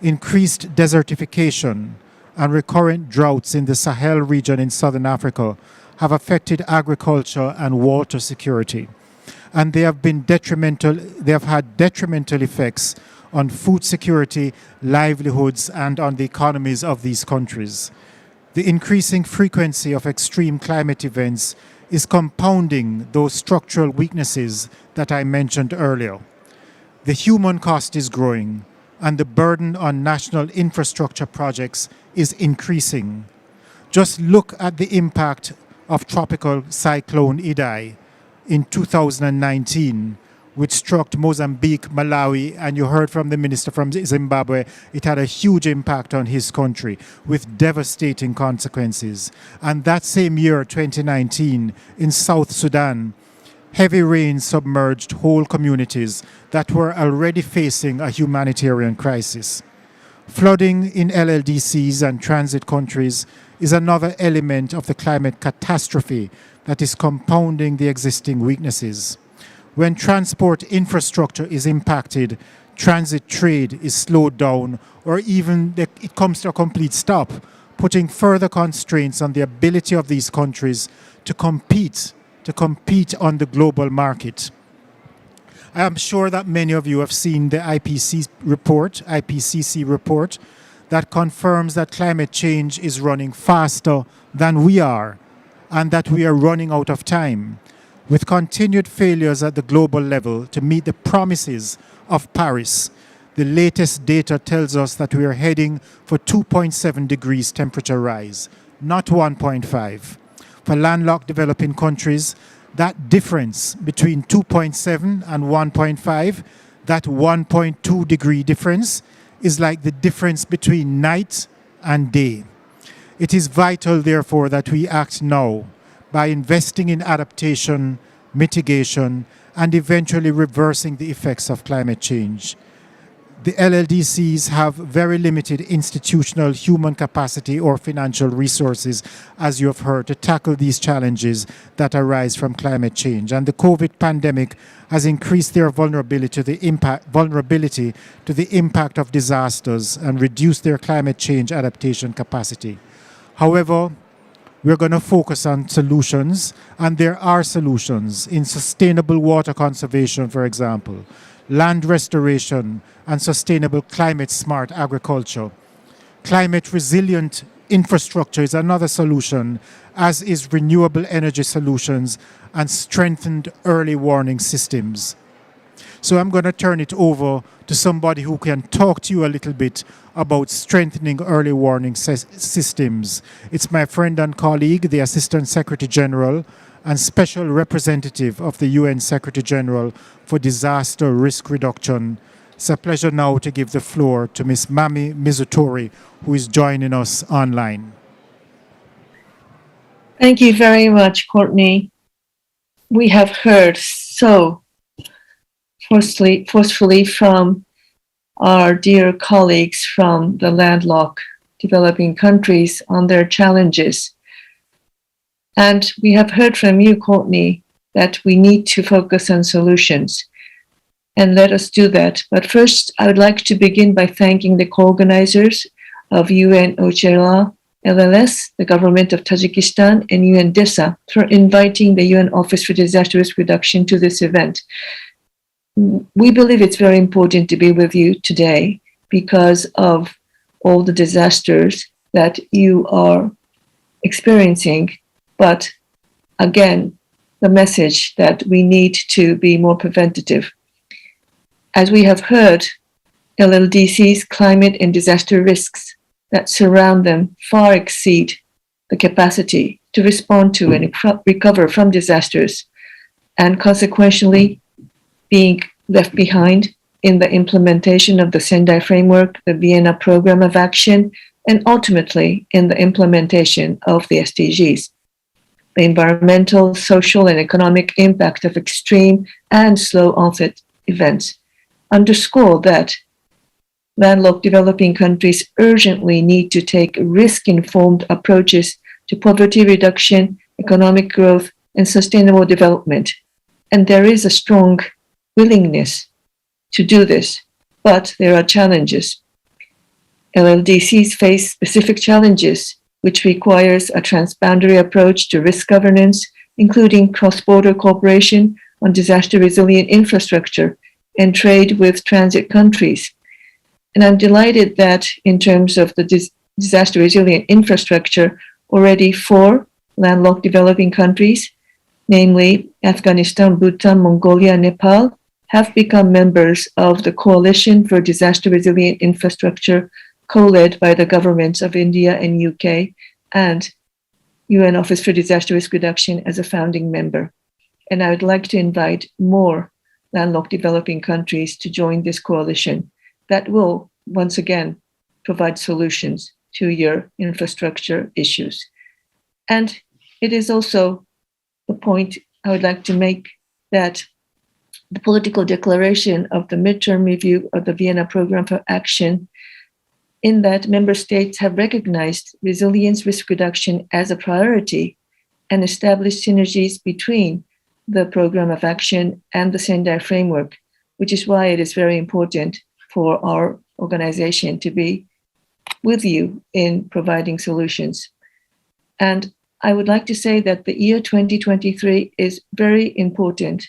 Increased desertification and recurrent droughts in the Sahel region in southern Africa have affected agriculture and water security. And they have had detrimental effects on food security, livelihoods, and on the economies of these countries. The increasing frequency of extreme climate events is compounding those structural weaknesses that I mentioned earlier. The human cost is growing, and the burden on national infrastructure projects is increasing. Just look at the impact of tropical cyclone Idai in 2019, which struck Mozambique, Malawi, and you heard from the minister from Zimbabwe, it had a huge impact on his country with devastating consequences. And that same year, 2019, in South Sudan, Heavy rain submerged whole communities that were already facing a humanitarian crisis. Flooding in LLDCs and transit countries is another element of the climate catastrophe that is compounding the existing weaknesses. When transport infrastructure is impacted, transit trade is slowed down, or even it comes to a complete stop, putting further constraints on the ability of these countries to compete on the global market. I am sure that many of you have seen the IPCC report that confirms that climate change is running faster than we are, and that we are running out of time. With continued failures at the global level to meet the promises of Paris, the latest data tells us that we are heading for 2.7 degrees temperature rise, not 1.5. For landlocked developing countries, that difference between 2.7 and 1.5, that 1.2 degree difference, is like the difference between night and day. It is vital, therefore, that we act now by investing in adaptation, mitigation, and eventually reversing the effects of climate change. The LLDCs have very limited institutional human capacity or financial resources, as you have heard, to tackle these challenges that arise from climate change. And the COVID pandemic has increased their vulnerability to the impact of disasters and reduced their climate change adaptation capacity. However, we're going to focus on solutions, and there are solutions in sustainable water conservation, for example, land restoration, and sustainable climate-smart agriculture. Climate-resilient infrastructure is another solution, as is renewable energy solutions and strengthened early warning systems. So I'm going to turn it over to somebody who can talk to you a little bit about strengthening early warning systems. It's my friend and colleague, the Assistant Secretary General and Special Representative of the UN Secretary General for Disaster Risk Reduction. It's a pleasure now to give the floor to Ms. Mami Mizutori, who is joining us online. Thank you very much, Courtney. We have heard so forcefully from our dear colleagues from the landlocked developing countries on their challenges. And we have heard from you, Courtney, that we need to focus on solutions. And let us do that. But first, I would like to begin by thanking the co-organizers of UN OCHA, LLS, the government of Tajikistan, and UN DESA for inviting the UN Office for Disaster Risk Reduction to this event. We believe it's very important to be with you today because of all the disasters that you are experiencing. But again, the message that we need to be more preventative. As we have heard, LLDC's climate and disaster risks that surround them far exceed the capacity to respond to and recover from disasters, and consequently being left behind in the implementation of the Sendai Framework, the Vienna Program of Action, and ultimately in the implementation of the SDGs. The environmental, social, and economic impact of extreme and slow onset events underscore that landlocked developing countries urgently need to take risk-informed approaches to poverty reduction, economic growth, and sustainable development. And there is a strong willingness to do this, but there are challenges. LLDCs face specific challenges, which requires a transboundary approach to risk governance, including cross-border cooperation on disaster-resilient infrastructure and trade with transit countries. And I'm delighted that in terms of the disaster-resilient infrastructure, already 4 landlocked developing countries, namely Afghanistan, Bhutan, Mongolia, and Nepal, have become members of the Coalition for Disaster-Resilient Infrastructure, co-led by the governments of India and UK, and UN Office for Disaster Risk Reduction as a founding member. And I would like to invite more landlocked developing countries to join this coalition that will, once again, provide solutions to your infrastructure issues. And it is also the point I would like to make that the political declaration of the midterm review of the Vienna Program for Action, in that member states have recognized resilience risk reduction as a priority and established synergies between the program of action and the Sendai framework, which is why it is very important for our organization to be with you in providing solutions. And I would like to say that the year 2023 is very important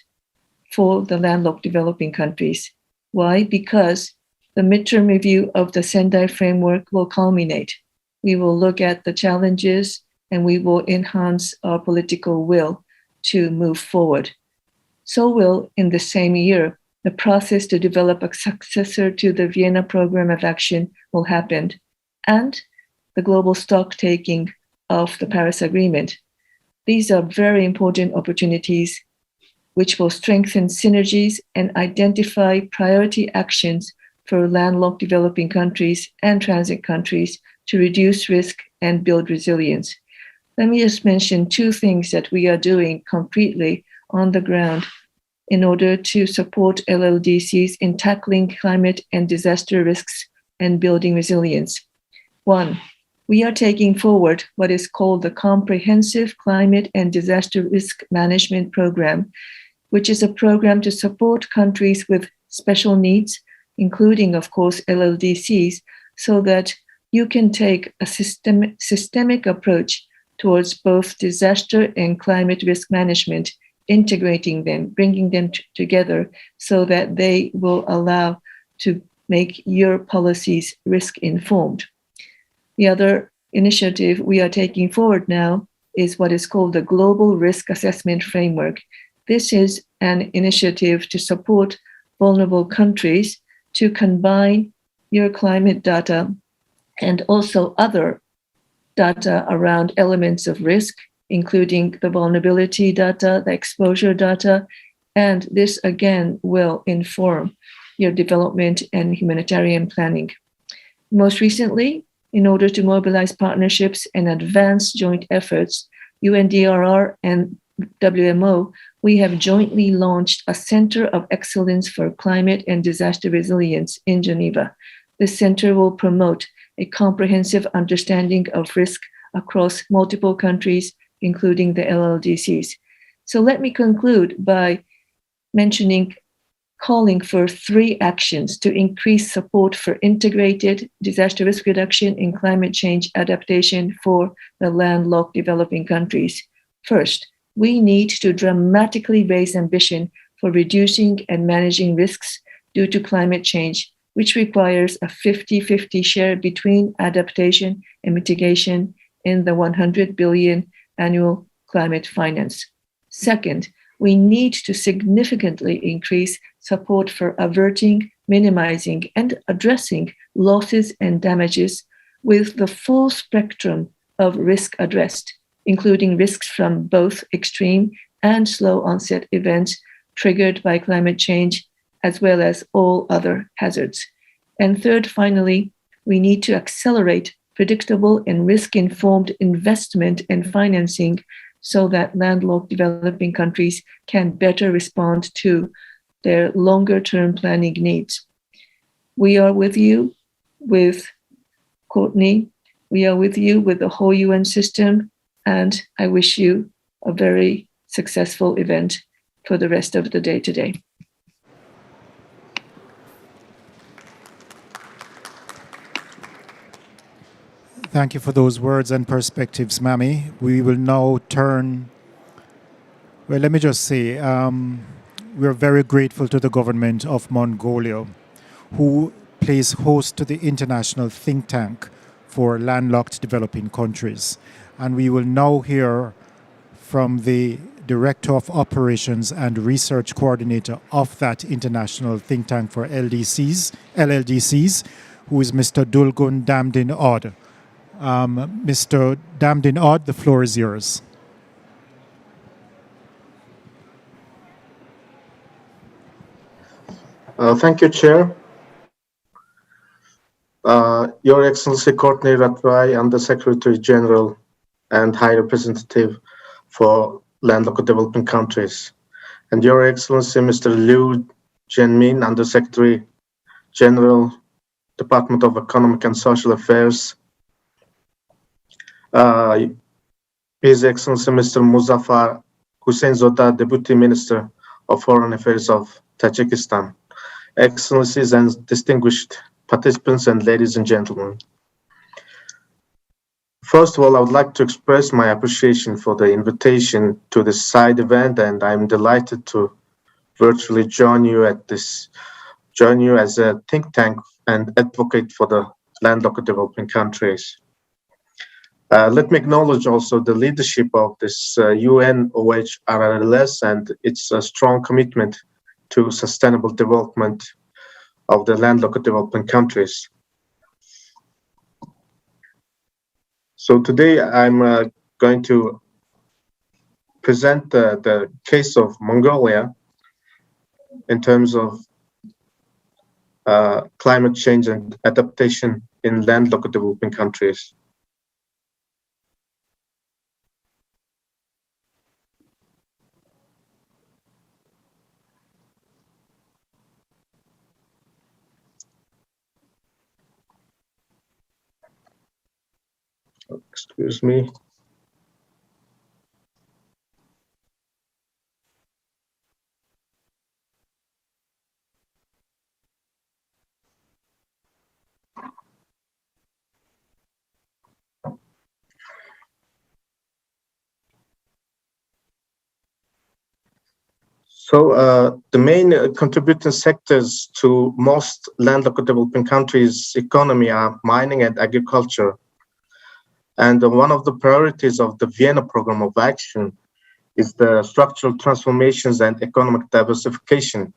for the landlocked developing countries. Why? Because the midterm review of the Sendai framework will culminate. We will look at the challenges and we will enhance our political will to move forward. So will, in the same year, the process to develop a successor to the Vienna Program of Action will happen, and the global stock taking of the Paris Agreement. These are very important opportunities which will strengthen synergies and identify priority actions for landlocked developing countries and transit countries to reduce risk and build resilience. Let me just mention two things that we are doing concretely on the ground in order to support LLDCs in tackling climate and disaster risks and building resilience. One, we are taking forward what is called the Comprehensive Climate and Disaster Risk Management Program, which is a program to support countries with special needs, including, of course, LLDCs, so that you can take a systemic approach towards both disaster and climate risk management, integrating them, bringing them together so that they will allow to make your policies risk-informed. The other initiative we are taking forward now is what is called the Global Risk Assessment Framework. This is an initiative to support vulnerable countries to combine your climate data and also other data around elements of risk, including the vulnerability data, the exposure data, and this again will inform your development and humanitarian planning. Most recently, in order to mobilize partnerships and advance joint efforts, UNDRR and WMO, we have jointly launched a Center of Excellence for Climate and Disaster Resilience in Geneva. This center will promote a comprehensive understanding of risk across multiple countries, including the LLDCs. So let me conclude by calling for 3 actions to increase support for integrated disaster risk reduction and climate change adaptation for the landlocked developing countries. First, we need to dramatically raise ambition for reducing and managing risks due to climate change, which requires a 50-50 share between adaptation and mitigation in the 100 billion annual climate finance. Second, we need to significantly increase support for averting, minimizing, and addressing losses and damages with the full spectrum of risk addressed, including risks from both extreme and slow onset events triggered by climate change, as well as all other hazards. And third, finally, we need to accelerate predictable and risk-informed investment and financing so that landlocked developing countries can better respond to their longer-term planning needs. We are with you with Courtney. We are with you with the whole UN system, and I wish you a very successful event for the rest of the day today. Thank you for those words and perspectives, Mami. We will now turn, well, let me just say, we're very grateful to the government of Mongolia, who plays host to the International Think Tank for Landlocked Developing Countries. And we will now hear from the Director of Operations and Research Coordinator of that International Think Tank for LLDCs, who is Mr. Dulgun Damdin Odd. Mr. Damdin Odd, the floor is yours. Thank you, Chair. Your Excellency Courtney Ratway, Under Secretary General and High Representative for Landlocked Developing Countries, and Your Excellency, Mr. Liu Jianmin, Undersecretary General, Department of Economic and Social Affairs, His Excellency, Mr. Muzaffar Husseinzoda, Deputy Minister of Foreign Affairs of Tajikistan, Excellencies and distinguished participants, and ladies and gentlemen. First of all, I would like to express my appreciation for the invitation to this side event, and I'm delighted to virtually join you as a think tank and advocate for the landlocked developing countries. Let me acknowledge also the leadership of this UN OHRLS and its strong commitment to sustainable development of the landlocked developing countries. So today I'm going to present the case of Mongolia in terms of climate change and adaptation in landlocked developing countries. Excuse me. So the main contributing sectors to most landlocked developing countries' economy are mining and agriculture. And one of the priorities of the Vienna Program of Action is the structural transformations and economic diversification.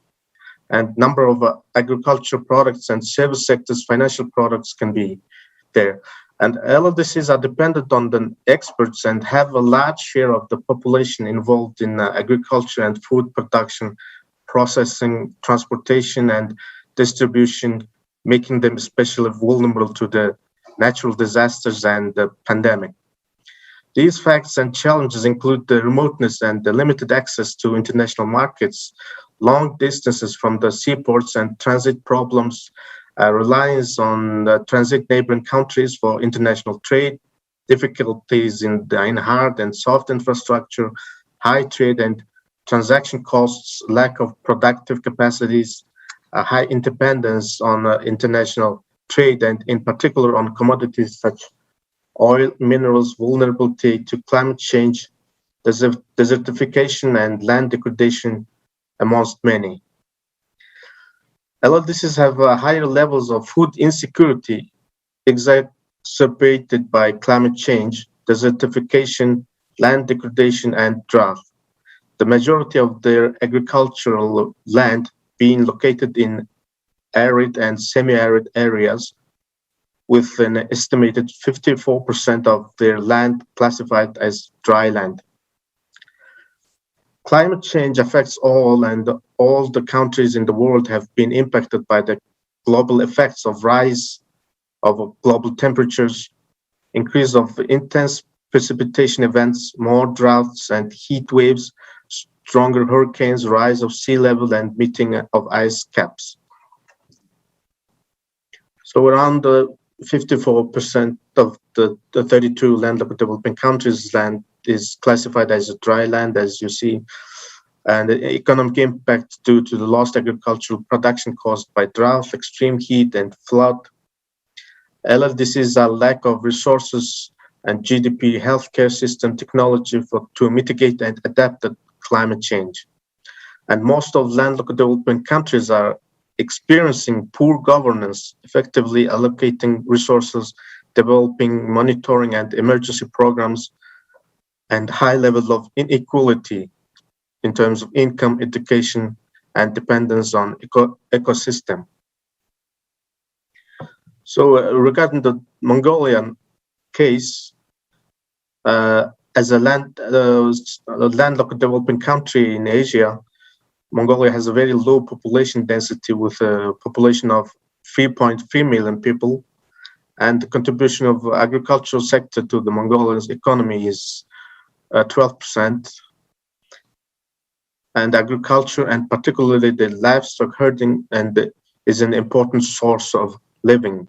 And number of agricultural products and service sectors, financial products can be there. And all of these are dependent on the experts and have a large share of the population involved in agriculture and food production, processing, transportation, and distribution, making them especially vulnerable to the natural disasters and the pandemic. These facts and challenges include the remoteness and the limited access to international markets, long distances from the seaports and transit problems, reliance on transit neighboring countries for international trade, difficulties in hard and soft infrastructure, high trade and transaction costs, lack of productive capacities, high independence on international trade, and in particular on commodities such oil, minerals, vulnerability to climate change, desertification, and land degradation, amongst many. LLDCs have higher levels of food insecurity exacerbated by climate change, desertification, land degradation, and drought. The majority of their agricultural land being located in arid and semi-arid areas, with an estimated 54% of their land classified as dry land. Climate change affects all, and all the countries in the world have been impacted by the global effects of rise of global temperatures, increase of intense precipitation events, more droughts and heat waves, stronger hurricanes, rise of sea level, and meeting of ice caps. So around 54% of the 32 landlocked developing countries' land is classified as a dry land, as you see, and the economic impact due to the lost agricultural production caused by drought, extreme heat, and flood. LLDCs are lack of resources and GDP, healthcare system, technology to mitigate and adapt to climate change. And most of landlocked developing countries are experiencing poor governance, effectively allocating resources, developing, monitoring, and emergency programs, and high level of inequality in terms of income, education, and dependence on ecosystem. So regarding the Mongolian case, as a landlocked developing country in Asia, Mongolia has a very low population density with a population of 3.3 million people, and the contribution of agricultural sector to the Mongolian economy is 12%. and agriculture, and particularly the livestock herding, is an important source of living.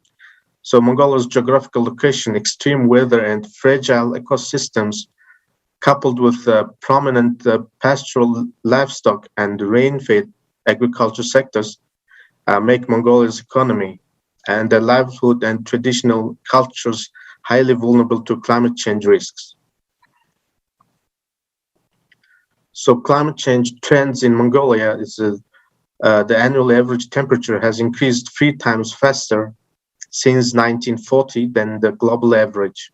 So Mongolia's geographical location, extreme weather, and fragile ecosystems, coupled with prominent pastoral livestock and rain-fed agriculture sectors, make Mongolia's economy and their livelihood and traditional cultures highly vulnerable to climate change risks. So climate change trends in Mongolia is the annual average temperature has increased 3 times faster since 1940 than the global average,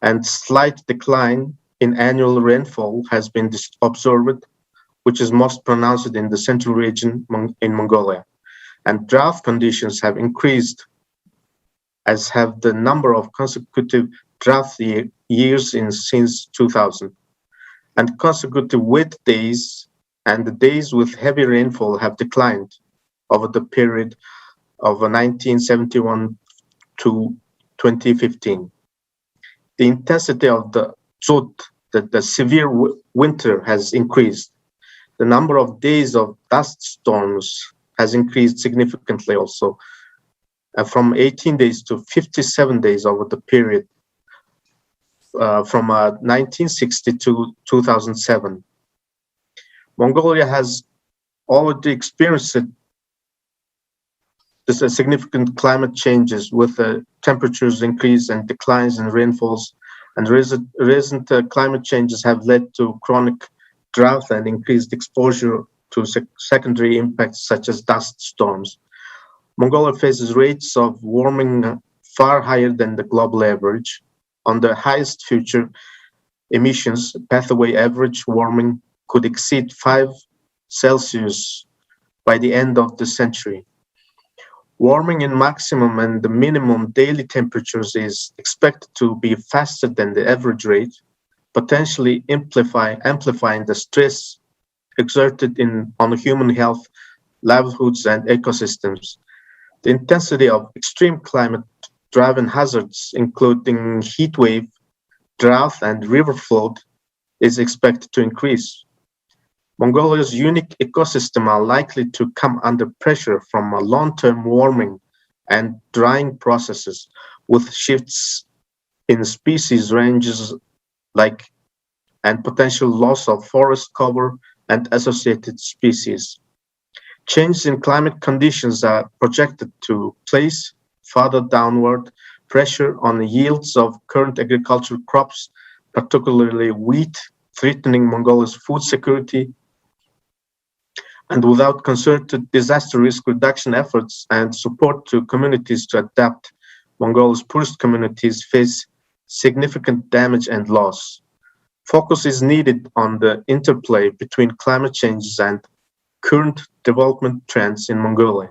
and slight decline in annual rainfall has been observed, which is most pronounced in the central region in Mongolia. And drought conditions have increased, as have the number of consecutive drought years since 2000. And consecutive wet days and the days with heavy rainfall have declined over the period of 1971 to 2015. The intensity of the zud, the severe winter, has increased. The number of days of dust storms has increased significantly also, from 18 days to 57 days over the period from 1960 to 2007. Mongolia has already experienced significant climate changes with temperatures increase and declines in rainfalls, and recent climate changes have led to chronic drought and increased exposure to secondary impacts such as dust storms. Mongolia faces rates of warming far higher than the global average. On the highest future emissions, pathway average warming could exceed 5 Celsius by the end of the century. Warming in maximum and the minimum daily temperatures is expected to be faster than the average rate, potentially amplifying the stress exerted on human health, livelihoods, and ecosystems. The intensity of extreme climate-driven hazards, including heat wave, drought, and river flood, is expected to increase. Mongolia's unique ecosystem are likely to come under pressure from a long-term warming and drying processes, with shifts in species ranges and potential loss of forest cover and associated species. Changes in climate conditions are projected to place further downward pressure on the yields of current agricultural crops, particularly wheat, threatening Mongolia's food security. And without concerted disaster risk reduction efforts and support to communities to adapt, Mongolia's poorest communities face significant damage and loss. Focus is needed on the interplay between climate changes and current development trends in Mongolia.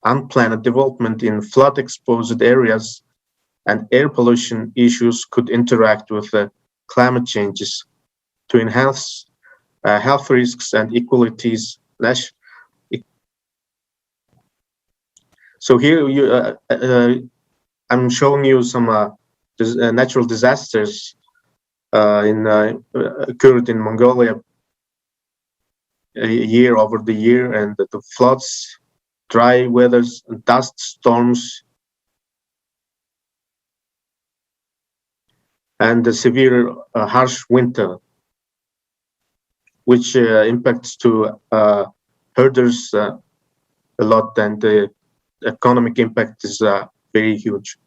Unplanned development in flood-exposed areas and air pollution issues could interact with the climate changes to enhance health risks and inequalities. So here I'm showing you some natural disasters occurred in Mongolia year over the year, and the floods, dry weathers, dust storms, and the severe harsh winter, which impacts to herders a lot, and the economic impact is very huge.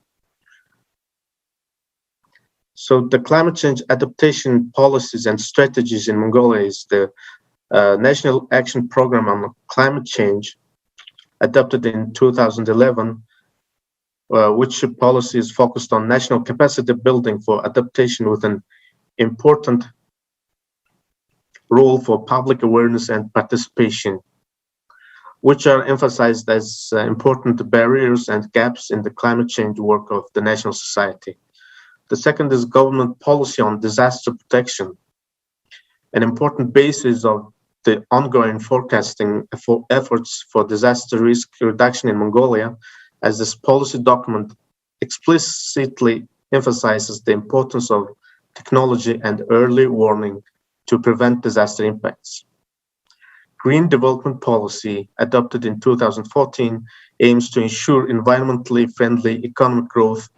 So the climate change adaptation policies and strategies in Mongolia is the National Action Program on Climate Change, adopted in 2011, which policy is focused on national capacity building for adaptation with an important role for public awareness and participation, which are emphasized as important barriers and gaps in the climate change work of the national society. The second is government policy on disaster protection, an important basis of the ongoing forecasting for efforts for disaster risk reduction in Mongolia, as this policy document explicitly emphasizes the importance of technology and early warning to prevent disaster impacts. Green Development Policy, adopted in 2014, aims to ensure environmentally friendly economic growth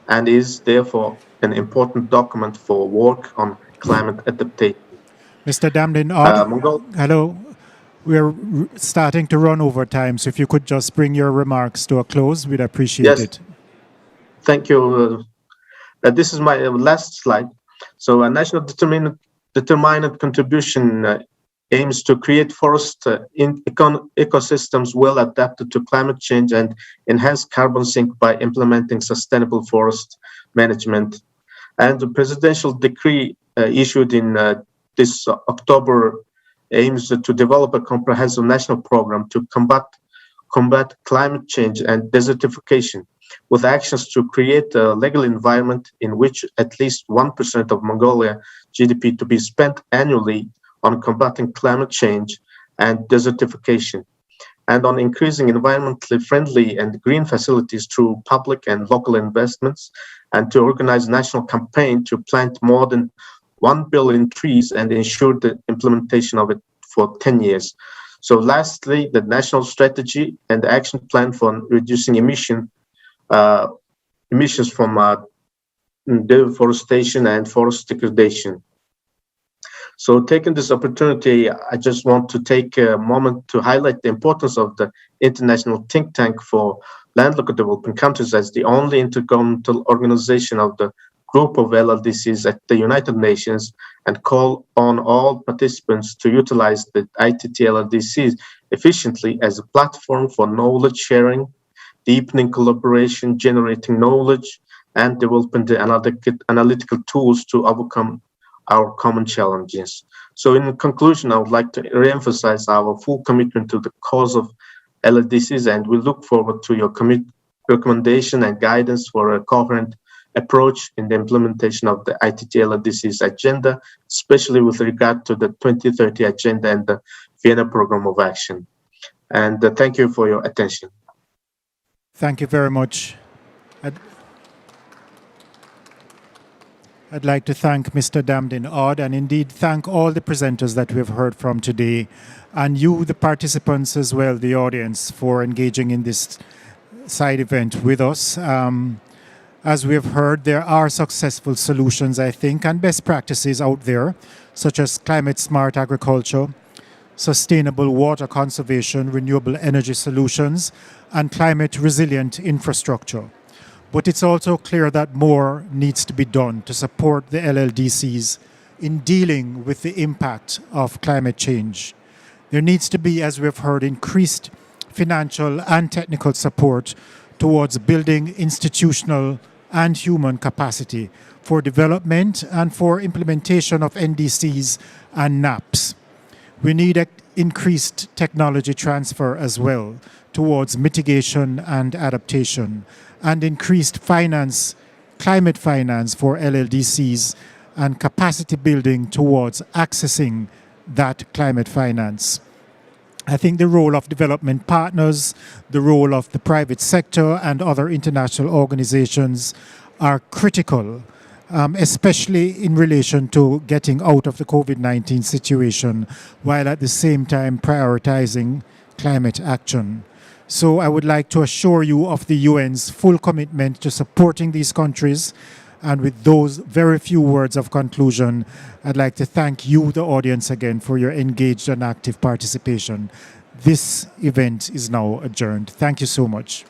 and is therefore an important document for work on climate adaptation. Mr. Damdin Odd, Mongol hello. We're starting to run over time, so if you could just bring your remarks to a close, we'd appreciate it. Thank you. This is my last slide. So a national determined contribution aims to create forest ecosystems well adapted to climate change and enhance carbon sink by implementing sustainable forest management. And the presidential decree issued in this October aims to develop a comprehensive national program to combat climate change and desertification, with actions to create a legal environment in which at least 1% of Mongolia GDP to be spent annually on combating climate change and desertification, and on increasing environmentally friendly and green facilities through public and local investments, and to organize national campaign to plant more than 1 billion trees and ensure the implementation of it for 10 years. So lastly, the national strategy and action plan for reducing emissions from deforestation and forest degradation. So taking this opportunity, I just want to take a moment to highlight the importance of the International Think Tank for Landlocked Developing Countries as the only intergovernmental organization of the group of LLDCs at the United Nations, and call on all participants to utilize the ITT LLDCs efficiently as a platform for knowledge sharing, deepening collaboration, generating knowledge, and developing the analytical tools to overcome our common challenges. So in conclusion, I would like to reemphasize our full commitment to the cause of LLDCs, and we look forward to your recommendation and guidance for a coherent approach in the implementation of the ITT LLDC's agenda, especially with regard to the 2030 agenda and the Vienna Program of Action. And thank you for your attention. Thank you very much. I'd like to thank Mr. Damdin Odd, and indeed thank all the presenters that we've heard from today, and you, the participants as well, the audience, for engaging in this side event with us. As we have heard, there are successful solutions, I think, and best practices out there, such as climate-smart agriculture, sustainable water conservation, renewable energy solutions, and climate-resilient infrastructure. But it's also clear that more needs to be done to support the LLDCs in dealing with the impact of climate change. There needs to be, as we've heard, increased financial and technical support towards building institutional and human capacity for development and for implementation of NDCs and NAPs. We need increased technology transfer as well towards mitigation and adaptation, and increased finance, climate finance for LLDCs, and capacity building towards accessing that climate finance. I think the role of development partners, the role of the private sector and other international organizations are critical, especially in relation to getting out of the COVID-19 situation, while at the same time prioritizing climate action. So I would like to assure you of the UN's full commitment to supporting these countries. And with those very few words of conclusion, I'd like to thank you, the audience, again for your engaged and active participation. This event is now adjourned. Thank you so much.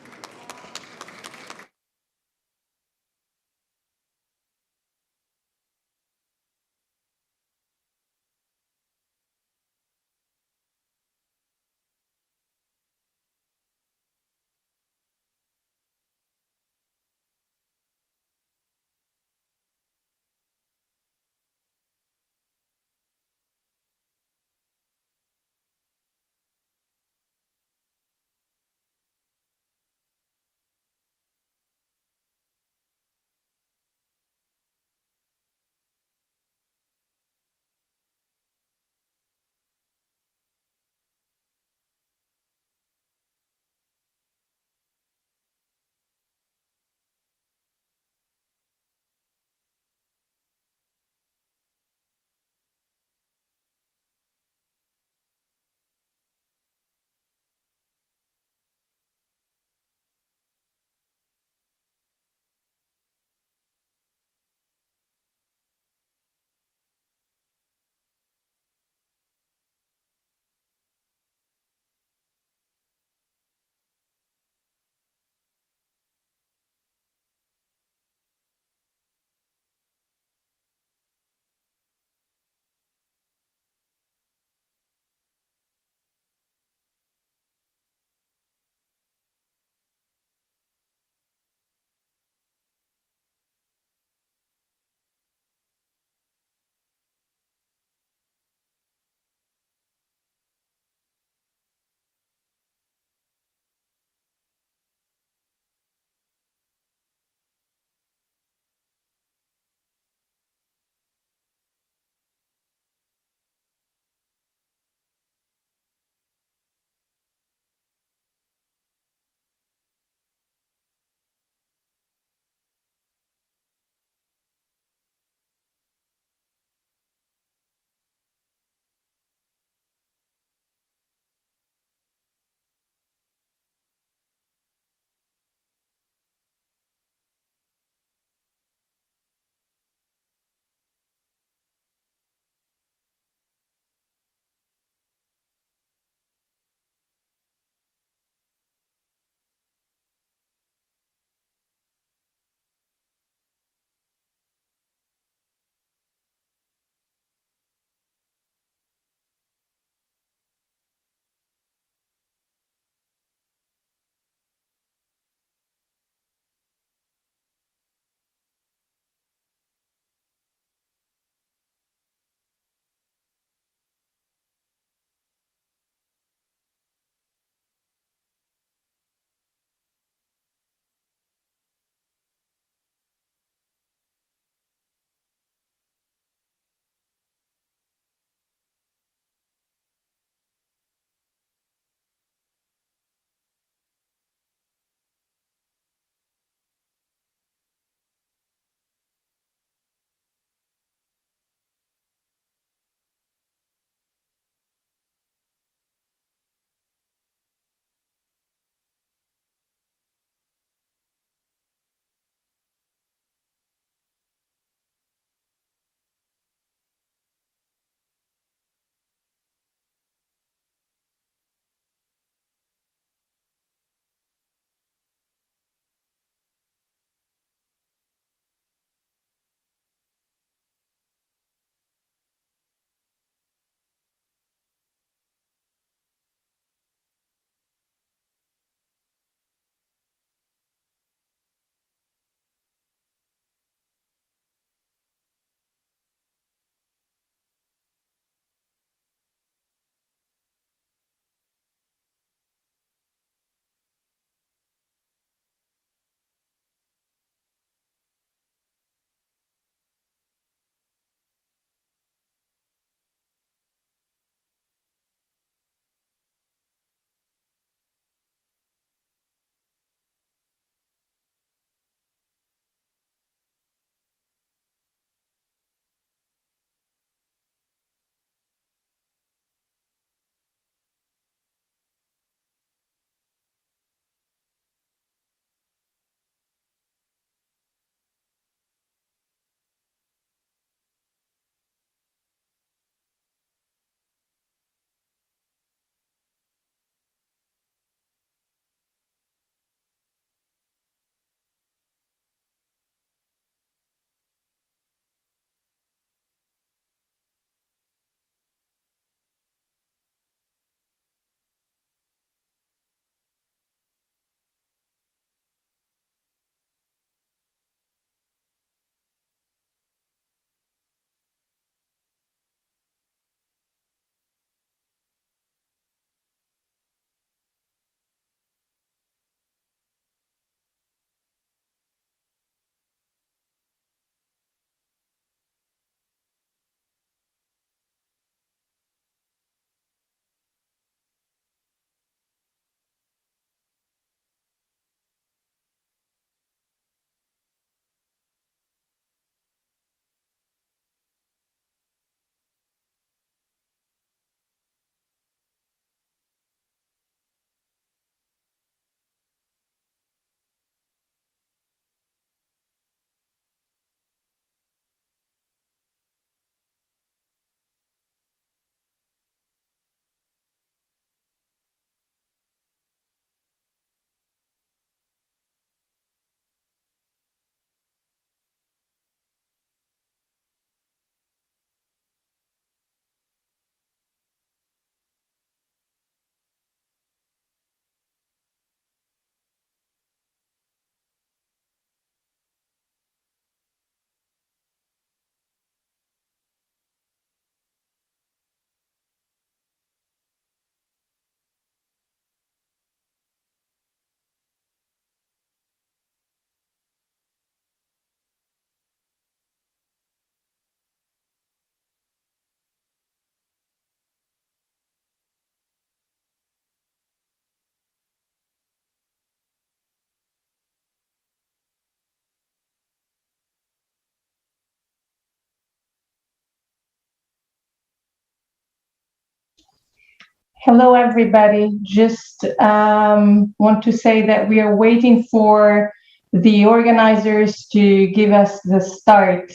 Hello, everybody. Just want to say that we are waiting for the organizers to give us the start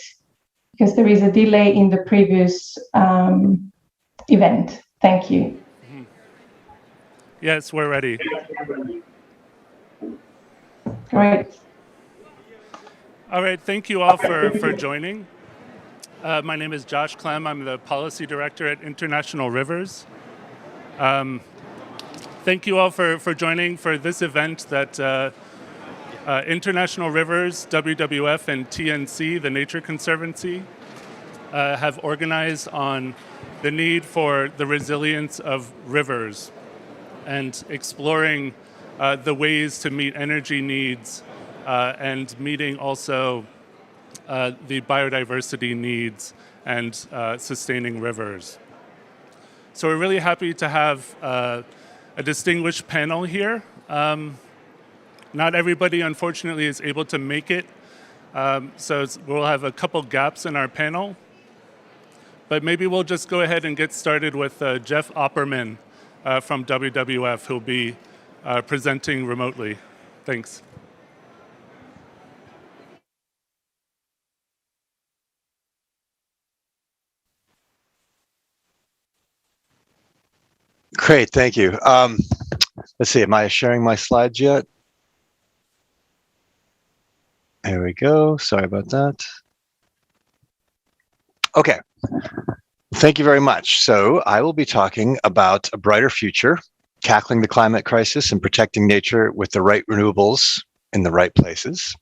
because there is a delay in the previous event. Thank you. Yes, we're ready. Great. All right, thank you all for joining. My name is Josh Clem. I'm the Policy Director at International Rivers. Thank you all for joining for this event that International Rivers, WWF, and TNC, the Nature Conservancy, have organized on the need for the resilience of rivers and exploring the ways to meet energy needs and meeting also the biodiversity needs and sustaining rivers. So we're really happy to have a distinguished panel here. Not everybody, unfortunately, is able to make it, so we'll have a couple gaps in our panel. But maybe we'll just go ahead and get started with Jeff Opperman from WWF, who'll be presenting remotely. Thanks. Great, thank you. Let's see, am I sharing my slides yet? There we go, sorry about that. Okay, thank you very much. So I will be talking about a brighter future, tackling the climate crisis and protecting nature with the right renewables in the right places.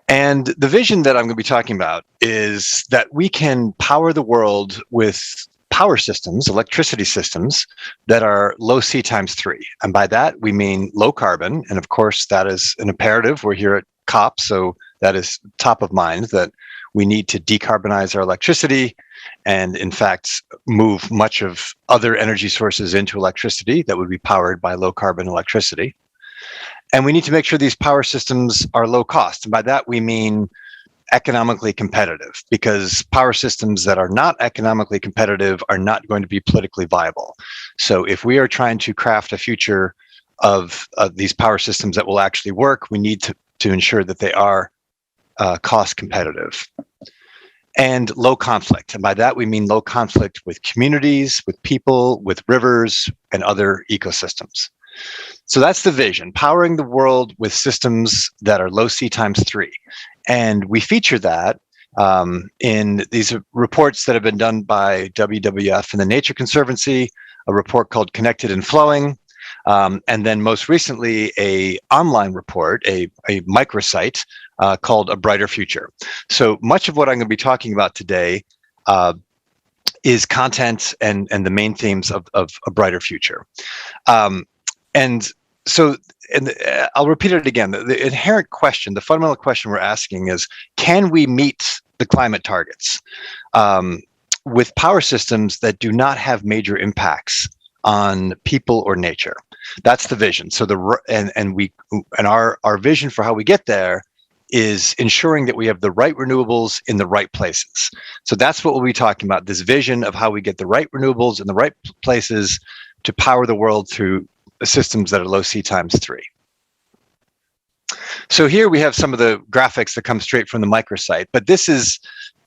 And the vision that I'm going to be talking about is that we can power the world with power systems, electricity systems, that are low C times 3. And by that, we mean low carbon. And of course, that is an imperative. We're here at COP, so that is top of mind, that we need to decarbonize our electricity and, in fact, move much of other energy sources into electricity that would be powered by low carbon electricity. And we need to make sure these power systems are low cost. And by that, we mean economically competitive, because power systems that are not economically competitive are not going to be politically viable. So if we are trying to craft a future of these power systems that will actually work, we need to ensure that they are cost competitive. And low conflict. And by that, we mean low conflict with communities, with people, with rivers, and other ecosystems. So that's the vision, powering the world with systems that are low C times 3. And we feature that in these reports that have been done by WWF and the Nature Conservancy, a report called Connected and Flowing, and then most recently a online report, a microsite called A Brighter Future. So much of what I'm going to be talking about today is content and the main themes of A Brighter Future. And I'll repeat it again. The inherent question, the fundamental question we're asking is, can we meet the climate targets with power systems that do not have major impacts on people or nature? That's the vision. So our vision for how we get there is ensuring that we have the right renewables in the right places. So that's what we'll be talking about, this vision of how we get the right renewables in the right places to power the world through systems that are low C times 3. So here we have some of the graphics that come straight from the microsite, but this is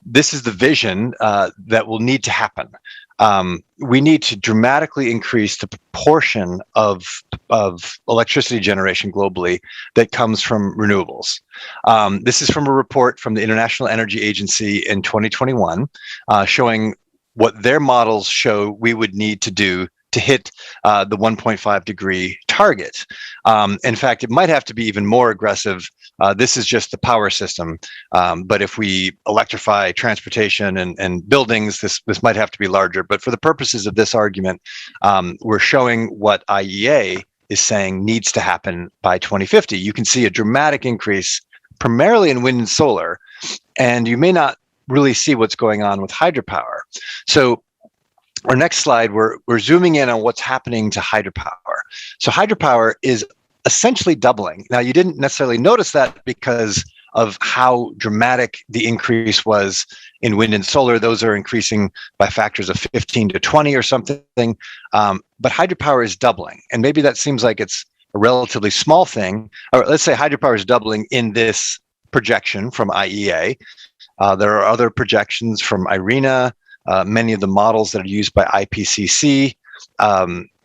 the vision that will need to happen. We need to dramatically increase the proportion of electricity generation globally that comes from renewables. This is from a report from the International Energy Agency in 2021, showing what their models show we would need to do to hit the 1.5 degree target. In fact, it might have to be even more aggressive. This is just the power system. But if we electrify transportation and buildings, this might have to be larger. But for the purposes of this argument, we're showing what IEA is saying needs to happen by 2050. You can see a dramatic increase, primarily in wind and solar, and you may not really see what's going on with hydropower. So our next slide, we're zooming in on what's happening to hydropower. So hydropower is essentially doubling. Now, you didn't necessarily notice that because of how dramatic the increase was in wind and solar. Those are increasing by factors of 15 to 20 or something. But hydropower is doubling. And maybe that seems like it's a relatively small thing. Or let's say hydropower is doubling in this projection from IEA. There are other projections from IRENA. Many of the models that are used by IPCC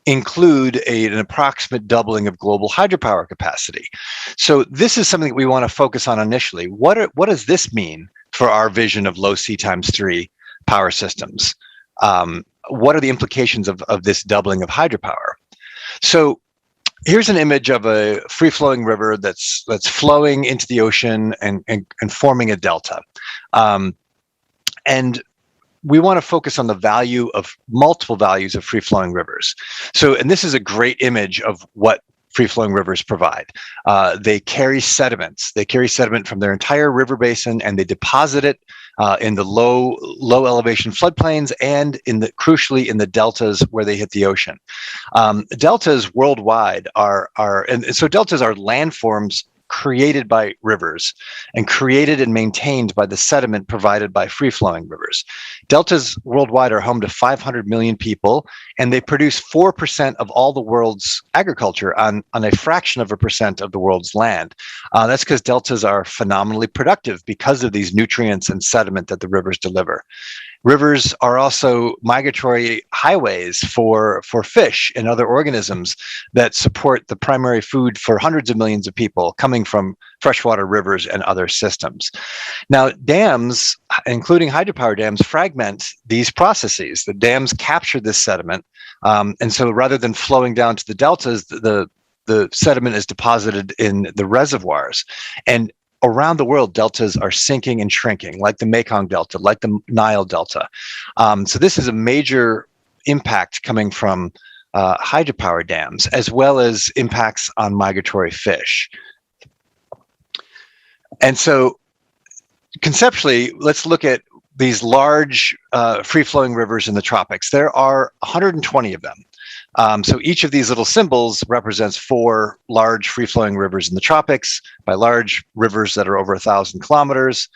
include an approximate doubling of global hydropower capacity. So this is something that we want to focus on initially. What does this mean for our vision of low C times 3 power systems? What are the implications of this doubling of hydropower? So here's an image of a free-flowing river that's flowing into the ocean and forming a delta. And we want to focus on the value of multiple values of free-flowing rivers. So, and this is a great image of what free-flowing rivers provide. They carry sediments. They carry sediment from their entire river basin, and they deposit it in the low elevation floodplains and crucially in the deltas where they hit the ocean. Deltas worldwide and so deltas are landforms created by rivers and created and maintained by the sediment provided by free-flowing rivers. Deltas worldwide are home to 500 million people, and they produce 4% of all the world's agriculture on a fraction of a percent of the world's land. That's because deltas are phenomenally productive because of these nutrients and sediment that the rivers deliver. Rivers are also migratory highways for fish and other organisms that support the primary food for hundreds of millions of people coming from freshwater rivers and other systems. Now, dams, including hydropower dams, fragment these processes. The dams capture this sediment, and so rather than flowing down to the deltas, the sediment is deposited in the reservoirs. And around the world, deltas are sinking and shrinking, like the Mekong Delta, like the Nile Delta. So this is a major impact coming from hydropower dams, as well as impacts on migratory fish. And so conceptually, let's look at these large free-flowing rivers in the tropics. There are 120 of them. So each of these little symbols represents 4 large free-flowing rivers in the tropics. By large, rivers that are over 1,000 kilometers.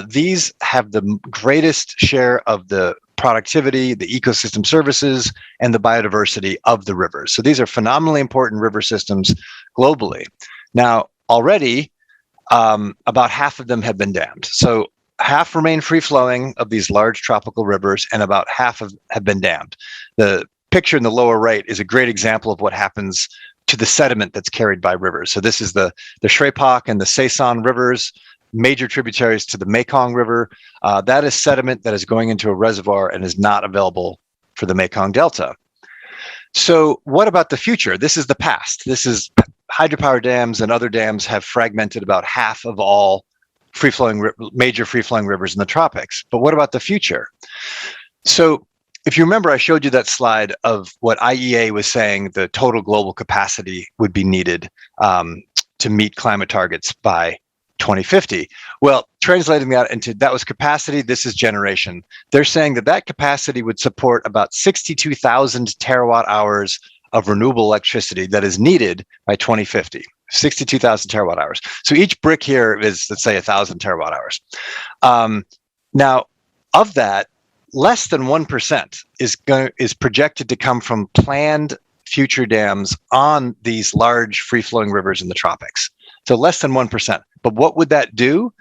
These have the greatest share of the productivity, the ecosystem services, and the biodiversity of the rivers. So these are phenomenally important river systems globally. Now, already, about half of them have been dammed. So half remain free-flowing of these large tropical rivers, and about half have been dammed. The picture in the lower right is a great example of what happens to the sediment that's carried by rivers. So this is the Shreveport and the Saison rivers, major tributaries to the Mekong River. That is sediment that is going into a reservoir and is not available for the Mekong Delta. So what about the future? This is the past. This is hydropower dams and other dams have fragmented about half of all major free-flowing rivers in the tropics. But what about the future? So if you remember, I showed you that slide of what IEA was saying the total global capacity would be needed to meet climate targets by 2050. Well, translating that was capacity, this is generation. They're saying that capacity would support about 62,000 terawatt hours of renewable electricity that is needed by 2050. 62,000 terawatt hours. So each brick here is, let's say, 1,000 terawatt hours. Now, of that, less than 1% is projected to come from planned future dams on these large free-flowing rivers in the tropics. So less than 1%. But what would that do?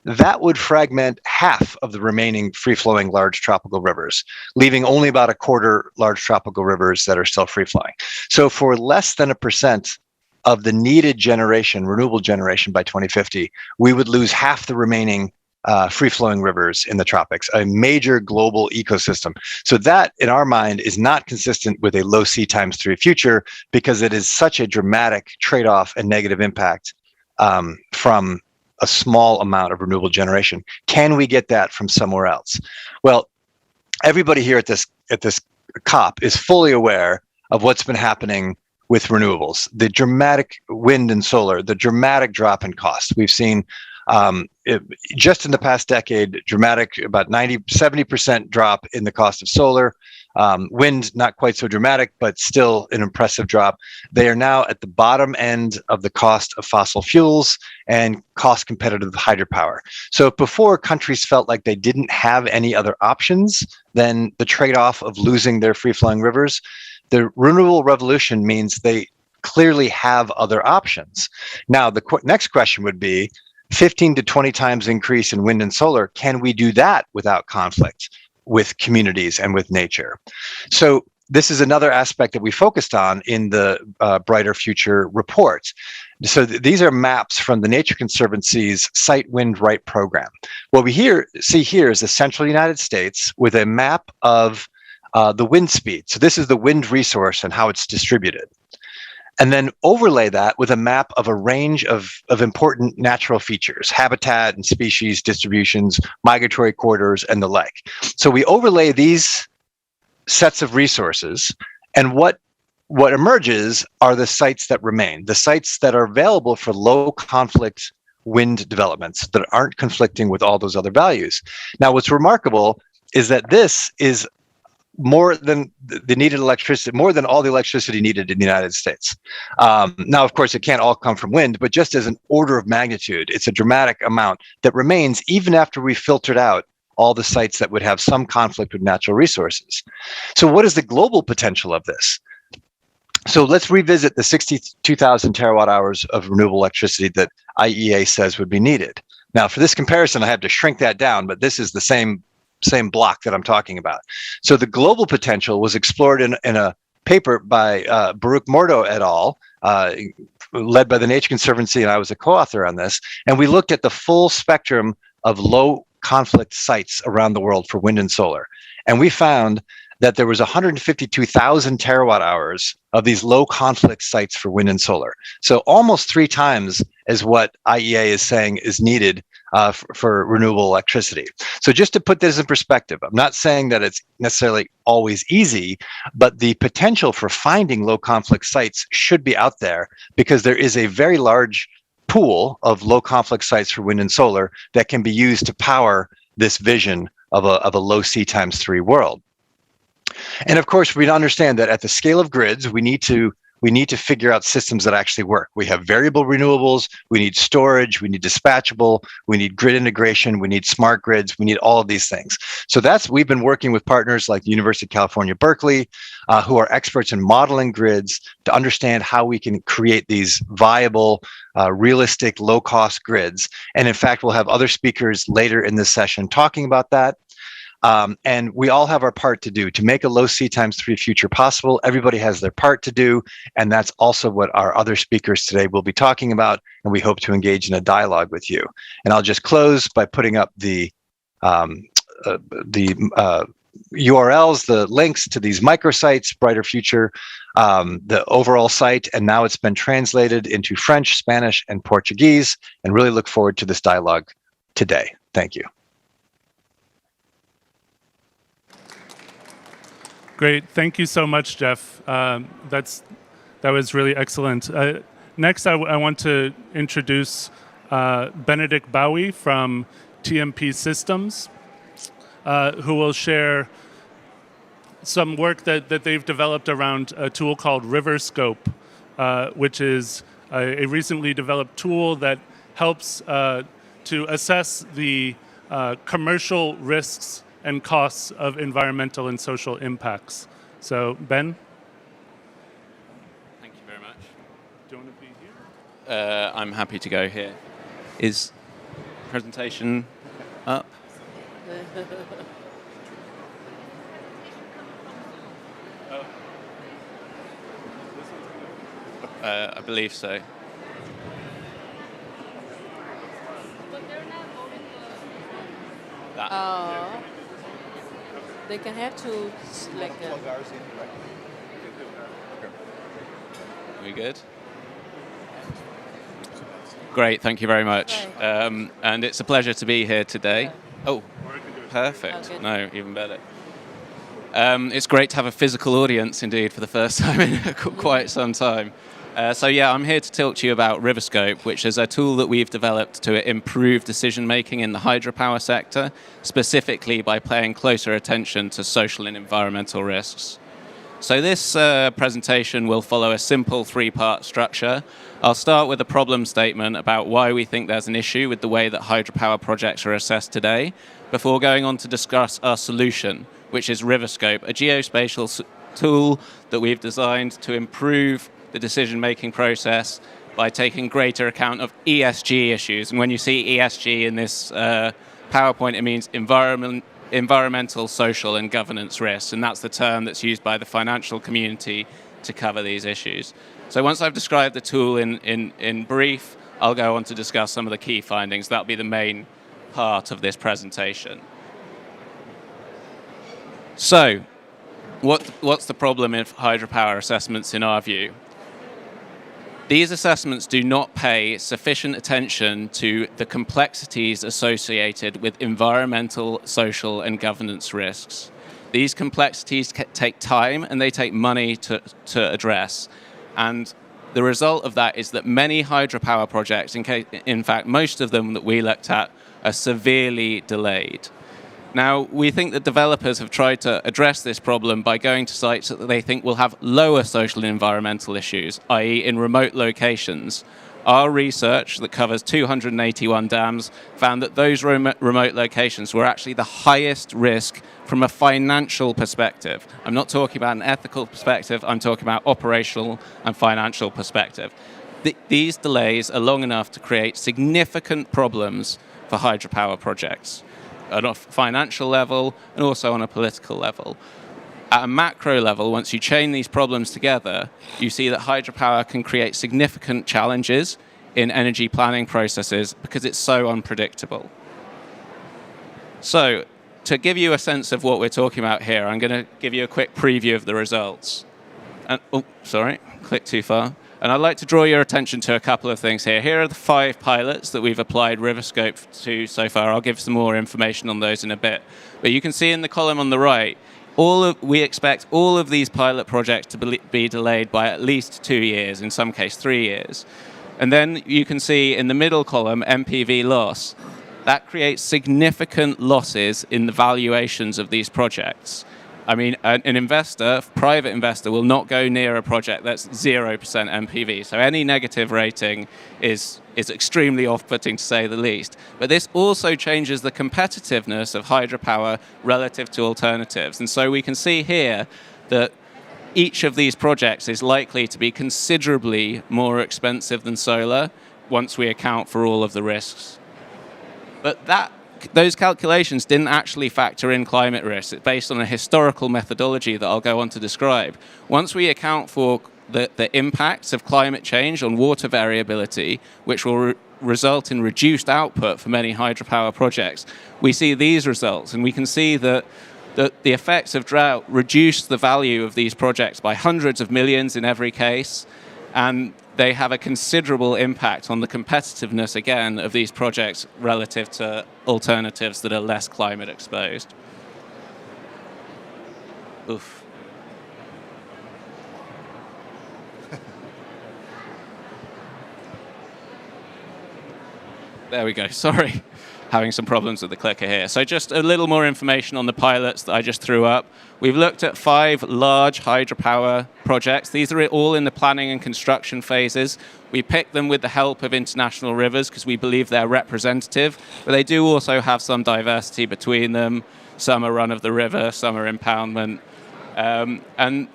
That would fragment half of the remaining free-flowing large tropical rivers, leaving only about a quarter large tropical rivers that are still free-flowing. So for less than 1% of the needed generation, renewable generation by 2050, we would lose half the remaining free-flowing rivers in the tropics, a major global ecosystem. So that, in our mind, is not consistent with a low C times 3 future because it is such a dramatic trade-off and negative impact from a small amount of renewable generation. Can we get that from somewhere else? Well, everybody here at this COP is fully aware of what's been happening with renewables, the dramatic wind and solar, the dramatic drop in cost. We've seen just in the past decade, dramatic, about 70% drop in the cost of solar. Wind, not quite so dramatic, but still an impressive drop. They are now at the bottom end of the cost of fossil fuels and cost competitive hydropower. So before, countries felt like they didn't have any other options than the trade-off of losing their free-flowing rivers. The renewable revolution means they clearly have other options. Now, the next question would be 15 to 20 times increase in wind and solar. Can we do that without conflict with communities and with nature? So this is another aspect that we focused on in the Brighter Future report. So these are maps from the Nature Conservancy's Site Wind Right program. What we see here is the central United States with a map of the wind speed. So this is the wind resource and how it's distributed. And then overlay that with a map of a range of important natural features, habitat and species distributions, migratory corridors, and the like. So we overlay these sets of resources, and what emerges are the sites that remain, the sites that are available for low conflict wind developments that aren't conflicting with all those other values. Now, what's remarkable is that this is more than the needed electricity, more than all the electricity needed in the United States. Now, of course, it can't all come from wind, but just as an order of magnitude, it's a dramatic amount that remains even after we filtered out all the sites that would have some conflict with natural resources. So what is the global potential of this? So let's revisit the 62,000 terawatt hours of renewable electricity that IEA says would be needed. Now, for this comparison, I have to shrink that down, but this is the same block that I'm talking about. So the global potential was explored in a paper by Baruch Mordo et al., led by the Nature Conservancy, and I was a co-author on this. And we looked at the full spectrum of low conflict sites around the world for wind and solar. And we found that there was 152,000 terawatt hours of these low conflict sites for wind and solar. So almost 3 times as what IEA is saying is needed for renewable electricity. So just to put this in perspective, I'm not saying that it's necessarily always easy, but the potential for finding low conflict sites should be out there because there is a very large pool of low conflict sites for wind and solar that can be used to power this vision of a low C times 3 world. And of course, we understand that at the scale of grids, we need to figure out systems that actually work. We have variable renewables, we need storage, we need dispatchable, we need grid integration, we need smart grids, we need all of these things. So we've been working with partners like the University of California, Berkeley, who are experts in modeling grids to understand how we can create these viable, realistic, low-cost grids. And in fact, we'll have other speakers later in this session talking about that. And we all have our part to do to make a low C times 3 future possible. Everybody has their part to do. And that's also what our other speakers today will be talking about. And we hope to engage in a dialogue with you. And I'll just close by putting up the URLs, the links to these microsites, Brighter Future, the overall site. And now it's been translated into French, Spanish, and Portuguese. And really look forward to this dialogue today. Thank you. Great, thank you so much, Jeff. That was really excellent. Next, I want to introduce Benedict Bowie from TMP Systems, who will share some work that they've developed around a tool called RiverScope, which is a recently developed tool that helps to assess the commercial risks and costs of environmental and social impacts. So, Ben? Thank you very much. Do you want to be here? I'm happy to go here. Is presentation up? I believe so. Oh. They can have to select Are we good? Great, thank you very much. And it's a pleasure to be here today. Oh, perfect. No, even better. It's great to have a physical audience indeed for the first time in quite some time. So yeah, I'm here to talk to you about Riverscope, which is a tool that we've developed to improve decision making in the hydropower sector, specifically by paying closer attention to social and environmental risks. So this presentation will follow a simple three-part structure. I'll start with a problem statement about why we think there's an issue with the way that hydropower projects are assessed today, before going on to discuss our solution, which is Riverscope, a geospatial tool that we've designed to improve the decision-making process by taking greater account of ESG issues. And when you see ESG in this PowerPoint, it means environmental, social, and governance risks. And that's the term that's used by the financial community to cover these issues. So once I've described the tool in brief, I'll go on to discuss some of the key findings. That'll be the main part of this presentation. So, what's the problem with hydropower assessments in our view? These assessments do not pay sufficient attention to the complexities associated with environmental, social, and governance risks. These complexities take time and they take money to address. And the result of that is that many hydropower projects, in fact, most of them that we looked at, are severely delayed. Now, we think that developers have tried to address this problem by going to sites that they think will have lower social and environmental issues, i.e. in remote locations. Our research that covers 281 dams found that those remote locations were actually the highest risk from a financial perspective. I'm not talking about an ethical perspective, I'm talking about operational and financial perspective. These delays are long enough to create significant problems for hydropower projects at a financial level and also on a political level. At a macro level, once you chain these problems together, you see that hydropower can create significant challenges in energy planning processes because it's so unpredictable. So, to give you a sense of what we're talking about here, I'm going to give you a quick preview of the results. And, oh, sorry, clicked too far. And I'd like to draw your attention to a couple of things here. Here are the 5 pilots that we've applied Riverscope to so far. I'll give some more information on those in a bit. But you can see in the column on the right, we expect all of these pilot projects to be delayed by at least 2 years, in some case 3 years. And then you can see in the middle column, MPV loss. That creates significant losses in the valuations of these projects. I mean, an investor, private investor, will not go near a project that's 0% MPV. So any negative rating is extremely off-putting, to say the least. But this also changes the competitiveness of hydropower relative to alternatives. And so we can see here that each of these projects is likely to be considerably more expensive than solar once we account for all of the risks. But those calculations didn't actually factor in climate risks. It's based on a historical methodology that I'll go on to describe. Once we account for the impacts of climate change on water variability, which will result in reduced output for many hydropower projects, we see these results. And we can see that the effects of drought reduce the value of these projects by hundreds of millions in every case. And they have a considerable impact on the competitiveness, again, of these projects relative to alternatives that are less climate exposed. Oof. There we go, sorry. Having some problems with the clicker here. So just a little more information on the pilots that I just threw up. We've looked at 5 large hydropower projects. These are all in the planning and construction phases. We picked them with the help of international rivers because we believe they're representative, but they do also have some diversity between them. Some are run of the river, some are impoundment. And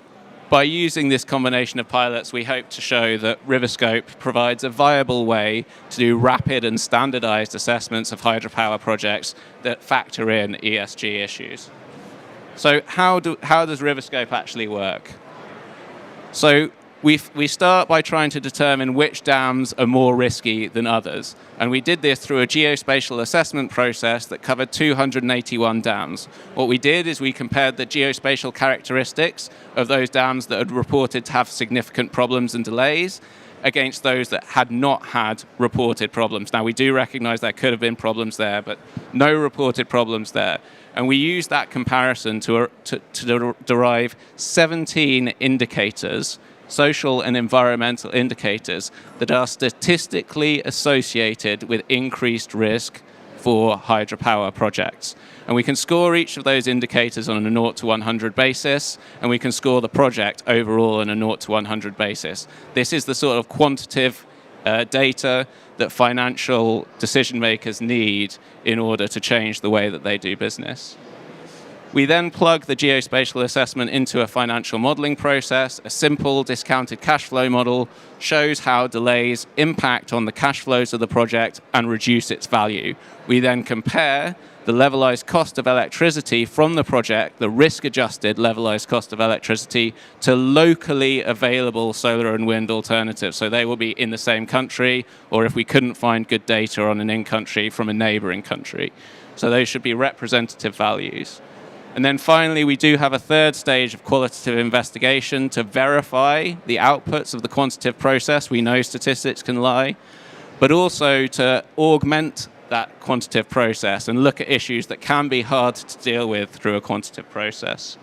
by using this combination of pilots, we hope to show that Riverscope provides a viable way to do rapid and standardized assessments of hydropower projects that factor in ESG issues. So how does Riverscope actually work? So we start by trying to determine which dams are more risky than others. And we did this through a geospatial assessment process that covered 281 dams. What we did is we compared the geospatial characteristics of those dams that had reported to have significant problems and delays against those that had not had reported problems. Now, we do recognize there could have been problems there, but no reported problems there. And we used that comparison to derive 17 indicators social and environmental indicators that are statistically associated with increased risk for hydropower projects. And we can score each of those indicators on a 0 to 100 basis, and we can score the project overall on a 0 to 100 basis. This is the sort of quantitative data that financial decision makers need in order to change the way that they do business. We then plug the geospatial assessment into a financial modeling process. A simple discounted cash flow model shows how delays impact on the cash flows of the project and reduce its value. We then compare the levelized cost of electricity from the project, the risk-adjusted levelized cost of electricity, to locally available solar and wind alternatives. So they will be in the same country, or if we couldn't find good data on an in-country, from a neighboring country. So those should be representative values. And then finally, we do have a third stage of qualitative investigation to verify the outputs of the quantitative process. We know statistics can lie, but also to augment that quantitative process and look at issues that can be hard to deal with through a quantitative process.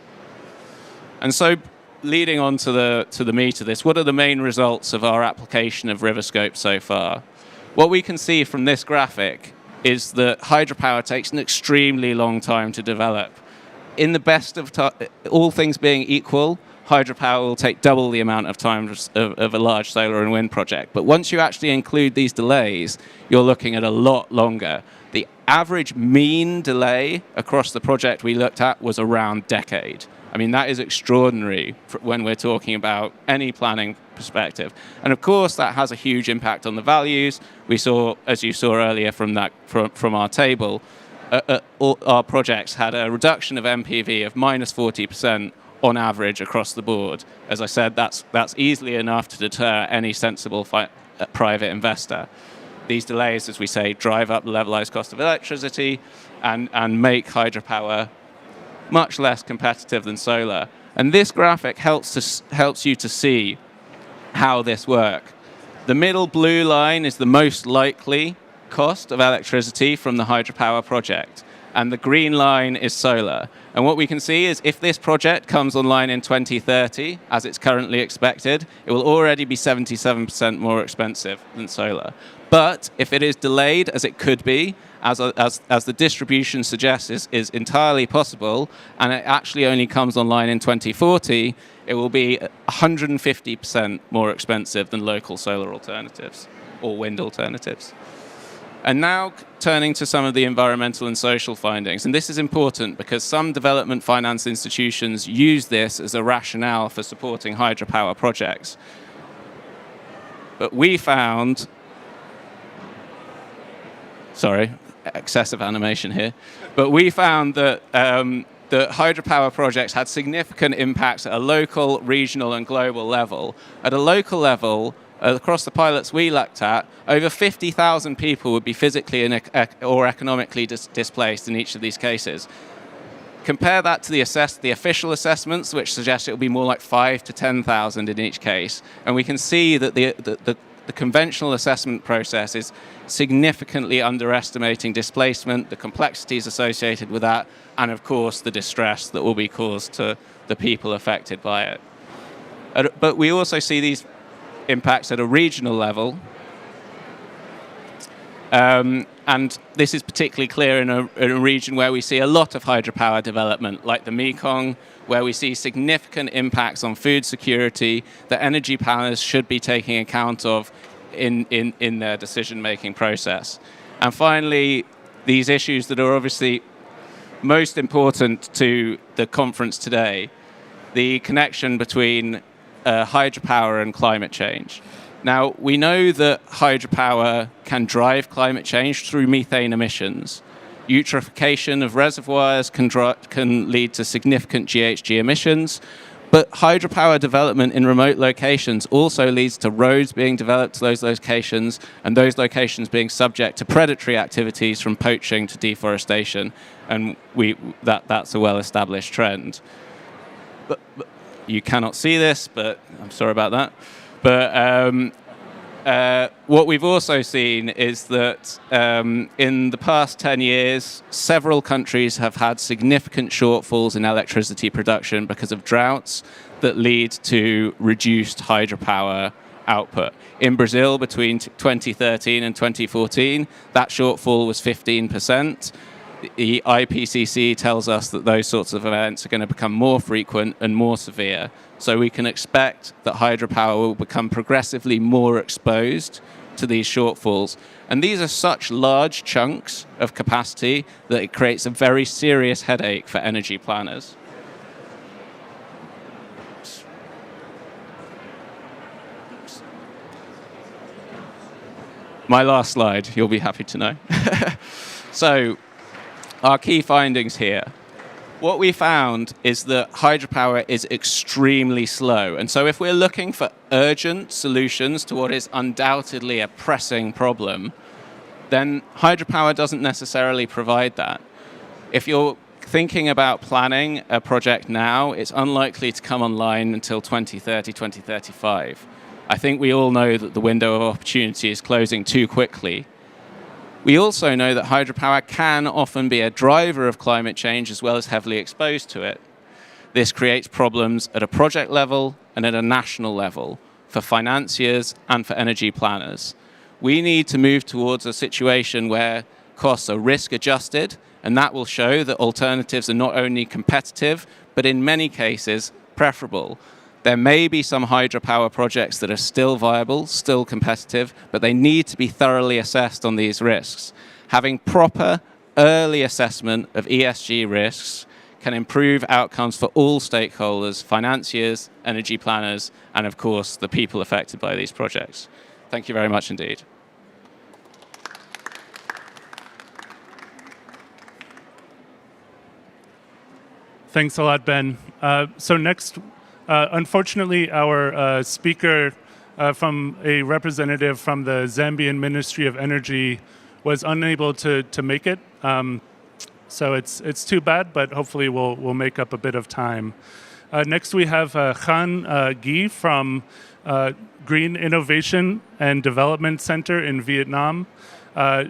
And so leading on to the meat of this, what are the main results of our application of RiverScope so far? What we can see from this graphic is that hydropower takes an extremely long time to develop. In the best of all things being equal, hydropower will take double the amount of time of a large solar and wind project. But once you actually include these delays, you're looking at a lot longer. The average mean delay across the project we looked at was around a decade. I mean, that is extraordinary when we're talking about any planning perspective. And of course, that has a huge impact on the values. We saw, as you saw earlier from our table, all our projects had a reduction of MPV of minus 40% on average across the board. As I said, that's easily enough to deter any sensible private investor. These delays, as we say, drive up the levelized cost of electricity and make hydropower much less competitive than solar. And this graphic helps you to see how this works. The middle blue line is the most likely cost of electricity from the hydropower project, and the green line is solar. And what we can see is if this project comes online in 2030, as it's currently expected, it will already be 77% more expensive than solar. But if it is delayed, as it could be, as the distribution suggests is entirely possible, and it actually only comes online in 2040, it will be 150% more expensive than local solar alternatives or wind alternatives. And now turning to some of the environmental and social findings. And this is important because some development finance institutions use this as a rationale for supporting hydropower projects. But we found, sorry, excessive animation here. But we found that that hydropower projects had significant impacts at a local, regional, and global level. At a local level, across the pilots we looked at, over 50,000 people would be physically or economically displaced in each of these cases. Compare that to the official assessments, which suggest it will be more like 5,000 to 10,000 in each case. And we can see that the conventional assessment process is significantly underestimating displacement, the complexities associated with that, and of course the distress that will be caused to the people affected by it. But we also see these impacts at a regional level. And this is particularly clear in a region where we see a lot of hydropower development, like the Mekong, where we see significant impacts on food security that energy planners should be taking account of in their decision-making process. And finally, these issues that are obviously most important to the conference today, the connection between hydropower and climate change. Now, we know that hydropower can drive climate change through methane emissions. Eutrophication of reservoirs can lead to significant GHG emissions, but hydropower development in remote locations also leads to roads being developed to those locations, and those locations being subject to predatory activities from poaching to deforestation, and that's a well-established trend. But you cannot see this, but I'm sorry about that. But what we've also seen is that in the past 10 years, several countries have had significant shortfalls in electricity production because of droughts. that lead to reduced hydropower output. In Brazil, between 2013 and 2014, that shortfall was 15%. The IPCC tells us that those sorts of events are going to become more frequent and more severe. So we can expect that hydropower will become progressively more exposed to these shortfalls. And these are such large chunks of capacity that it creates a very serious headache for energy planners. My last slide, you'll be happy to know. So, our key findings here. What we found is that hydropower is extremely slow. And so if we're looking for urgent solutions to what is undoubtedly a pressing problem, then hydropower doesn't necessarily provide that. If you're thinking about planning a project now, it's unlikely to come online until 2030, 2035. I think we all know that the window of opportunity is closing too quickly. We also know that hydropower can often be a driver of climate change as well as heavily exposed to it. This creates problems at a project level and at a national level for financiers and for energy planners. We need to move towards a situation where costs are risk adjusted, and that will show that alternatives are not only competitive, but in many cases preferable. There may be some hydropower projects that are still viable, still competitive, but they need to be thoroughly assessed on these risks. Having proper early assessment of ESG risks can improve outcomes for all stakeholders, financiers, energy planners, and of course, the people affected by these projects. Thank you very much indeed. Thanks a lot, Ben. So next, unfortunately, our speaker from a representative from the Zambian Ministry of Energy was unable to make it. So it's too bad, but hopefully we'll make up a bit of time. Next, we have Khan Gui from Green Innovation and Development Center in Vietnam.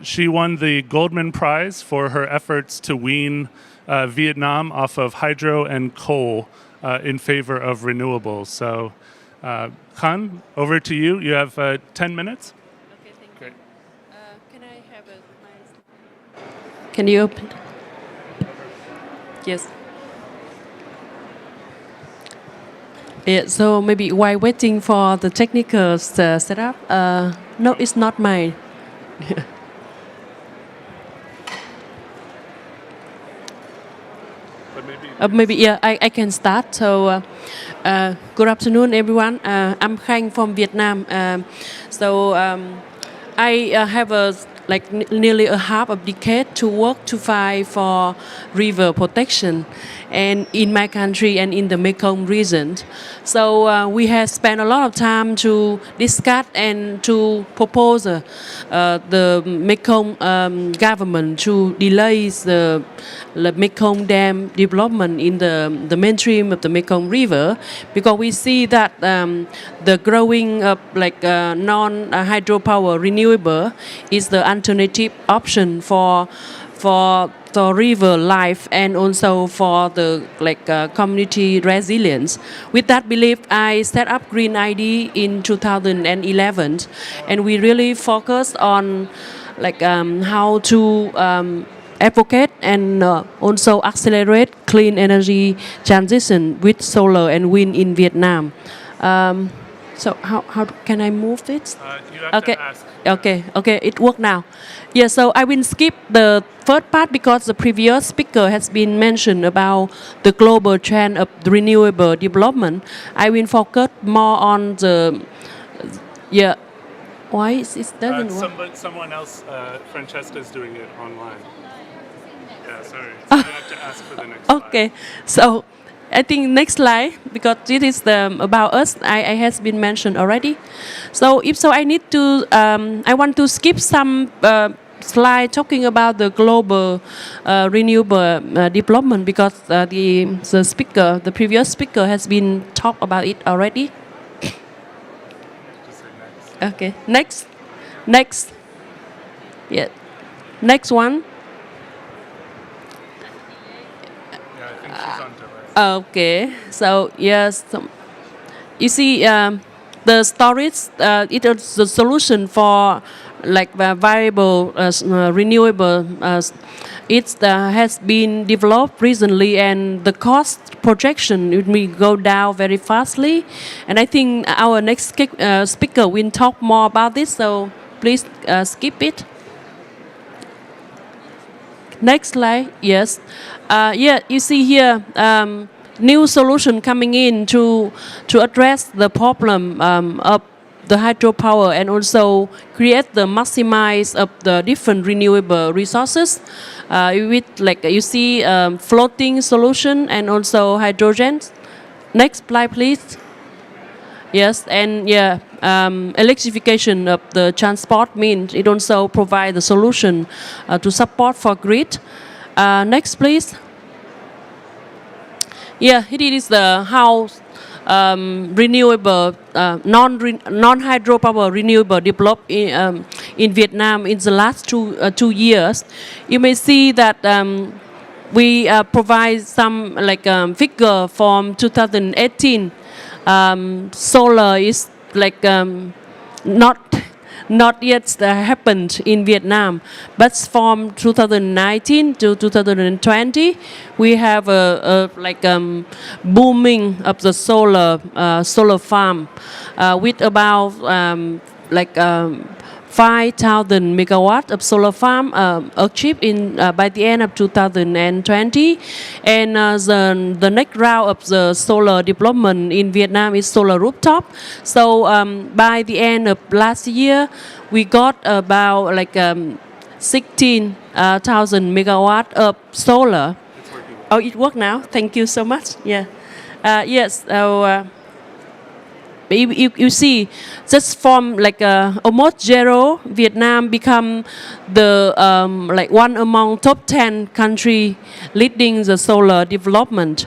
She won the Goldman Prize for her efforts to wean Vietnam off of hydro and coal in favor of renewables. So, Khan, over to you. You have 10 minutes. Okay, thank you. Great. Can I have Can you open? Yes. Yeah, so maybe while waiting for the technical setup, no, it's not mine. Maybe yeah, I can start. So, good afternoon, everyone. I'm Khanh from Vietnam. I have nearly a half a decade to work to fight for river protection, and in my country and in the Mekong region. So we have spent a lot of time to discuss and to propose the Mekong government to delay the Mekong Dam development in the mainstream of the Mekong River, because we see that the growing of non-hydropower renewable is the alternative option for the river life and also for the community resilience. With that belief, I set up Green ID in 2011, and we really focused on how to advocate and also accelerate clean energy transition with solar and wind in Vietnam. So how can I move this? You have to ask. Okay, it works now. Yeah, so I will skip the first part because the previous speaker has been mentioned about the global trend of the renewable development. I will focus more on the, yeah, why it doesn't work? Someone else, Francesca, is doing it online. Yeah, sorry. So you have to ask for the next slide. Okay, so I think next slide, because this is about us. I has been mentioned already. So I need to. I want to skip some slide talking about the global renewable development, because the previous speaker has been talked about it already. Okay, next. Yeah, next one. Yeah, I think she's on delay. Okay, so yes, you see, the storage it is the solution for like variable renewable. It has been developed recently, and the cost projection it will go down very fastly. And I think our next speaker will talk more about this. So please skip it. Next slide. Yes. Yeah, you see here new solution coming in to address the problem of the hydropower and also create the maximize of the different renewable resources with like you see floating solution and also hydrogen. Next slide, please. Yes, and yeah, electrification of the transport means it also provides the solution to support for grid. Next, please. Yeah, it is the how renewable, non-hydropower renewable developed in Vietnam in the last 2 years. You may see that we provide some like figure from 2018. Solar is like not yet happened in Vietnam, but from 2019 to 2020, we have a like booming of the solar farm with about like 5,000 megawatts of solar farm achieved in by the end of 2020, and the next round of the solar development in Vietnam is solar rooftop. So by the end of last year, we got about like 16,000 megawatts of solar. Oh, it works now. Thank you so much. Yeah. Yes. So. You see, just from like almost zero, Vietnam become the like one among top 10 country leading the solar development.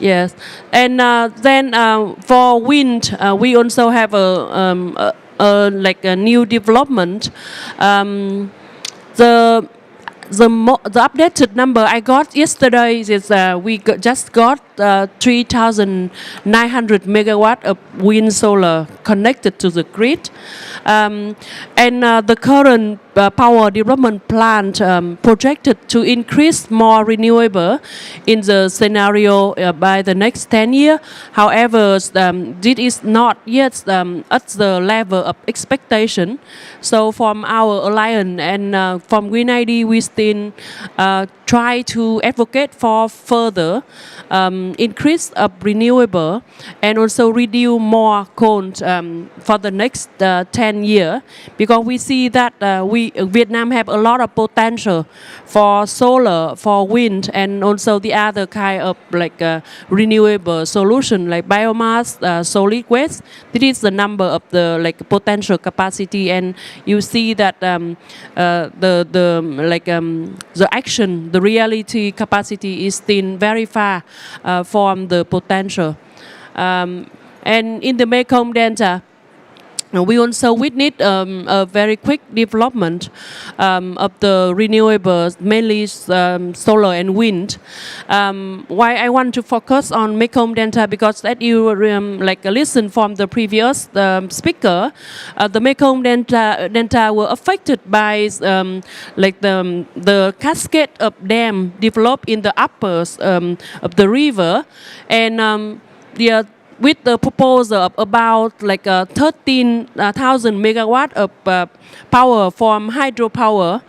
Yes, and then for wind, we also have like a new development. The updated number I got yesterday is we just got 3,900 megawatt of wind solar connected to the grid, and the current power development plant projected to increase more renewable in the scenario by the next 10 years. However, this is not yet at the level of expectation. So from our alliance and from Green ID, we still try to advocate for further increase of renewable and also reduce more coal for the next 10 years, because we see that Vietnam have a lot of potential for solar, for wind, and also the other kind of like renewable solution like biomass, solid waste. This is the number of the like potential capacity, and you see that the action, the reality capacity is still very far from the potential. And in the Mekong Delta, we also witnessed a very quick development of the renewables, mainly solar and wind. Why I want to focus on Mekong Delta, because that you like listen from the previous speaker, the Mekong Delta were affected by like the cascade of dam developed in the uppers of the river, and with the proposal of about like 13,000 megawatt of power from hydropower,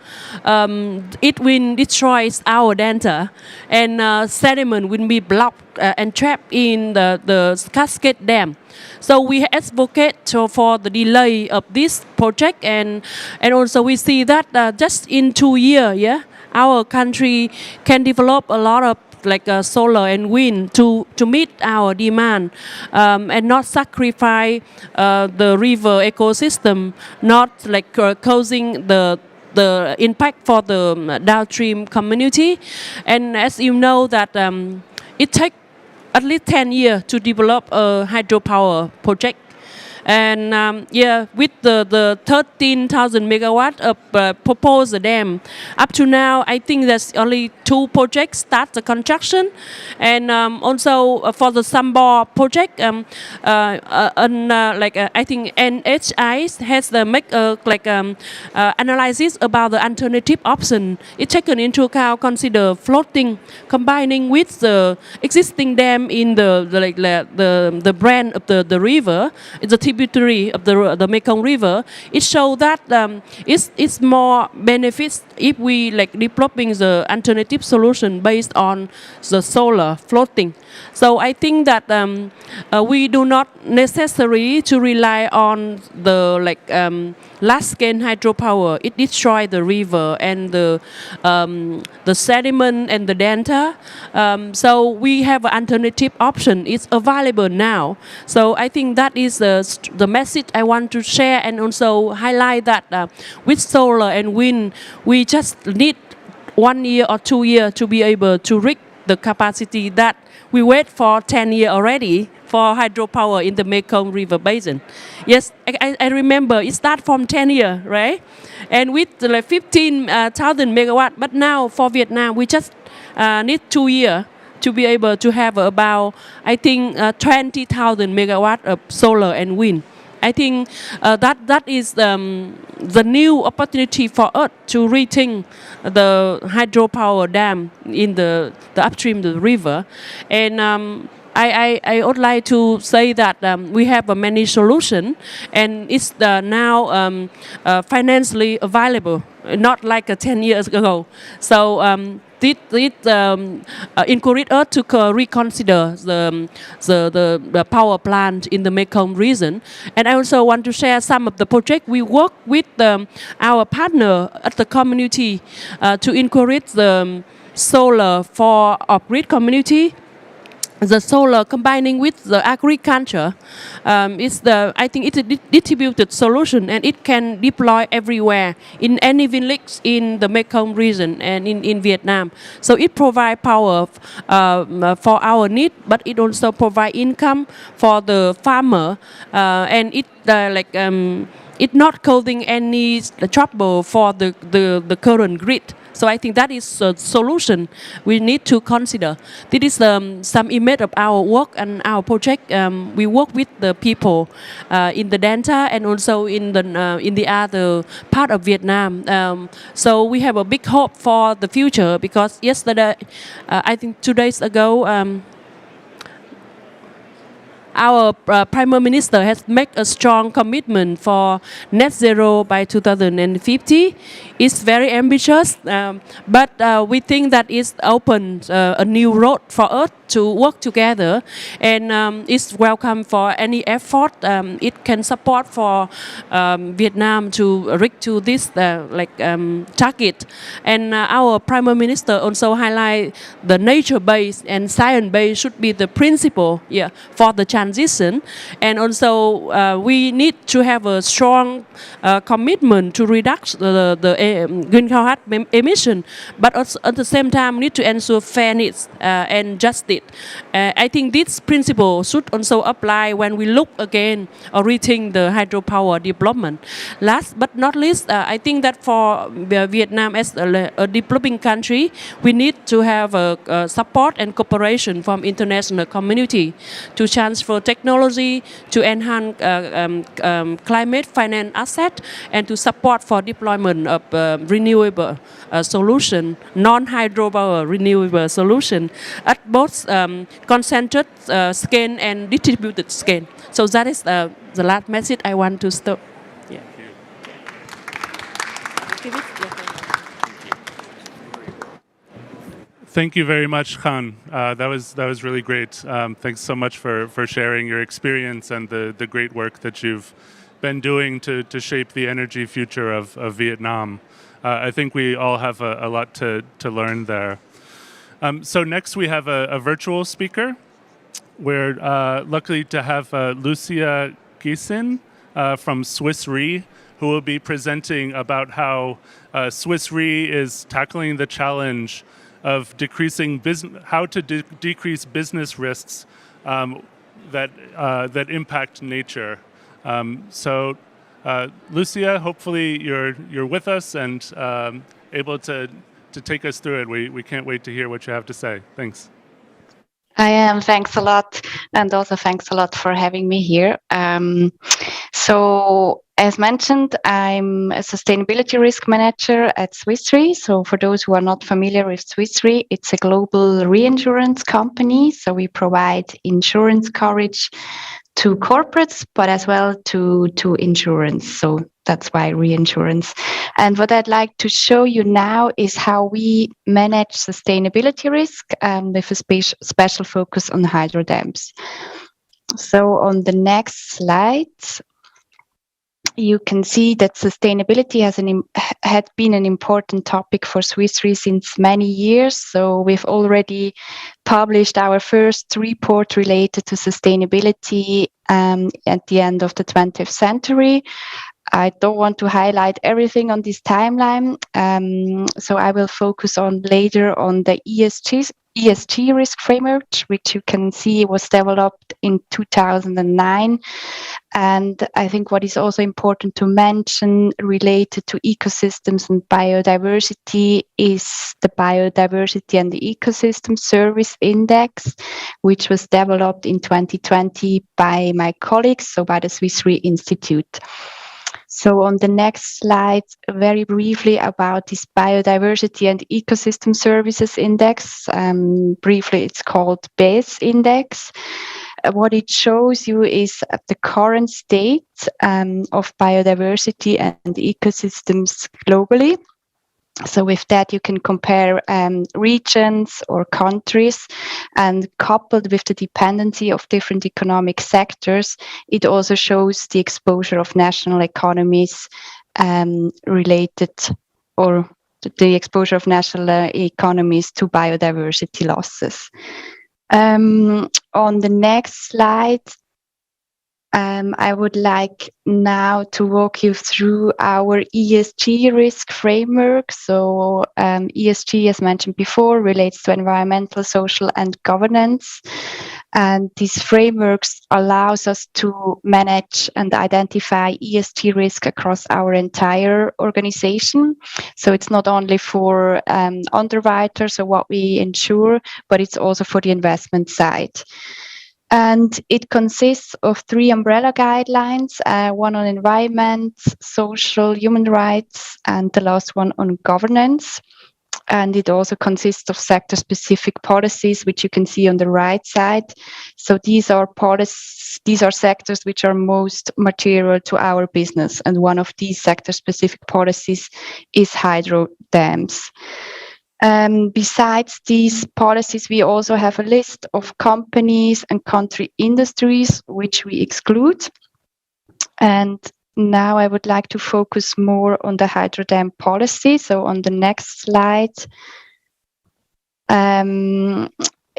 it will destroy our delta, and sediment will be blocked and trapped in the cascade dam. So we advocate for the delay of this project, and also we see that just in 2 years, our country can develop a lot of like solar and wind to meet our demand, and not sacrifice the river ecosystem, not like causing the impact for the downstream community. And as you know that it takes at least 10 years to develop a hydropower project. And with the 13,000 megawatt of proposed dam, up to now, I think there's only 2 projects start the construction. And also for the Sambor project, I think NHI has the analysis about the alternative option. It's taken into account, consider floating, combining with the existing dam in the brand of the river, the tributary of the Mekong River. It shows that it's more benefits if we developing the alternative solution based on the solar floating. So I think that we do not necessary to rely on the large-scale hydropower. It destroys the river and the sediment and the delta. So we have an alternative option. It's available now. So I think that is the message I want to share, and also highlight that with solar and wind, we just need 1 year or 2 years to be able to reach the capacity that we wait for 10 years already for hydropower in the Mekong River Basin. Yes, I remember it started from 10 years, right? And with 15,000 megawatt, but now for Vietnam, we just need 2 years to be able to have about, I think, 20,000 megawatt of solar and wind. I think that is the new opportunity for us to rethink the hydropower dam in the upstream of the river. And I would like to say that we have many solutions, and it's now financially available, not like 10 years ago. So it encourage us to reconsider the power plant in the Mekong region. And I also want to share some of the project we work with our partner at the community to encourage the solar for off-grid community. The solar combining with the agriculture I think it's a distributed solution, and it can deploy everywhere in any village in the Mekong region and in Vietnam. So it provides power for our need, but it also provides income for the farmer, and it it's not causing any trouble for the current grid. So I think that is a solution we need to consider. This is some image of our work and our project. We work with the people in the Delta and also in the other part of Vietnam. So we have a big hope for the future, because yesterday, I think 2 days ago, our Prime Minister has made a strong commitment for net zero by 2050. It's very ambitious, but we think that it's opened a new road for us to work together, and it's welcome for any effort it can support for Vietnam to reach to this target. And our Prime Minister also highlight the nature-based and science-based should be the principle for the transition. And also we need to have a strong commitment to reduce the greenhouse gas emission, but also at the same time we need to ensure fairness and justice. I think this principle should also apply when we look again or rethink the hydropower development. Last but not least, I think that for Vietnam as a developing country, we need to have support and cooperation from international community to transfer technology, to enhance climate finance asset, and to support for deployment of renewable solution, non-hydropower renewable solution at both concentrated scale and distributed scale. So that is the last message I want to stop. Yeah. Thank you very much, Khan. That was really great. Thanks so much for sharing your experience and the great work that you've been doing to shape the energy future of Vietnam. I think we all have a lot to learn there. So next we have a virtual speaker. We're lucky to have Lucia Giessen from Swiss Re, who will be presenting about how Swiss Re is tackling the challenge of decreasing how to decrease business risks that impact nature. So Lucia, hopefully you're with us and able to take us through it. We can't wait to hear what you have to say. Thanks. I am. Thanks a lot. And also thanks a lot for having me here. So as mentioned, I'm a sustainability risk manager at Swiss Re. So for those who are not familiar with Swiss Re, it's a global reinsurance company. So we provide insurance coverage to corporates, but as well to insurance. So that's why reinsurance. And what I'd like to show you now is how we manage sustainability risk with a special focus on hydro dams. So on the next slide, you can see that sustainability had been an important topic for Swiss Re since many years. So we've already published our first report related to sustainability at the end of the 20th century. I don't want to highlight everything on this timeline, so I will focus on later on the ESG risk framework, which you can see was developed in 2009. And I think what is also important to mention related to ecosystems and biodiversity is the Biodiversity and the Ecosystem Service Index, which was developed in 2020 by my colleagues, so by the Swiss Re Institute. So on the next slide, very briefly about this Biodiversity and Ecosystem Services Index. Briefly, it's called BES Index. What it shows you is the current state of biodiversity and ecosystems globally. So with that, you can compare regions or countries, and coupled with the dependency of different economic sectors, it also shows the exposure of national economies related, or the exposure of national economies to biodiversity losses. On the next slide, I would like now to walk you through our ESG risk framework. So ESG, as mentioned before, relates to environmental, social, and governance. And these frameworks allows us to manage and identify ESG risk across our entire organization. So it's not only for underwriters or what we insure, but it's also for the investment side. And it consists of 3 umbrella guidelines, one on environment, social, human rights, and the last one on governance. And it also consists of sector-specific policies, which you can see on the right side. So these are sectors which are most material to our business. And one of these sector-specific policies is hydro dams. Besides these policies, we also have a list of companies and country industries which we exclude. And now I would like to focus more on the hydro dam policy. So on the next slide,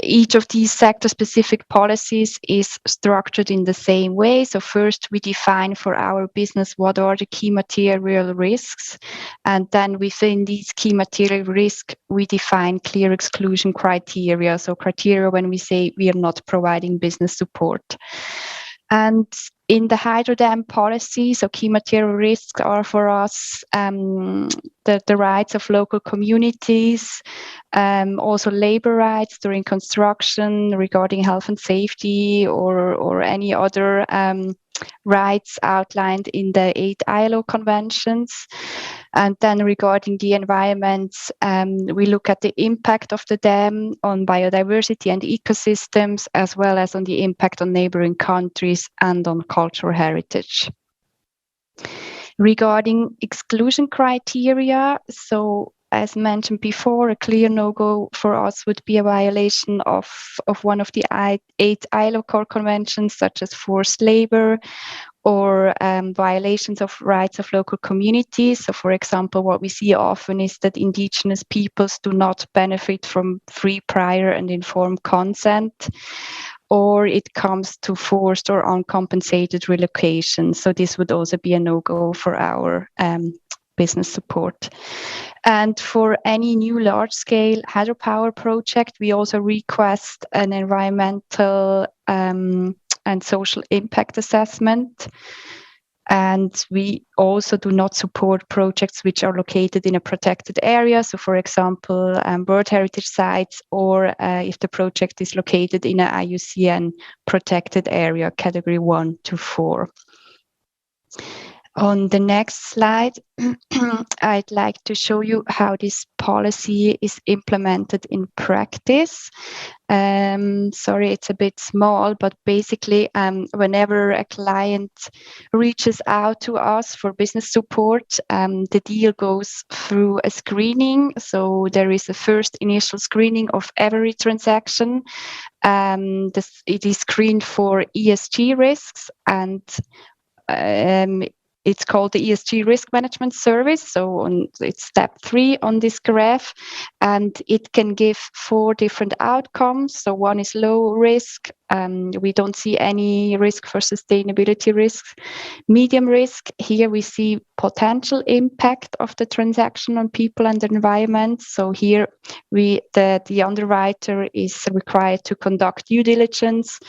each of these sector-specific policies is structured in the same way. So first, we define for our business what are the key material risks. And then within these key material risks, we define clear exclusion criteria. So criteria when we say we are not providing business support. And in the hydro dam policy, so key material risks are for us the rights of local communities, also labor rights during construction regarding health and safety, or any other rights outlined in the 8 ILO conventions. And then regarding the environment, we look at the impact of the dam on biodiversity and ecosystems, as well as on the impact on neighboring countries and on cultural heritage. Regarding exclusion criteria, so as mentioned before, a clear no-go for us would be a violation of one of the 8 ILO core conventions, such as forced labor, or violations of rights of local communities. So, for example, what we see often is that indigenous peoples do not benefit from free, prior, and informed consent, or it comes to forced or uncompensated relocation. So this would also be a no-go for our business support. And for any new large-scale hydropower project, we also request an environmental and social impact assessment. And we also do not support projects which are located in a protected area. So, for example, World Heritage Sites, or if the project is located in an IUCN protected area, category 1 to 4. On the next slide, I'd like to show you how this policy is implemented in practice. Sorry, it's a bit small, but basically, whenever a client reaches out to us for business support, the deal goes through a screening. So there is a first initial screening of every transaction. It is screened for ESG risks, and it's called the ESG Risk Management Service. So it's step 3 on this graph, and it can give 4 different outcomes. So one is low risk. We don't see any risk for sustainability risks. Medium risk, here we see potential impact of the transaction on people and the environment. So here the underwriter is required to conduct due diligence.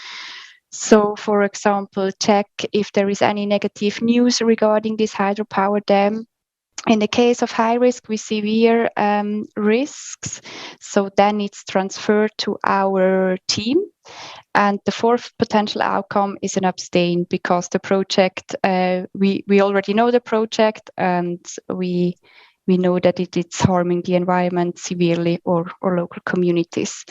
So, for example, check if there is any negative news regarding this hydropower dam. In the case of high risk with severe risks, so then it's transferred to our team. And the 4th potential outcome is an abstain, because the project, we already know the project, and we know that it's harming the environment severely or local communities.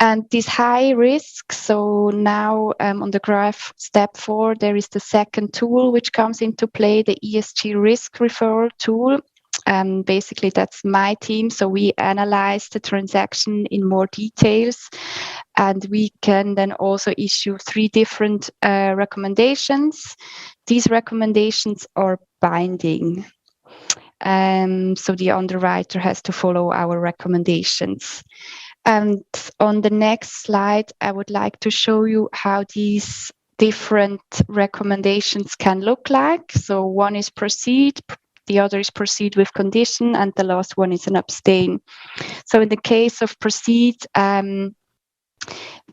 And this high risk, so now on the graph, step 4, there is the second tool which comes into play, the ESG risk referral tool. Basically, that's my team. So we analyze the transaction in more details, and we can then also issue 3 different recommendations. These recommendations are binding. So the underwriter has to follow our recommendations. And on the next slide, I would like to show you how these different recommendations can look like. So one is proceed, the other is proceed with condition, and the last one is an abstain. So in the case of proceed,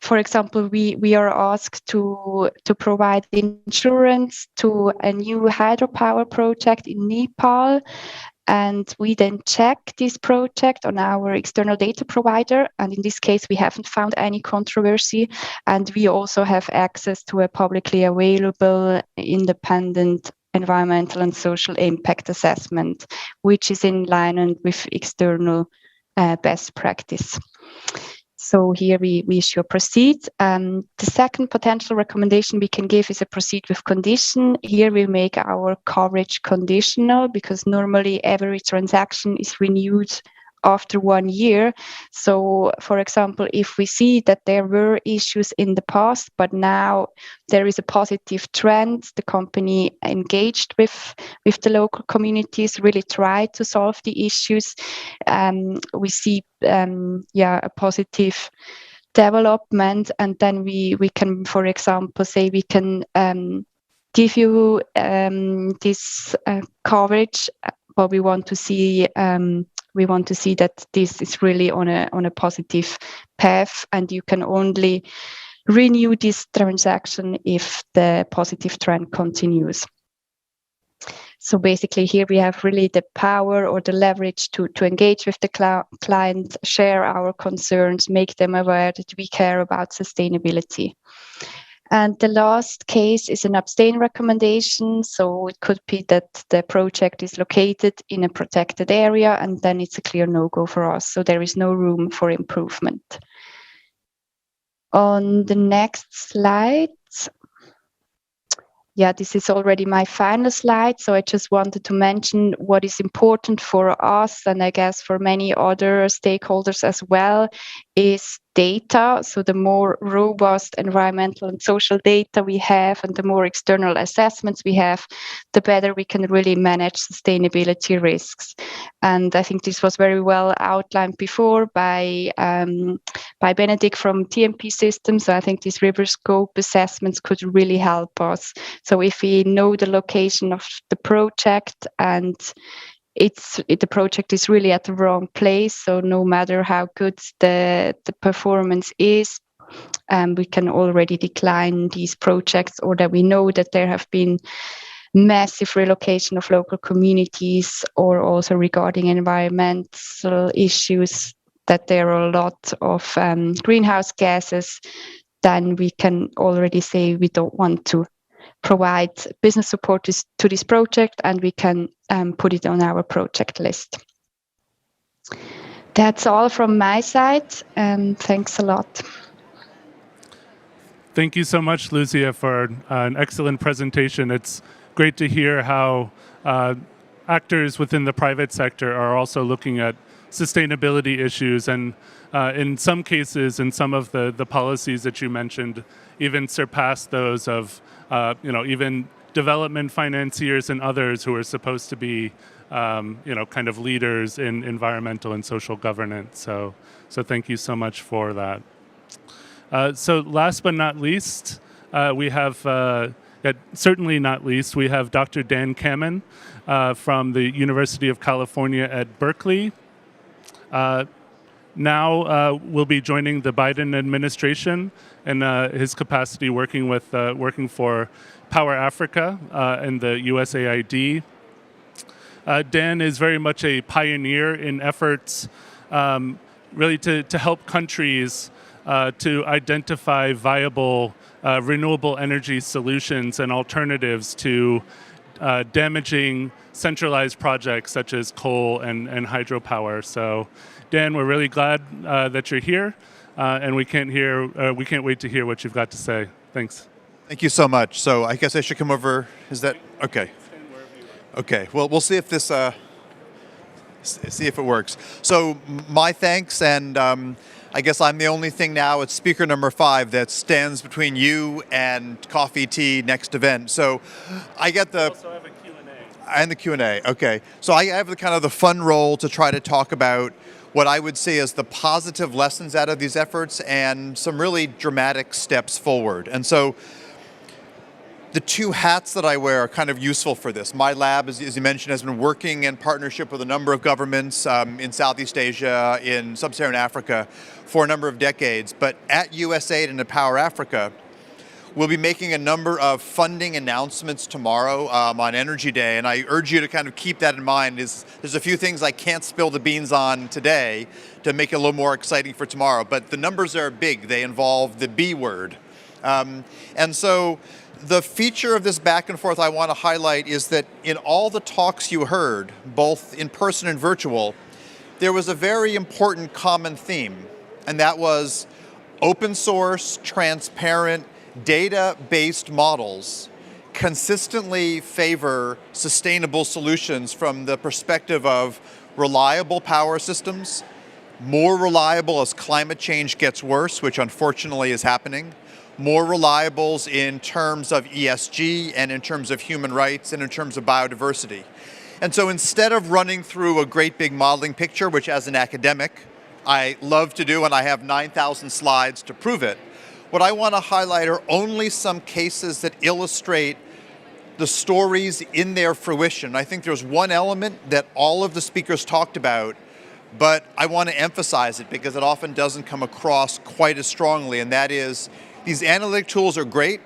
for example, we are asked to provide insurance to a new hydropower project in Nepal. And we then check this project on our external data provider. And in this case, we haven't found any controversy. And we also have access to a publicly available independent environmental and social impact assessment, which is in line with external best practice. So here we issue a proceed. The second potential recommendation we can give is a proceed with condition. Here we make our coverage conditional, because normally every transaction is renewed after 1 year. So, for example, if we see that there were issues in the past, but now there is a positive trend, the company engaged with the local communities, really tried to solve the issues, we see a positive development, and then we can, for example, say we can give you this coverage, but we want to see that this is really on a positive path, and you can only renew this transaction if the positive trend continues. So basically here we have really the power or the leverage to engage with the client, share our concerns, make them aware that we care about sustainability. And the last case is an abstain recommendation. So it could be that the project is located in a protected area, and then it's a clear no-go for us. So there is no room for improvement. On the next slide, this is already my final slide. So I just wanted to mention what is important for us, and I guess for many other stakeholders as well, is data. So the more robust environmental and social data we have, and the more external assessments we have, the better we can really manage sustainability risks. And I think this was very well outlined before by Benedict from TMP Systems. So I think these river scope assessments could really help us. So if we know the location of the project, and the project is really at the wrong place, so no matter how good the performance is, we can already decline these projects, or that we know that there have been massive relocation of local communities, or also regarding environmental issues, that there are a lot of greenhouse gases, then we can already say we don't want to provide business support to this project, and we can put it on our project list. That's all from my side, and thanks a lot. Thank you so much, Lucia, for an excellent presentation. It's great to hear how actors within the private sector are also looking at sustainability issues, and in some cases, in some of the policies that you mentioned, even surpass those of even development financiers and others who are supposed to be kind of leaders in environmental and social governance. So thank you so much for that. So last but not least, we have, certainly not least, we have Dr. Dan Kamen from the University of California at Berkeley. Now will be joining the Biden administration in his capacity working for Power Africa and the USAID. Dan is very much a pioneer in efforts really to help countries to identify viable renewable energy solutions and alternatives to damaging centralized projects such as coal and hydropower. So, Dan, we're really glad that you're here, and we can't wait to hear what you've got to say. Thanks. Thank you so much. So I guess I should come over. Is that okay? Okay. Well, we'll see if this see if it works. So my thanks, and I guess I'm the only thing now. It's speaker number 5 that stands between you and coffee, tea, next event. So I get the. Also have a Q&A. And the Q&A. Okay. So I have the kind of the fun role to try to talk about what I would say is the positive lessons out of these efforts and some really dramatic steps forward. And so the 2 hats that I wear are kind of useful for this. My lab, as you mentioned, has been working in partnership with a number of governments in Southeast Asia, in Sub-Saharan Africa, for a number of decades. But at USAID and at Power Africa, we'll be making a number of funding announcements tomorrow on Energy Day, and I urge you to kind of keep that in mind. There's a few things I can't spill the beans on today to make it a little more exciting for tomorrow, but the numbers are big. They involve the B word. And so the feature of this back and forth I want to highlight is that in all the talks you heard, both in person and virtual, there was a very important common theme, and that was open source, transparent, data-based models consistently favor sustainable solutions from the perspective of reliable power systems, more reliable as climate change gets worse, which unfortunately is happening, more reliables in terms of ESG and in terms of human rights and in terms of biodiversity. And so instead of running through a great big modeling picture, which as an academic I love to do, and I have 9,000 slides to prove it, what I want to highlight are only some cases that illustrate the stories in their fruition. I think there's one element that all of the speakers talked about, but I want to emphasize it because it often doesn't come across quite as strongly, and that is these analytic tools are great.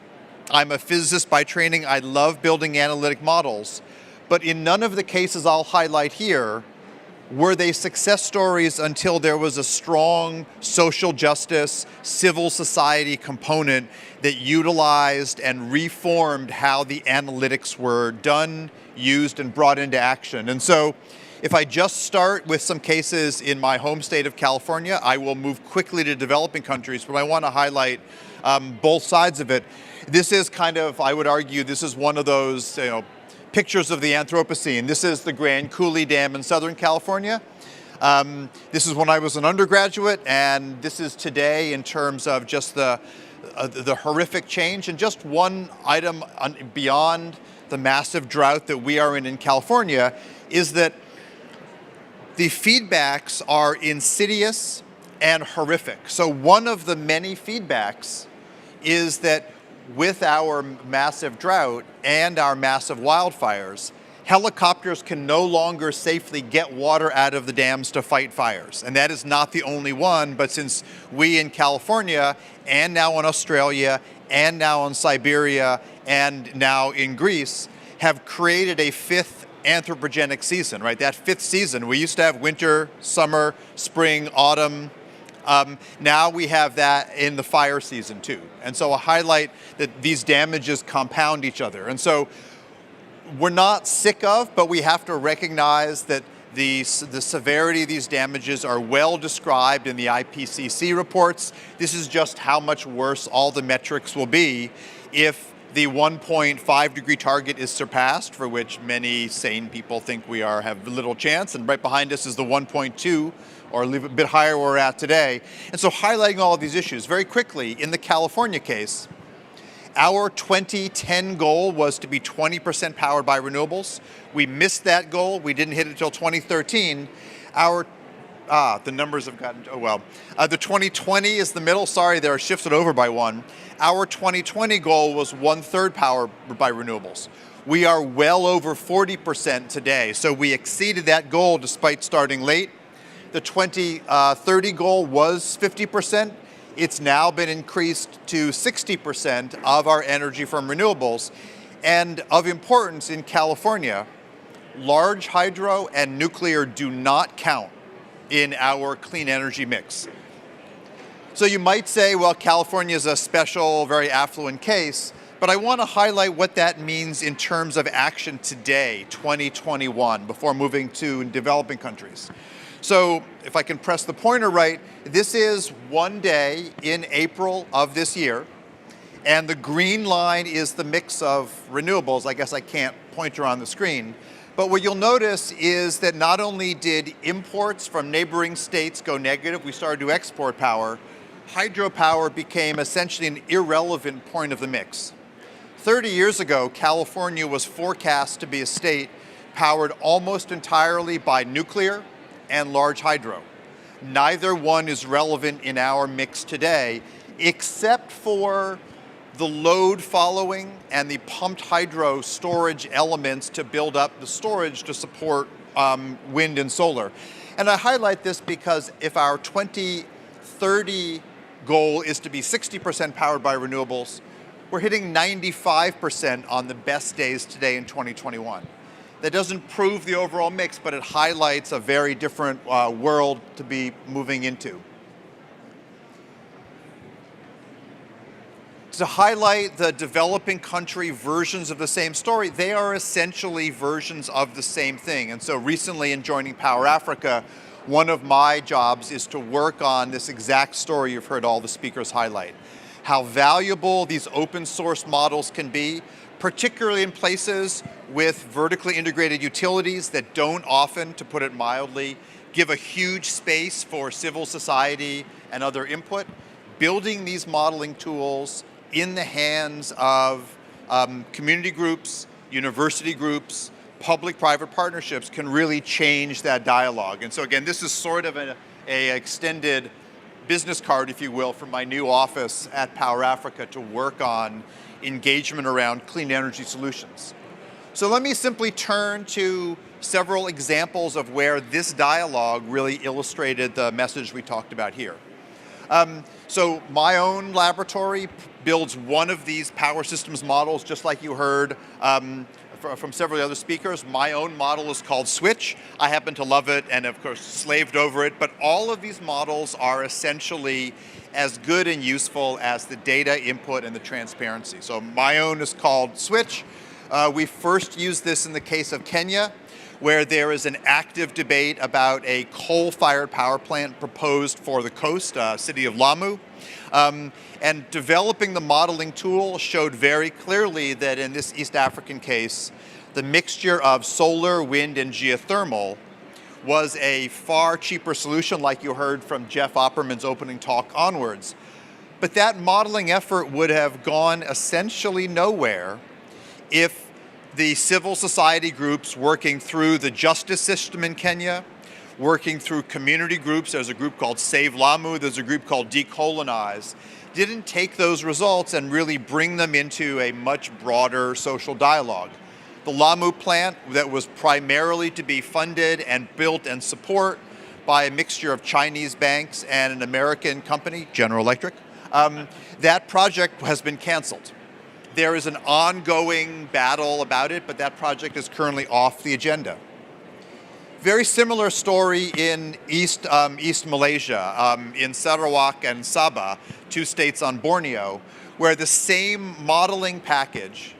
I'm a physicist by training. I love building analytic models, but in none of the cases I'll highlight here were they success stories until there was a strong social justice, civil society component that utilized and reformed how the analytics were done, used, and brought into action. And so if I just start with some cases in my home state of California, I will move quickly to developing countries, but I want to highlight both sides of it. This is kind of, I would argue, this is one of those, pictures of the Anthropocene. This is the Grand Coulee Dam in Southern California. This is when I was an undergraduate, and this is today in terms of just the horrific change. And just one item beyond the massive drought that we are in California is that the feedbacks are insidious and horrific. So one of the many feedbacks is that with our massive drought and our massive wildfires, Helicopters can no longer safely get water out of the dams to fight fires. And that is not the only one, but since we in California, and now in Australia, and now in Siberia, and now in Greece, have created a fifth anthropogenic season, right? That fifth season, we used to have winter, summer, spring, autumn. Now we have that in the fire season too. And so I highlight that these damages compound each other. And so we're not sick of, but we have to recognize that the severity of these damages are well described in the IPCC reports. This is just how much worse all the metrics will be if the 1.5 degree target is surpassed, for which many sane people think we have little chance. And right behind us is the 1.2, or a little bit higher where we're at today. And so highlighting all of these issues very quickly, in the California case, our 2010 goal was to be 20% powered by renewables. We missed that goal. We didn't hit it until 2013. The numbers have gotten, the 2020 is the middle. Sorry, they're shifted over by one. Our 2020 goal was 1/3 powered by renewables. We are well over 40% today. So we exceeded that goal despite starting late. The 2030 goal was 50%. It's now been increased to 60% of our energy from renewables. And of importance in California, large hydro and nuclear do not count in our clean energy mix. So you might say, well, California is a special, very affluent case, but I want to highlight what that means in terms of action today, 2021, before moving to developing countries. So if I can press the pointer right, this is one day in April of this year, and the green line is the mix of renewables. I guess I can't pointer on the screen. But what you'll notice is that not only did imports from neighboring states go negative, we started to export power, hydropower became essentially an irrelevant point of the mix. 30 years ago, California was forecast to be a state powered almost entirely by nuclear and large hydro. Neither one is relevant in our mix today, except for the load following and the pumped hydro storage elements to build up the storage to support wind and solar. And I highlight this because if our 2030 goal is to be 60% powered by renewables, we're hitting 95% on the best days today in 2021. That doesn't prove the overall mix, but it highlights a very different world to be moving into. To highlight the developing country versions of the same story, they are essentially versions of the same thing. And so recently in joining Power Africa, one of my jobs is to work on this exact story you've heard all the speakers highlight. How valuable these open source models can be, particularly in places with vertically integrated utilities that don't often, to put it mildly, give a huge space for civil society and other input. Building these modeling tools in the hands of community groups, university groups, public-private partnerships can really change that dialogue. And so again, this is sort of an extended business card, if you will, from my new office at Power Africa to work on engagement around clean energy solutions. So let me simply turn to several examples of where this dialogue really illustrated the message we talked about here. So my own laboratory builds one of these power systems models, just like you heard from several other speakers. My own model is called Switch. I happen to love it and, of course, slaved over it. But all of these models are essentially as good and useful as the data input and the transparency. So my own is called Switch. We first used this in the case of Kenya, where there is an active debate about a coal-fired power plant proposed for the coast, city of Lamu. And developing the modeling tool showed very clearly that in this East African case, the mixture of solar, wind, and geothermal was a far cheaper solution, like you heard from Jeff Opperman's opening talk onwards. But that modeling effort would have gone essentially nowhere if the civil society groups working through the justice system in Kenya, working through community groups, there's a group called Save Lamu, there's a group called Decolonize, didn't take those results and really bring them into a much broader social dialogue. The Lamu plant that was primarily to be funded and built and support by a mixture of Chinese banks and an American company, General Electric, that project has been canceled. There is an ongoing battle about it, but that project is currently off the agenda. Very similar story in East Malaysia, in Sarawak and Sabah, 2 states on Borneo, where the same modeling package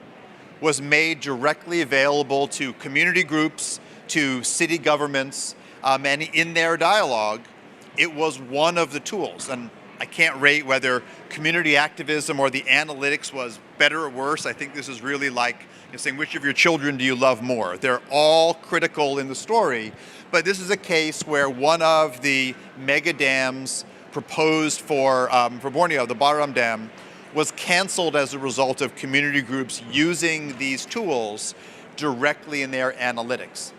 was made directly available to community groups, to city governments, and in their dialogue, it was one of the tools. And I can't rate whether community activism or the analytics was better or worse. I think this is really like saying, which of your children do you love more? They're all critical in the story, but this is a case where one of the mega dams proposed for Borneo, the Baram Dam, was canceled as a result of community groups using these tools directly in their analytics.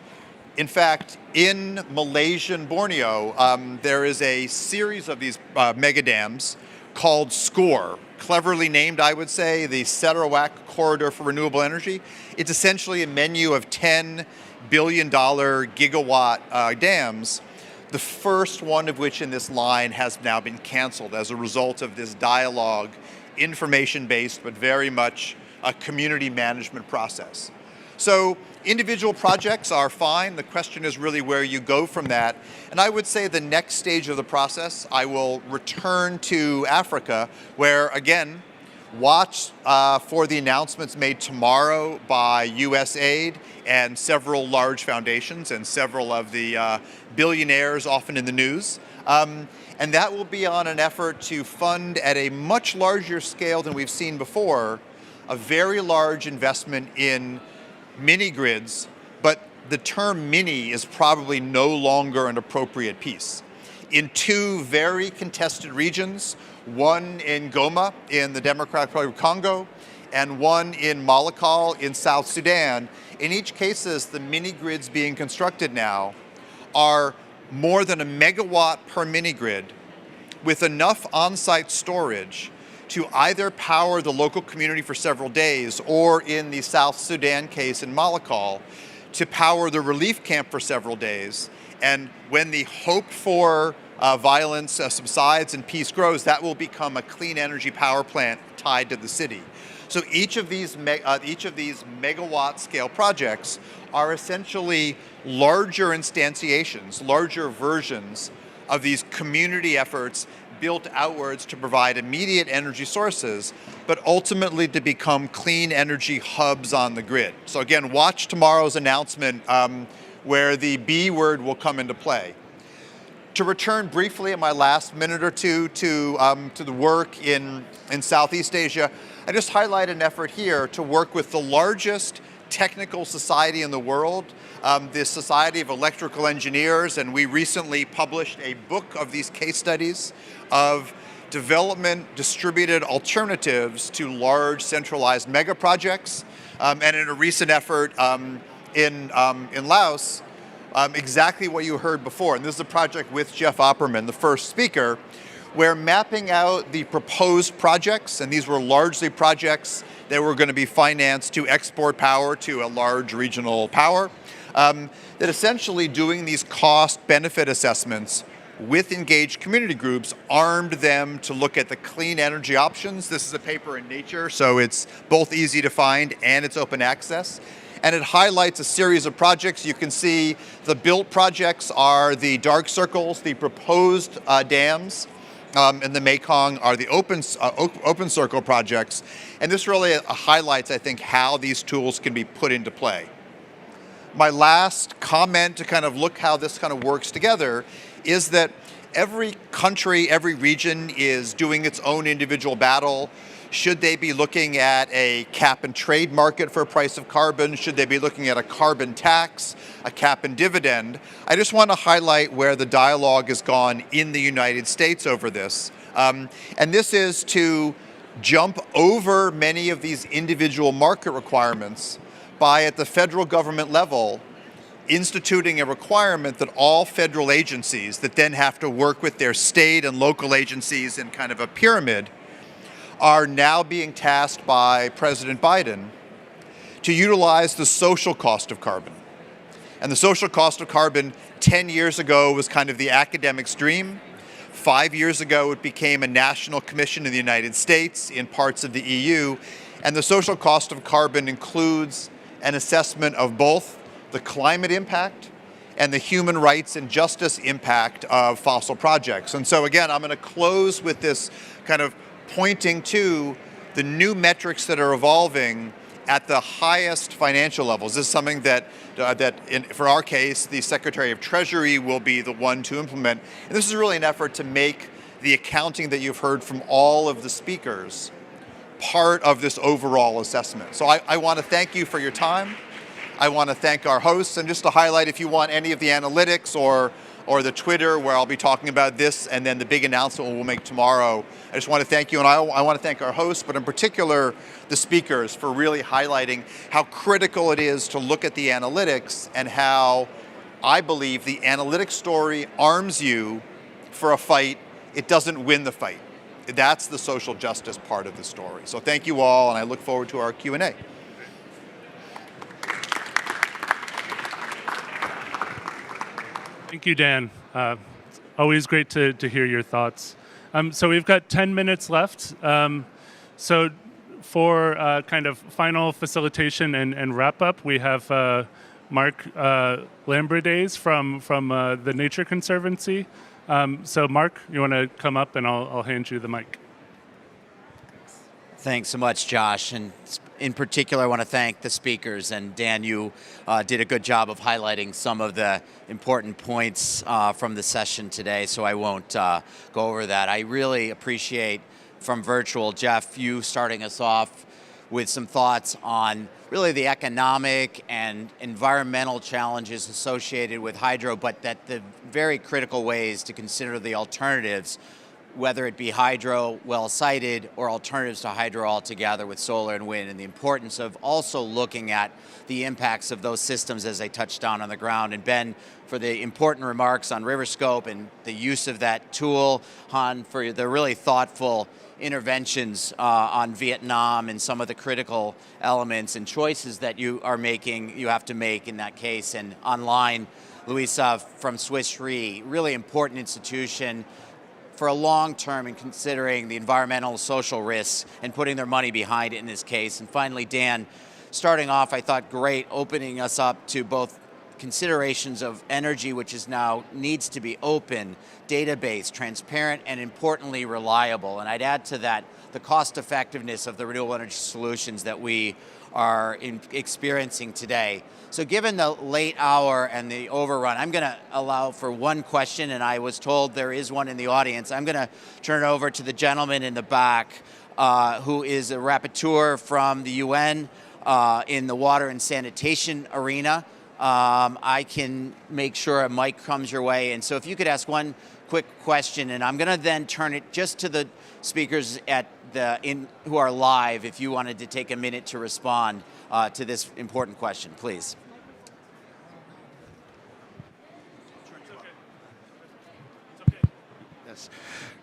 In fact, in Malaysian Borneo, there is a series of these mega dams called SCORE, cleverly named, I would say, the Sarawak Corridor for Renewable Energy. It's essentially a menu of $10 billion gigawatt dams, the first one of which in this line has now been canceled as a result of this dialogue, information-based, but very much a community management process. So individual projects are fine. The question is really where you go from that. And I would say the next stage of the process, I will return to Africa, where, again, watch for the announcements made tomorrow by USAID and several large foundations and several of the billionaires often in the news. And that will be on an effort to fund at a much larger scale than we've seen before, a very large investment in mini grids, but the term mini is probably no longer an appropriate piece. In 2 very contested regions, one in Goma in the Democratic Republic of Congo and one in Malakal in South Sudan, in each cases, the mini grids being constructed now are more than a megawatt per mini grid with enough on-site storage to either power the local community for several days, or in the South Sudan case in Malakal, to power the relief camp for several days. And when the hope for violence subsides and peace grows, that will become a clean energy power plant tied to the city. So each of these megawatt scale projects are essentially larger instantiations, larger versions of these community efforts built outwards to provide immediate energy sources, but ultimately to become clean energy hubs on the grid. So again, watch tomorrow's announcement where the B word will come into play. To return briefly in my last minute or two to the work in Southeast Asia, I just highlight an effort here to work with the largest technical society in the world, the Society of Electrical Engineers, and we recently published a book of these case studies of development distributed alternatives to large centralized mega projects. And in a recent effort in Laos, exactly what you heard before. And this is a project with Jeff Opperman, the first speaker, where mapping out the proposed projects, and these were largely projects that were going to be financed to export power to a large regional power, that essentially doing these cost-benefit assessments with engaged community groups armed them to look at the clean energy options. This is a paper in Nature, so it's both easy to find and it's open access. And it highlights a series of projects. You can see the built projects are the dark circles, the proposed dams, and the Mekong are the open circle projects. And this really highlights, I think, how these tools can be put into play. My last comment to kind of look how this kind of works together is that every country, every region is doing its own individual battle. Should they be looking at a cap and trade market for a price of carbon? Should they be looking at a carbon tax, a cap and dividend? I just want to highlight where the dialogue has gone in the United States over this. And this is to jump over many of these individual market requirements by, at the federal government level, instituting a requirement that all federal agencies that then have to work with their state and local agencies in kind of a pyramid are now being tasked by President Biden to utilize the social cost of carbon. And the social cost of carbon 10 years ago was kind of the academic's dream. 5 years ago, it became a national commission in the United States, in parts of the EU. And the social cost of carbon includes an assessment of both the climate impact and the human rights and justice impact of fossil projects. And so again, I'm going to close with this kind of pointing to the new metrics that are evolving at the highest financial levels. This is something that, for our case, the Secretary of Treasury will be the one to implement. And this is really an effort to make the accounting that you've heard from all of the speakers part of this overall assessment. So I want to thank you for your time. I want to thank our hosts, and just to highlight, if you want any of the analytics or the Twitter where I'll be talking about this and then the big announcement we'll make tomorrow, I just want to thank you, and I want to thank our hosts, but in particular the speakers, for really highlighting how critical it is to look at the analytics and how I believe the analytics story arms you for a fight. It doesn't win the fight. That's the social justice part of the story. So thank you all, and I look forward to our Q&A. Thank you, Dan. Always great to hear your thoughts. So we've got 10 minutes left. So for kind of final facilitation and wrap up, we have Mark Lambrides from the Nature Conservancy. So Mark, you want to come up and I'll hand you the mic. Thanks so much, Josh. And in particular, I want to thank the speakers. And Dan, you did a good job of highlighting some of the important points from the session today, so I won't go over that. I really appreciate from virtual, Jeff, you starting us off with some thoughts on really the economic and environmental challenges associated with hydro, but that the very critical ways to consider the alternatives, whether it be hydro, well cited, or alternatives to hydro altogether with solar and wind, and the importance of also looking at the impacts of those systems as they touch down on the ground. And Ben, for the important remarks on RiverScope and the use of that tool, Han, for the really thoughtful interventions on Vietnam and some of the critical elements and choices that you have to make in that case. And online, Luisa from Swiss Re, really important institution for a long term in considering the environmental and social risks and putting their money behind it in this case. And finally, Dan, starting off, I thought great, opening us up to both considerations of energy, which is now needs to be open, database, transparent, and importantly, reliable. And I'd add to that the cost effectiveness of the renewable energy solutions that we are experiencing today. So given the late hour and the overrun, I'm going to allow for one question, and I was told there is one in the audience. I'm going to turn it over to the gentleman in the back, who is a rapporteur from the UN in the water and sanitation arena. I can make sure a mic comes your way. And so if you could ask one quick question, and I'm going to then turn it just to the speakers who are live, if you wanted to take a minute to respond to this important question, please. Yes.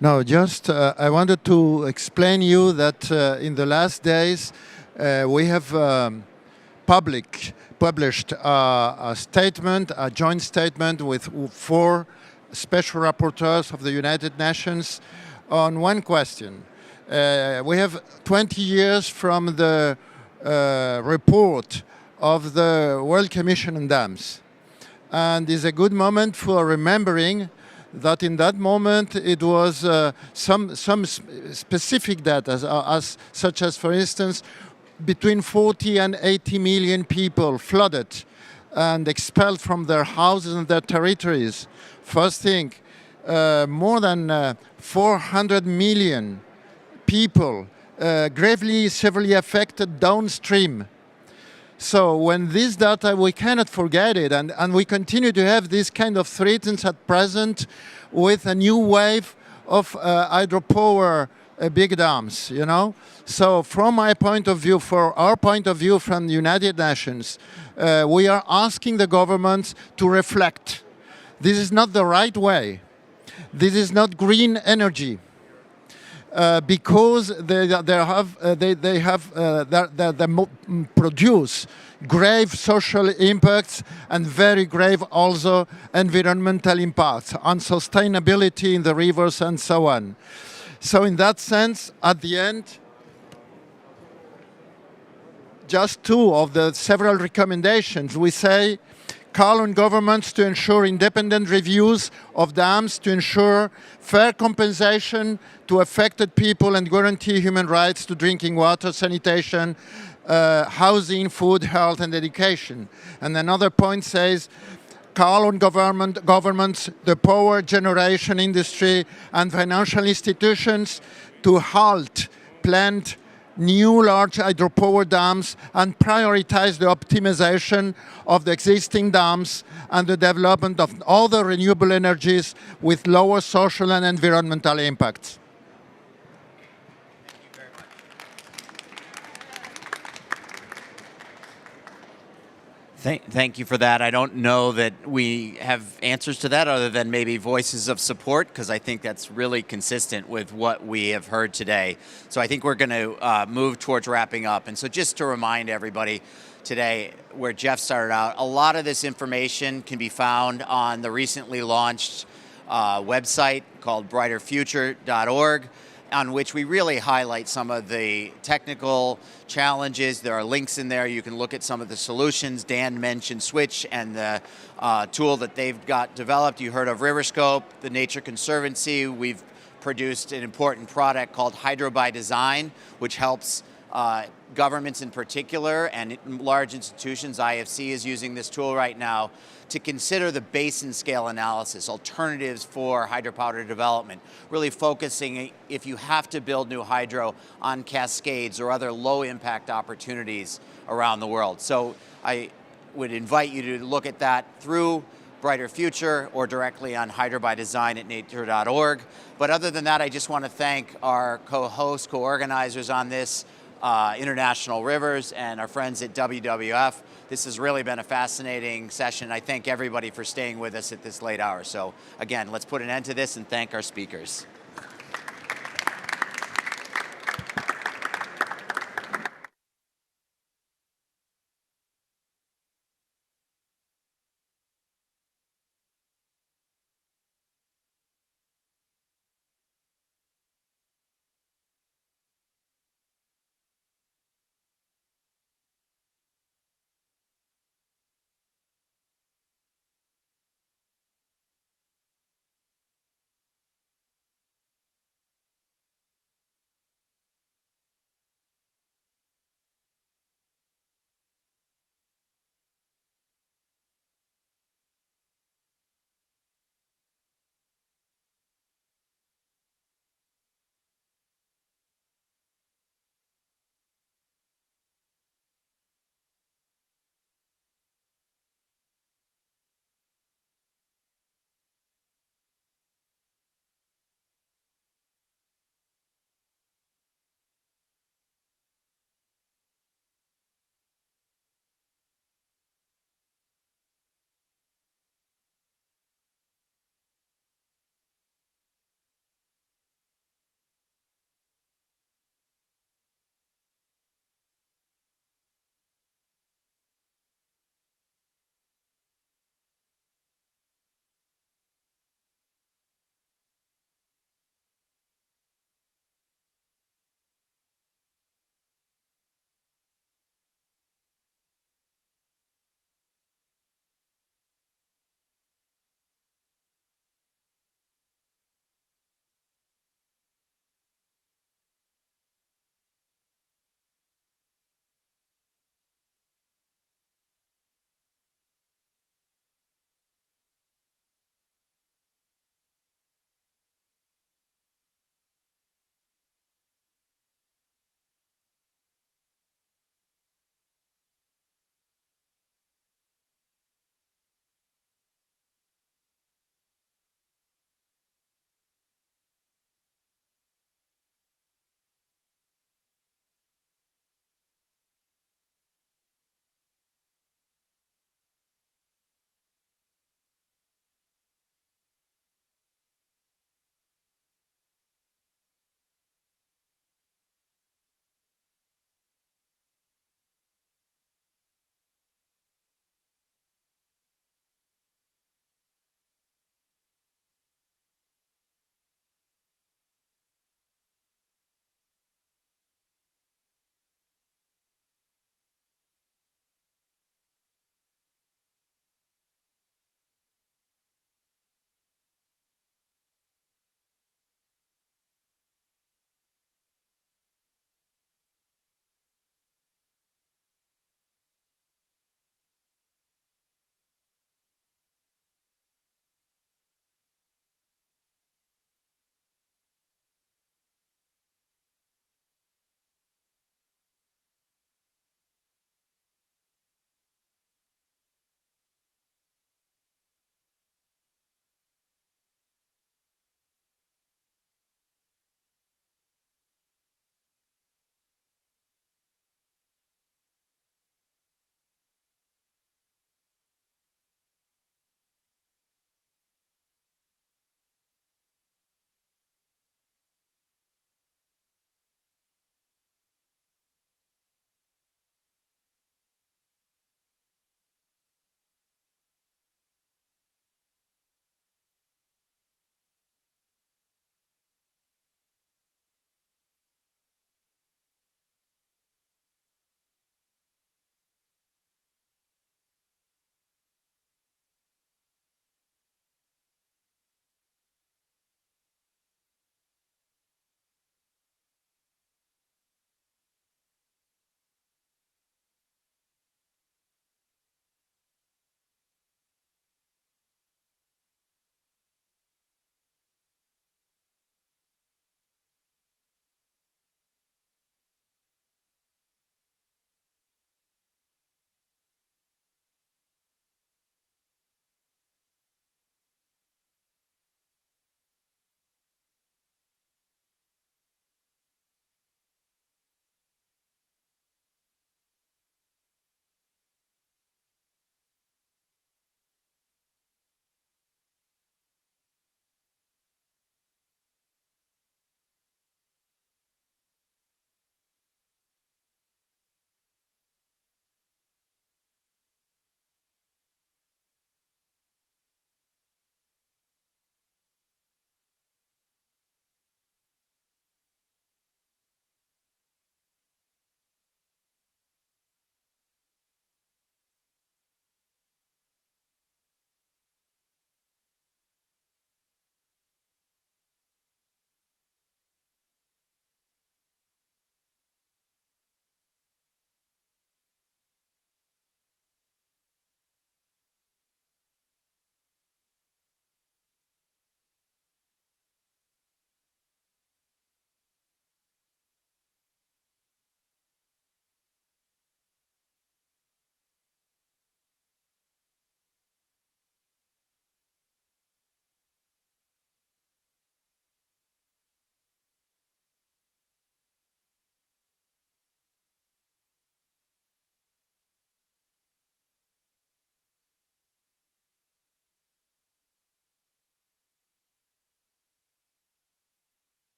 No, just I wanted to explain you that in the last days we have published a statement, a joint statement with 4 special rapporteurs of the United Nations on one question. We have 20 years from the report of the World Commission on Dams. And it's a good moment for remembering that in that moment it was some specific data, such as, for instance, between 40 and 80 million people flooded and expelled from their houses and their territories. First thing, more than 400 million people gravely, severely affected downstream. So when this data, we cannot forget it, and we continue to have this kind of threats at present with a new wave of hydropower big dams, you know. So from my point of view, for our point of view from the United Nations, we are asking the governments to reflect. This is not the right way. This is not green energy. because they produce grave social impacts and very grave also environmental impacts on sustainability in the rivers and so on. So in that sense, at the end, just two of the several recommendations. We say call on governments to ensure independent reviews of dams to ensure fair compensation to affected people and guarantee human rights to drinking water, sanitation, housing, food, health, and education. And another point says, call on governments, the power generation industry, and financial institutions to halt planned new large hydropower dams and prioritize the optimization of the existing dams and the development of other renewable energies with lower social and environmental impacts. Thank you for that. I don't know that we have answers to that other than maybe voices of support, because I think that's really consistent with what we have heard today. So I think we're going to move towards wrapping up. And so just to remind everybody today, where Jeff started out, a lot of this information can be found on the recently launched website called brighterfuture.org, on which we really highlight some of the technical challenges. There are links in there. You can look at some of the solutions. Dan mentioned Switch and the tool that they've got developed. You heard of Riverscope, the Nature Conservancy. We've produced an important product called Hydro by Design, which helps governments in particular and large institutions. IFC is using this tool right now to consider the basin scale analysis, alternatives for hydropower development, really focusing, if you have to build new hydro, on cascades or other low impact opportunities around the world. So I would invite you to look at that through Brighter Future or directly on Hydro by Design at nature.org. But other than that, I just want to thank our co-hosts, co-organizers on this, International Rivers, and our friends at WWF. This has really been a fascinating session. I thank everybody for staying with us at this late hour. So again, let's put an end to this and thank our speakers.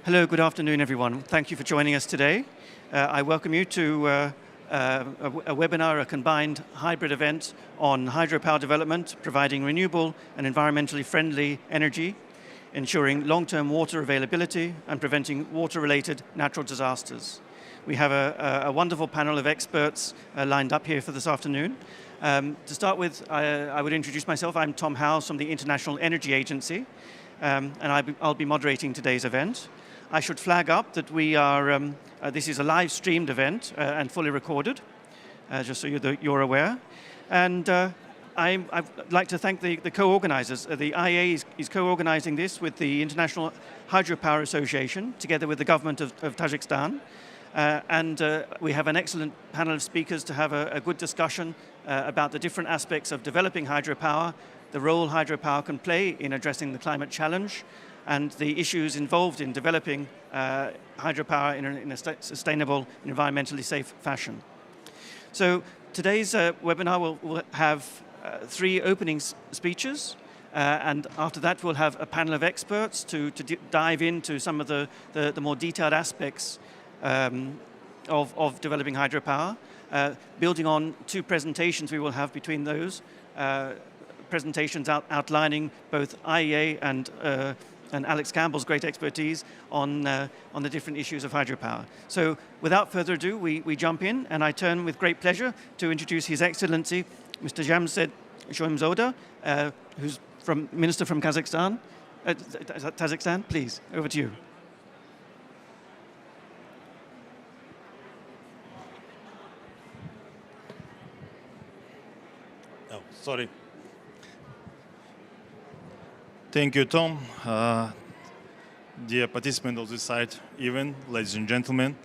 Hello, good afternoon, everyone. Thank you for joining us today. I welcome you to a webinar, a combined hybrid event on hydropower development, providing renewable and environmentally friendly energy, ensuring long-term water availability, and preventing water-related natural disasters. We have a wonderful panel of experts lined up here for this afternoon. To start with, I would introduce myself. I'm Tom Howes from the International Energy Agency, and I'll be moderating today's event. I should flag up that we are, this is a live streamed event and fully recorded, just so you're aware. And I'd like to thank the co-organizers. The IEA is co-organizing this with the International Hydropower Association, together with the government of Tajikistan. We have an excellent panel of speakers to have a good discussion about the different aspects of developing hydropower, the role hydropower can play in addressing the climate challenge, and the issues involved in developing hydropower in a sustainable and environmentally safe fashion. So today's webinar will have 3 opening speeches, and after that we'll have a panel of experts to dive into some of the more detailed aspects of developing hydropower. Building on 2 presentations we will have between those, presentations outlining both IEA and Alex Campbell's great expertise on the different issues of hydropower. So without further ado, we jump in, and I turn with great pleasure to introduce His Excellency, Mr. Jamshed Shoimzoda, who's Minister from Kazakhstan. Kazakhstan, please, over to you. Oh, sorry. Thank you, Tom. Dear participants of this side event, ladies and gentlemen,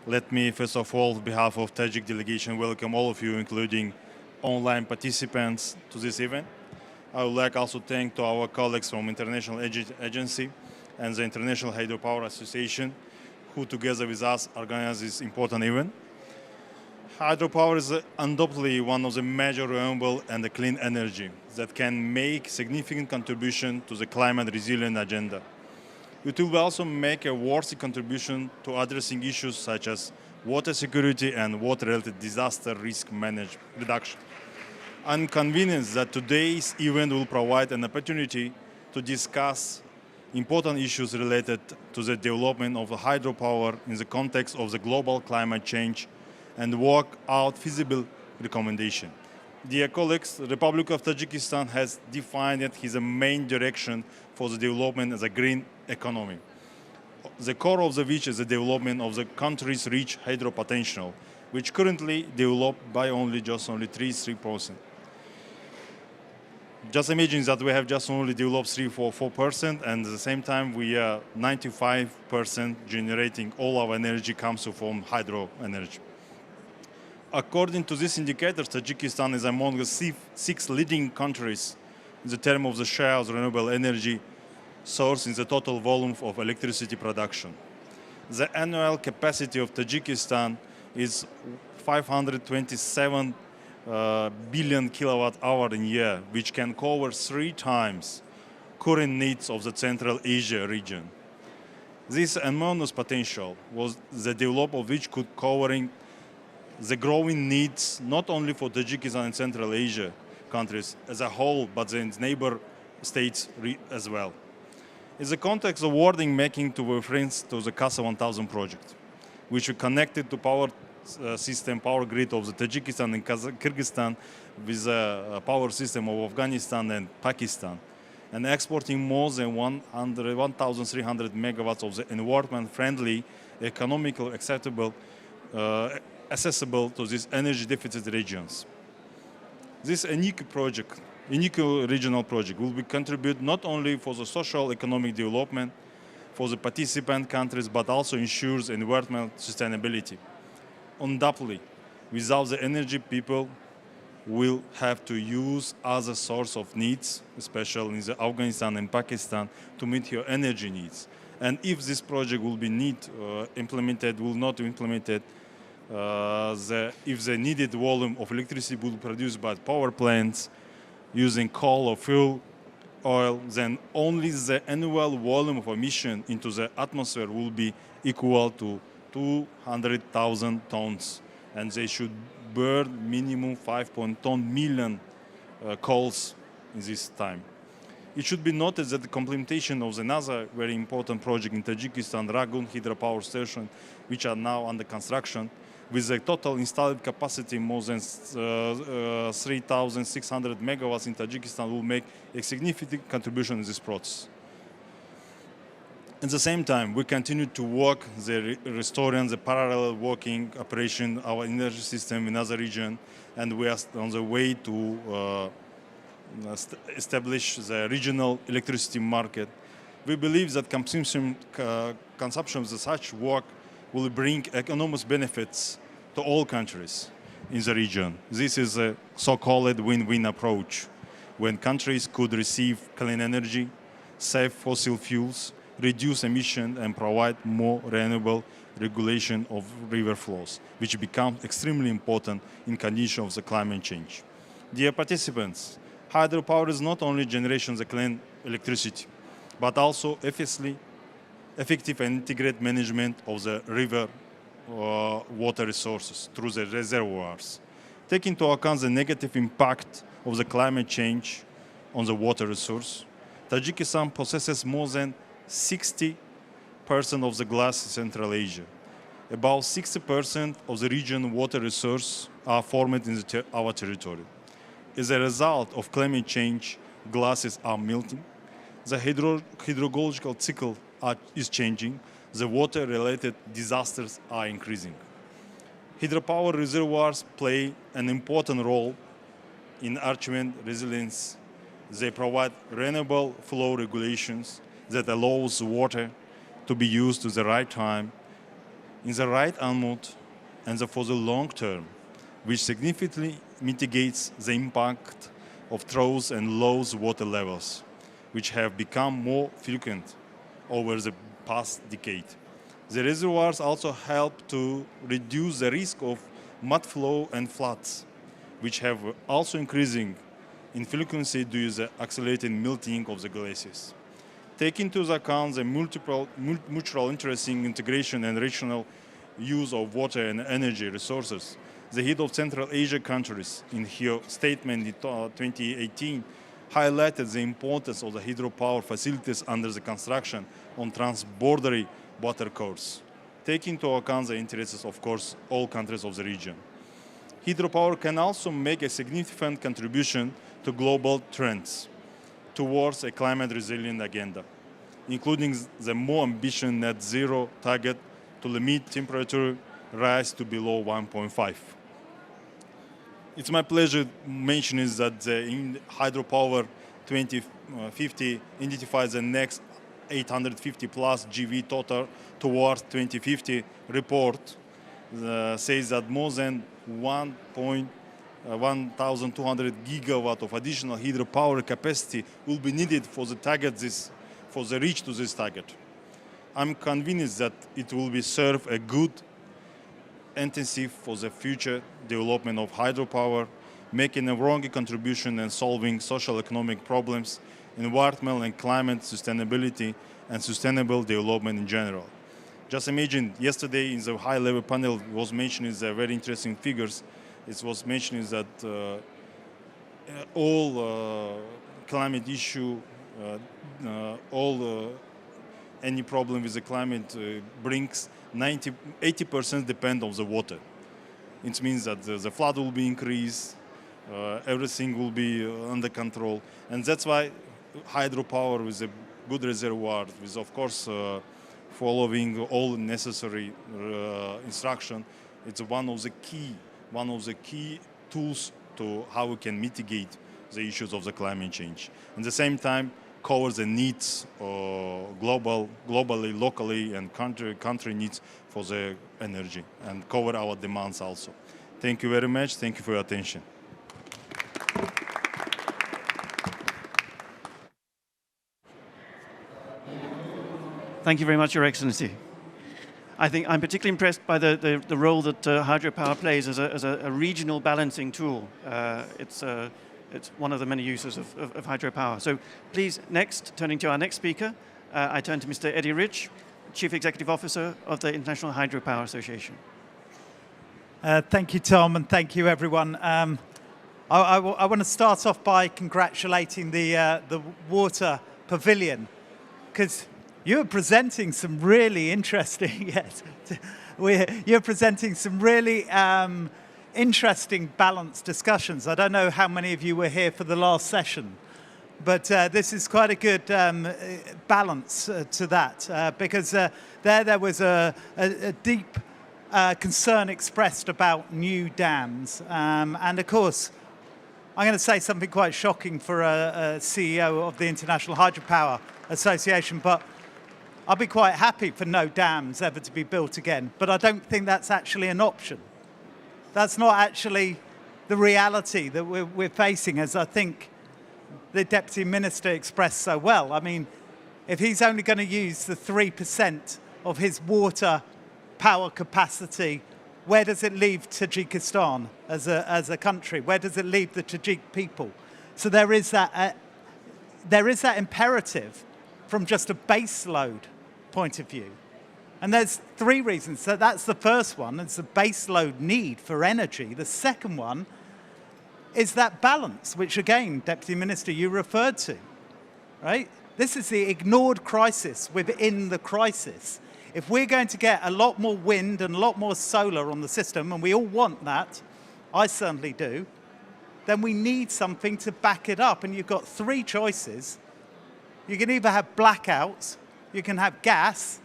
let me first of all, on behalf of Tajik delegation, welcome all of you, including online participants, to this event. I would like also to thank to our colleagues from International Agency and the International Hydropower Association, who together with us organize this important event. Hydropower is undoubtedly one of the major renewable and the clean energy that can make significant contribution to the climate resilient agenda. It will also make a worthy contribution to addressing issues such as water security and water-related disaster risk reduction. I'm convinced that today's event will provide an opportunity to discuss important issues related to the development of hydropower in the context of the global climate change and work out feasible recommendation. Dear colleagues, the Republic of Tajikistan has defined it as a main direction for the development of the green economy. The core of which is the development of the country's rich hydro potential, which currently developed by only 3%. Just imagine that we have just only developed 4%, and at the same time we are 95% generating all our energy comes from hydro energy. According to this indicator, Tajikistan is among the 6 leading countries in the term of the share of renewable energy source in the total volume of electricity production. The annual capacity of Tajikistan is 527 billion kilowatt hour in a year, which can cover 3 times current needs of the Central Asia region. This enormous potential was the development of which could covering the growing needs not only for Tajikistan and Central Asia countries as a whole, but the neighbor states as well. In the context of awarding making to reference to the CASA 1000 project, which are connected to power system, power grid of the Tajikistan and Kyrgyzstan with the power system of Afghanistan and Pakistan, and exporting more than 1,300 megawatts of the environment-friendly, economically acceptable accessible to these energy deficit regions. This unique regional project will contribute not only for the social economic development for the participant countries, but also ensures environmental sustainability. Undoubtedly, without the energy, people will have to use other source of needs, especially in the Afghanistan and Pakistan, to meet your energy needs. And if this project will be not implemented, if the needed volume of electricity will be produced by power plants using coal or fuel oil, then only the annual volume of emission into the atmosphere will be equal to 200,000 tons, and they should burn minimum 5.1 million coals in this time. It should be noted that the complementation of another very important project in Tajikistan, Ragun hydropower station, which are now under construction, with a total installed capacity more than 3,600 megawatts in Tajikistan, will make a significant contribution in this process. At the same time, we continue to work the restoring the parallel working operation our energy system in other region, and we are on the way to establish the regional electricity market. We believe that consumption of such work will bring enormous benefits to all countries in the region. This is a so-called win-win approach, when countries could receive clean energy, save fossil fuels, reduce emission, and provide more renewable regulation of river flows, which becomes extremely important in conditions of the climate change. Dear participants, hydropower is not only generation of clean electricity, but also effective and integrated management of the river water resources through the reservoirs. Taking into account the negative impact of the climate change on the water resource, Tajikistan possesses more than 60% of the glass in Central Asia. About 60% of the region water resource are formed in our territory. As a result of climate change, glaciers are melting, the hydrological cycle is changing, the water-related disasters are increasing. Hydropower reservoirs play an important role in achieving resilience. They provide renewable flow regulations that allows water to be used at the right time, in the right amount, and for the long term, which significantly mitigates the impact of droughts and low water levels, which have become more frequent over the past decade. The reservoirs also help to reduce the risk of mud flow and floods, which have also increasing in frequency due to the accelerated melting of the glaciers. Taking into account the mutual interesting integration and rational use of water and energy resources, the head of Central Asia countries, in her statement in 2018, highlighted the importance of the hydropower facilities under the construction on transborder water courses, taking into account the interests, of course, all countries of the region. Hydropower can also make a significant contribution to global trends towards a climate-resilient agenda, including the more ambitious net zero target to limit temperature rise to below 1.5. It's my pleasure mentioning that the Hydropower 2050 identifies the next 850 plus GW total towards 2050 report says that more than 1,200 gigawatt of additional hydropower capacity will be needed for the reach to this target. I'm convinced that it will serve a good intensive for the future development of hydropower, making a strong contribution in solving social economic problems, environmental and climate sustainability, and sustainable development in general. Just imagine, yesterday in the high-level panel was mentioning the very interesting figures. It was mentioning that all climate issue, any problem with the climate brings 80% depend on the water. It means that the flood will be increased, everything will be under control, and that's why hydropower with a good reservoir, with of course following all necessary instruction, it's one of the key tools to how we can mitigate the issues of the climate change. At the same time, cover the needs globally, locally, and country needs for the energy, and cover our demands also. Thank you very much. Thank you for your attention. Thank you very much, Your Excellency. I think I'm particularly impressed by the role that hydropower plays as a regional balancing tool. It's it's one of the many uses of hydropower. So please, next, turning to our next speaker, I turn to Mr. Eddie Rich, Chief Executive Officer of the International Hydropower Association. Thank you, Tom, and thank you, everyone. I want to start off by congratulating the Water Pavilion, because you're presenting some really interesting, yes, you're presenting some really interesting balanced discussions. I don't know how many of you were here for the last session, but this is quite a good balance to that, because there was a deep concern expressed about new dams. And of course, I'm going to say something quite shocking for a CEO of the International Hydropower Association, but I'll be quite happy for no dams ever to be built again. But I don't think that's actually an option. That's not actually the reality that we're facing, as I think the Deputy Minister expressed so well. I mean, if he's only going to use the 3% of his water power capacity, where does it leave Tajikistan as a country? Where does it leave the Tajik people? So there is that imperative from just a base load point of view. And there's three reasons. So that's the first one, it's the base load need for energy. The second one is that balance, which again, Deputy Minister, you referred to, right? This is the ignored crisis within the crisis. If we're going to get a lot more wind and a lot more solar on the system, and we all want that, I certainly do, then we need something to back it up. And you've got three choices. You can either have blackouts, you can have gas,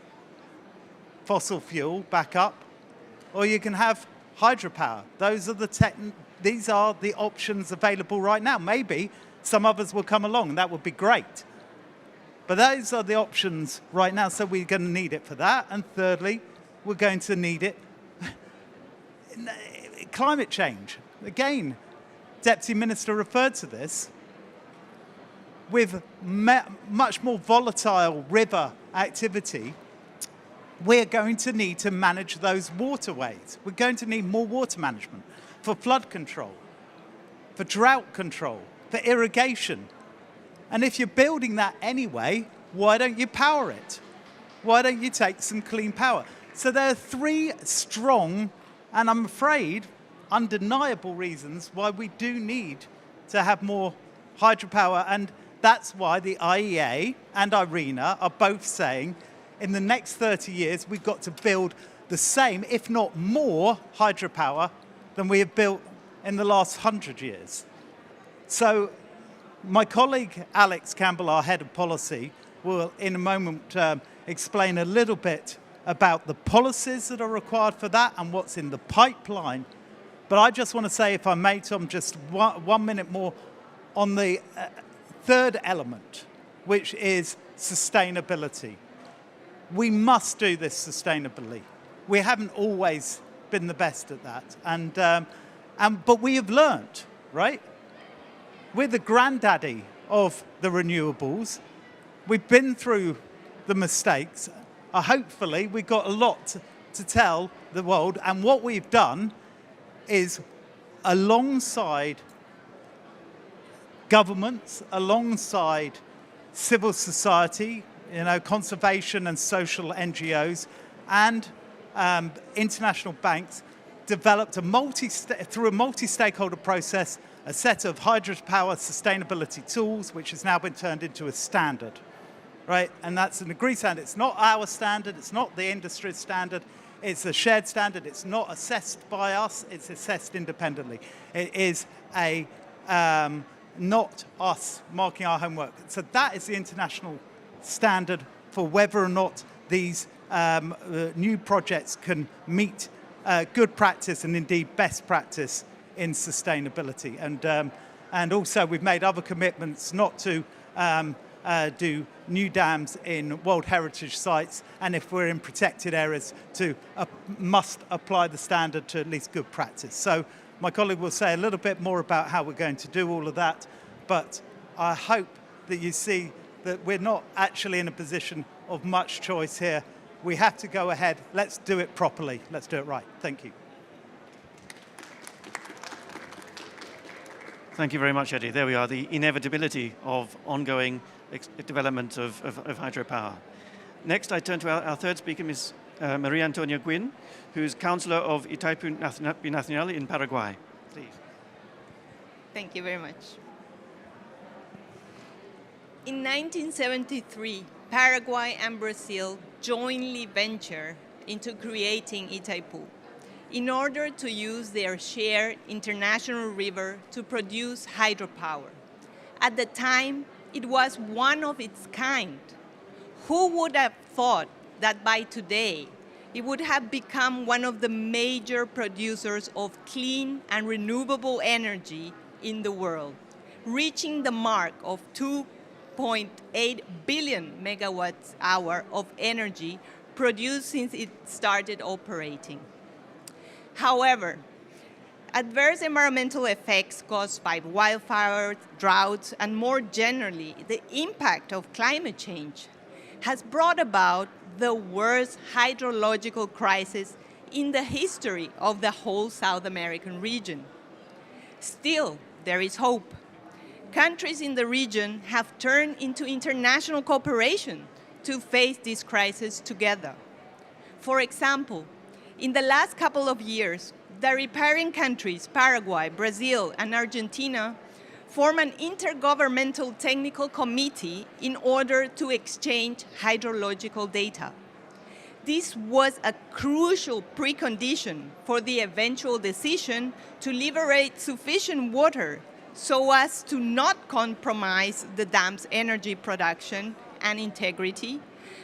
fossil fuel backup, or you can have hydropower. These are the options available right now. Maybe some others will come along, and that would be great. But those are the options right now, so we're going to need it for that. And thirdly, we're going to need it. Climate change. Again, Deputy Minister referred to this. With much more volatile river activity, we're going to need to manage those waterways. We're going to need more water management for flood control, for drought control, for irrigation. And if you're building that anyway, why don't you power it? Why don't you take some clean power? So there are three strong, and I'm afraid, undeniable reasons why we do need to have more hydropower. And that's why the IEA and IRENA are both saying in the next 30 years, we've got to build the same, if not more, hydropower than we have built in the last 100 years. So my colleague, Alex Campbell, our head of policy, will in a moment explain a little bit about the policies that are required for that and what's in the pipeline. But I just want to say, if I may, Tom, just 1 minute more on the third element, which is sustainability. We must do this sustainably. We haven't always been the best at that, but we have learned, right? We're the granddaddy of the renewables. We've been through the mistakes. Hopefully, we've got a lot to tell the world. And what we've done is, alongside governments, alongside civil society, conservation and social NGOs, and international banks, developed through a multi-stakeholder process, a set of hydropower sustainability tools, which has now been turned into a standard, right? And that's an agreed standard. It's not our standard. It's not the industry's standard. It's a shared standard. It's not assessed by us. It's assessed independently. It is not us marking our homework. So that is the international standard for whether or not these new projects can meet good practice and indeed best practice in sustainability. And also we've made other commitments not to do new dams in World Heritage sites, and if we're in protected areas, to must apply the standard to at least good practice. So my colleague will say a little bit more about how we're going to do all of that, but I hope that you see that we're not actually in a position of much choice here. We have to go ahead. Let's do it properly. Let's do it right. Thank you. Thank you very much, Eddie. There we are, the inevitability of ongoing development of hydropower. Next, I turn to our third speaker, Ms. Maria Antonia Guin, who's Councillor of Itaipu Binacional in Paraguay. Please. Thank you very much. In 1973, Paraguay and Brazil jointly ventured into creating Itaipu in order to use their shared international river to produce hydropower. At the time, it was one of its kind. Who would have thought that by today, it would have become one of the major producers of clean and renewable energy in the world, reaching the mark of 2.8 billion megawatts hour of energy produced since it started operating. However, adverse environmental effects caused by wildfires, droughts, and more generally, the impact of climate change has brought about the worst hydrological crisis in the history of the whole South American region. Still, there is hope. Countries in the region have turned into international cooperation to face this crisis together. For example, in the last couple of years, the riparian countries, Paraguay, Brazil, and Argentina, form an intergovernmental technical committee in order to exchange hydrological data. This was a crucial precondition for the eventual decision to liberate sufficient water so as to not compromise the dam's energy production and integrity,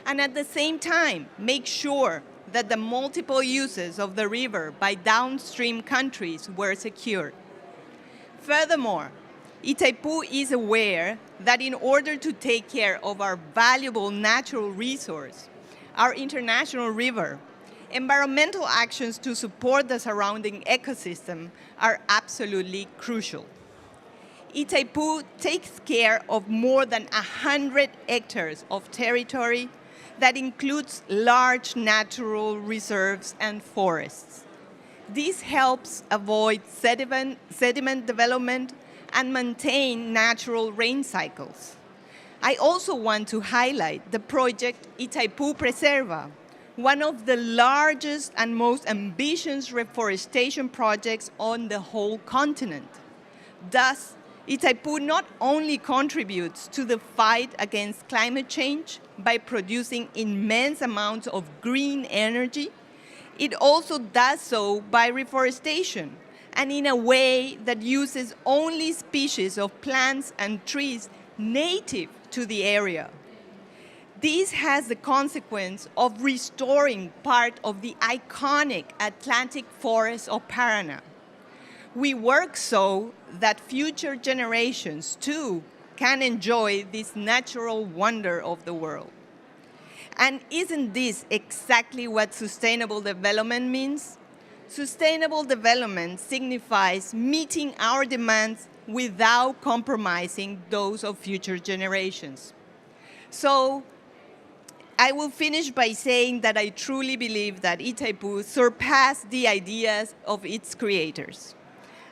and at the same time make sure that the multiple uses of the river by downstream countries were secured. Furthermore, Itaipu is aware that in order to take care of our valuable natural resource, our international river, environmental actions to support the surrounding ecosystem are absolutely crucial. Itaipu takes care of more than 100 hectares of territory that includes large natural reserves and forests. This helps avoid sediment development and maintain natural rain cycles. I also want to highlight the project Itaipu Preserva, one of the largest and most ambitious reforestation projects on the whole continent. Thus, Itaipu not only contributes to the fight against climate change by producing immense amounts of green energy, it also does so by reforestation and in a way that uses only species of plants and trees native to the area. This has the consequence of restoring part of the iconic Atlantic forest of Paraná. We work so that future generations, too, can enjoy this natural wonder of the world. And isn't this exactly what sustainable development means? Sustainable development signifies meeting our demands without compromising those of future generations. So, I will finish by saying that I truly believe that Itaipu surpassed the ideas of its creators,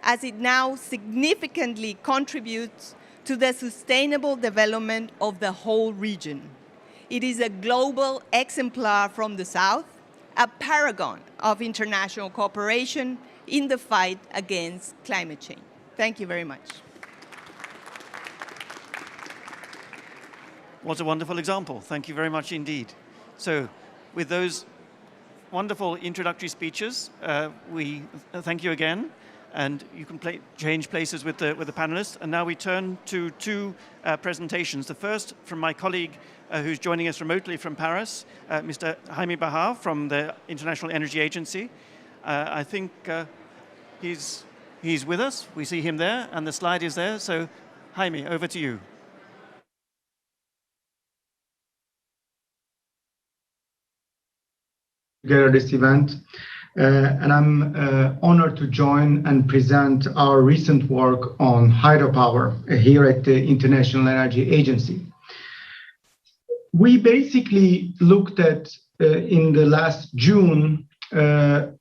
as it now significantly contributes to the sustainable development of the whole region. It is a global exemplar from the South, a paragon of international cooperation in the fight against climate change. Thank you very much. What a wonderful example. Thank you very much indeed. So, with those wonderful introductory speeches, we thank you again. And you can change places with the panelists. And now we turn to two presentations. The first from my colleague who's joining us remotely from Paris, Mr. Jaime Bahar from the International Energy Agency. I think he's with us. We see him there, and the slide is there. So, Jaime, over to you. Together this event. And I'm honored to join and present our recent work on hydropower here at the International Energy Agency. We basically looked at, in the last June, a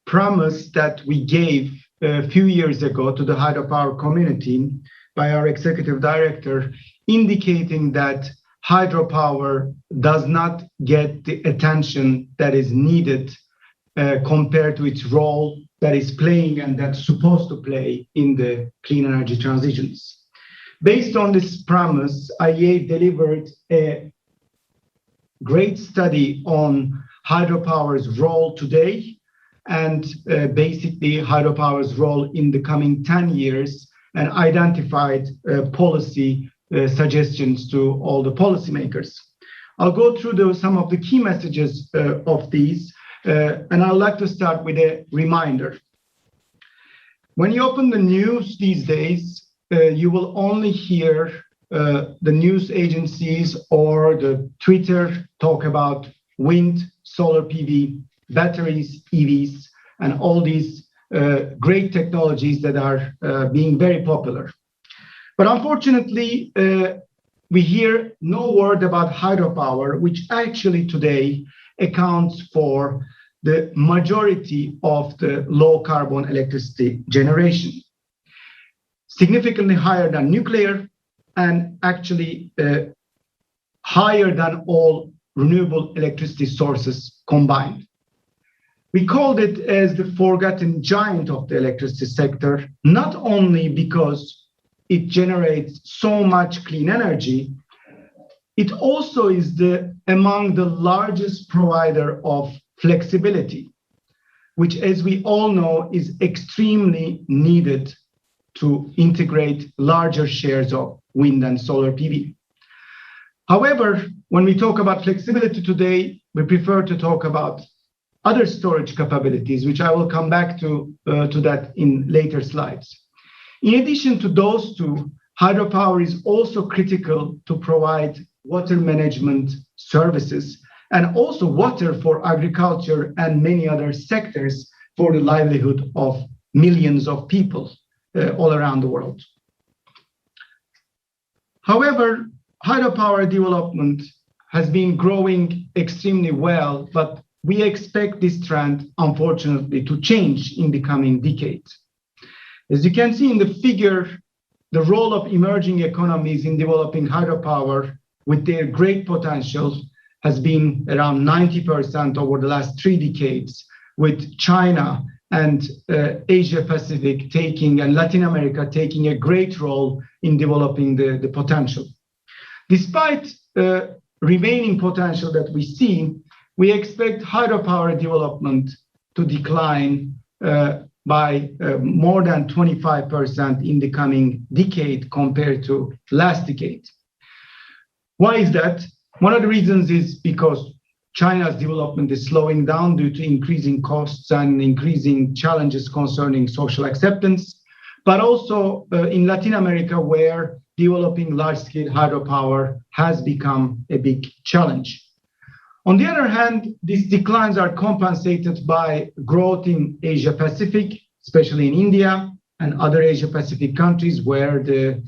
promise that we gave a few years ago to the hydropower community by our executive director, indicating that hydropower does not get the attention that is needed compared to its role that is playing and that's supposed to play in the clean energy transitions. Based on this premise, IEA delivered a great study on hydropower's role today and basically hydropower's role in the coming 10 years and identified policy suggestions to all the policymakers. I'll go through some of the key messages of these, and I'd like to start with a reminder. When you open the news these days, you will only hear the news agencies or the Twitter talk about wind, solar PV, batteries, EVs, and all these great technologies that are being very popular. But unfortunately, we hear no word about hydropower, which actually today accounts for the majority of the low carbon electricity generation. Significantly higher than nuclear and actually higher than all renewable electricity sources combined. We called it as the forgotten giant of the electricity sector, not only because it generates so much clean energy, it also is among the largest provider of flexibility, which, as we all know, is extremely needed to integrate larger shares of wind and solar PV. However, when we talk about flexibility today, we prefer to talk about other storage capabilities, which I will come back to that in later slides. In addition to those two, hydropower is also critical to provide water management services and also water for agriculture and many other sectors for the livelihood of millions of people all around the world. However, hydropower development has been growing extremely well, but we expect this trend, unfortunately, to change in the coming decades. As you can see in the figure, the role of emerging economies in developing hydropower with their great potential has been around 90% over the last 3 decades, with China and Asia Pacific and Latin America taking a great role in developing the potential. Despite remaining potential that we see, we expect hydropower development to decline by more than 25% in the coming decade compared to last decade. Why is that? One of the reasons is because China's development is slowing down due to increasing costs and increasing challenges concerning social acceptance, but also in Latin America, where developing large-scale hydropower has become a big challenge. On the other hand, these declines are compensated by growth in Asia Pacific, especially in India and other Asia Pacific countries where the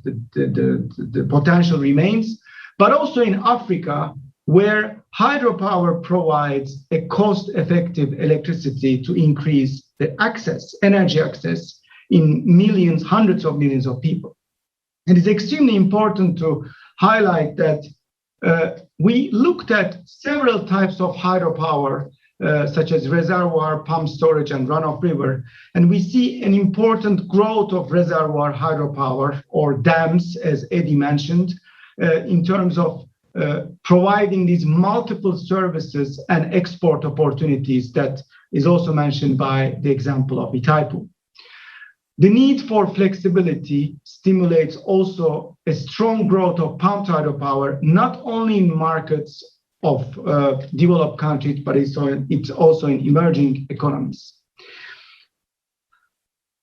potential remains, but also in Africa, where hydropower provides a cost-effective electricity to increase the energy access in millions, hundreds of millions of people. It is extremely important to highlight that we looked at several types of hydropower, such as reservoir, pump storage, and runoff river, and we see an important growth of reservoir hydropower, or dams, as Eddie mentioned, in terms of providing these multiple services and export opportunities that is also mentioned by the example of Itaipu. The need for flexibility stimulates also a strong growth of pumped hydropower, not only in markets of developed countries, but it's also in emerging economies.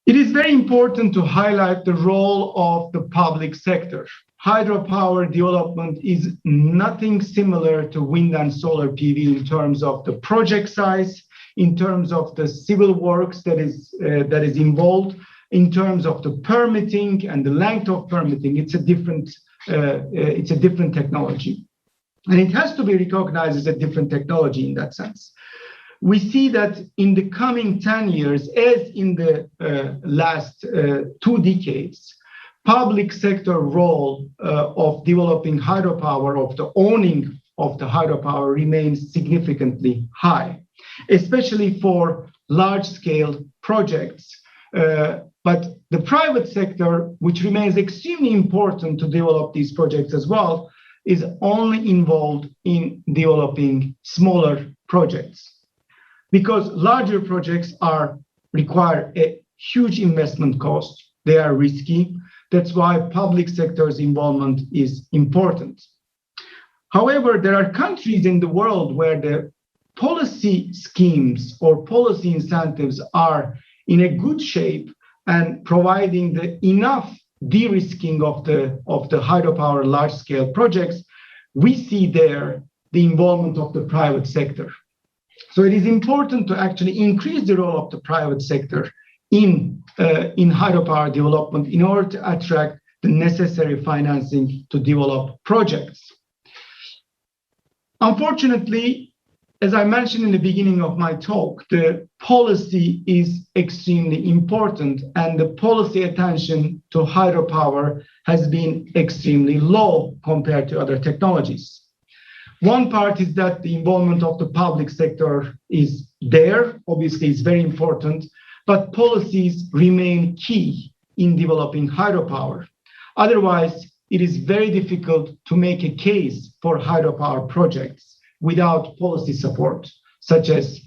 It is very important to highlight the role of the public sector. Hydropower development is nothing similar to wind and solar PV in terms of the project size, in terms of the civil works that is involved, in terms of the permitting and the length of permitting. It's a different technology, and it has to be recognized as a different technology in that sense. we see that in the coming 10 years, as in the last 2 decades, public sector role of developing hydropower, of the owning of the hydropower remains significantly high, especially for large-scale projects. But the private sector, which remains extremely important to develop these projects as well, is only involved in developing smaller projects. Because larger projects require a huge investment cost, they are risky. That's why public sector's involvement is important. However, there are countries in the world where the policy schemes or policy incentives are in a good shape and providing enough de-risking of the hydropower large-scale projects. We see there the involvement of the private sector. So it is important to actually increase the role of the private sector in hydropower development in order to attract the necessary financing to develop projects. Unfortunately, as I mentioned in the beginning of my talk, the policy is extremely important, and the policy attention to hydropower has been extremely low compared to other technologies. One part is that the involvement of the public sector is there. Obviously, it's very important, but policies remain key in developing hydropower. Otherwise, it is very difficult to make a case for hydropower projects without policy support, such as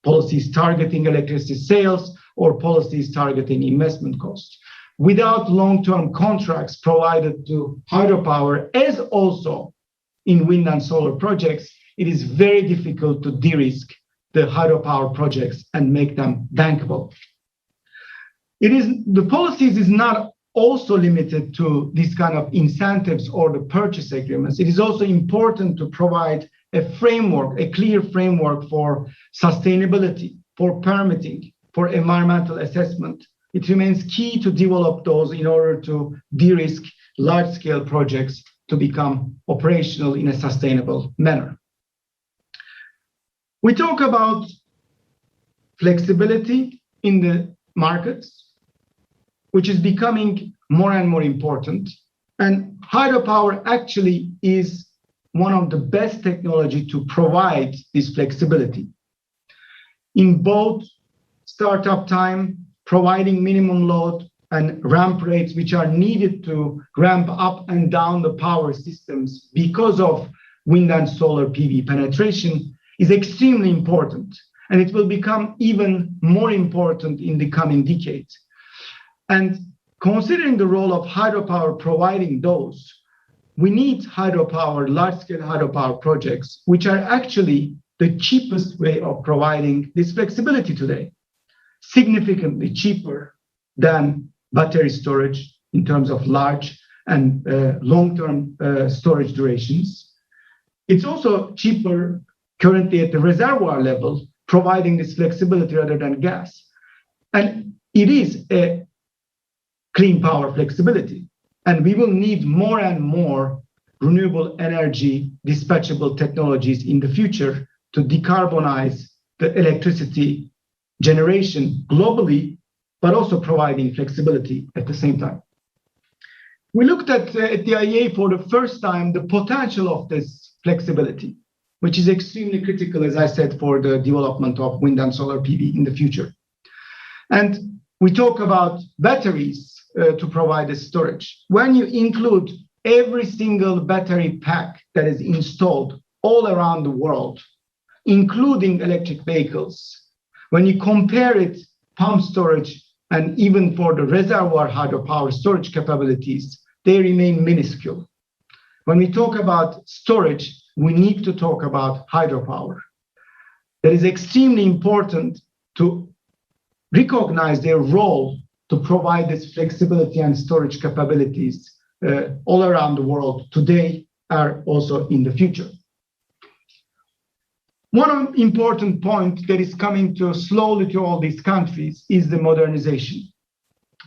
policies targeting electricity sales or policies targeting investment costs. Without long-term contracts provided to hydropower, as also in wind and solar projects, it is very difficult to de-risk the hydropower projects and make them bankable. The policies is not also limited to this kind of incentives or the purchase agreements. It is also important to provide a framework, a clear framework for sustainability, for permitting, for environmental assessment. It remains key to develop those in order to de-risk large-scale projects to become operational in a sustainable manner. We talk about flexibility in the markets, which is becoming more and more important. And hydropower actually is one of the best technology to provide this flexibility. In both startup time, providing minimum load, and ramp rates which are needed to ramp up and down the power systems because of wind and solar PV penetration is extremely important. And it will become even more important in the coming decades. And considering the role of hydropower providing those, we need hydropower, large-scale hydropower projects, which are actually the cheapest way of providing this flexibility today, significantly cheaper than battery storage in terms of large and long-term storage durations. It's also cheaper currently at the reservoir level, providing this flexibility rather than gas. And it is a clean power flexibility. And we will need more and more renewable energy dispatchable technologies in the future to decarbonize the electricity generation globally, but also providing flexibility at the same time. We looked at the IEA for the first time the potential of this flexibility, which is extremely critical, as I said, for the development of wind and solar PV in the future. And we talk about batteries to provide the storage. When you include every single battery pack that is installed all around the world, including electric vehicles, when you compare it, pump storage, and even for the reservoir hydropower storage capabilities, they remain minuscule. When we talk about storage, we need to talk about hydropower. That is extremely important to recognize their role to provide this flexibility and storage capabilities all around the world today or also in the future. One important point that is coming to slowly to all these countries is the modernization.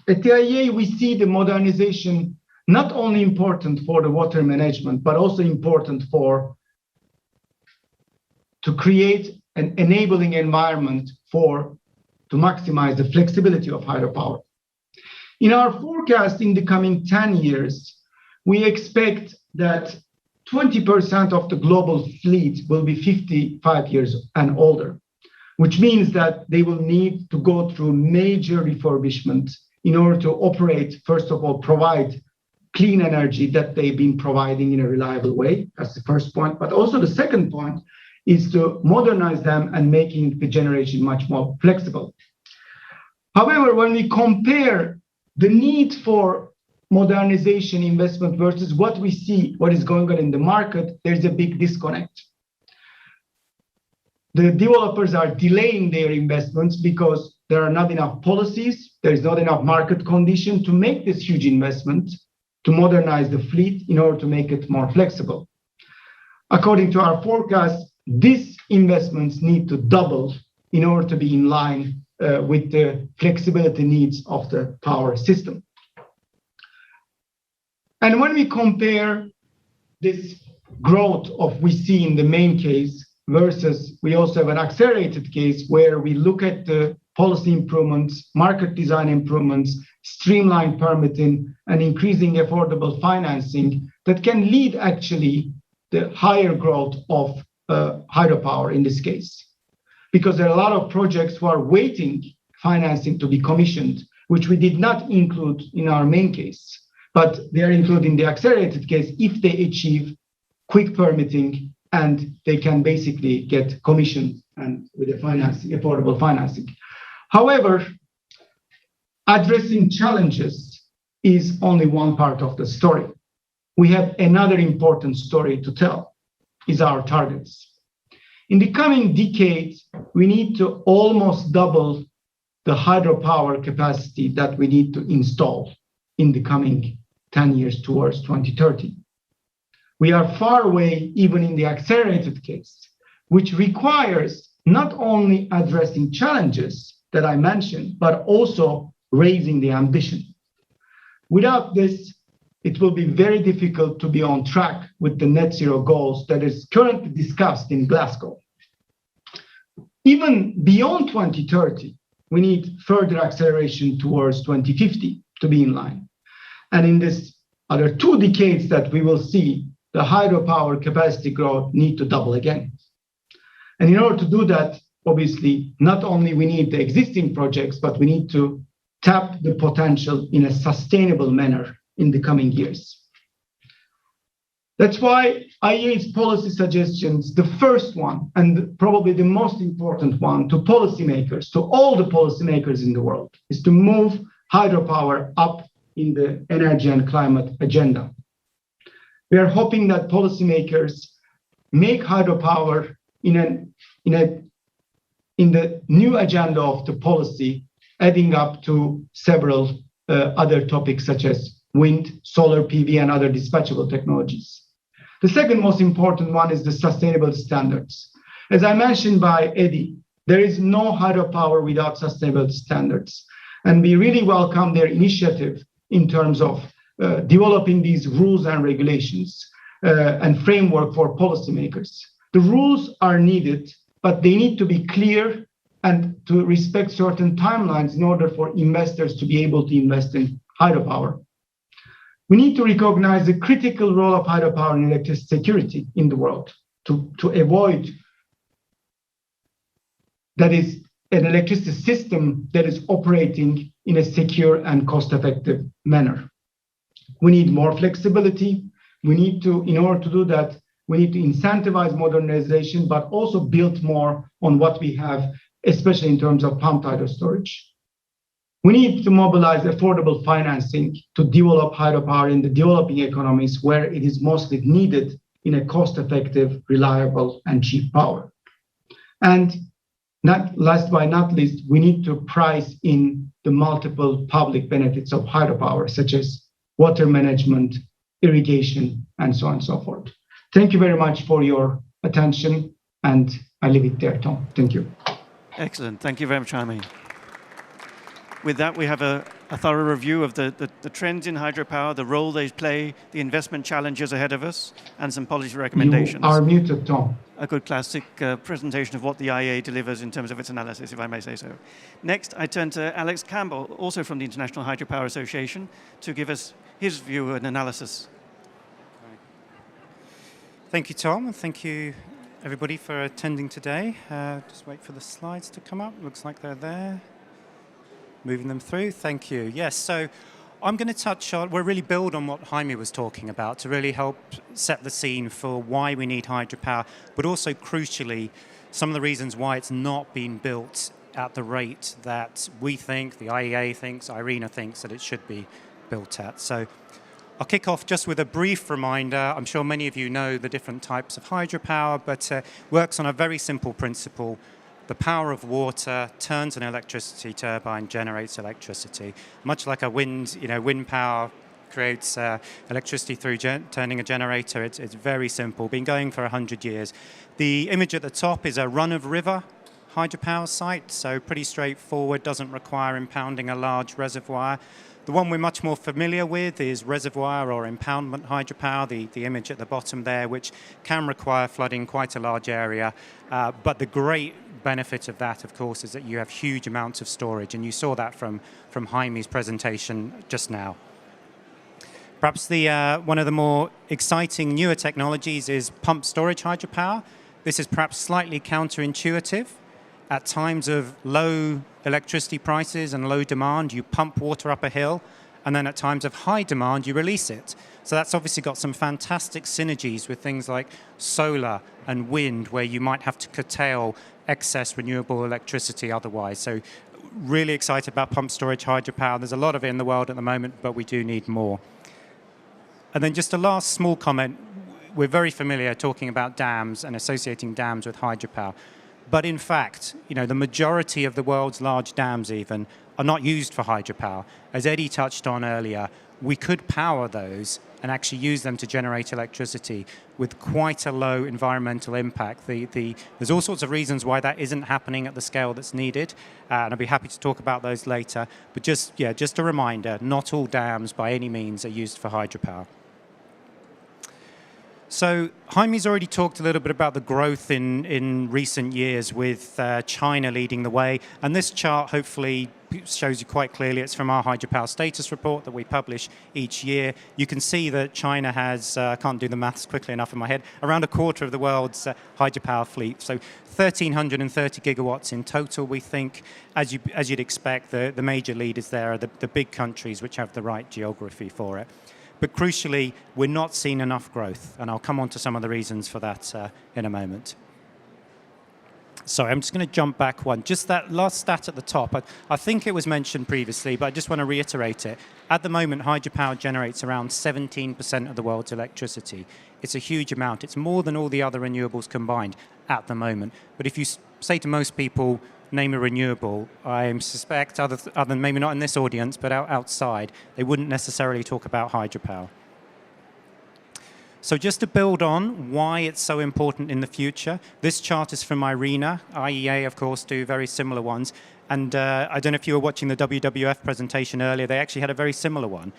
At the IEA, we see the modernization not only important for the water management, but also important for to create an enabling environment to maximize the flexibility of hydropower. In our forecast in the coming 10 years, we expect that 20% of the global fleet will be 55 years and older, which means that they will need to go through major refurbishment in order to operate, first of all, provide clean energy that they've been providing in a reliable way. That's the first point. But also the second point is to modernize them and making the generation much more flexible. However, when we compare the need for modernization investment versus what we see, what is going on in the market, there's a big disconnect. The developers are delaying their investments because there are not enough policies, there is not enough market condition to make this huge investment to modernize the fleet in order to make it more flexible. According to our forecast, these investments need to double in order to be in line with the flexibility needs of the power system. And when we compare this growth we see in the main case versus we also have an accelerated case where we look at the policy improvements, market design improvements, streamlined permitting, and increasing affordable financing that can lead actually the higher growth of hydropower in this case. Because there are a lot of projects who are waiting financing to be commissioned, which we did not include in our main case, but they are included in the accelerated case if they achieve quick permitting and they can basically get commissioned and with the financing, affordable financing. However, addressing challenges is only one part of the story. We have another important story to tell, is our targets. In the coming decade, we need to almost double the hydropower capacity that we need to install in the coming 10 years towards 2030. We are far away even in the accelerated case, which requires not only addressing challenges that I mentioned, but also raising the ambition. Without this, it will be very difficult to be on track with the net zero goals that is currently discussed in Glasgow. Even beyond 2030, we need further acceleration towards 2050 to be in line. And in this other 2 decades that we will see, the hydropower capacity growth need to double again. And in order to do that, obviously, not only we need the existing projects, but we need to tap the potential in a sustainable manner in the coming years. That's why IEA's policy suggestions, the first one, and probably the most important one to policymakers, to all the policymakers in the world, is to move hydropower up in the energy and climate agenda. We are hoping that policymakers make hydropower in the new agenda of the policy, adding up to several other topics such as wind, solar PV, and other dispatchable technologies. The second most important one is the sustainable standards. As I mentioned by Eddie, there is no hydropower without sustainable standards. And we really welcome their initiative in terms of developing these rules and regulations and framework for policymakers. The rules are needed, but they need to be clear and to respect certain timelines in order for investors to be able to invest in hydropower. We need to recognize the critical role of hydropower in electricity security in the world to avoid that is an electricity system that is operating in a secure and cost-effective manner. We need more flexibility. We need to, in order to do that, we need to incentivize modernization, but also build more on what we have, especially in terms of pumped hydro storage. We need to mobilize affordable financing to develop hydropower in the developing economies where it is mostly needed in a cost-effective, reliable, and cheap power. And last but not least, we need to price in the multiple public benefits of hydropower, such as water management, irrigation, and so on and so forth. Thank you very much for your attention, and I leave it there, Tom. Thank you. Excellent. Thank you very much, Jaime. With that, we have a a thorough review of the trends in hydropower, the role they play, the investment challenges ahead of us, and some policy recommendations. You are muted, Tom. A good classic presentation of what the IEA delivers in terms of its analysis, if I may say so. Next, I turn to Alex Campbell, also from the International Hydropower Association, to give us his view and analysis. Thank you, Tom, and thank you, everybody, for attending today. Just wait for the slides to come up. Looks like they're there. Moving them through. Thank you. Yes, so I'm going to touch on, we'll really build on what Jaime was talking about to really help set the scene for why we need hydropower, but also crucially, some of the reasons why it's not been built at the rate that we think, the IEA thinks, IRENA thinks that it should be built at. So I'll kick off just with a brief reminder. I'm sure many of you know the different types of hydropower, but works on a very simple principle. The power of water turns an electricity turbine, generates electricity. Much like a wind power creates electricity through turning a generator. It's very simple, been going for 100 years. The image at the top is a run-of-river hydropower site, so pretty straightforward, doesn't require impounding a large reservoir. The one we're much more familiar with is reservoir or impoundment hydropower, the image at the bottom there, which can require flooding quite a large area. But the great benefit of that, of course, is that you have huge amounts of storage, and you saw that from Jaime's presentation just now. Perhaps one of the more exciting newer technologies is pumped storage hydropower. This is perhaps slightly counterintuitive. At times of low electricity prices and low demand, you pump water up a hill, and then at times of high demand, you release it. So that's obviously got some fantastic synergies with things like solar and wind, where you might have to curtail excess renewable electricity otherwise. So really excited about pumped storage hydropower. There's a lot of it in the world at the moment, but we do need more. And then just a last small comment. We're very familiar talking about dams and associating dams with hydropower. But in fact, the majority of the world's large dams even are not used for hydropower. As Eddie touched on earlier, we could power those and actually use them to generate electricity with quite a low environmental impact. There's all sorts of reasons why that isn't happening at the scale that's needed, and I'll be happy to talk about those later. But just a reminder, not all dams by any means are used for hydropower. So Jaime's already talked a little bit about the growth in recent years with China leading the way. And this chart hopefully shows you quite clearly, it's from our hydropower status report that we publish each year. You can see that China has, I can't do the maths quickly enough in my head, around a quarter of the world's hydropower fleet. So 1,330 gigawatts in total, we think. As you'd expect, the major leaders there are the big countries which have the right geography for it. But crucially, we're not seeing enough growth, and I'll come on to some of the reasons for that in a moment. Sorry, I'm just going to jump back one. Just that last stat at the top, I think it was mentioned previously, but I just want to reiterate it. At the moment, hydropower generates around 17% of the world's electricity. It's a huge amount. It's more than all the other renewables combined at the moment. But if you say to most people, name a renewable, I suspect, other than maybe not in this audience, but outside, they wouldn't necessarily talk about hydropower. So just to build on why it's so important in the future, this chart is from IRENA. IEA, of course, do very similar ones. And I don't know if you were watching the WWF presentation earlier, they actually had a very similar one.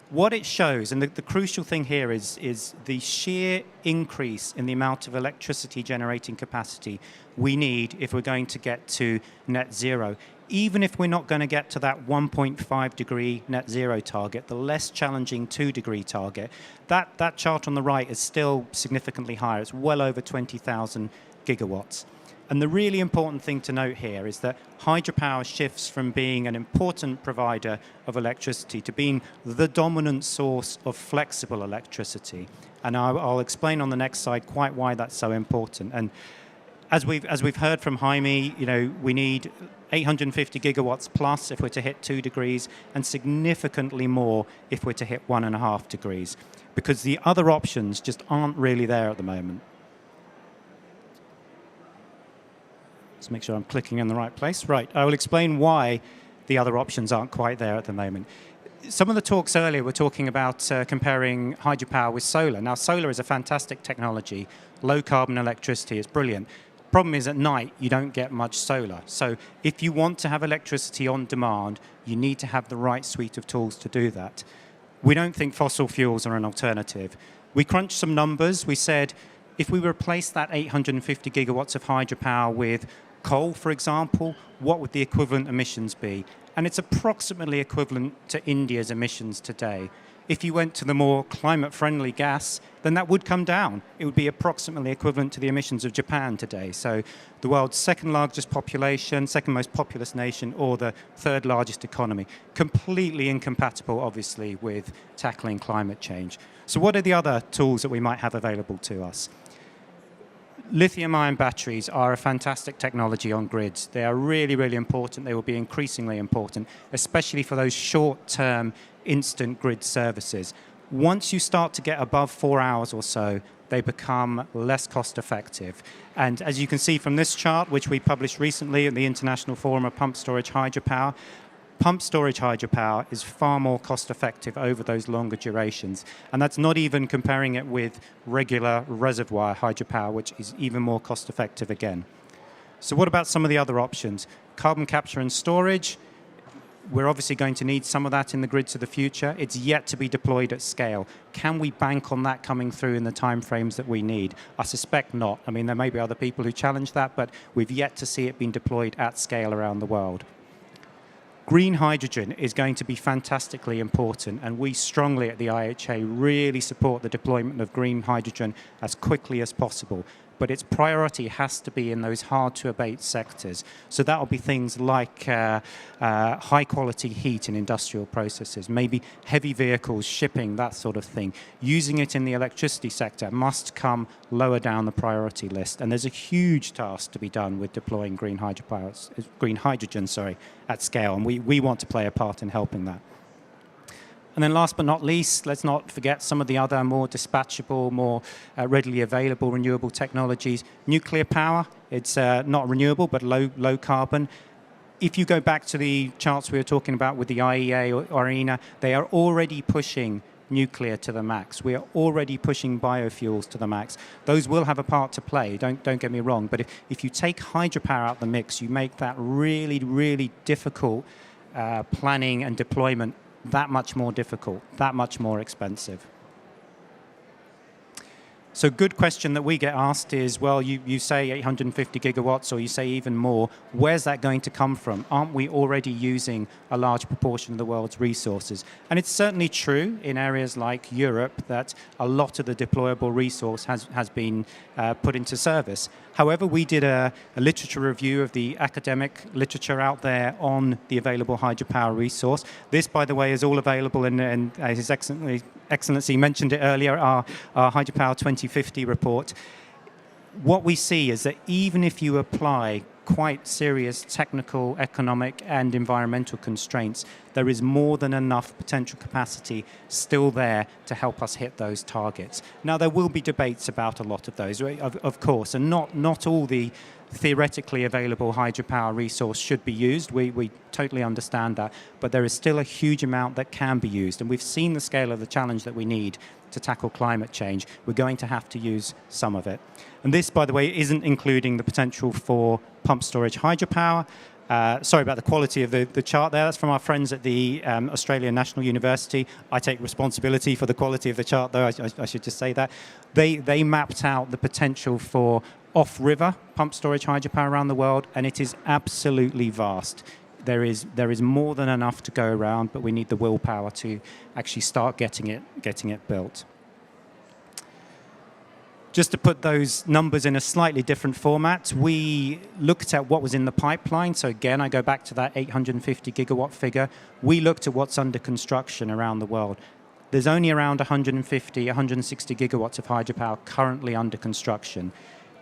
What it shows, and the crucial thing here is the sheer increase in the amount of electricity generating capacity we need if we're going to get to net zero. Even if we're not going to get to that 1.5 degree net zero target, the less challenging 2 degree target, that chart on the right is still significantly higher. It's well over 20,000 gigawatts. And the really important thing to note here is that hydropower shifts from being an important provider of electricity to being the dominant source of flexible electricity. And I'll explain on the next slide quite why that's so important. And as we've heard from Jaime, we need 850 gigawatts plus if we're to hit 2 degrees, and significantly more if we're to hit 1.5 degrees, because the other options just aren't really there at the moment. Let's make sure I'm clicking in the right place. Right, I will explain why the other options aren't quite there at the moment. Some of the talks earlier were talking about comparing hydropower with solar. Now, solar is a fantastic technology. Low carbon electricity is brilliant. Problem is, at night, you don't get much solar. So if you want to have electricity on demand, you need to have the right suite of tools to do that. We don't think fossil fuels are an alternative. We crunched some numbers. We said, if we replace that 850 gigawatts of hydropower with coal, for example, what would the equivalent emissions be? And it's approximately equivalent to India's emissions today. If you went to the more climate-friendly gas, then that would come down. It would be approximately equivalent to the emissions of Japan today. So the world's second largest population, second most populous nation, or the third largest economy. Completely incompatible, obviously, with tackling climate change. So what are the other tools that we might have available to us? Lithium-ion batteries are a fantastic technology on grids. They are really, really important. They will be increasingly important, especially for those short-term instant grid services. Once you start to get above 4 hours or so, they become less cost effective. And as you can see from this chart, which we published recently at the International Forum of Pumped Storage Hydropower, pumped storage hydropower is far more cost effective over those longer durations. And that's not even comparing it with regular reservoir hydropower, which is even more cost effective again. So what about some of the other options? Carbon capture and storage. We're obviously going to need some of that in the grids of the future. It's yet to be deployed at scale. Can we bank on that coming through in the timeframes that we need? I suspect not. I mean, there may be other people who challenge that, but we've yet to see it being deployed at scale around the world. Green hydrogen is going to be fantastically important, and we strongly at the IHA really support the deployment of green hydrogen as quickly as possible. But its priority has to be in those hard-to-abate sectors. So that will be things like high-quality heat in industrial processes, maybe heavy vehicles, shipping, that sort of thing. Using it in the electricity sector must come lower down the priority list. And there's a huge task to be done with deploying green hydrogen at scale, and we want to play a part in helping that. And then last but not least, let's not forget some of the other more dispatchable, more readily available renewable technologies. Nuclear power, it's not renewable, but low carbon. If you go back to the charts we were talking about with the IEA or ARENA, they are already pushing nuclear to the max. We are already pushing biofuels to the max. Those will have a part to play, don't get me wrong, but if you take hydropower out of the mix, you make that really, really difficult planning and deployment that much more difficult, that much more expensive. So good question that we get asked is, well, you say 850 gigawatts or you say even more, where's that going to come from? Aren't we already using a large proportion of the world's resources? And it's certainly true in areas like Europe that a lot of the deployable resource has been put into service. However, we did a literature review of the academic literature out there on the available hydropower resource. This, by the way, is all available in His Excellency mentioned it earlier, our Hydropower 2050 report. What we see is that even if you apply quite serious technical, economic, and environmental constraints, there is more than enough potential capacity still there to help us hit those targets. Now, there will be debates about a lot of those, of course, and not all the theoretically available hydropower resource should be used. We totally understand that, but there is still a huge amount that can be used, and we've seen the scale of the challenge that we need to tackle climate change. We're going to have to use some of it. And this, by the way, isn't including the potential for pumped storage hydropower. Sorry about the quality of the chart there. That's from our friends at the Australian National University. I take responsibility for the quality of the chart, though, I should just say that. They mapped out the potential for off-river pumped storage hydropower around the world, and it is absolutely vast. There is more than enough to go around, but we need the willpower to actually start getting it built. Just to put those numbers in a slightly different format, we looked at what was in the pipeline. So again, I go back to that 850 gigawatt figure. We looked at what's under construction around the world. There's only around 150, 160 gigawatts of hydropower currently under construction.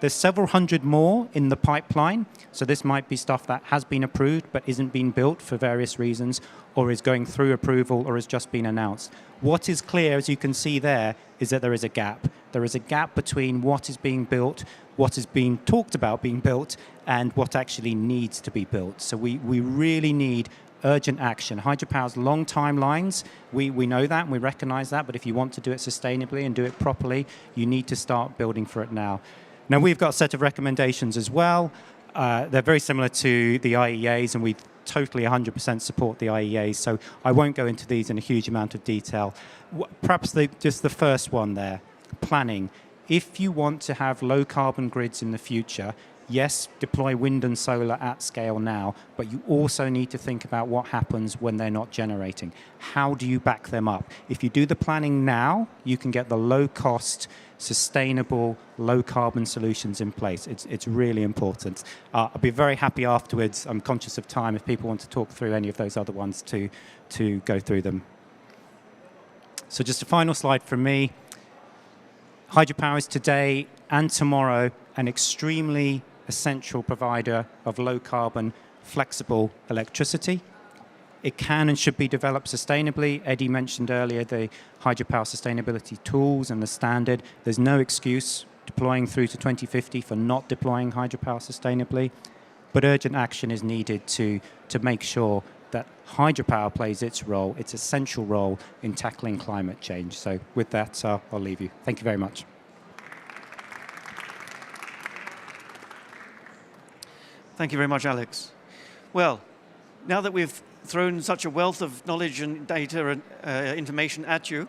There's several hundred more in the pipeline, so this might be stuff that has been approved but isn't being built for various reasons, or is going through approval, or has just been announced. What is clear, as you can see there, is that there is a gap. There is a gap between what is being built, what is being talked about being built, and what actually needs to be built. So we really need urgent action. Hydropower's long timelines, we know that and we recognize that, but if you want to do it sustainably and do it properly, you need to start building for it now. Now, we've got a set of recommendations as well. They're very similar to the IEAs, and we totally 100% support the IEAs, so I won't go into these in a huge amount of detail. Perhaps just the first one there, planning. If you want to have low-carbon grids in the future, yes, deploy wind and solar at scale now, but you also need to think about what happens when they're not generating. How do you back them up? If you do the planning now, you can get the low-cost, sustainable, low-carbon solutions in place. It's really important. I'll be very happy afterwards. I'm conscious of time if people want to talk through any of those other ones to go through them. So just a final slide from me. Hydropower is today and tomorrow an extremely essential provider of low-carbon, flexible electricity. It can and should be developed sustainably. Eddie mentioned earlier the hydropower sustainability tools and the standard. There's no excuse deploying through to 2050 for not deploying hydropower sustainably. But urgent action is needed to make sure that hydropower plays its role, its essential role in tackling climate change. So with that, I'll leave you. Thank you very much. Thank you very much, Alex. Well, now that we've thrown such a wealth of knowledge and data and information at you,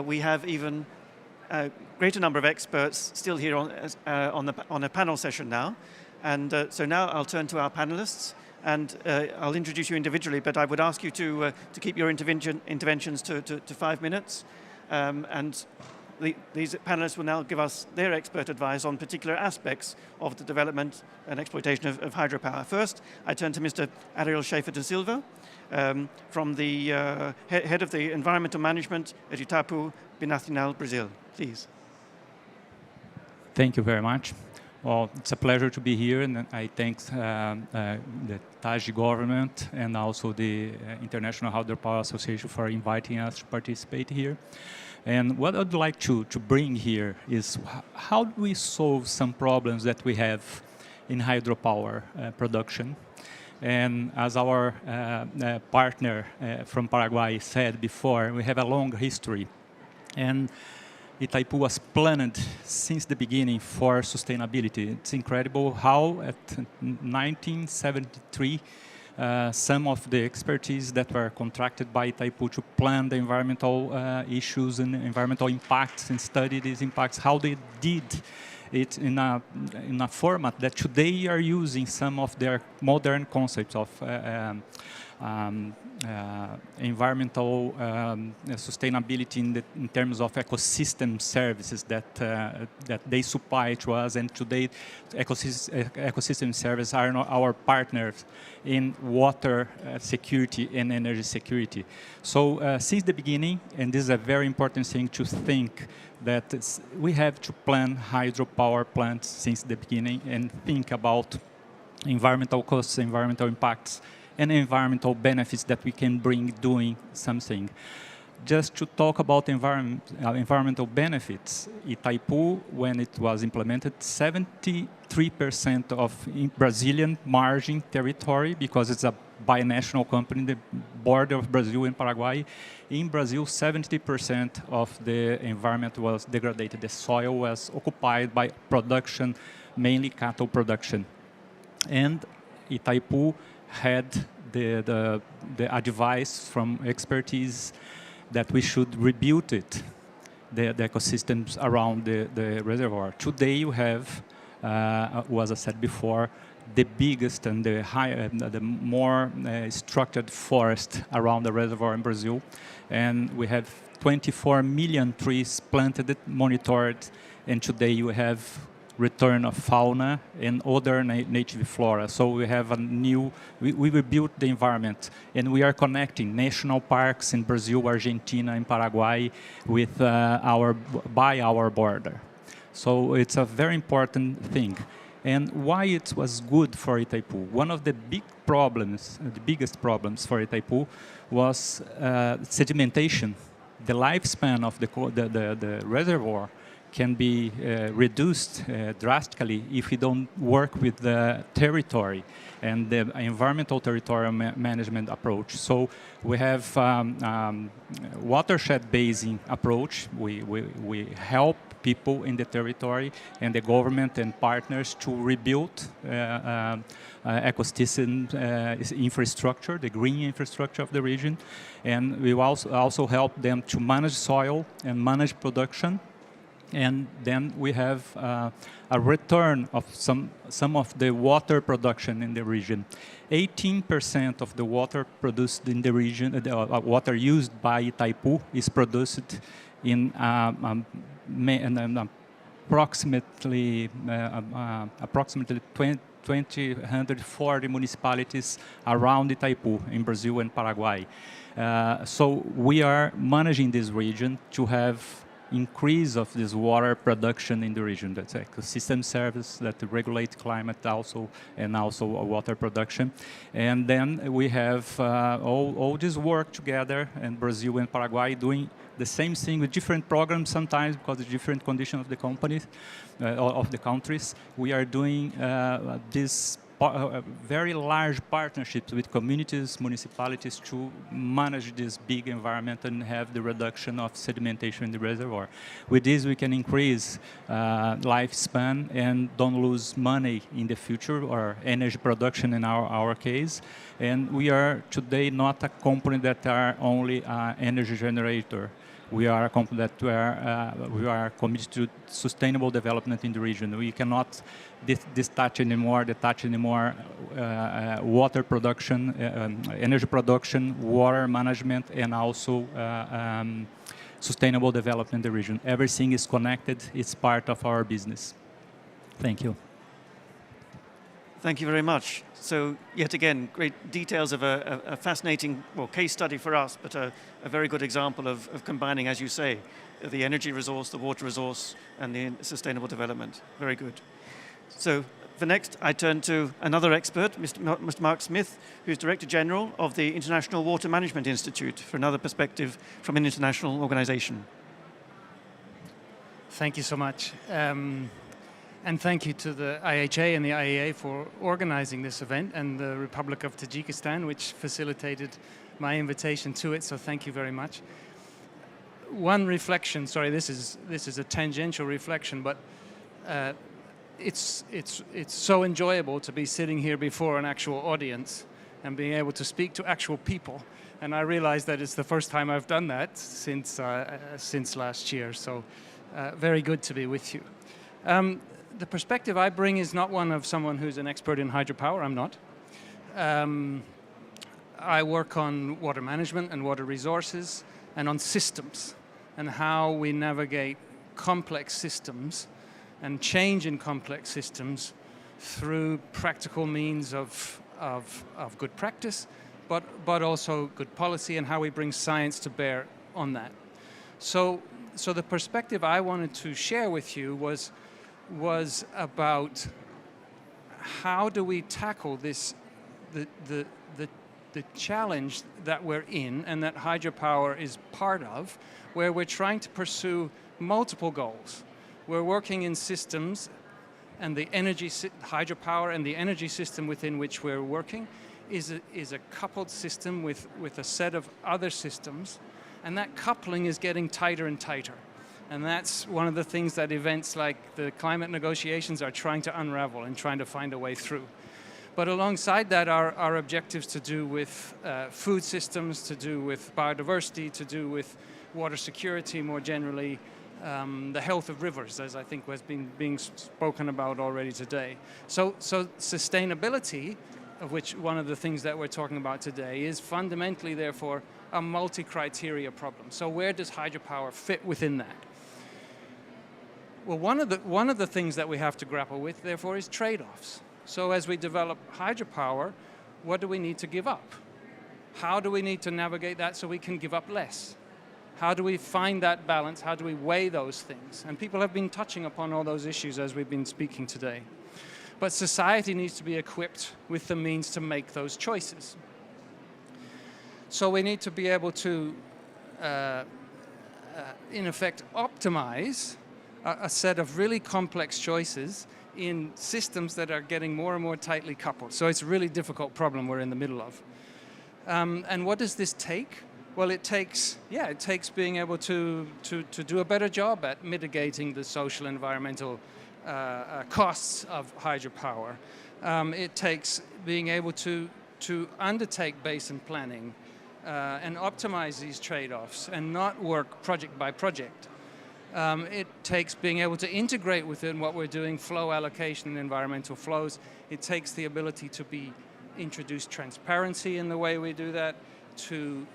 we have even a greater number of experts still here on a panel session now. And so now I'll turn to our panelists, and I'll introduce you individually, but I would ask you to keep your interventions to 5 minutes. And these panelists will now give us their expert advice on particular aspects of the development and exploitation of hydropower. First, I turn to Mr. Ariel Schaefer da Silva, from the head of the environmental management at Itaipu Binacional, Brazil. Please. Thank you very much. Well, it's a pleasure to be here, and I thank the TAG government and also the International Hydropower Association for inviting us to participate here. And what I'd like to bring here is how do we solve some problems that we have in hydropower production. And as our partner from Paraguay said before, we have a long history. And Itaipu was planned since the beginning for sustainability. It's incredible how at 1973, some of the expertise that were contracted by Itaipu to plan the environmental issues and environmental impacts and study these impacts, how they did it in a format that today are using some of their modern concepts of environmental sustainability in terms of ecosystem services that they supply to us, and today ecosystem services are our partners in water security and energy security. So since the beginning, and this is a very important thing to think, that we have to plan hydropower plants since the beginning and think about environmental costs, environmental impacts, and environmental benefits that we can bring doing something. Just to talk about environmental benefits, Itaipu, when it was implemented, 73% of Brazilian margin territory, because it's a binational company, the border of Brazil and Paraguay. In Brazil, 70% of the environment was degraded. The soil was occupied by production, mainly cattle production. And Itaipu had the advice from expertise that we should rebuild it, the ecosystems around the reservoir. Today you have, as I said before, the biggest and the more structured forest around the reservoir in Brazil. And we have 24 million trees planted, monitored, and today you have return of fauna and other native flora. So we have a new, we rebuilt the environment, and we are connecting national parks in Brazil, Argentina, and Paraguay with by our border. So it's a very important thing. And why it was good for Itaipu? One of the big problems, the biggest problems for Itaipu was sedimentation. The lifespan of the reservoir can be reduced drastically if we don't work with the territory and the environmental territorial management approach. So we have watershed basin approach. We help people in the territory and the government and partners to rebuild ecosystem infrastructure, the green infrastructure of the region. And we also help them to manage soil and manage production. And then we have a return of some of the water production in the region. 18% of the water produced in the region, water used by Itaipu, is produced in approximately 240 municipalities around Itaipu in Brazil and Paraguay. So we are managing this region to have increase of this water production in the region. That's ecosystem service that regulate climate also, and also water production. And then we have all this work together in Brazil and Paraguay doing the same thing with different programs sometimes because of different conditions of the companies, of the countries. We are doing this very large partnerships with communities, municipalities to manage this big environment and have the reduction of sedimentation in the reservoir. With this, we can increase lifespan and don't lose money in the future or energy production in our case. And we are today not a company that are only an energy generator. We are a company that we are committed to sustainable development in the region. We cannot detach anymore water production, energy production, water management, and also sustainable development in the region. Everything is connected. It's part of our business. Thank you. Thank you very much. So yet again, great details of a fascinating, well, case study for us, but a very good example of combining, as you say, the energy resource, the water resource, and the sustainable development. Very good. So for next, I turn to another expert, Mr. Mark Smith, who's Director General of the International Water Management Institute, for another perspective from an international organization. Thank you so much. And thank you to the IHA and the IEA for organizing this event, and the Republic of Tajikistan, which facilitated my invitation to it, so thank you very much. One reflection, sorry, this is a tangential reflection, but it's so enjoyable to be sitting here before an actual audience and being able to speak to actual people. And I realize that it's the first time I've done that since last year, so very good to be with you. The perspective I bring is not one of someone who's an expert in hydropower. I'm not. I work on water management and water resources and on systems and how we navigate complex systems and change in complex systems through practical means of good practice, but also good policy, and how we bring science to bear on that. So the perspective I wanted to share with you was about how do we tackle this, the challenge that we're in and that hydropower is part of, where we're trying to pursue multiple goals. We're working in systems, and the hydropower and the energy system within which we're working is a coupled system with a set of other systems, and that coupling is getting tighter and tighter. And that's one of the things that events like the climate negotiations are trying to unravel and trying to find a way through. But alongside that are objectives to do with food systems, to do with biodiversity, to do with water security more generally, the health of rivers, as I think was being spoken about already today. So sustainability, of which one of the things that we're talking about today, is fundamentally, therefore, a multi-criteria problem. So where does hydropower fit within that? Well, one of the things that we have to grapple with, therefore, is trade-offs. So as we develop hydropower, what do we need to give up? How do we need to navigate that so we can give up less? How do we find that balance? How do we weigh those things? And people have been touching upon all those issues as we've been speaking today. But society needs to be equipped with the means to make those choices. So we need to be able to, in effect, optimize a set of really complex choices in systems that are getting more and more tightly coupled. So it's a really difficult problem we're in the middle of. And what does this take? Well, it takes being able to do a better job at mitigating the social and environmental costs of hydropower. It takes being able to undertake basin planning and optimize these trade-offs and not work project by project. It takes being able to integrate within what we're doing flow allocation and environmental flows. It takes the ability to introduce transparency in the way we do that, to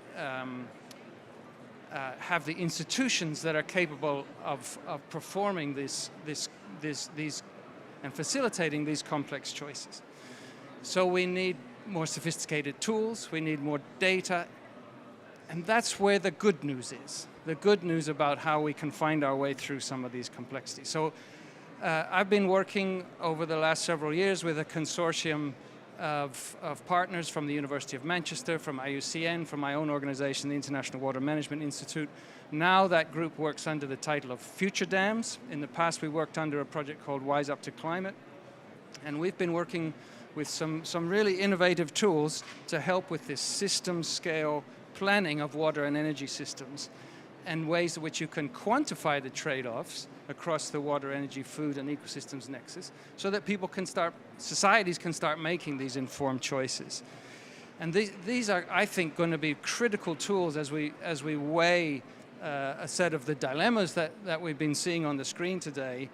have the institutions that are capable of performing these and facilitating these complex choices. So we need more sophisticated tools, we need more data, and that's where the good news is. The good news about how we can find our way through some of these complexities. So I've been working over the last several years with a consortium of partners from the University of Manchester, from IUCN, from my own organization, the International Water Management Institute. Now that group works under the title of Future Dams. In the past we worked under a project called Wise Up to Climate. And we've been working with some really innovative tools to help with this system scale planning of water and energy systems, and ways in which you can quantify the trade-offs across the water, energy, food, and ecosystems nexus, so that societies can start making these informed choices. And these are, I think, going to be critical tools as we weigh a set of the dilemmas that we've been seeing on the screen today,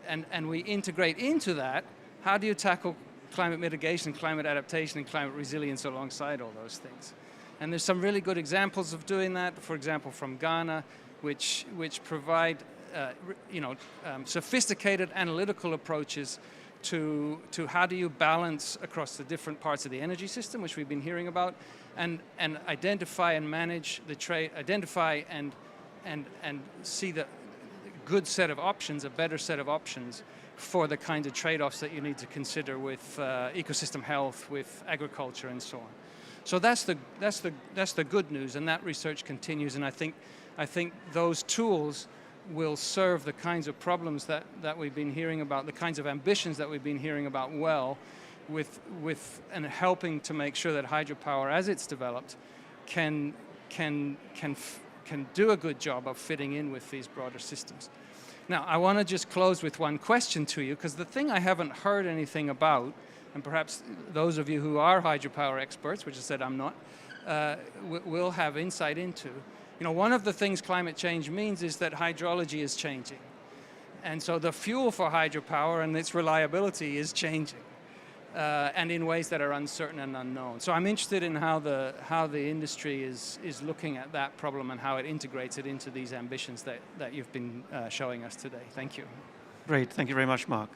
and we integrate into that, how do you tackle climate mitigation, climate adaptation, and climate resilience alongside all those things? And there's some really good examples of doing that, for example, from Ghana, which provide sophisticated analytical approaches to how do you balance across the different parts of the energy system, which we've been hearing about, and identify and manage the trade, identify and see the good set of options, a better set of options for the kind of trade-offs that you need to consider with ecosystem health, with agriculture, and so on. So that's the good news, and that research continues. And I think those tools will serve the kinds of problems that we've been hearing about, the kinds of ambitions that we've been hearing about, well, with and helping to make sure that hydropower, as it's developed, can do a good job of fitting in with these broader systems. Now, I want to just close with one question to you, because the thing I haven't heard anything about, and perhaps those of you who are hydropower experts, which I said I'm not, will have insight into. One of the things climate change means is that hydrology is changing. And so the fuel for hydropower and its reliability is changing, and in ways that are uncertain and unknown. So I'm interested in how the industry is looking at that problem and how it integrates it into these ambitions that you've been showing us today. Thank you. Great, thank you very much, Mark.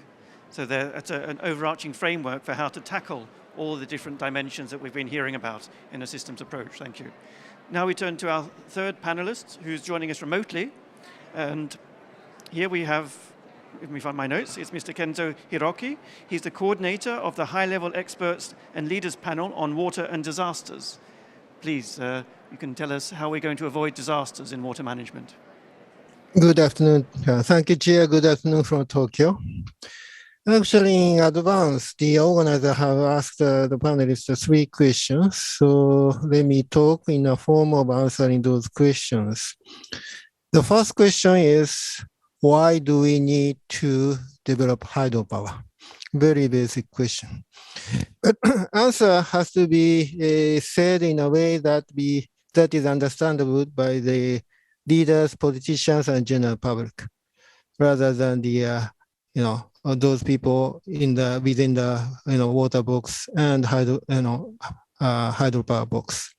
So that's an overarching framework for how to tackle all the different dimensions that we've been hearing about in a systems approach. Thank you. Now we turn to our third panelist, who's joining us remotely. And here we have, let me find my notes, it's Mr. Kenzo Hiroki. He's the coordinator of the high-level experts and leaders panel on water and disasters. Please, you can tell us how we're going to avoid disasters in water management. Good afternoon. Thank you, Chair. Good afternoon from Tokyo. Actually, in advance, the organizer have asked the panelists 3 questions. So let me talk in the form of answering those questions. The first question is, why do we need to develop hydropower? Very basic question. But answer has to be said in a way that is understandable by the leaders, politicians, and general public, rather than the those people within the water box and hydropower box.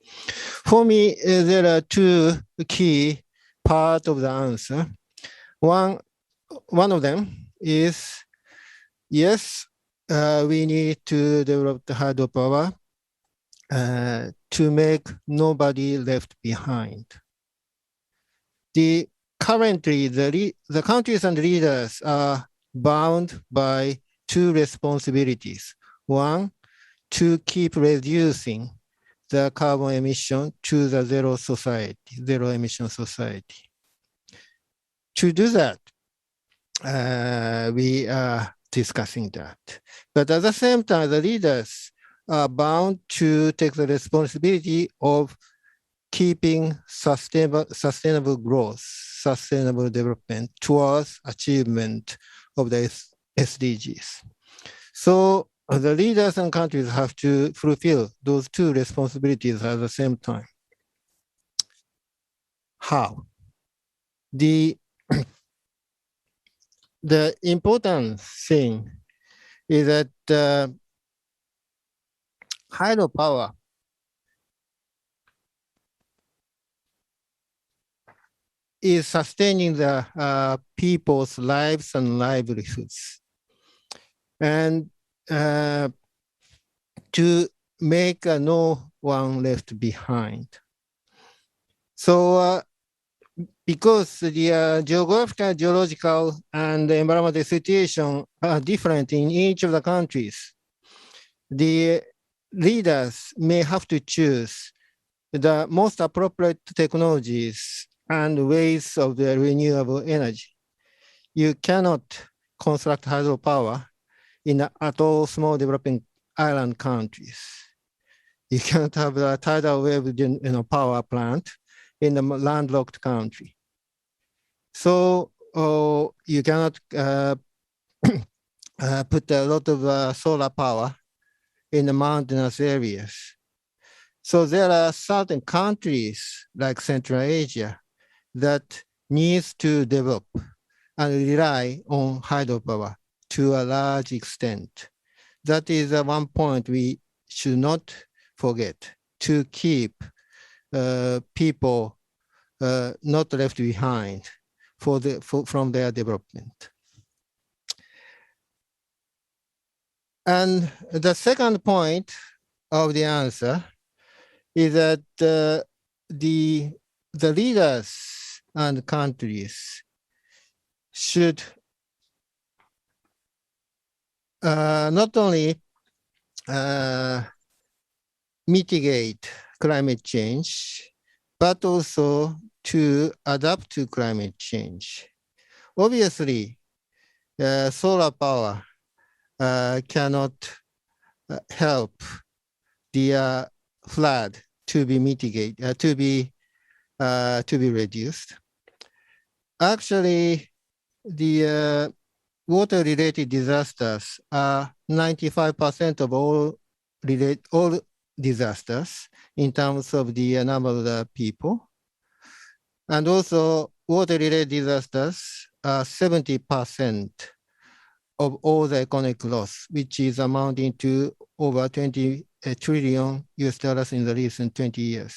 For me, there are 2 key parts of the answer. One of them is, yes, we need to develop the hydropower to make nobody left behind. Currently, the countries and leaders are bound by 2 responsibilities. One, to keep reducing the carbon emission to the zero emission society. To do that, we are discussing that. But at the same time, the leaders are bound to take the responsibility of keeping sustainable growth, sustainable development towards achievement of the SDGs. So the leaders and countries have to fulfill those two responsibilities at the same time. How? The important thing is that hydropower is sustaining the people's lives and livelihoods. And to make no one left behind. So because the geographical, geological, and environmental situation are different in each of the countries, the leaders may have to choose the most appropriate technologies and ways of the renewable energy. You cannot construct hydropower in at all small developing island countries. You cannot have a tidal wave power plant in a landlocked country. So you cannot put a lot of solar power in the mountainous areas. So there are certain countries like Central Asia that needs to develop and rely on hydropower to a large extent. That is one point we should not forget, to keep people not left behind from their development. And the second point of the answer is that the leaders and countries should not only mitigate climate change, but also to adapt to climate change. Obviously, solar power cannot help the flood to be mitigated, to be reduced. Actually, the water-related disasters are 95% of all disasters in terms of the number of the people. And also water-related disasters are 70% of all the economic loss, which is amounting to over 20 trillion US dollars in the recent 20 years.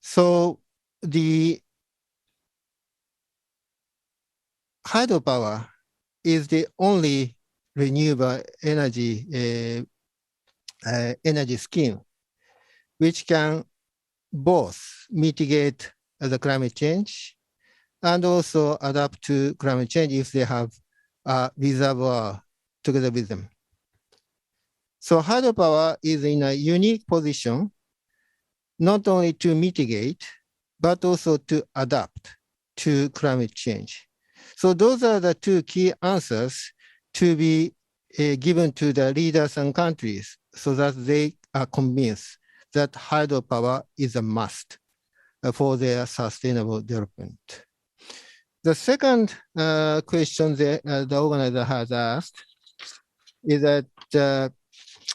So the hydropower is the only renewable energy energy scheme which can both mitigate the climate change and also adapt to climate change if they have a reservoir together with them. So hydropower is in a unique position, not only to mitigate, but also to adapt to climate change. So those are the two key answers to be given to the leaders and countries so that they are convinced that hydropower is a must for their sustainable development. The second question the organizer has asked is that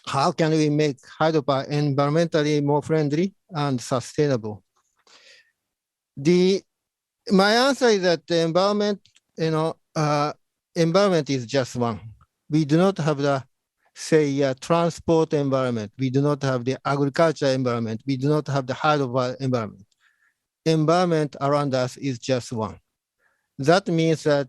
how can we make hydropower environmentally more friendly and sustainable? My answer is that the environment, environment is just one. We do not have the, say, transport environment. We do not have the agriculture environment. We do not have the hydropower environment. Environment around us is just one. That means that,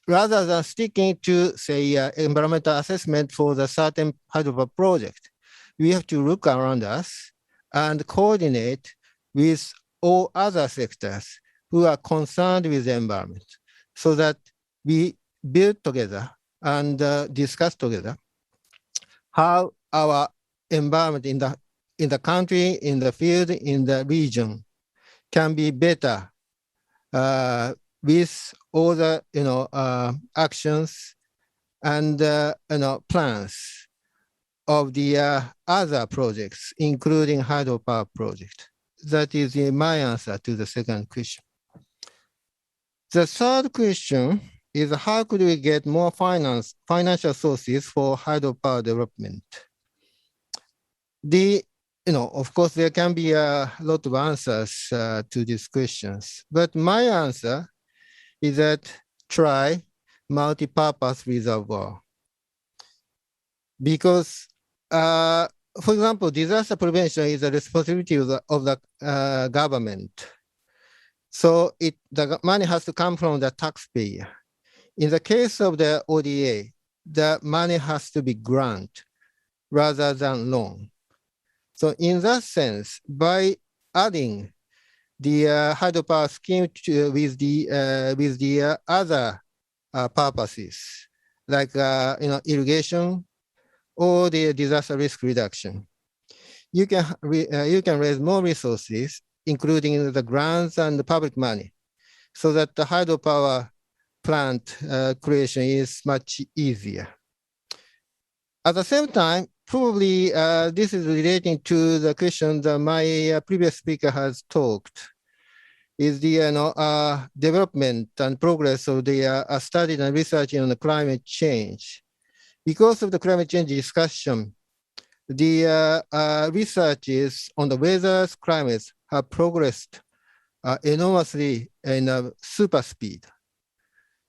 rather than sticking to, say, environmental assessment for the certain hydropower project, we have to look around us and coordinate with all other sectors who are concerned with the environment so that we build together and discuss together how our environment in the country, in the field, in the region can be better with all the actions and plans of the other projects, including hydropower project. That is my answer to the second question. The third question is how could we get more financial sources for hydropower development? Of course, there can be a lot of answers to these questions, but my answer is that try multi-purpose reservoir. Because, for example, disaster prevention is a responsibility of the government. So the money has to come from the taxpayer. In the case of the ODA, the money has to be grant rather than loan. So in that sense, by adding the hydropower scheme with the other purposes, like irrigation or the disaster risk reduction, you can raise more resources, including the grants and the public money, so that the hydropower plant creation is much easier. At the same time, probably this is relating to the question that my previous speaker has talked, is the development and progress of the study and research on the climate change. Because of the climate change discussion, the researches on the weather's climates have progressed enormously in a super speed.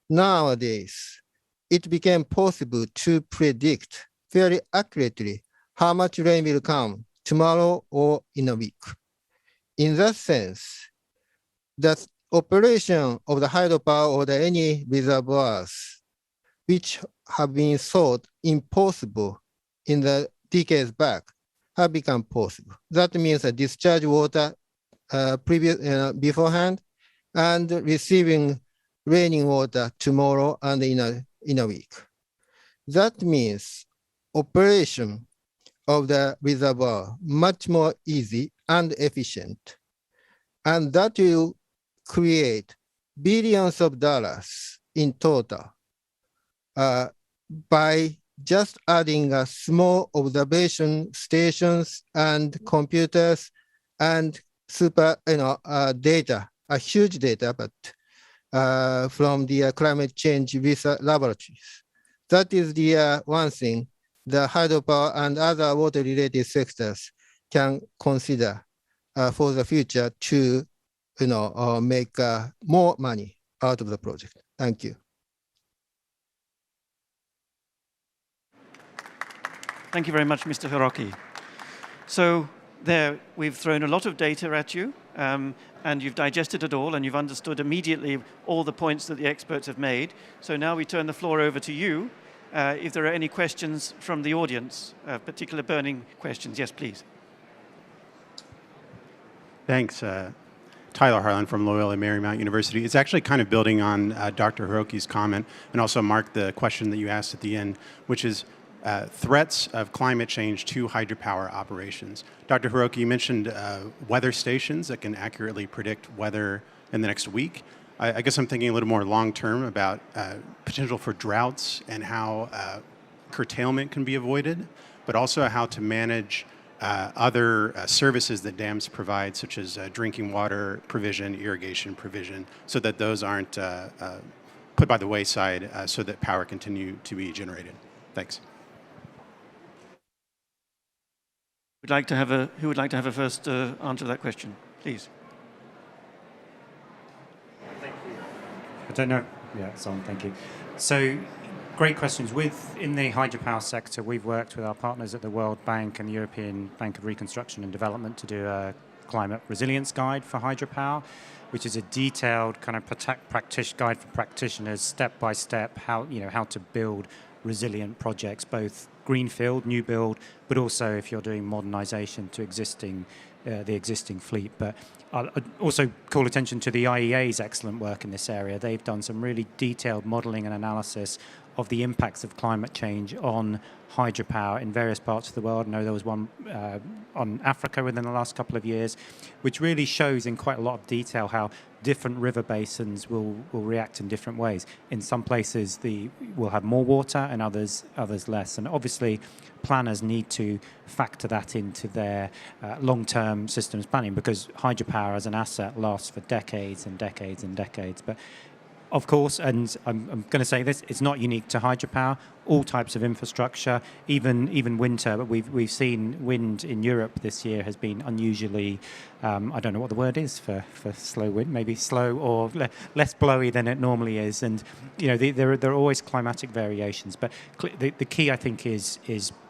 Nowadays, it became possible to predict very accurately how much rain will come tomorrow or in a week. In that sense, the operation of the hydropower or any reservoirs which have been thought impossible in the decades back have become possible. That means that discharge water beforehand and receiving raining water tomorrow and in a week. That means operation of the reservoir much more easy and efficient. And that will create billions of dollars in total by just adding a small observation stations and computers and super data, a huge data, but from the climate change research laboratories. That is the one thing the hydropower and other water-related sectors can consider for the future to make more money out of the project. Thank you. Thank you very much, Mr. Hiroki. So there, we've thrown a lot of data at you, and you've digested it all, and you've understood immediately all the points that the experts have made. So now we turn the floor over to you. If there are any questions from the audience, particular burning questions. Yes, please. Thanks. Tyler Harlan from Loyola Marymount University. It's actually kind of building on Dr. Hiroki's comment, and also, Mark, the question that you asked at the end, which is threats of climate change to hydropower operations. Dr. Hiroki, you mentioned weather stations that can accurately predict weather in the next week. I guess I'm thinking a little more long-term about potential for droughts and how curtailment can be avoided, but also how to manage other services that dams provide, such as drinking water provision, irrigation provision, so that those aren't put by the wayside so that power continue to be generated. Thanks. Who would like to have a first answer to that question, please? Thank you. I don't know. Yeah, it's on. Thank you. So, great questions. In the hydropower sector, we've worked with our partners at the World Bank and the European Bank of Reconstruction and Development to do a climate resilience guide for hydropower, which is a detailed kind of guide for practitioners, step by step, how to build resilient projects, both greenfield, new build, but also if you're doing modernization to the existing fleet. But I'll also call attention to the IEA's excellent work in this area. They've done some really detailed modeling and analysis of the impacts of climate change on hydropower in various parts of the world. I know there was one on Africa within the last couple of years, which really shows in quite a lot of detail how different river basins will react in different ways. In some places, will have more water, and others less. And obviously, planners need to factor that into their long-term systems planning, because hydropower as an asset lasts for decades and decades and decades. But of course, and I'm going to say this, it's not unique to hydropower. All types of infrastructure, even wind turbine. We've seen wind in Europe this year has been unusually, I don't know what the word is for slow wind, maybe slow or less blowy than it normally is. And there are always climatic variations. But the key, I think, is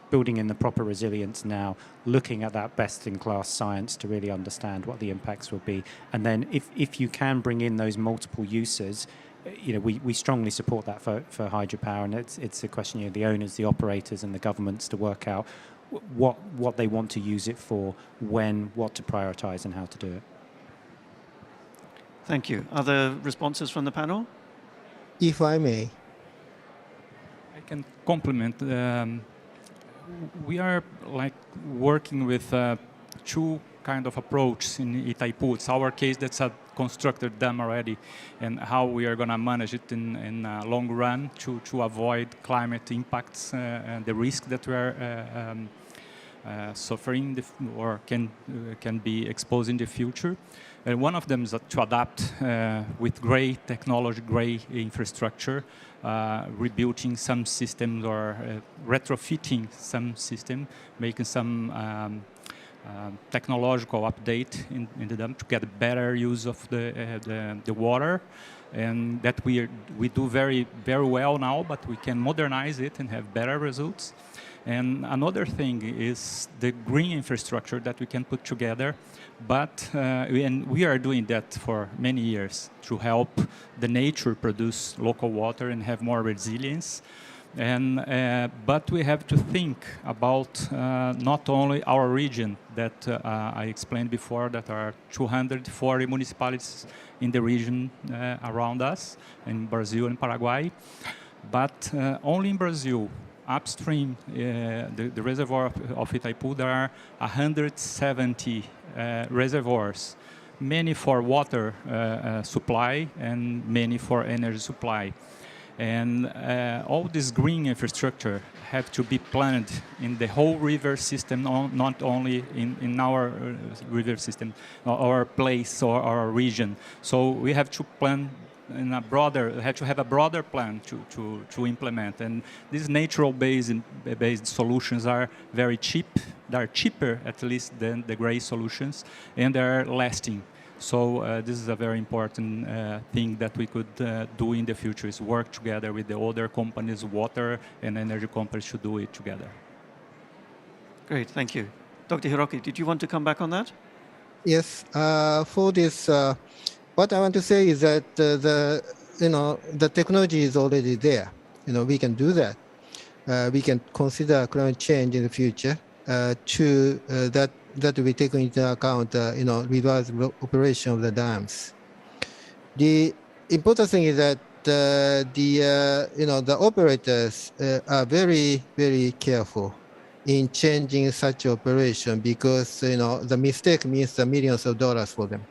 building in the proper resilience now, looking at that best-in-class science to really understand what the impacts will be. And then if you can bring in those multiple uses, we strongly support that for hydropower, and it's a question of the owners, the operators, and the governments to work out what they want to use it for, when, what to prioritize, and how to do it. Thank you. Other responses from the panel? If I may. I can complement. We are working with two kind of approach in Itaipu. It's our case that's a constructed dam already, and how we are going to manage it in long run to avoid climate impacts and the risk that we are suffering or can be exposed in the future. And one of them is to adapt with great technology, great infrastructure, rebuilding some systems or retrofitting some system, making some technological update in the dam to get better use of the water, and that we do very well now, but we can modernize it and have better results. And another thing is the green infrastructure that we can put together, but and we are doing that for many years to help the nature produce local water and have more resilience. And but we have to think about not only our region that I explained before, that are 240 municipalities in the region around us, in Brazil and Paraguay, but only in Brazil, upstream the reservoir of Itaipu, there are 170 reservoirs, many for water supply and many for energy supply. And all this green infrastructure have to be planned in the whole river system, not only in our river system, our place or our region. So we have to plan in a broader, have to have a broader plan to implement. And these natural-based solutions are very cheap. They are cheaper, at least, than the gray solutions, and they are lasting. So this is a very important thing that we could do in the future, is work together with the other companies, water and energy companies, to do it together. Great, thank you. Dr. Hiroki, did you want to come back on that? Yes, for this, what I want to say is that the technology is already there. We can do that. We can consider climate change in the future that will be taken into account, reverse operation of the dams. The important thing is that the operators are very, very careful in changing such operation, because the mistake means the millions of dollars for them.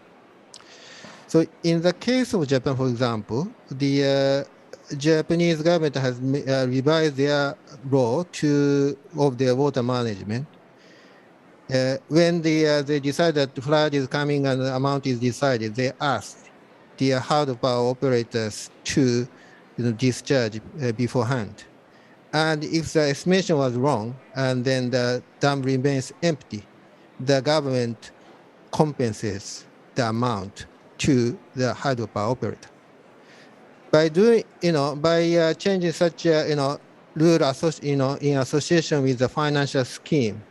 So in the case of Japan, for example, the Japanese government has revised their law of their water management. When they decide that the flood is coming and the amount is decided, they ask the hydropower operators to discharge beforehand. And if the estimation was wrong and then the dam remains empty, the government compensates the amount to the hydropower operator. By doing, by changing such a rule in association with the financial scheme,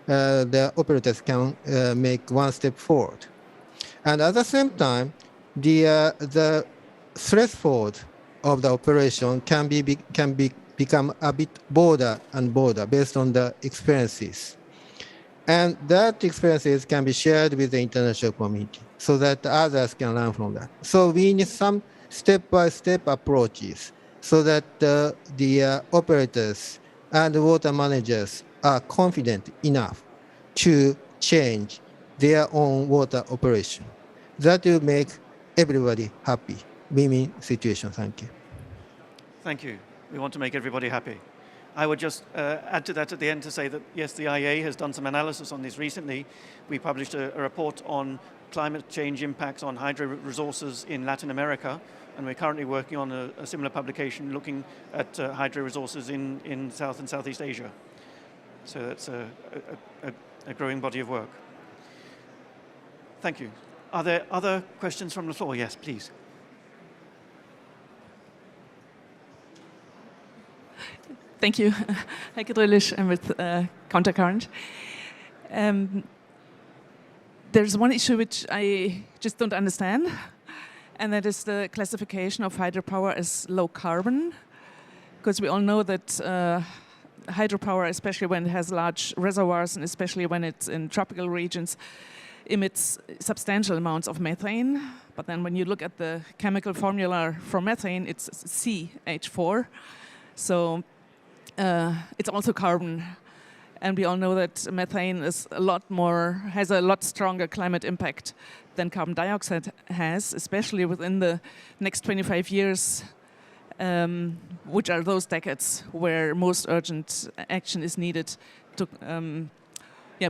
the operators can make one step forward. And at the same time, the threshold of the operation can become a bit broader and broader based on the experiences. And that experiences can be shared with the international community so that others can learn from that. So we need some step-by-step approaches so that the operators and water managers are confident enough to change their own water operation. That will make everybody happy. Win-win situation. Thank you. Thank you. We want to make everybody happy. I would just add to that at the end to say that, yes, the IEA has done some analysis on this recently. We published a report on climate change impacts on hydro resources in Latin America, and we're currently working on a similar publication looking at hydro resources in South and Southeast Asia. So that's a growing body of work. Thank you. Are there other questions from the floor? Yes, please. Thank you. Heike Drüllisch, I'm with Countercurrent. There's one issue which I just don't understand, and that is the classification of hydropower as low carbon, because we all know that hydropower, especially when it has large reservoirs and especially when it's in tropical regions, emits substantial amounts of methane. But then when you look at the chemical formula for methane, it's CH4. So it's also carbon, and we all know that methane is has a lot stronger climate impact than carbon dioxide has, especially within the next 25 years, which are those decades where most urgent action is needed to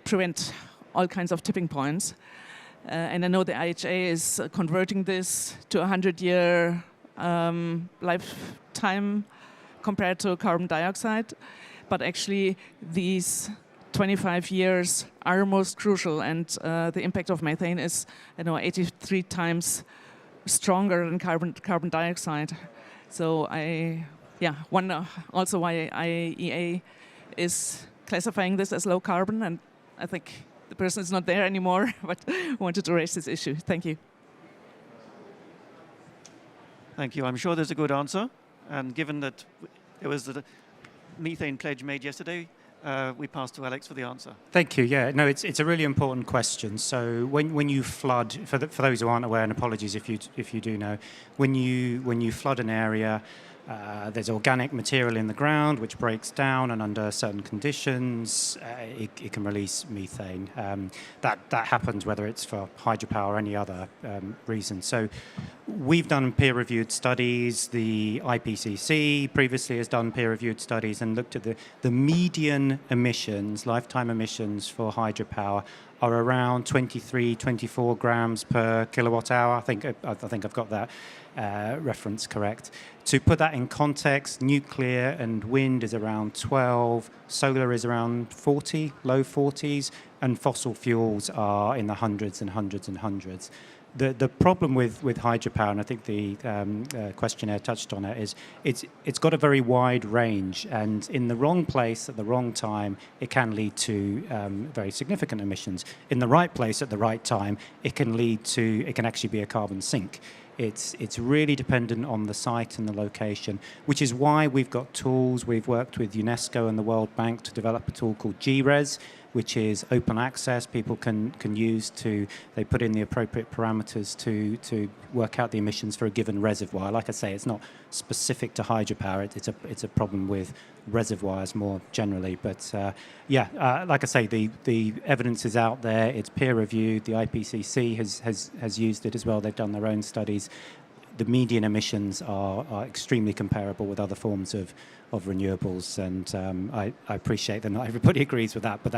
prevent all kinds of tipping points. And I know the IHA is converting this to a 100-year lifetime compared to carbon dioxide, but actually these 25 years are most crucial, and the impact of methane is 83 times stronger than carbon dioxide. So I wonder also why IEA is classifying this as low carbon, and I think the person is not there anymore, but wanted to raise this issue. Thank you. Thank you. I'm sure there's a good answer. And given that there was the methane pledge made yesterday, we pass to Alex for the answer. Thank you. Yeah, no, it's a really important question. So when you flood, for those who aren't aware, and apologies if you do know, when you flood an area, there's organic material in the ground which breaks down, and under certain conditions, it can release methane. That happens whether it's for hydropower or any other reason. So we've done peer-reviewed studies. The IPCC previously has done peer-reviewed studies and looked at the median emissions, lifetime emissions for hydropower are around 23, 24 grams per kilowatt hour. I think I've got that reference correct. To put that in context, nuclear and wind is around 12, solar is around 40, low 40s, and fossil fuels are in the hundreds and hundreds and hundreds. The problem with hydropower, and I think the questionnaire touched on it, is it's got a very wide range, and in the wrong place at the wrong time, it can lead to very significant emissions. In the right place at the right time, it can actually be a carbon sink. It's really dependent on the site and the location, which is why we've got tools. We've worked with UNESCO and the World Bank to develop a tool called GRES, which is open access. People can use they put in the appropriate parameters to work out the emissions for a given reservoir. Like I say, it's not specific to hydropower. It's a problem with reservoirs more generally. But like I say, the evidence is out there. It's peer reviewed. The IPCC has used it as well. They've done their own studies. The median emissions are extremely comparable with other forms of renewables, and I appreciate that not everybody agrees with that, but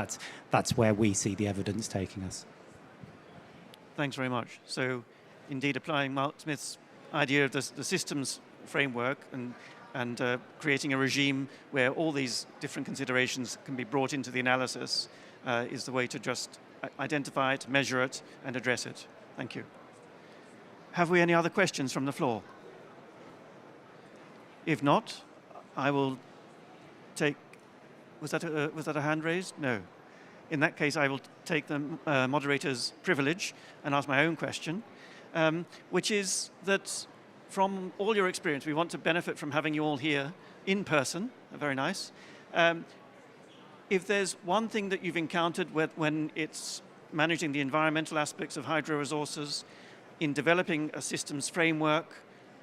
that's where we see the evidence taking us. Thanks very much. So, indeed, applying Mark Smith's idea of the systems framework and creating a regime where all these different considerations can be brought into the analysis is the way to just identify it, measure it, and address it. Thank you. Have we any other questions from the floor? If not, I will take. Was that a hand raised? No. In that case, I will take the moderator's privilege and ask my own question, which is that from all your experience, we want to benefit from having you all here in person. Very nice. If there's one thing that you've encountered when it's managing the environmental aspects of hydro resources, in developing a systems framework,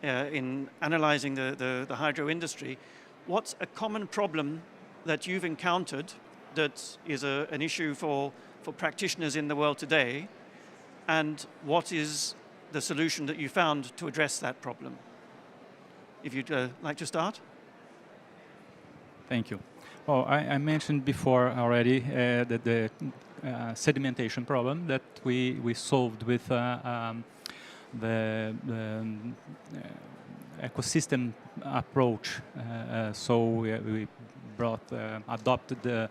in analyzing the hydro industry, what's a common problem that you've encountered that is an issue for practitioners in the world today, and what is the solution that you found to address that problem? If you'd like to start. Thank you. Well, I mentioned before already that the sedimentation problem that we solved with the ecosystem approach. So we adopted the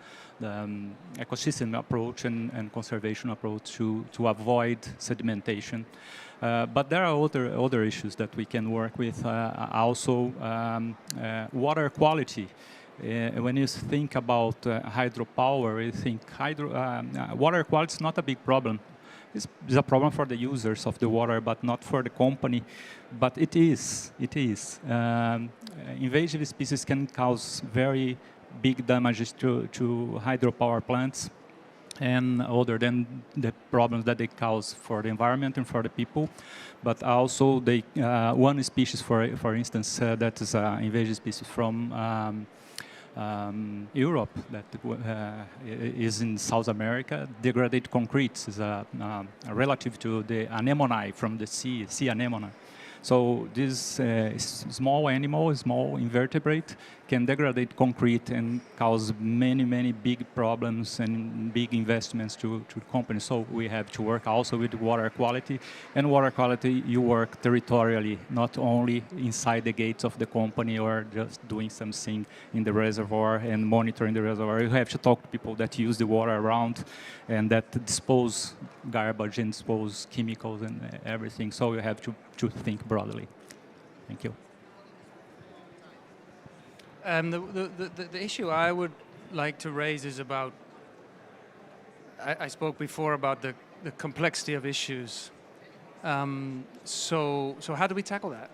ecosystem approach and conservation approach to avoid sedimentation. But there are other issues that we can work with. Also, water quality. When you think about hydropower, you think water quality is not a big problem. It's a problem for the users of the water, but not for the company. But it is. It is. Invasive species can cause very big damages to hydropower plants, and other than the problems that they cause for the environment and for the people, but also they one species, for instance, that is an invasive species from Europe that is in South America. Degraded concrete is relative to the anemone from the sea anemone. So this small animal, small invertebrate, can degrade concrete and cause many big problems and big investments to companies. So we have to work also with water quality. And water quality, you work territorially, not only inside the gates of the company or just doing something in the reservoir and monitoring the reservoir. You have to talk to people that use the water around and that dispose garbage and dispose chemicals and everything. So you have to think broadly. Thank you. The issue I would like to raise is about, I spoke before about the complexity of issues. So how do we tackle that?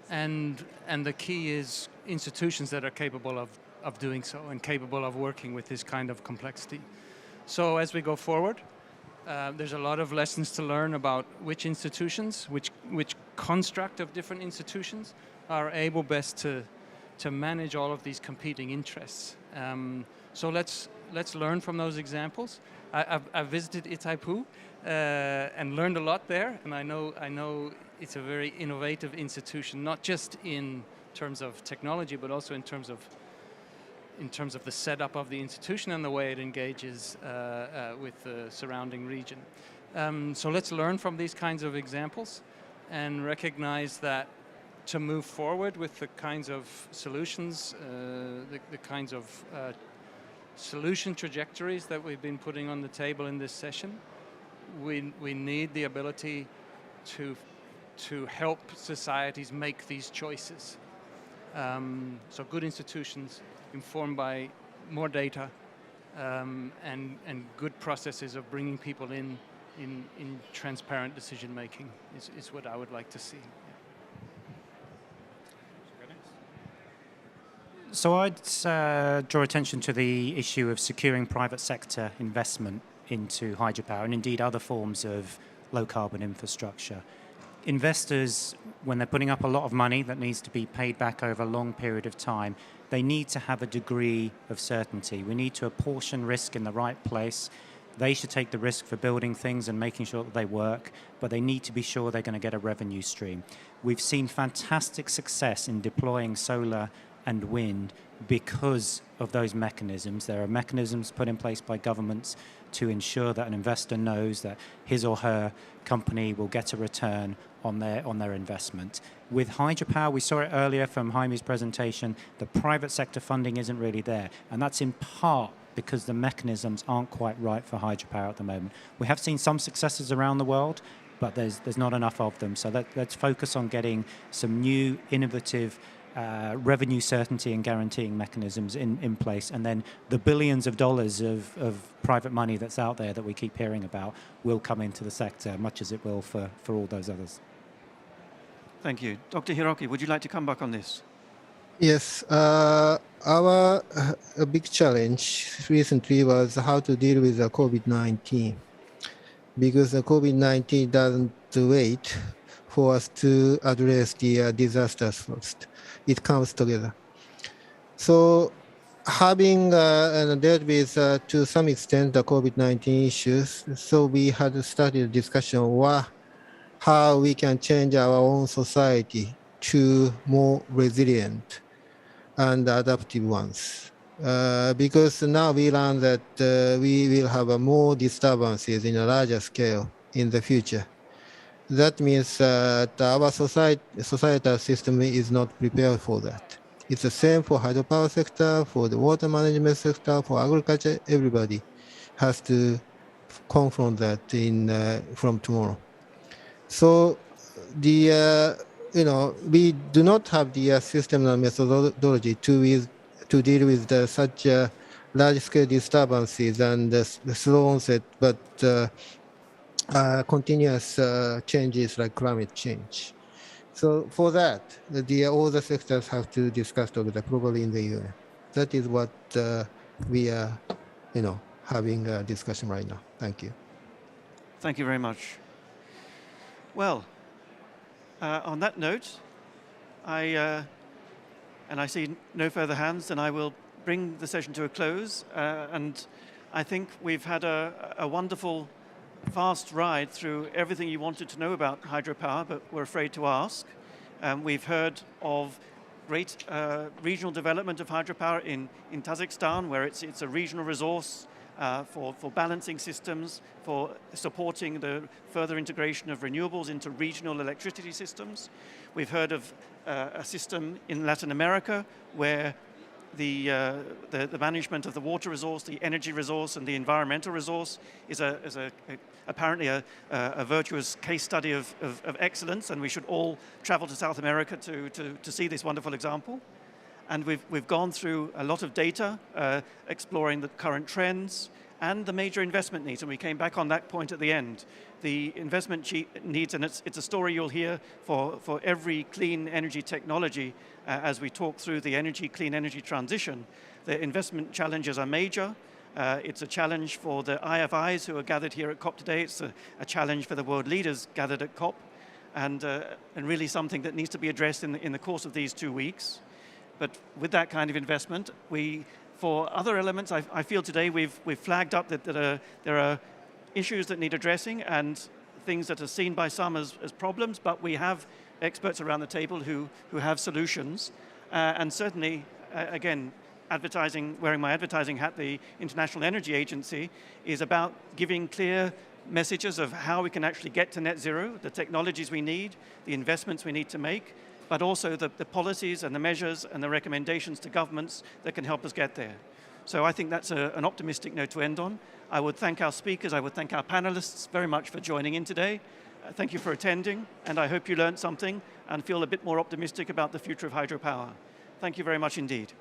And the key is institutions that are capable of doing so and capable of working with this kind of complexity. So as we go forward, there's a lot of lessons to learn about which institutions, which construct of different institutions are able best to manage all of these competing interests. So let's learn from those examples. I've visited Itaipu and learned a lot there, and I know it's a very innovative institution, not just in terms of technology, but also in terms of the setup of the institution and the way it engages with the surrounding region. So let's learn from these kinds of examples and recognize that to move forward with the kinds of solutions, the kinds of solution trajectories that we've been putting on the table in this session, we need the ability to help societies make these choices. So good institutions informed by more data and good processes of bringing people in transparent decision making is what I would like to see. So I'd draw attention to the issue of securing private sector investment into hydropower and indeed other forms of low carbon infrastructure. Investors, when they're putting up a lot of money that needs to be paid back over a long period of time, they need to have a degree of certainty. We need to apportion risk in the right place. They should take the risk for building things and making sure that they work, but they need to be sure they're going to get a revenue stream. We've seen fantastic success in deploying solar and wind because of those mechanisms. There are mechanisms put in place by governments to ensure that an investor knows that his or her company will get a return on their investment. With hydropower, we saw it earlier from Jaime's presentation, the private sector funding isn't really there, and that's in part because the mechanisms aren't quite right for hydropower at the moment. We have seen some successes around the world, but there's not enough of them. So let's focus on getting some new, innovative revenue certainty and guaranteeing mechanisms in place, and then the billions of dollars of private money that's out there that we keep hearing about will come into the sector, much as it will for all those others. Thank you. Dr. Hiroki, would you like to come back on this? Yes, our big challenge recently was how to deal with the COVID-19, because the COVID-19 doesn't wait for us to address the disasters first. It comes together. So having dealt with, to some extent, the COVID-19 issues, so we had started a discussion how we can change our own society to more resilient and adaptive ones. Because now we learn that we will have more disturbances in a larger scale in the future. That means that our societal system is not prepared for that. It's the same for hydropower sector, for the water management sector, for agriculture. Everybody has to confront that from tomorrow. So we do not have the system and methodology to deal with such large-scale disturbances and the slow onset, but continuous changes like climate change. So for that, all the sectors have to discuss together, probably in the UN. That is what we are, having a discussion right now. Thank you. Thank you very much. Well, on that note, I see no further hands, then I will bring the session to a close. And I think we've had a wonderful, fast ride through everything you wanted to know about hydropower, but were afraid to ask. We've heard of great regional development of hydropower in Kazakhstan, where it's a regional resource for balancing systems, for supporting the further integration of renewables into regional electricity systems. We've heard of a system in Latin America where the management of the water resource, the energy resource, and the environmental resource is apparently a virtuous case study of excellence, and we should all travel to South America to see this wonderful example. And we've gone through a lot of data, exploring the current trends and the major investment needs, and we came back on that point at the end. The investment needs, and it's a story you'll hear for every clean energy technology as we talk through the clean energy transition. The investment challenges are major. It's a challenge for the IFIs who are gathered here at COP today. It's a challenge for the world leaders gathered at COP, and really something that needs to be addressed in the course of these 2 weeks. But with that kind of investment, for other elements, I feel today we've flagged up that there are issues that need addressing and things that are seen by some as problems, but we have experts around the table who have solutions. And certainly, again, wearing my advertising hat, the International Energy Agency is about giving clear messages of how we can actually get to net zero, the technologies we need, the investments we need to make, but also the policies and the measures and the recommendations to governments that can help us get there. So I think that's an optimistic note to end on. I would thank our speakers, I would thank our panelists very much for joining in today. Thank you for attending, and I hope you learned something and feel a bit more optimistic about the future of hydropower. Thank you very much indeed.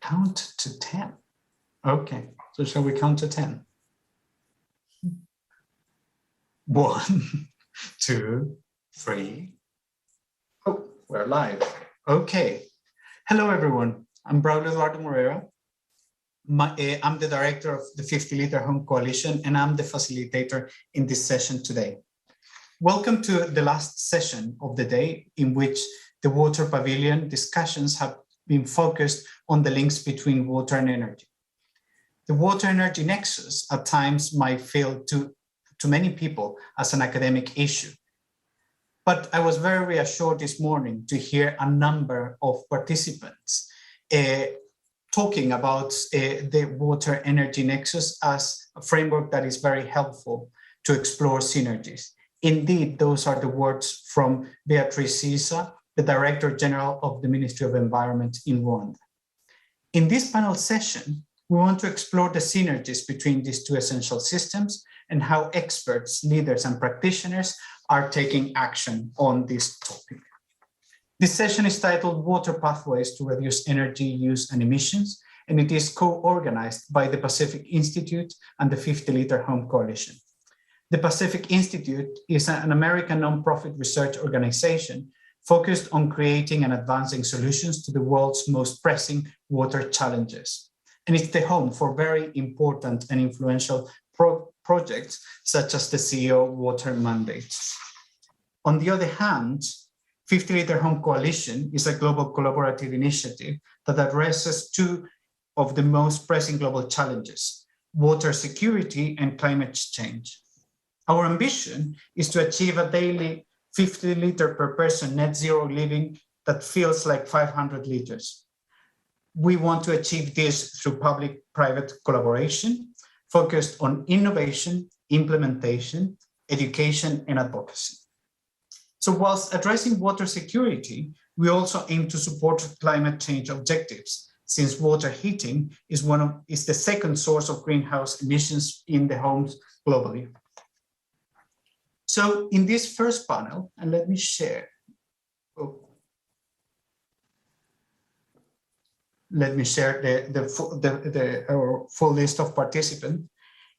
Count to 10. Okay, so shall we count to 10? 1, 2, 3. Oh, we're live. Okay. Hello, everyone. I'm Braulio Eduardo Moreira. I'm the director of the 50 Liter Home Coalition, and I'm the facilitator in this session today. Welcome to the last session of the day, in which the Water Pavilion discussions have been focused on the links between water and energy. The water energy nexus at times might feel to many people as an academic issue. But I was very reassured this morning to hear a number of participants talking about the water energy nexus as a framework that is very helpful to explore synergies. Indeed, those are the words from Beatrice Sisa, the Director General of the Ministry of Environment in Rwanda. In this panel session, we want to explore the synergies between these two essential systems and how experts, leaders, and practitioners are taking action on this topic. This session is titled Water Pathways to Reduce Energy Use and Emissions, and it is co-organized by the Pacific Institute and the 50 Liter Home Coalition. The Pacific Institute is an American nonprofit research organization focused on creating and advancing solutions to the world's most pressing water challenges. And it's the home for very important and influential projects such as the CEO Water Mandate. On the other hand, 50 Liter Home Coalition is a global collaborative initiative that addresses two of the most pressing global challenges: water security and climate change. Our ambition is to achieve a daily 50 liter per person net zero living that feels like 500 liters. We want to achieve this through public-private collaboration, focused on innovation, implementation, education, and advocacy. So whilst addressing water security, we also aim to support climate change objectives, since water heating is the second source of greenhouse emissions in the homes globally. So in this first panel, and let me share. Let me share our full list of participants.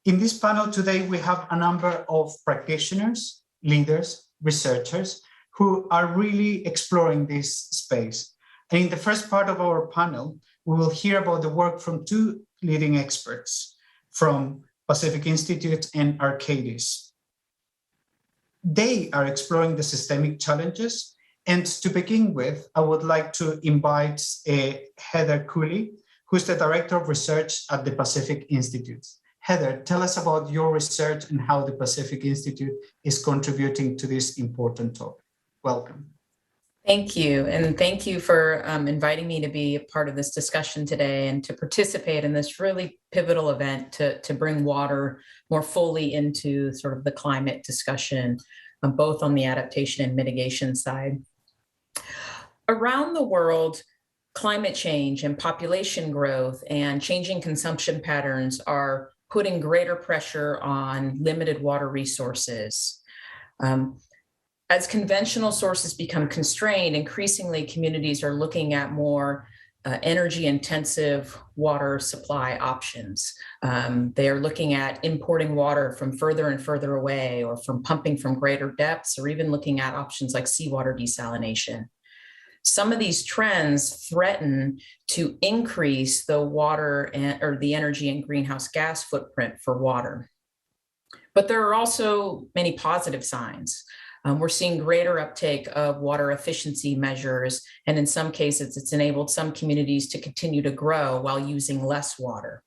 In this panel today, we have a number of practitioners, leaders, researchers who are really exploring this space. And in the first part of our panel, we will hear about the work from two leading experts from Pacific Institute and Arcadis. They are exploring the systemic challenges. And to begin with, I would like to invite Heather Cooley, who's the Director of Research at the Pacific Institute. Heather, tell us about your research and how the Pacific Institute is contributing to this important topic. Welcome. Thank you. And thank you for inviting me to be a part of this discussion today and to participate in this really pivotal event to bring water more fully into sort of the climate discussion, both on the adaptation and mitigation side. Around the world, climate change and population growth and changing consumption patterns are putting greater pressure on limited water resources. As conventional sources become constrained, increasingly communities are looking at more energy-intensive water supply options. They are looking at importing water from further and further away, or from pumping from greater depths, or even looking at options like seawater desalination. Some of these trends threaten to increase the water or the energy and greenhouse gas footprint for water. But there are also many positive signs. We're seeing greater uptake of water efficiency measures, and in some cases, it's enabled some communities to continue to grow while using less water.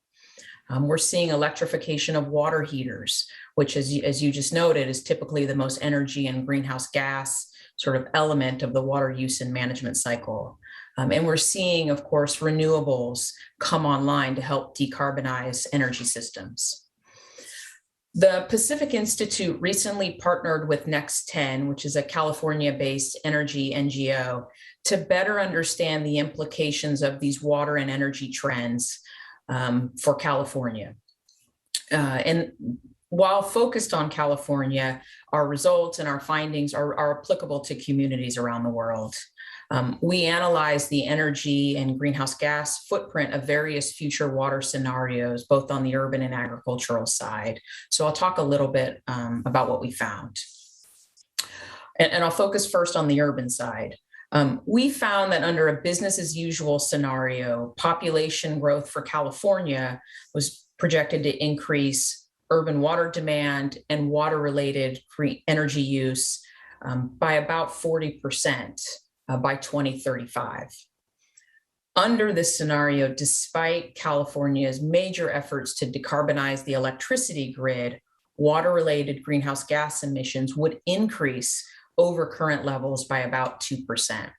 We're seeing electrification of water heaters, which, as you just noted, is typically the most energy and greenhouse gas sort of element of the water use and management cycle. And we're seeing, of course, renewables come online to help decarbonize energy systems. The Pacific Institute recently partnered with Next 10, which is a California-based energy NGO, to better understand the implications of these water and energy trends for California. And while focused on California, our results and our findings are applicable to communities around the world. We analyzed the energy and greenhouse gas footprint of various future water scenarios, both on the urban and agricultural side. So I'll talk a little bit about what we found. And I'll focus first on the urban side. We found that under a business as usual scenario, population growth for California was projected to increase urban water demand and water-related energy use by about 40%. By 2035. Under this scenario, despite California's major efforts to decarbonize the electricity grid, water-related greenhouse gas emissions would increase over current levels by about 2%.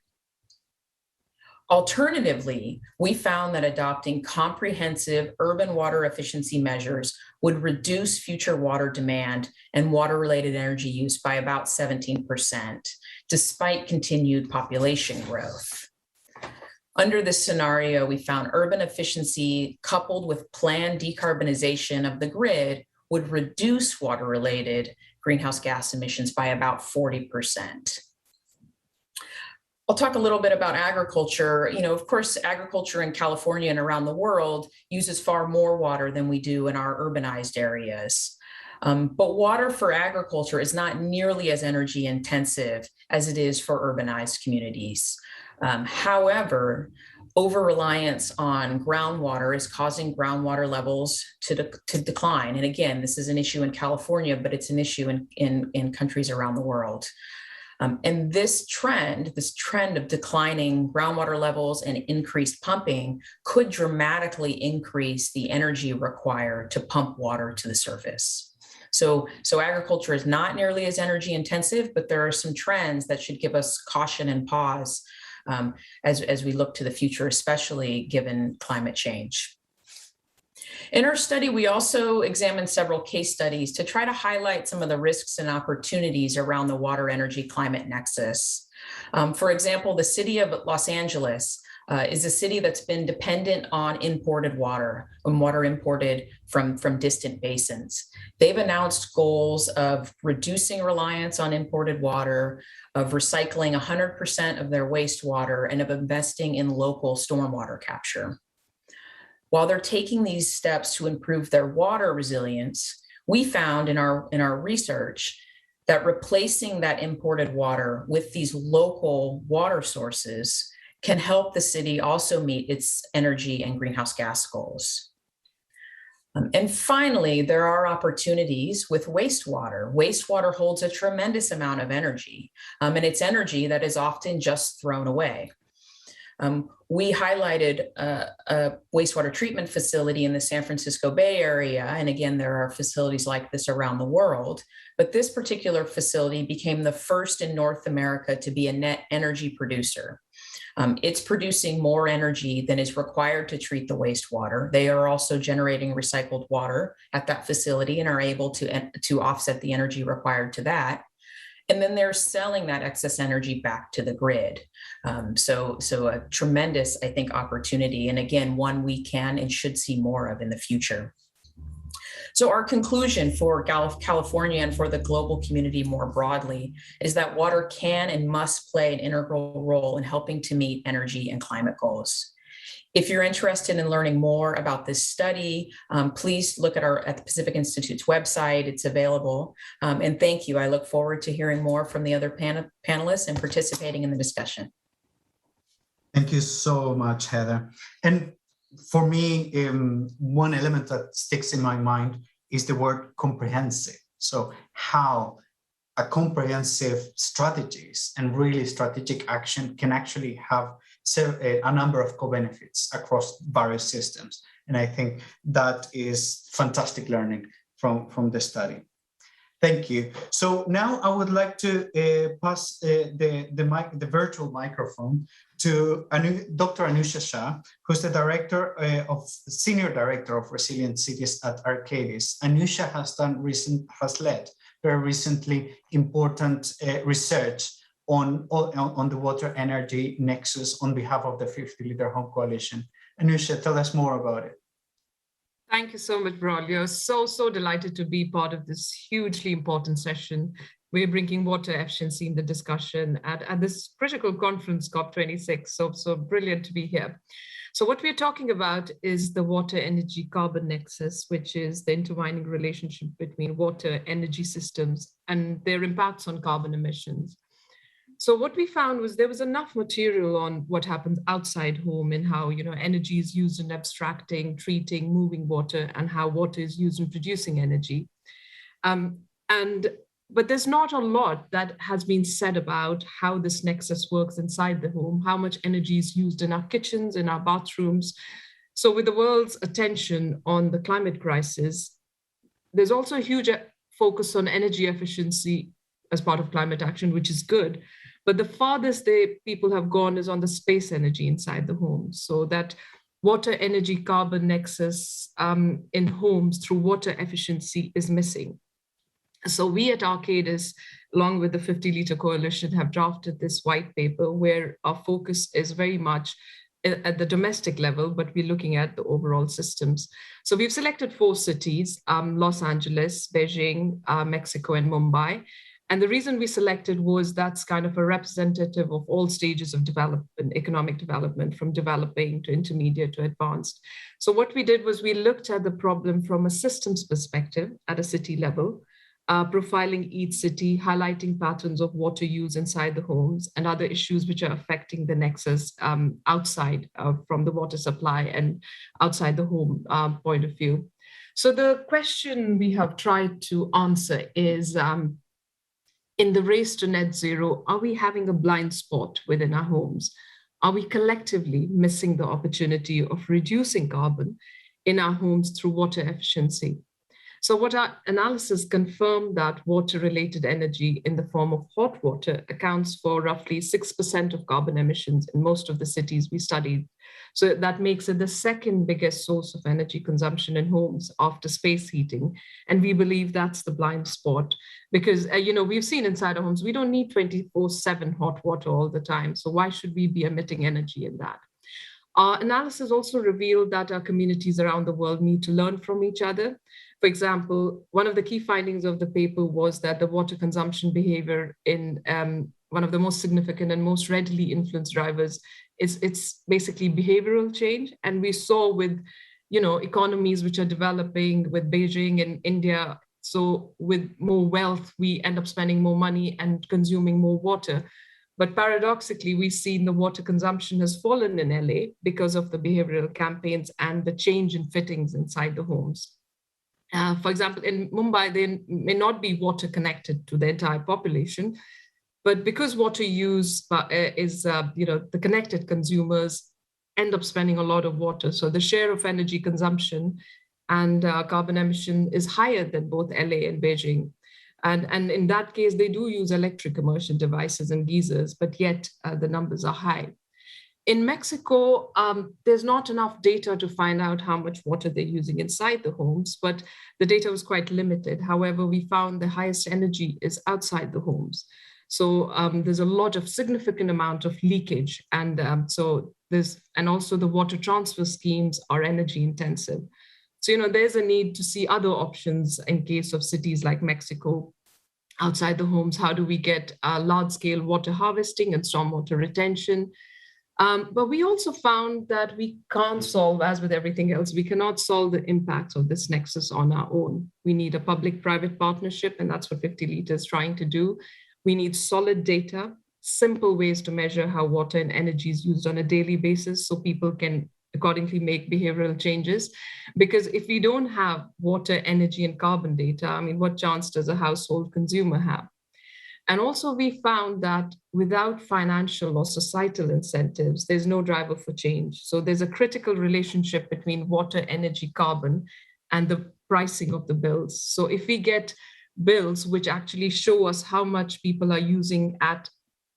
Alternatively, we found that adopting comprehensive urban water efficiency measures would reduce future water demand and water-related energy use by about 17%, despite continued population growth. Under this scenario, we found urban efficiency coupled with planned decarbonization of the grid would reduce water-related greenhouse gas emissions by about 40%. I'll talk a little bit about agriculture. You know, of course, agriculture in California and around the world uses far more water than we do in our urbanized areas. But water for agriculture is not nearly as energy intensive as it is for urbanized communities. However, over-reliance on groundwater is causing groundwater levels to decline. And again, this is an issue in California, but it's an issue in countries around the world. And this trend of declining groundwater levels and increased pumping could dramatically increase the energy required to pump water to the surface. So agriculture is not nearly as energy intensive, but there are some trends that should give us caution and pause as we look to the future, especially given climate change. In our study, we also examined several case studies to try to highlight some of the risks and opportunities around the water energy climate nexus. For example, the city of Los Angeles is a city that's been dependent on imported water, and water imported from distant basins. They've announced goals of reducing reliance on imported water, of recycling 100% of their wastewater, and of investing in local stormwater capture. While they're taking these steps to improve their water resilience, we found in our research that replacing that imported water with these local water sources can help the city also meet its energy and greenhouse gas goals. And finally, there are opportunities with wastewater. Wastewater holds a tremendous amount of energy, and it's energy that is often just thrown away. We highlighted a wastewater treatment facility in the San Francisco Bay Area, and again, there are facilities like this around the world, but this particular facility became the first in North America to be a net energy producer. It's producing more energy than is required to treat the wastewater. They are also generating recycled water at that facility and are able to offset the energy required to that. And then they're selling that excess energy back to the grid. So a tremendous, I think, opportunity. And again, one we can and should see more of in the future. So our conclusion for California and for the global community more broadly is that water can and must play an integral role in helping to meet energy and climate goals. If you're interested in learning more about this study, please look at the Pacific Institute's website. It's available. And thank you. I look forward to hearing more from the other panelists and participating in the discussion. Thank you so much, Heather. And for me, one element that sticks in my mind is the word comprehensive. So how a comprehensive strategies and really strategic action can actually have a number of co-benefits across various systems. And I think that is fantastic learning from the study. Thank you. So now I would like to pass the virtual microphone to Dr. Anusha Shah, who's the Senior Director of Resilient Cities at Arcadis. Anusha has led very recently important research on the water energy nexus on behalf of the 50 Liter Home Coalition. Anusha, tell us more about it. Thank you so much, Braulio. So delighted to be part of this hugely important session. We're bringing water efficiency in the discussion at this critical conference, COP26. So brilliant to be here. So what we're talking about is the water energy carbon nexus, which is the intertwining relationship between water energy systems and their impacts on carbon emissions. So what we found was there was enough material on what happens outside home and how energy is used in abstracting, treating, moving water, and how water is used in producing energy. And but there's not a lot that has been said about how this nexus works inside the home, how much energy is used in our kitchens, in our bathrooms. So with the world's attention on the climate crisis, there's also a huge focus on energy efficiency as part of climate action, which is good. But the farthest people have gone is on the space energy inside the home. So that water energy carbon nexus in homes through water efficiency is missing. So we at Arcadis, along with the 50 Litre Coalition, have drafted this white paper where our focus is very much at the domestic level, but we're looking at the overall systems. So we've selected 4 cities, Los Angeles, Beijing, Mexico, and Mumbai. And the reason we selected was that's kind of a representative of all stages of development, economic development, from developing to intermediate to advanced. So what we did was we looked at the problem from a systems perspective at a city level, profiling each city, highlighting patterns of water use inside the homes and other issues which are affecting the nexus outside from the water supply and outside the home point of view. So the question we have tried to answer is, in the race to net zero, are we having a blind spot within our homes? Are we collectively missing the opportunity of reducing carbon in our homes through water efficiency? So what our analysis confirmed that water-related energy in the form of hot water accounts for roughly 6% of carbon emissions in most of the cities we studied. So that makes it the second biggest source of energy consumption in homes after space heating. And we believe that's the blind spot because, we've seen inside our homes, we don't need 24/7 hot water all the time. So why should we be emitting energy in that? Our analysis also revealed that our communities around the world need to learn from each other. For example, one of the key findings of the paper was that the water consumption behavior in one of the most significant and most readily influenced drivers it's basically behavioral change. And we saw with, economies which are developing, with Beijing and India, so with more wealth, we end up spending more money and consuming more water. But paradoxically, we've seen the water consumption has fallen in LA because of the behavioral campaigns and the change in fittings inside the homes. For example, in Mumbai, there may not be water connected to the entire population, but because water use is, the connected consumers end up spending a lot of water. So the share of energy consumption and carbon emission is higher than both LA and Beijing. And in that case, they do use electric immersion devices and geysers, but yet the numbers are high. In Mexico, there's not enough data to find out how much water they're using inside the homes, but the data was quite limited. However, we found the highest energy is outside the homes. So there's a lot of significant amount of leakage. And and also the water transfer schemes are energy intensive. So, there's a need to see other options in case of cities like Mexico outside the homes. How do we get large scale water harvesting and stormwater retention? But we also found that we can't solve, as with everything else, we cannot solve the impacts of this nexus on our own. We need a public-private partnership, and that's what 50 Litre is trying to do. We need solid data, simple ways to measure how water and energy is used on a daily basis so people can accordingly make behavioral changes. Because if we don't have water, energy, and carbon data, what chance does a household consumer have? And also we found that without financial or societal incentives, there's no driver for change. So there's a critical relationship between water, energy, carbon, and the pricing of the bills. So if we get bills which actually show us how much people are using at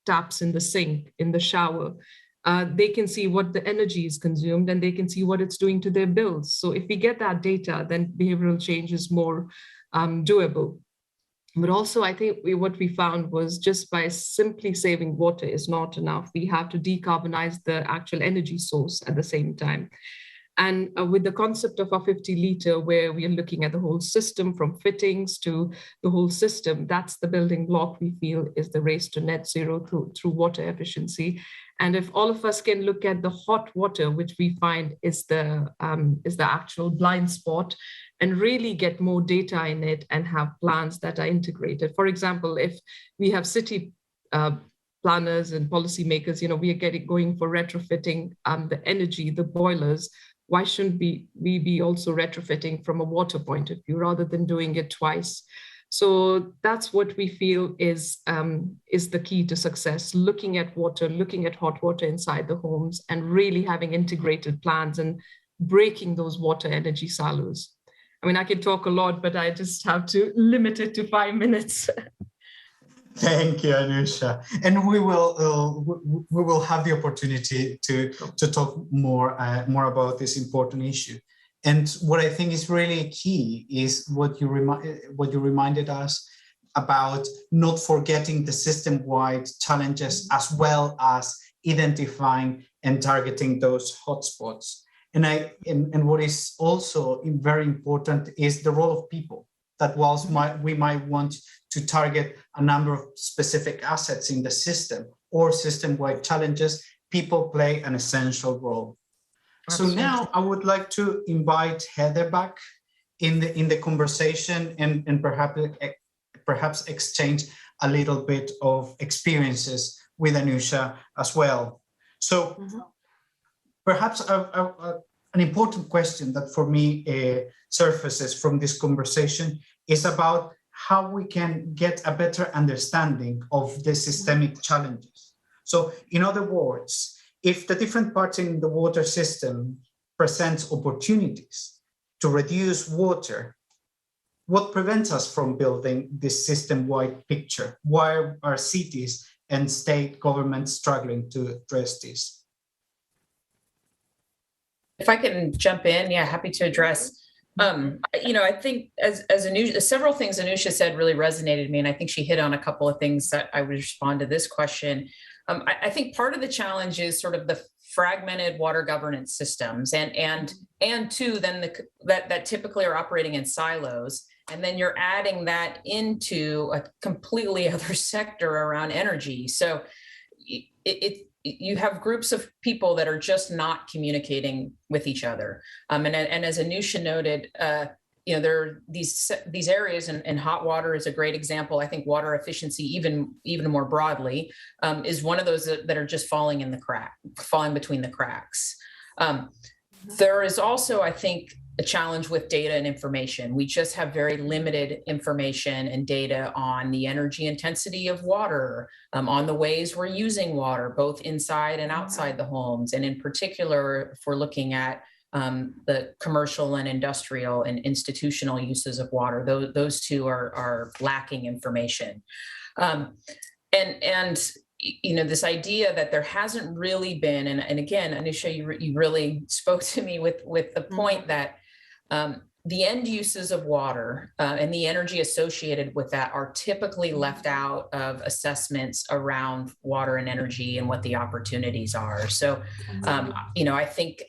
taps in the sink, in the shower, they can see what the energy is consumed and they can see what it's doing to their bills. So if we get that data, then behavioral change is more doable. But also, I think what we found was just by simply saving water is not enough. We have to decarbonize the actual energy source at the same time. And with the concept of our 50 liter, where we are looking at the whole system from fittings to the whole system, that's the building block we feel is the race to net zero through water efficiency. And if all of us can look at the hot water, which we find is the actual blind spot, and really get more data in it and have plans that are integrated. For example, if we have city planners and policymakers, we are going for retrofitting the energy, the boilers. Why shouldn't we be also retrofitting from a water point of view rather than doing it twice? So that's what we feel is the key to success, looking at water, looking at hot water inside the homes, and really having integrated plans and breaking those water energy silos. I mean, I can talk a lot, but I just have to limit it to 5 minutes. Thank you, Anusha. And we will have the opportunity to talk more about this important issue. And what I think is really key is what you reminded us about not forgetting the system-wide challenges, as well as identifying and targeting those hotspots. And what is also very important is the role of people. That whilst we might want to target a number of specific assets in the system or system-wide challenges, people play an essential role. Absolutely. So now I would like to invite Heather back in the conversation and perhaps exchange a little bit of experiences with Anusha as well. So perhaps an important question that for me surfaces from this conversation is about how we can get a better understanding of the systemic challenges. So in other words, if the different parts in the water system presents opportunities to reduce water, what prevents us from building this system-wide picture? Why are cities and state governments struggling to address this? If I can jump in, yeah, happy to address. I think as Anusha, several things Anusha said really resonated with me, and I think she hit on a couple of things that I would respond to this question. I think part of the challenge is sort of the fragmented water governance systems, and two, then that typically are operating in silos, and then you're adding that into a completely other sector around energy. So you have groups of people that are just not communicating with each other. And as Anusha noted, there are these areas, and hot water is a great example. I think water efficiency, even more broadly, is one of those that are just falling between the cracks. There is also, I think, a challenge with data and information. We just have very limited information and data on the energy intensity of water, on the ways we're using water, both inside and outside the homes. And in particular, if we're looking at the commercial and industrial and institutional uses of water, those two are lacking information. This idea that there hasn't really been, and again, Anusha, you really spoke to me with the point that the end uses of water and the energy associated with that are typically left out of assessments around water and energy and what the opportunities are. So, I think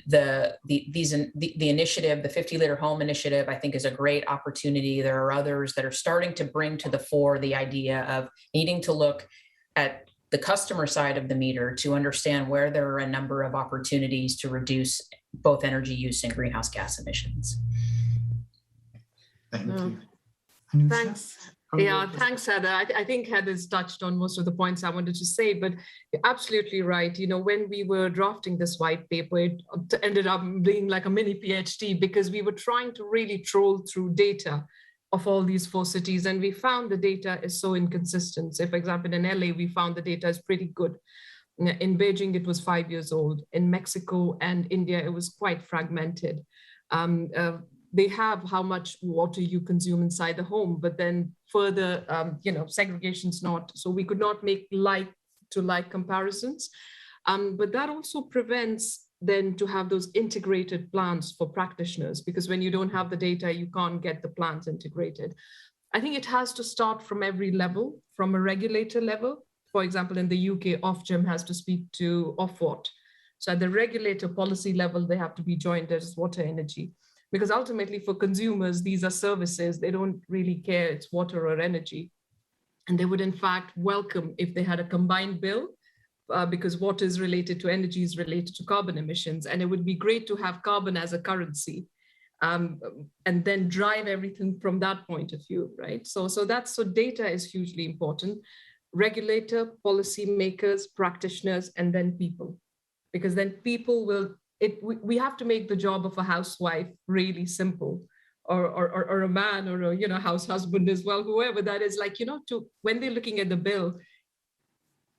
the initiative, the 50-liter home initiative, I think is a great opportunity. There are others that are starting to bring to the fore the idea of needing to look at the customer side of the meter to understand where there are a number of opportunities to reduce both energy use and greenhouse gas emissions. Thank you. Thanks. Yeah, thanks, Heather. I think Heather's touched on most of the points I wanted to say, but you're absolutely right. When we were drafting this white paper, it ended up being like a mini PhD because we were trying to really troll through data of all these 4 cities, and we found the data is so inconsistent. So, for example, in LA, we found the data is pretty good. In Beijing, it was 5 years old. In Mexico and India, it was quite fragmented. They have how much water you consume inside the home, but then further, segregation's not. So we could not make like-to-like comparisons. But that also prevents then to have those integrated plans for practitioners, because when you don't have the data, you can't get the plans integrated. I think it has to start from every level, from a regulator level. For example, in the UK, Ofgem has to speak to Ofwat So at the regulator policy level, they have to be joined as water energy, because ultimately for consumers, these are services. They don't really care it's water or energy. And they would in fact welcome if they had a combined bill, because water is related to energy is related to carbon emissions. And it would be great to have carbon as a currency, and then drive everything from that point of view, right? So data is hugely important. Regulator, policymakers, practitioners, and then people, because then people will, we have to make the job of a housewife really simple, or a man, or a house husband as well, whoever that is, like, when they're looking at the bill,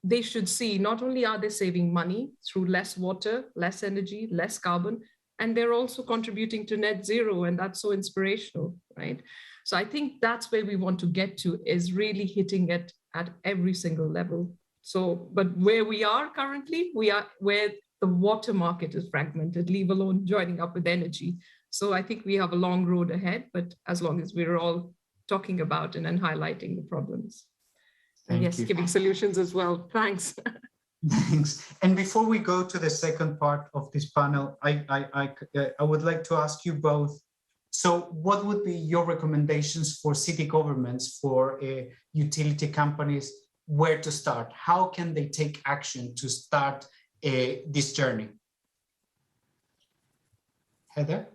they should see not only are they saving money through less water, less energy, less carbon, and they're also contributing to net zero, and that's so inspirational, right? So I think that's where we want to get to, is really hitting it at every single level. So, but where we are currently, we are where the water market is fragmented, leave alone joining up with energy. So I think we have a long road ahead, but as long as we're all talking about and then highlighting the problems. And yes, giving solutions as well. Thanks. Thanks. And before we go to the second part of this panel, I would like to ask you both, so what would be your recommendations for city governments, for utility companies, where to start? How can they take action to start this journey? Heather?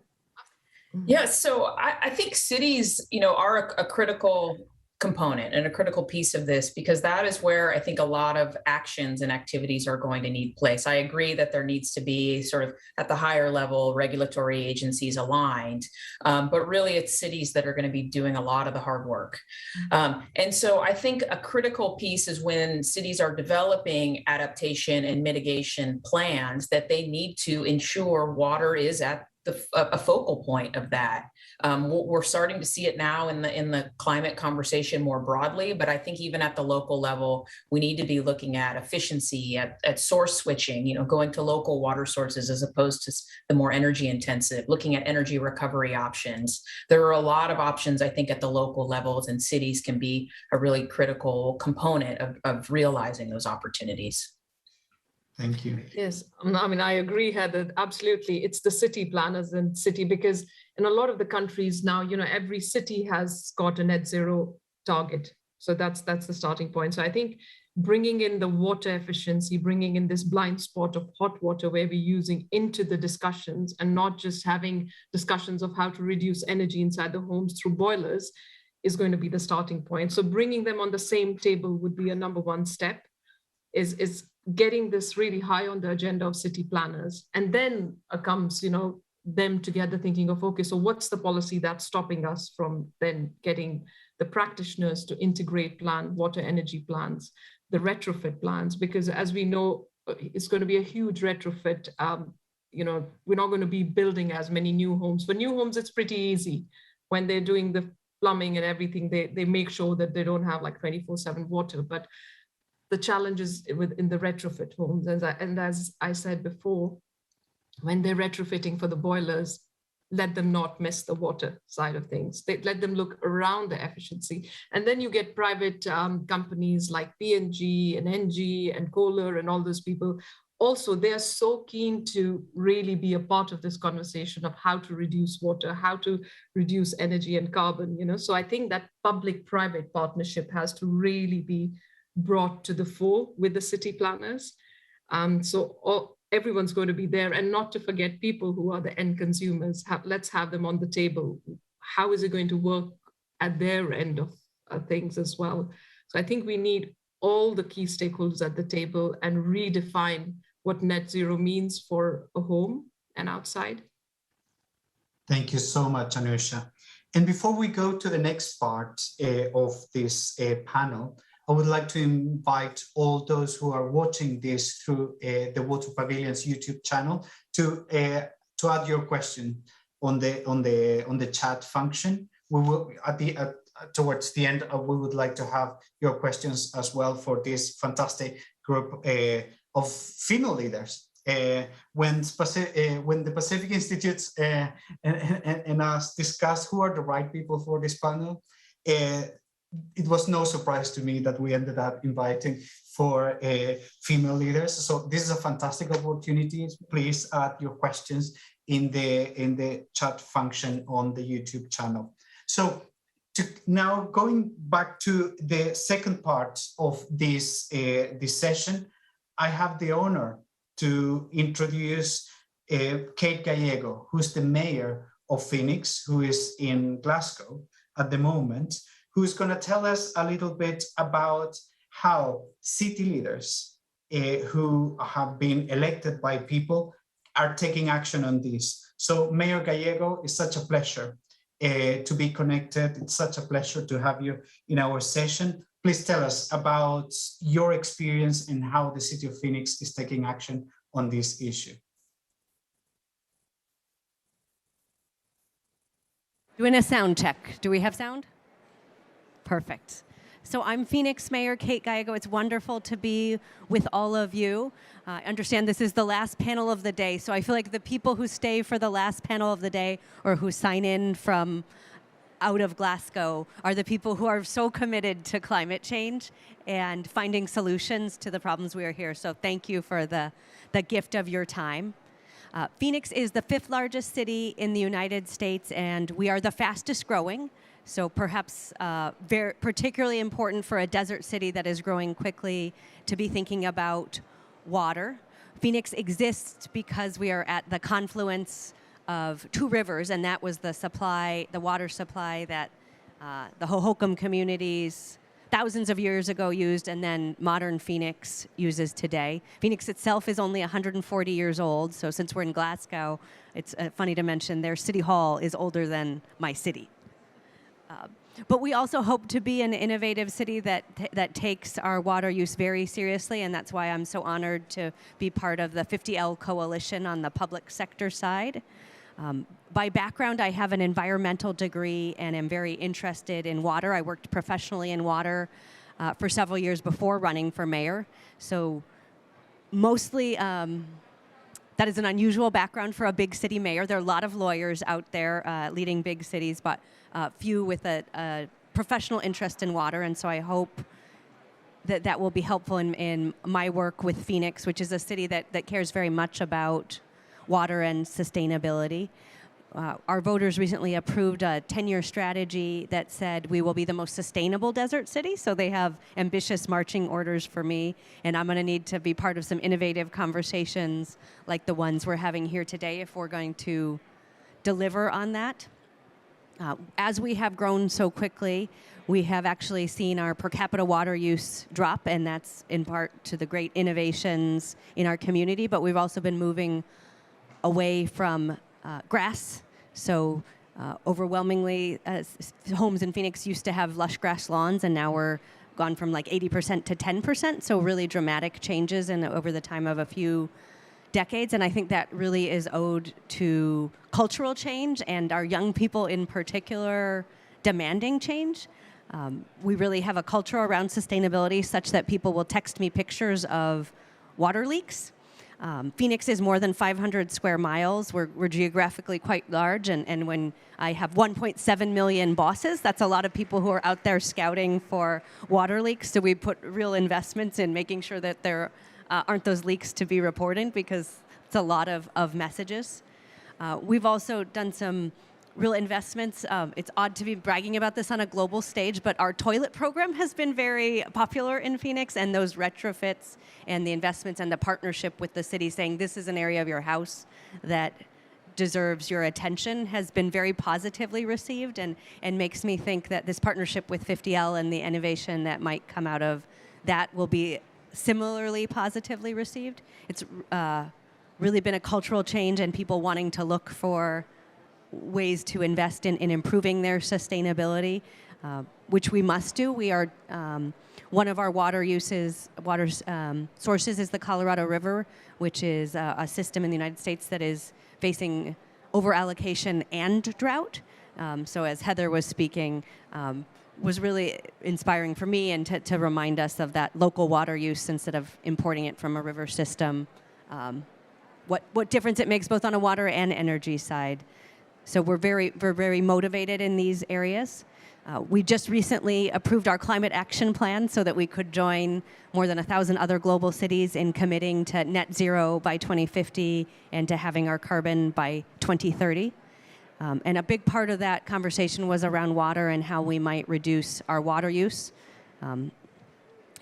Yeah, so I think cities, are a critical component and a critical piece of this, because that is where I think a lot of actions and activities are going to need place. I agree that there needs to be sort of at the higher level regulatory agencies aligned, but really it's cities that are going to be doing a lot of the hard work. And so I think a critical piece is when cities are developing adaptation and mitigation plans, that they need to ensure water is at a focal point of that. We're starting to see it now in the climate conversation more broadly, but I think even at the local level, we need to be looking at efficiency, at source switching, going to local water sources as opposed to the more energy intensive, looking at energy recovery options. There are a lot of options, I think, at the local levels, and cities can be a really critical component of realizing those opportunities. Thank you. Yes, I mean, I agree, Heather, absolutely. It's the city planners and city, because in a lot of the countries now, every city has got a net zero target. So that's the starting point. So I think bringing in the water efficiency, bringing in this blind spot of hot water where we're using into the discussions, and not just having discussions of how to reduce energy inside the homes through boilers, is going to be the starting point. So bringing them on the same table would be a number one step, is getting this really high on the agenda of city planners. And then comes, them together thinking of, okay, so what's the policy that's stopping us from then getting the practitioners to integrate water energy plans, the retrofit plans, because as we know, it's going to be a huge retrofit. We're not going to be building as many new homes. For new homes, it's pretty easy. When they're doing the plumbing and everything, they make sure that they don't have like 24/7 water. But the challenges within the retrofit homes, and as I said before, when they're retrofitting for the boilers, let them not miss the water side of things. Let them look around the efficiency. And then you get private companies like P&G and NG and Kohler and all those people. Also, they're so keen to really be a part of this conversation of how to reduce water, how to reduce energy and carbon, So I think that public-private partnership has to really be brought to the fore with the city planners. Everyone's going to be there, and not to forget people who are the end consumers. Let's have them on the table. How is it going to work at their end of things as well? So I think we need all the key stakeholders at the table and redefine what net zero means for a home and outside. Thank you so much, Anusha. And before we go to the next part of this panel, I would like to invite all those who are watching this through the Water Pavilion's YouTube channel to add your question on the chat function. We will towards the end, we would like to have your questions as well for this fantastic group of female leaders. When the Pacific Institutes and us discuss who are the right people for this panel, it was no surprise to me that we ended up inviting 4 female leaders. So this is a fantastic opportunity. Please add your questions in the chat function on the YouTube channel. So now going back to the second part of this session, I have the honor to introduce Kate Gallego, who's the mayor of Phoenix, who is in Glasgow at the moment, who's going to tell us a little bit about how city leaders who have been elected by people are taking action on this. So Mayor Gallego, it's such a pleasure to be connected. It's such a pleasure to have you in our session. Please tell us about your experience and how the city of Phoenix is taking action on this issue. Doing a sound check. Do we have sound? Perfect. So I'm Phoenix Mayor Kate Gallego. It's wonderful to be with all of you. I understand this is the last panel of the day, so I feel like the people who stay for the last panel of the day or who sign in from out of Glasgow are the people who are so committed to climate change and finding solutions to the problems we are here. So thank you for the gift of your time. Phoenix is the 5th largest city in the United States, and we are the fastest growing. So perhaps very particularly important for a desert city that is growing quickly to be thinking about water. Phoenix exists because we are at the confluence of 2 rivers, and that was the water supply that the Hohokam communities thousands of years ago used, and then modern Phoenix uses today. Phoenix itself is only 140 years old, so since we're in Glasgow, it's funny to mention their city hall is older than my city. But we also hope to be an innovative city that takes our water use very seriously, and that's why I'm so honored to be part of the 50L Coalition on the public sector side. By background, I have an environmental degree and am very interested in water. I worked professionally in water for several years before running for mayor. So mostly, that is an unusual background for a big city mayor. There are a lot of lawyers out there leading big cities, but few with a professional interest in water. And so I hope that will be helpful in my work with Phoenix, which is a city that cares very much about water and sustainability. Our voters recently approved a 10-year strategy that said we will be the most sustainable desert city. So they have ambitious marching orders for me, and I'm going to need to be part of some innovative conversations like the ones we're having here today if we're going to deliver on that. As we have grown so quickly, we have actually seen our per capita water use drop, and that's in part to the great innovations in our community, but we've also been moving away from grass. So overwhelmingly, homes in Phoenix used to have lush grass lawns, and now we're gone from like 80% to 10%. So really dramatic changes over the time of a few decades. And I think that really is owed to cultural change and our young people in particular demanding change. We really have a culture around sustainability such that people will text me pictures of water leaks. Phoenix is more than 500 square miles. We're geographically quite large, and when I have 1.7 million bosses, that's a lot of people who are out there scouting for water leaks. So we put real investments in making sure that there aren't those leaks to be reported, because it's a lot of messages. We've also done some real investments. It's odd to be bragging about this on a global stage, but our toilet program has been very popular in Phoenix, and those retrofits and the investments and the partnership with the city saying this is an area of your house that deserves your attention has been very positively received, and makes me think that this partnership with 50L and the innovation that might come out of that will be similarly positively received. It's really been a cultural change and people wanting to look for ways to invest in improving their sustainability, which we must do. We are one of our water sources is the Colorado River, which is a system in the United States that is facing over-allocation and drought. So as Heather was speaking, was really inspiring for me, and to remind us of that local water use instead of importing it from a river system. What difference it makes both on a water and energy side. So we're very motivated in these areas. We just recently approved our climate action plan so that we could join more than 1,000 other global cities in committing to net zero by 2050 and to having our carbon by 2030. And a big part of that conversation was around water and how we might reduce our water use.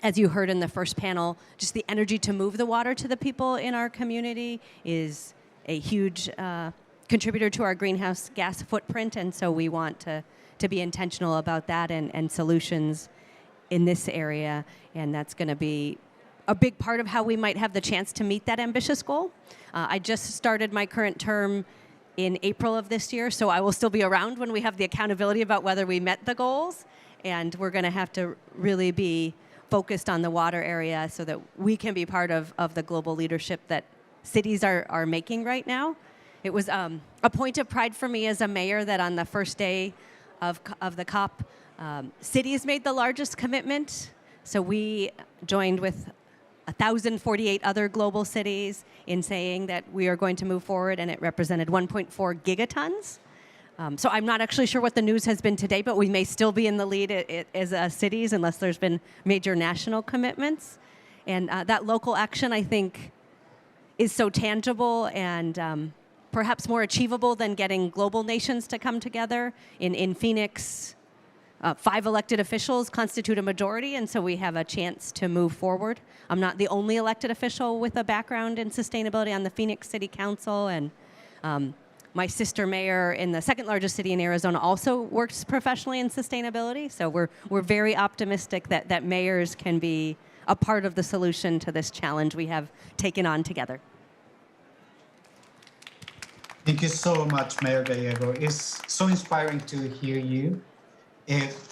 As you heard in the first panel, just the energy to move the water to the people in our community is a huge contributor to our greenhouse gas footprint, and so we want to be intentional about that and solutions in this area, and that's going to be a big part of how we might have the chance to meet that ambitious goal. I just started my current term in April of this year, so I will still be around when we have the accountability about whether we met the goals, and we're going to have to really be focused on the water area so that we can be part of the global leadership that cities are making right now. It was a point of pride for me as a mayor that on the first day of the COP, cities made the largest commitment. So we joined with 1,048 other global cities in saying that we are going to move forward, and it represented 1.4 gigatons. So I'm not actually sure what the news has been today, but we may still be in the lead as cities unless there's been major national commitments. And that local action, I think, is so tangible and perhaps more achievable than getting global nations to come together. In Phoenix, 5 elected officials constitute a majority, and so we have a chance to move forward. I'm not the only elected official with a background in sustainability on the Phoenix City Council, and my sister mayor in the second largest city in Arizona also works professionally in sustainability, so we're very optimistic that mayors can be a part of the solution to this challenge we have taken on together. Thank you so much, Mayor Gallego. It's so inspiring to hear you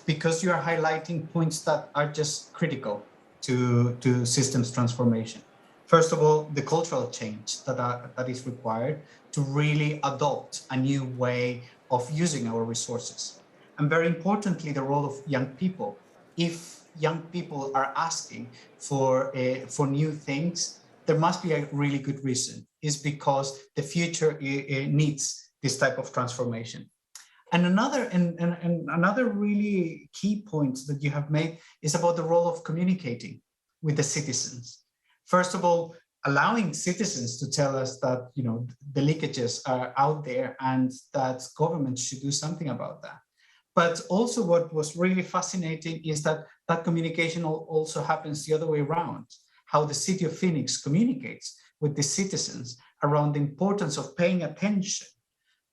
because you are highlighting points that are just critical to systems transformation. First of all, the cultural change that is required to really adopt a new way of using our resources. And very importantly, the role of young people. If young people are asking for new things, there must be a really good reason. It's because the future needs this type of transformation. And another really key point that you have made is about the role of communicating with the citizens. First of all, allowing citizens to tell us that the leakages are out there and that government should do something about that. But also what was really fascinating is that communication also happens the other way around. How the city of Phoenix communicates with the citizens around the importance of paying attention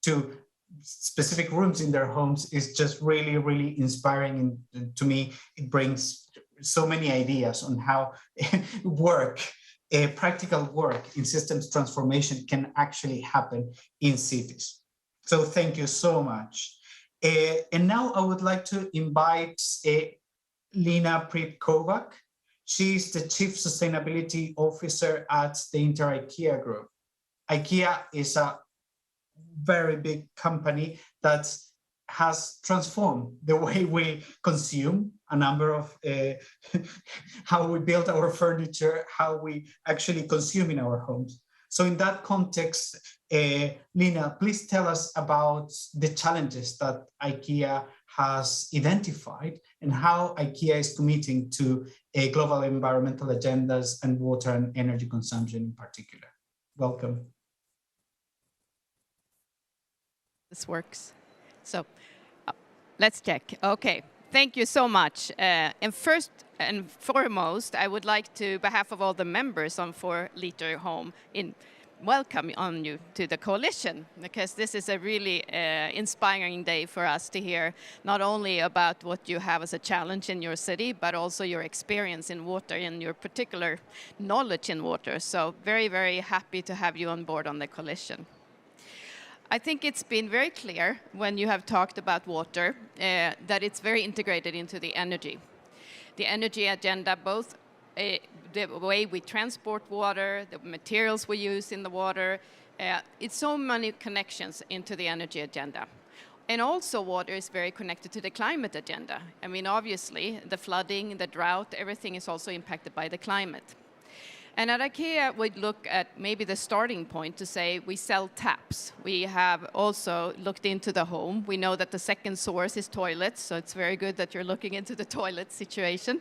to specific rooms in their homes is just really, really inspiring. And to me, it brings so many ideas on how practical work in systems transformation can actually happen in cities. So thank you so much. And now I would like to invite Lena Pripkovac. She's the Chief Sustainability Officer at the Inter-IKEA Group. IKEA is a very big company that has transformed the way we consume a number of how we build our furniture, how we actually consume in our homes. So in that context, Lena, please tell us about the challenges that IKEA has identified and how IKEA is committing to global environmental agendas and water and energy consumption in particular. Welcome. This works. So let's check. Okay, thank you so much. And first and foremost, I would like to, on behalf of all the members on 4 Liter Home, welcome you to the coalition, because this is a really inspiring day for us to hear not only about what you have as a challenge in your city, but also your experience in water and your particular knowledge in water. So very, very happy to have you on board on the coalition. I think it's been very clear when you have talked about water that it's very integrated into the energy agenda, both the way we transport water, the materials we use in the water. It's so many connections into the energy agenda. And also water is very connected to the climate agenda. I mean, obviously, the flooding, the drought, everything is also impacted by the climate. And at IKEA, we look at maybe the starting point to say we sell taps. We have also looked into the home. We know that the second source is toilets, so it's very good that you're looking into the toilet situation.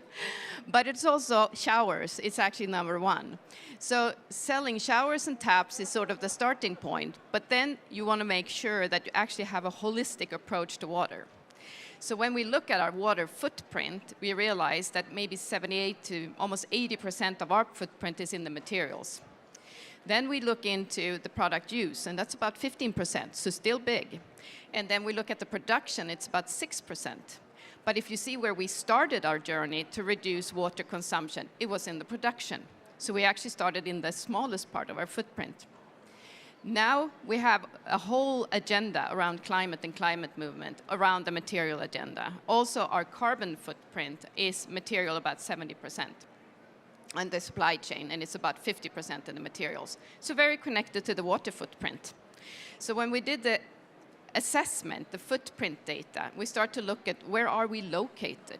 But it's also showers. It's actually number one. So selling showers and taps is sort of the starting point, but then you want to make sure that you actually have a holistic approach to water. So when we look at our water footprint, we realize that maybe 78 to almost 80% of our footprint is in the materials. Then we look into the product use, and that's about 15%, so still big. And then we look at the production, it's about 6%. But if you see where we started our journey to reduce water consumption, it was in the production. So we actually started in the smallest part of our footprint. Now we have a whole agenda around climate and climate movement, around the material agenda. Also, our carbon footprint is material about 70%, and the supply chain, and it's about 50% in the materials. So very connected to the water footprint. So when we did the assessment, the footprint data, we start to look at where are we located.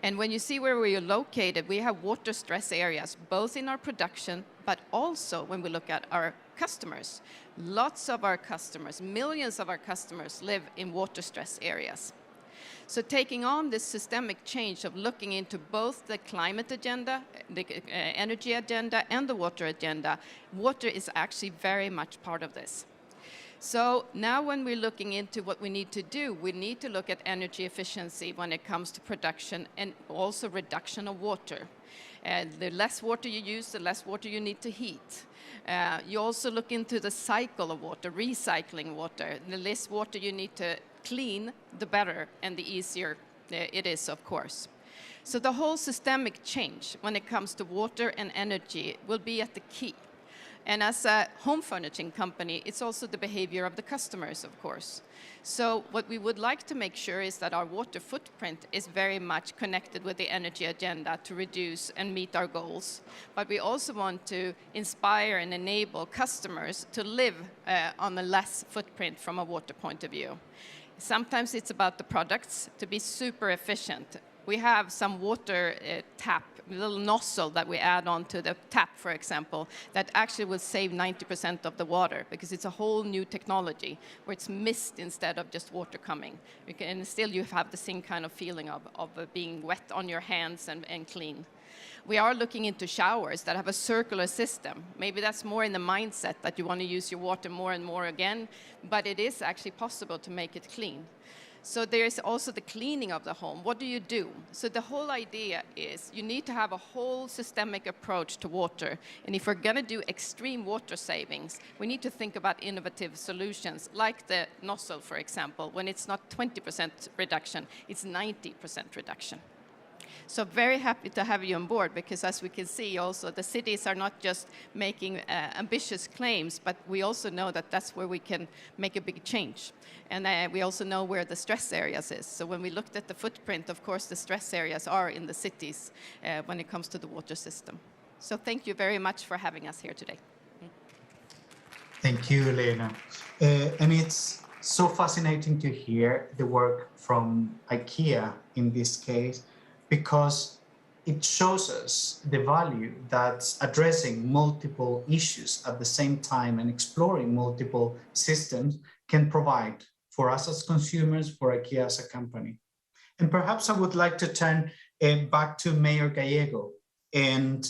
And when you see where we are located, we have water stress areas, both in our production, but also when we look at our customers. Lots of our customers, millions of our customers live in water stress areas. So taking on this systemic change of looking into both the climate agenda, the energy agenda, and the water agenda, water is actually very much part of this. So now when we're looking into what we need to do, we need to look at energy efficiency when it comes to production and also reduction of water. The less water you use, the less water you need to heat. You also look into the cycle of water, recycling water. The less water you need to clean, the better and the easier it is, of course. So the whole systemic change when it comes to water and energy will be at the key. And as a home furnishing company, it's also the behavior of the customers, of course. So what we would like to make sure is that our water footprint is very much connected with the energy agenda to reduce and meet our goals. But we also want to inspire and enable customers to live on a less footprint from a water point of view. Sometimes it's about the products to be super efficient. We have some water tap, little nozzle that we add on to the tap, for example, that actually will save 90% of the water because it's a whole new technology where it's mist instead of just water coming. And still you have the same kind of feeling of being wet on your hands and clean. We are looking into showers that have a circular system. Maybe that's more in the mindset that you want to use your water more and more again, but it is actually possible to make it clean. So there is also the cleaning of the home. What do you do? So the whole idea is you need to have a whole systemic approach to water. And if we're going to do extreme water savings, we need to think about innovative solutions, like the nozzle, for example. When it's not 20% reduction, it's 90% reduction. So very happy to have you on board because as we can see also, the cities are not just making ambitious claims, but we also know that that's where we can make a big change. And we also know where the stress areas is. So when we looked at the footprint, of course, the stress areas are in the cities when it comes to the water system. So thank you very much for having us here today. Thank you, Lena. And it's so fascinating to hear the work from IKEA in this case, because it shows us the value that addressing multiple issues at the same time and exploring multiple systems can provide for us as consumers, for IKEA as a company. And perhaps I would like to turn back to Mayor Gallego and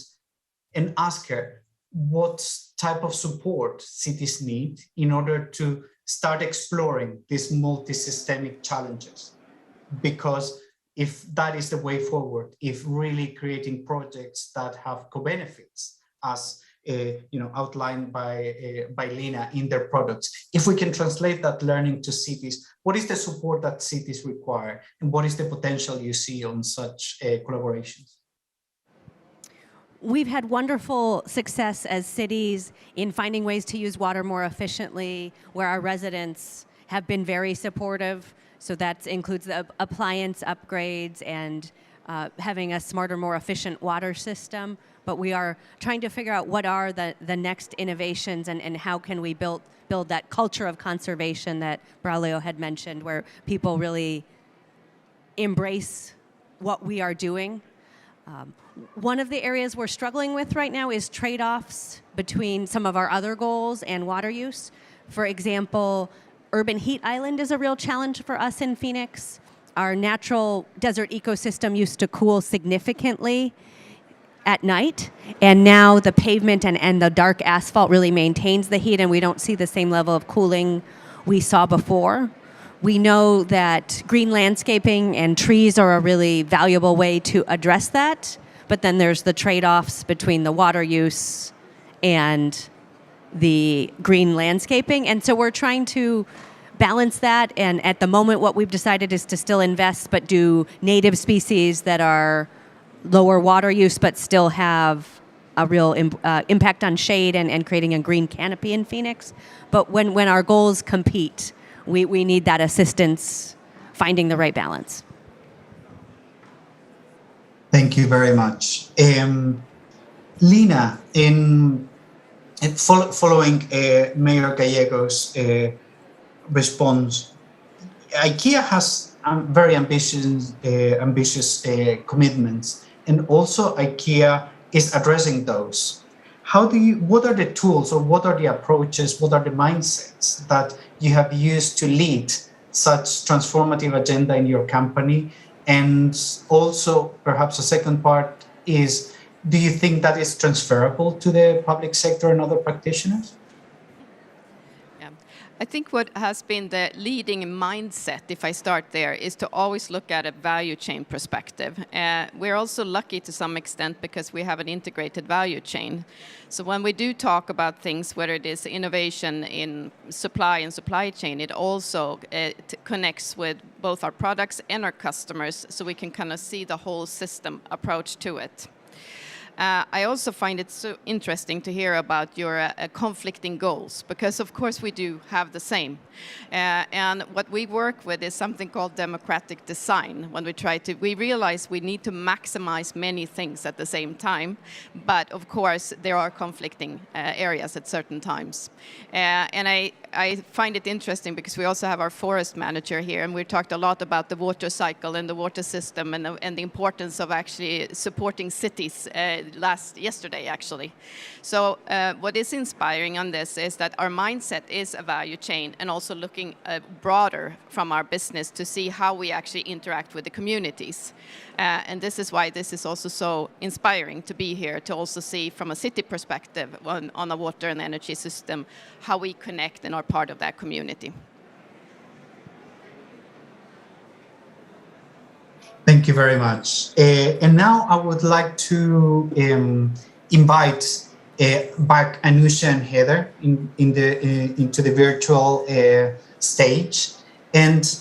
ask her what type of support cities need in order to start exploring these multi-systemic challenges. Because if that is the way forward, if really creating projects that have co-benefits as outlined by Lena in their products, if we can translate that learning to cities, what is the support that cities require and what is the potential you see on such collaborations? We've had wonderful success as cities in finding ways to use water more efficiently, where our residents have been very supportive. So that includes the appliance upgrades and having a smarter, more efficient water system. But we are trying to figure out what are the next innovations and how can we build that culture of conservation that Braulio had mentioned, where people really embrace what we are doing. One of the areas we're struggling with right now is trade-offs between some of our other goals and water use. For example, urban heat island is a real challenge for us in Phoenix. Our natural desert ecosystem used to cool significantly at night, and now the pavement and the dark asphalt really maintains the heat, and we don't see the same level of cooling we saw before. We know that green landscaping and trees are a really valuable way to address that, but then there's the trade-offs between the water use and the green landscaping, and so we're trying to balance that, and at the moment what we've decided is to still invest but do native species that are lower water use but still have a real impact on shade and creating a green canopy in Phoenix. But when our goals compete, we need that assistance finding the right balance. Thank you very much. Lina, following Mayor Gallego's response, IKEA has very ambitious commitments, and also IKEA is addressing those. What are the tools, or what are the approaches, what are the mindsets that you have used to lead such transformative agenda in your company? And also, perhaps a second part is, do you think that is transferable to the public sector and other practitioners? I think what has been the leading mindset, if I start there, is to always look at a value chain perspective. We're also lucky to some extent because we have an integrated value chain. So when we do talk about things, whether it is innovation in supply and supply chain, it also connects with both our products and our customers, so we can kind of see the whole system approach to it. I also find it so interesting to hear about your conflicting goals, because of course we do have the same. And what we work with is something called democratic design. When we realize we need to maximize many things at the same time, but of course there are conflicting areas at certain times. And I find it interesting because we also have our forest manager here, and we talked a lot about the water cycle and the water system and the importance of actually supporting cities yesterday actually. So what is inspiring on this is that our mindset is a value chain, and also looking broader from our business to see how we actually interact with the communities. And this is why this is also so inspiring to be here, to also see from a city perspective on a water and energy system, how we connect and are part of that community. Thank you very much. And now I would like to invite back Anusha and Heather into the virtual stage. And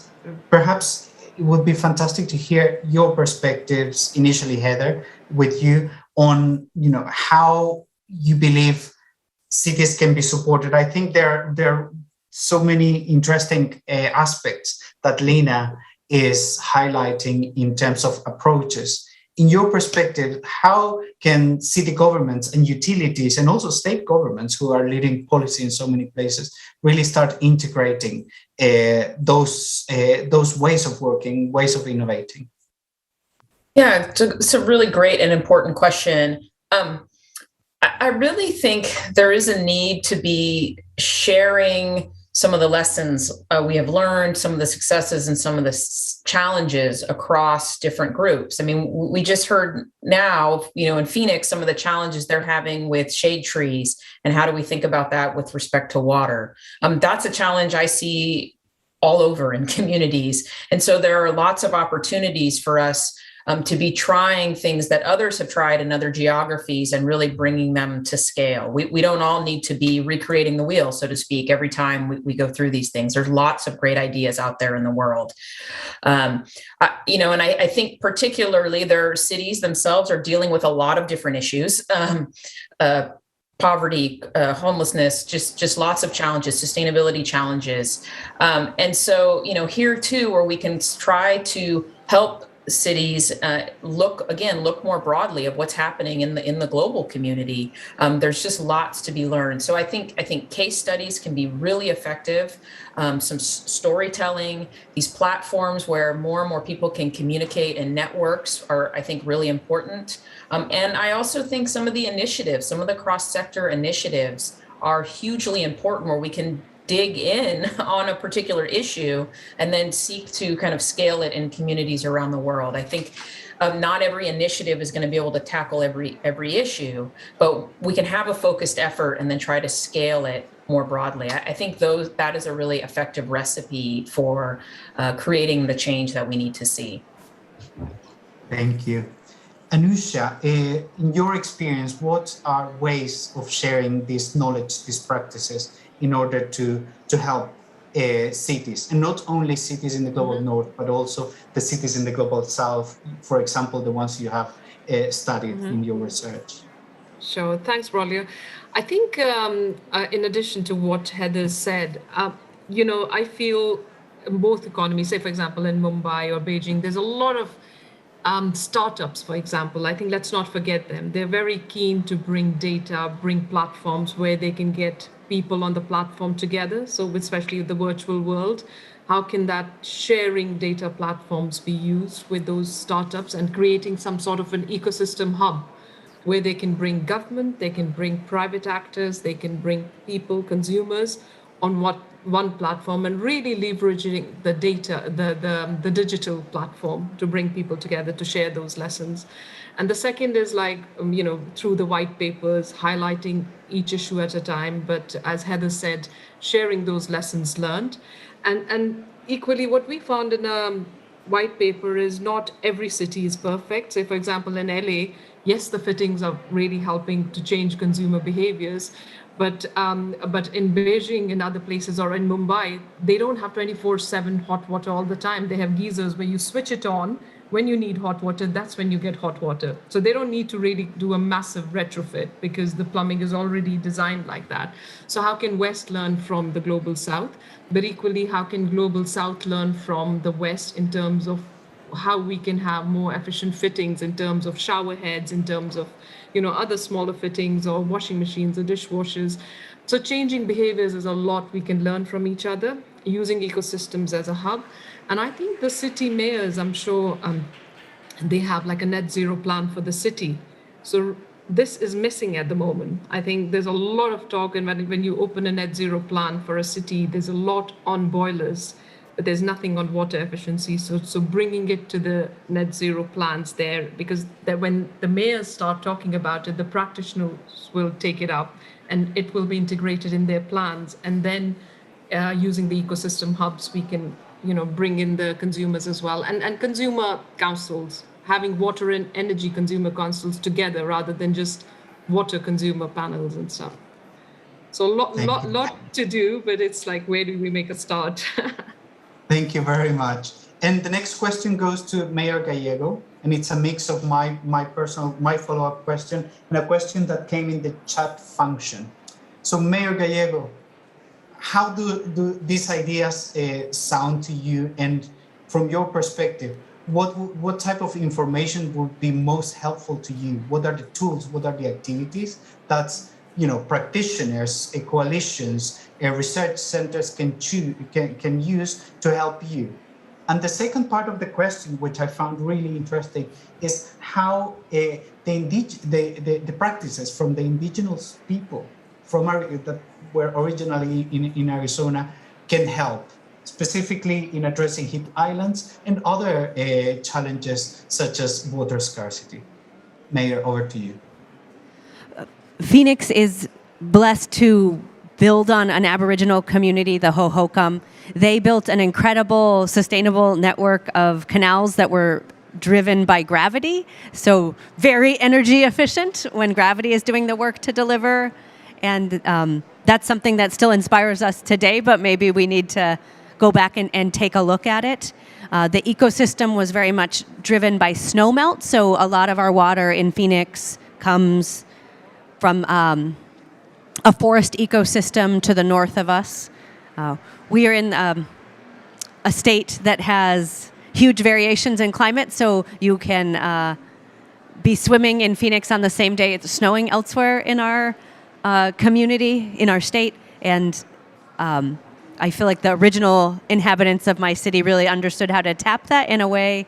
perhaps it would be fantastic to hear your perspectives initially, Heather, with you on how you believe cities can be supported. I think there are so many interesting aspects that Lina is highlighting in terms of approaches. In your perspective, how can city governments and utilities, and also state governments who are leading policy in so many places, really start integrating those ways of working, ways of innovating? Yeah, it's a really great and important question. I really think there is a need to be sharing some of the lessons we have learned, some of the successes and some of the challenges across different groups. I mean, we just heard now, in Phoenix, some of the challenges they're having with shade trees, and how do we think about that with respect to water? That's a challenge I see all over in communities. And so there are lots of opportunities for us to be trying things that others have tried in other geographies and really bringing them to scale. We don't all need to be recreating the wheel, so to speak, every time we go through these things. There's lots of great ideas out there in the world. And I think particularly their cities themselves are dealing with a lot of different issues. Poverty, homelessness, just lots of challenges, sustainability challenges. And so, here too, where we can try to help cities look more broadly of what's happening in the global community. There's just lots to be learned. So I think case studies can be really effective. Some storytelling, these platforms where more and more people can communicate and networks are, I think, really important. And I also think some of the initiatives, some of the cross-sector initiatives are hugely important, where we can dig in on a particular issue and then seek to kind of scale it in communities around the world. I think not every initiative is going to be able to tackle every issue, but we can have a focused effort and then try to scale it more broadly. I think that is a really effective recipe for creating the change that we need to see. Thank you. Anusha, in your experience, what are ways of sharing this knowledge, these practices, in order to help cities, and not only cities in the global north, but also the cities in the global south, for example, the ones you have studied in your research? Sure. Thanks, Braulio. I think in addition to what Heather said, I feel in both economies, say, for example, in Mumbai or Beijing, there's a lot of startups, for example. I think let's not forget them. They're very keen to bring data, bring platforms where they can get people on the platform together. So especially the virtual world, how can that sharing data platforms be used with those startups and creating some sort of an ecosystem hub where they can bring government, they can bring private actors, they can bring people, consumers on one platform, and really leveraging the data, the digital platform to bring people together to share those lessons. And the second is through the white papers, highlighting each issue at a time, but as Heather said, sharing those lessons learned. And equally, what we found in a white paper is not every city is perfect. Say, for example, in LA, yes, the fittings are really helping to change consumer behaviors, but in Beijing and other places, or in Mumbai, they don't have 24/7 hot water all the time. They have geysers where you switch it on when you need hot water. That's when you get hot water. So they don't need to really do a massive retrofit because the plumbing is already designed like that. So how can West learn from the global South? But equally, how can global South learn from the West in terms of how we can have more efficient fittings in terms of shower heads, in terms of other smaller fittings or washing machines or dishwashers. So changing behaviors is a lot we can learn from each other, using ecosystems as a hub. And I think the city mayors, I'm sure they have like a net zero plan for the city. So this is missing at the moment. I think there's a lot of talk, and when you open a net zero plan for a city, there's a lot on boilers, but there's nothing on water efficiency. So bringing it to the net zero plans there, because when the mayors start talking about it, the practitioners will take it up and it will be integrated in their plans. And then using the ecosystem hubs, we can bring in the consumers as well, and consumer councils, having water and energy consumer councils together rather than just water consumer panels and stuff. So lot to do, but it's like, where do we make a start? Thank you very much. And the next question goes to Mayor Gallego, and it's a mix of my follow-up question and a question that came in the chat function. So Mayor Gallego, how do these ideas sound to you? And from your perspective, what type of information would be most helpful to you? What are the tools? What are the activities that practitioners, coalitions, research centers can use to help you? And the second part of the question, which I found really interesting, is how the practices from the indigenous people that were originally in Arizona can help, specifically in addressing heat islands and other challenges such as water scarcity. Mayor, over to you. Phoenix is blessed to build on an Aboriginal community, the Hohokam. They built an incredible, sustainable network of canals that were driven by gravity, so very energy efficient when gravity is doing the work to deliver. And that's something that still inspires us today, but maybe we need to go back and take a look at it. The ecosystem was very much driven by snowmelt, so a lot of our water in Phoenix comes from a forest ecosystem to the north of us. We are in a state that has huge variations in climate, so you can be swimming in Phoenix on the same day it's snowing elsewhere in our community, in our state, and I feel like the original inhabitants of my city really understood how to tap that in a way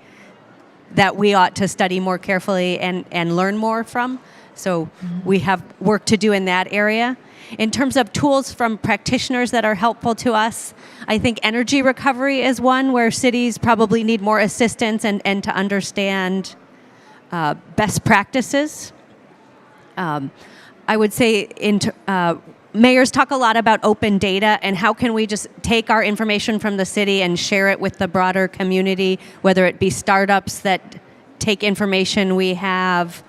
that we ought to study more carefully and learn more from. So we have work to do in that area. In terms of tools from practitioners that are helpful to us, I think energy recovery is one where cities probably need more assistance and to understand best practices. I would say mayors talk a lot about open data and how can we just take our information from the city and share it with the broader community, whether it be startups that take information we have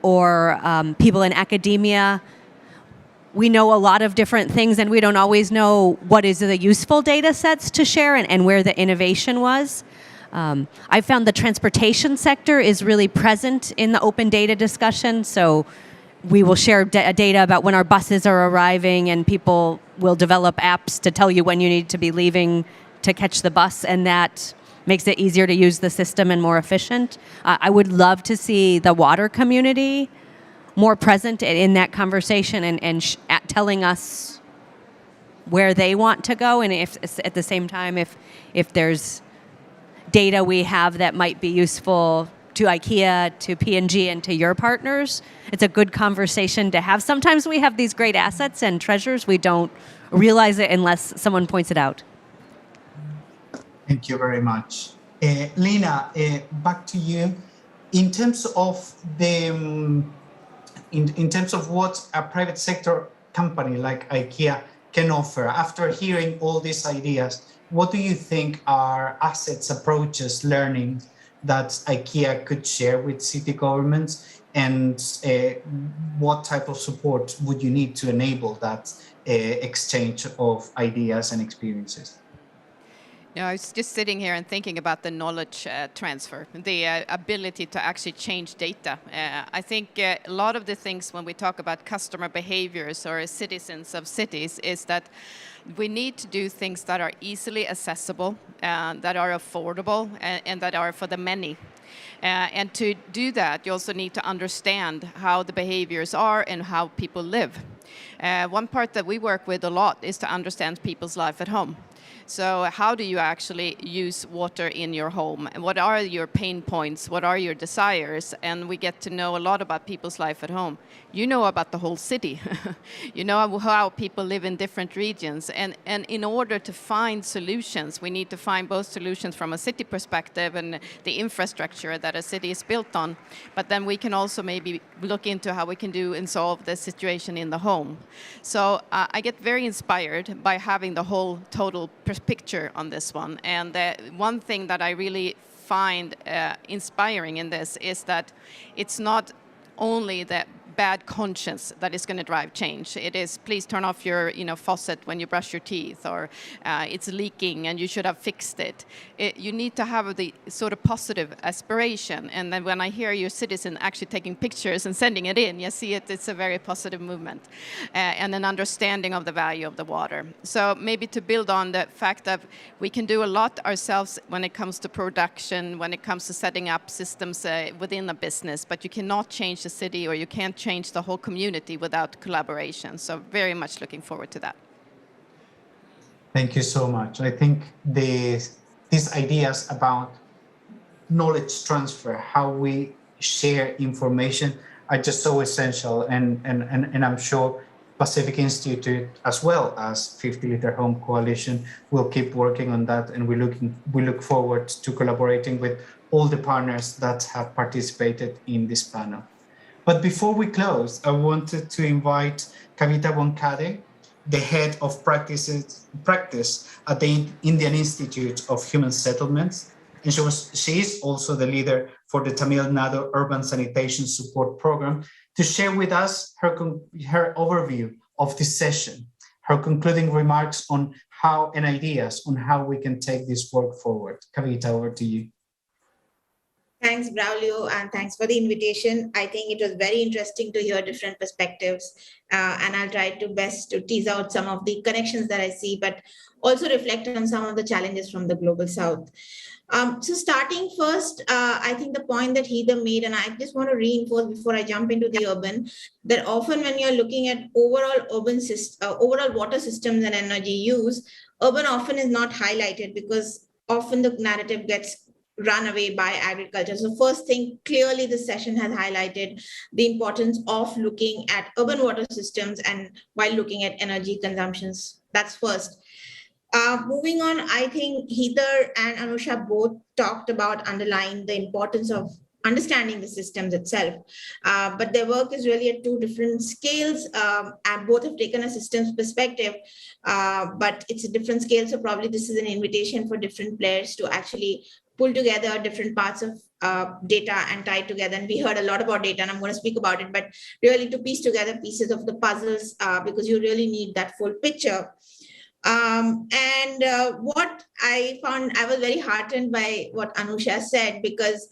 or people in academia. We know a lot of different things and we don't always know what is the useful data sets to share and where the innovation was. I found the transportation sector is really present in the open data discussion, so we will share data about when our buses are arriving and people will develop apps to tell you when you need to be leaving to catch the bus, and that makes it easier to use the system and more efficient. I would love to see the water community more present in that conversation and telling us where they want to go, and if at the same time if there's data we have that might be useful to IKEA, to P&G, and to your partners. It's a good conversation to have. Sometimes we have these great assets and treasures. We don't realize it unless someone points it out. Thank you very much. Lena, back to you. In terms of the, in terms of what a private sector company like IKEA can offer, after hearing all these ideas, what do you think are assets, approaches, learning that IKEA could share with city governments, and what type of support would you need to enable that exchange of ideas and experiences? I was just sitting here and thinking about the knowledge transfer, the ability to actually change data. I think a lot of the things when we talk about customer behaviors or citizens of cities is that we need to do things that are easily accessible, that are affordable, and that are for the many. And to do that, you also need to understand how the behaviors are and how people live. One part that we work with a lot is to understand people's life at home. So how do you actually use water in your home? And what are your pain points? What are your desires? And we get to know a lot about people's life at home. You know about the whole city. You know how people live in different regions. And in order to find solutions, we need to find both solutions from a city perspective and the infrastructure that a city is built on. But then we can also maybe look into how we can do and solve the situation in the home. So I get very inspired by having the whole total picture on this one. And one thing that I really find inspiring in this is that it's not only the bad conscience that is going to drive change. It is, please turn off your faucet when you brush your teeth, or it's leaking and you should have fixed it. You need to have the sort of positive aspiration. And then when I hear your citizen actually taking pictures and sending it in, you see it's a very positive movement and an understanding of the value of the water. So maybe to build on the fact that we can do a lot ourselves when it comes to production, when it comes to setting up systems within a business, but you cannot change the city, or you can't change the whole community without collaboration. So very much looking forward to that. Thank you so much. I think these ideas about knowledge transfer, how we share information, are just so essential. And I'm sure Pacific Institute, as well as 50 Liter Home Coalition, will keep working on that. And we look forward to collaborating with all the partners that have participated in this panel. But before we close, I wanted to invite Kavita Wonkade, the head of practice at the Indian Institute of Human Settlements. And she is also the leader for the Tamil Nadu Urban Sanitation Support Program, to share with us her overview of this session, her concluding remarks on how and ideas on how we can take this work forward. Kavita, over to you. Thanks, Braulio, and thanks for the invitation. I think it was very interesting to hear different perspectives, and I'll try to best to tease out some of the connections that I see, but also reflect on some of the challenges from the global south. So starting first, I think the point that Heather made, and I just want to reinforce before I jump into the urban, that often when you're looking at overall water systems and energy use, urban often is not highlighted because often the narrative gets run away by agriculture. So first thing, clearly this session has highlighted the importance of looking at urban water systems and while looking at energy consumptions. That's first. Moving on, I think Heather and Anusha both talked about underlying the importance of understanding the systems itself. But their work is really at two different scales, and both have taken a systems perspective, but it's a different scale. So probably this is an invitation for different players to actually pull together different parts of data and tie it together. And we heard a lot about data, and I'm going to speak about it, but really to piece together pieces of the puzzles, because you really need that full picture. What I found, I was very heartened by what Anusha said, because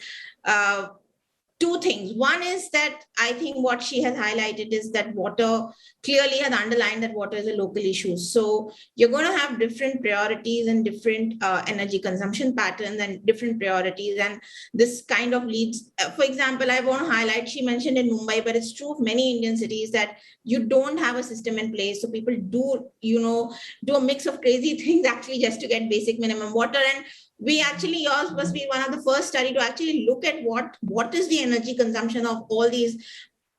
two things. One is that I think what she has highlighted is that water clearly has underlined that water is a local issue. So you're going to have different priorities and different energy consumption patterns and different priorities. And this kind of leads, for example, I want to highlight, she mentioned in Mumbai, but it's true of many Indian cities that you don't have a system in place. So people do, do a mix of crazy things actually just to get basic minimum water. And we actually, yours must be one of the first study to actually look at what is the energy consumption of all these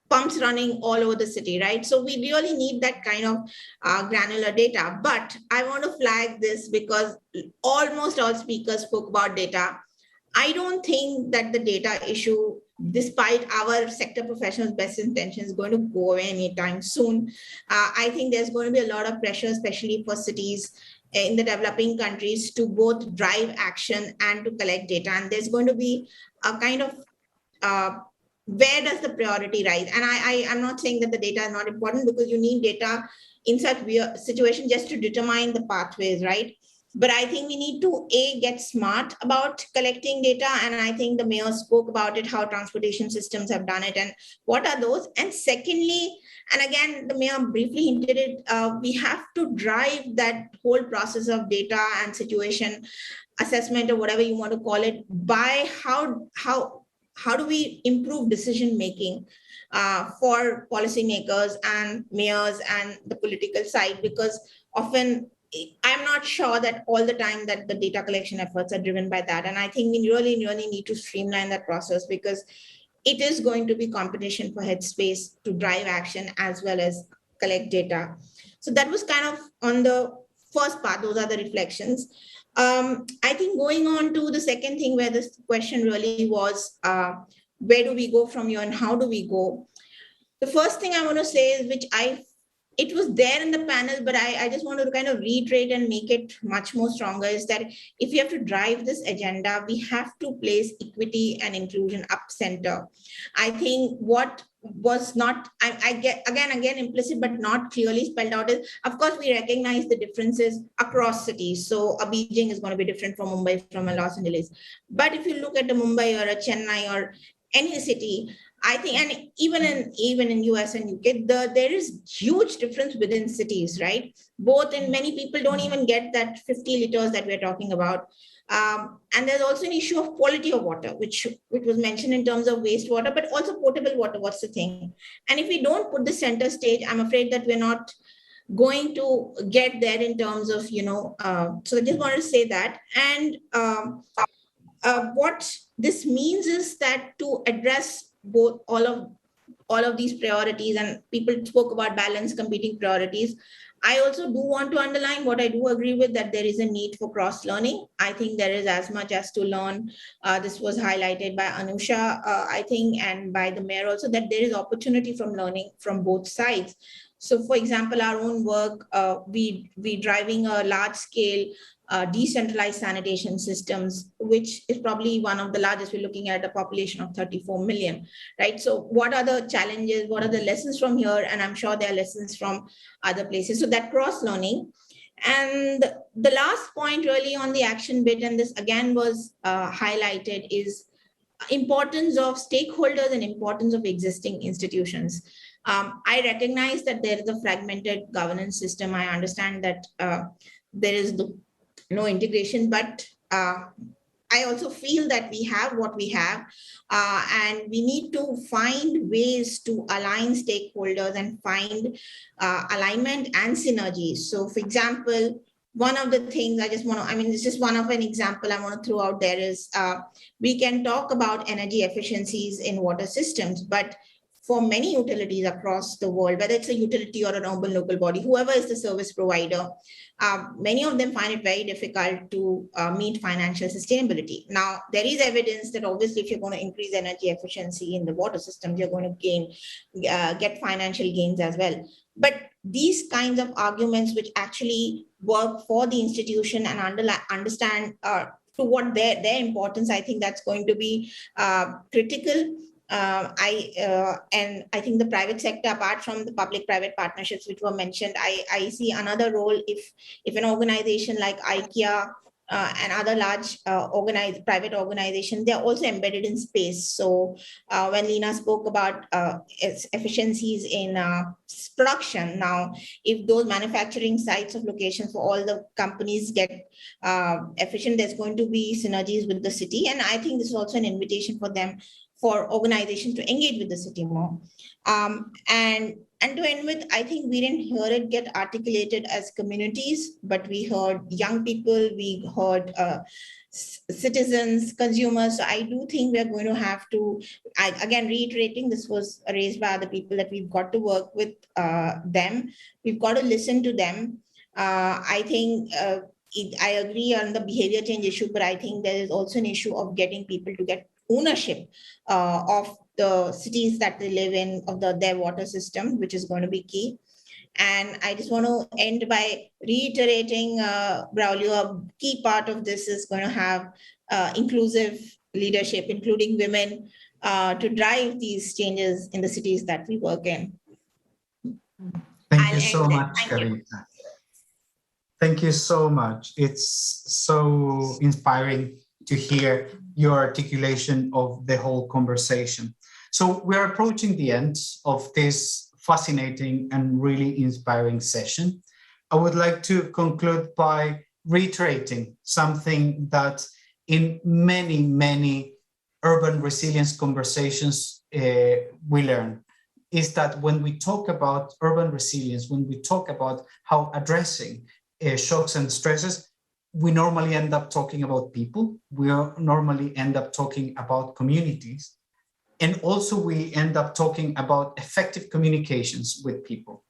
pumps running all over the city, right? So we really need that kind of granular data. But I want to flag this because almost all speakers spoke about data. I don't think that the data issue, despite our sector professionals' best intentions, is going to go away anytime soon. I think there's going to be a lot of pressure, especially for cities in the developing countries, to both drive action and to collect data. And there's going to be a kind of where does the priority rise? And I'm not saying that the data is not important, because you need data in such situation just to determine the pathways, right? But I think we need to get smart about collecting data. And I think the mayor spoke about it, how transportation systems have done it and what are those. And secondly, and again, the mayor briefly hinted it, we have to drive that whole process of data and situation assessment, or whatever you want to call it, by how do we improve decision making for policymakers and mayors and the political side, because often I'm not sure that all the time that the data collection efforts are driven by that. And I think we really need to streamline that process, because it is going to be competition for headspace to drive action as well as collect data. So that was kind of on the first part. Those are the reflections. I think going on to the second thing, where this question really was, where do we go from here and how do we go? The first thing I want to say is, it was there in the panel, but I just want to kind of reiterate and make it much more stronger, is that if you have to drive this agenda, we have to place equity and inclusion up center. I think what was not, I get again implicit but not clearly spelled out is, of course, we recognize the differences across cities. So a Beijing is going to be different from Mumbai, from a Los Angeles. But if you look at a Mumbai or a Chennai or any city, I think, and even in US and UK, there is huge difference within cities, right? Both in many people don't even get that 50 liters that we're talking about. And there's also an issue of quality of water, which was mentioned in terms of wastewater, but also potable water. What's the thing? And if we don't put the center stage, I'm afraid that we're not going to get there in terms of, so I just wanted to say that. And what this means is that to address both all of these priorities, and people spoke about balanced competing priorities, I also do want to underline what I do agree with, that there is a need for cross learning. I think there is as much as to learn. This was highlighted by Anusha, I think, and by the mayor also, that there is opportunity from learning from both sides. So for example, our own work, we driving a large scale decentralized sanitation systems, which is probably one of the largest. We're looking at a population of 34 million, right? So what are the challenges? What are the lessons from here? And I'm sure there are lessons from other places. So that cross learning. And the last point really on the action bit, and this again was highlighted, is importance of stakeholders and importance of existing institutions. I recognize that there is a fragmented governance system. I understand that there is no integration, but I also feel that we have what we have, and we need to find ways to align stakeholders and find alignment and synergies. So, for example, one of the things I just want to, it's just one of an example I want to throw out there is we can talk about energy efficiencies in water systems, but for many utilities across the world, whether it's a utility or an urban local body, whoever is the service provider, many of them find it very difficult to meet financial sustainability. Now, there is evidence that obviously if you're going to increase energy efficiency in the water systems, you're going to get financial gains as well. But these kinds of arguments which actually work for the institution and understand to what their importance, I think that's going to be critical. And I think the private sector, apart from the public-private partnerships which were mentioned, I see another role if an organization like IKEA and other large private organizations, they're also embedded in space. So when Lena spoke about its efficiencies in production, now if those manufacturing sites of locations for all the companies get efficient, there's going to be synergies with the city. And I think this is also an invitation for them, for organizations to engage with the city more. And to end with, I think we didn't hear it get articulated as communities, but we heard young people, we heard citizens, consumers. So I do think we're going to have to, again, reiterating, this was raised by other people, that we've got to work with them. We've got to listen to them. I think I agree on the behavior change issue, but I think there is also an issue of getting people to get ownership of the cities that they live in, of their water system, which is going to be key. And I just want to end by reiterating, Braulio, a key part of this is going to have inclusive leadership, including women, to drive these changes in the cities that we work in. Thank you so much, Kavita. Thank you so much. It's so inspiring to hear your articulation of the whole conversation. So we're approaching the end of this fascinating and really inspiring session. I would like to conclude by reiterating something that in many, many urban resilience conversations we learn, is that when we talk about urban resilience, when we talk about how addressing shocks and stresses, we normally end up talking about people. We normally end up talking about communities. And also we end up talking about effective communications with people.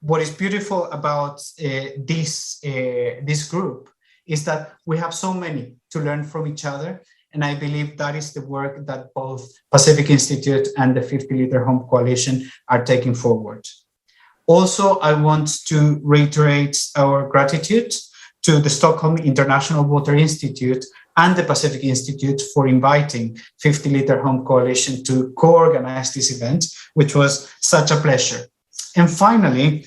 What is beautiful about this group is that we have so many to learn from each other. And I believe that is the work that both Pacific Institute and the 50 Liter Home Coalition are taking forward. Also, I want to reiterate our gratitude to the Stockholm International Water Institute and the Pacific Institute for inviting 50 Liter Home Coalition to co-organize this event, which was such a pleasure. And finally,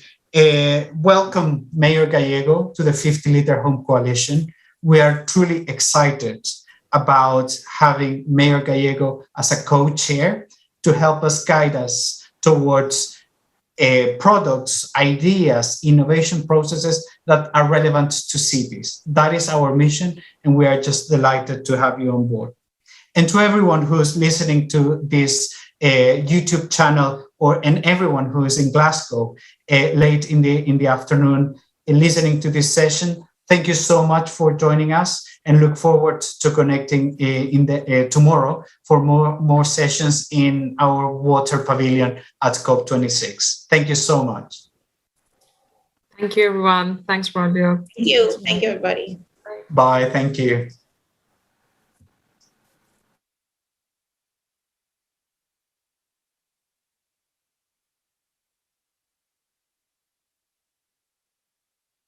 welcome Mayor Gallego to the 50 Liter Home Coalition. We are truly excited about having Mayor Gallego as a co-chair to help us guide us towards products, ideas, innovation processes that are relevant to cities. That is our mission, and we are just delighted to have you on board. And to everyone who's listening to this YouTube channel, and everyone who is in Glasgow late in the afternoon listening to this session, thank you so much for joining us, and look forward to connecting tomorrow for more sessions in our water pavilion at COP26. Thank you so much. Thank you, everyone. Thanks, Braulio. Thank you. Thank you, everybody. Bye. Thank you.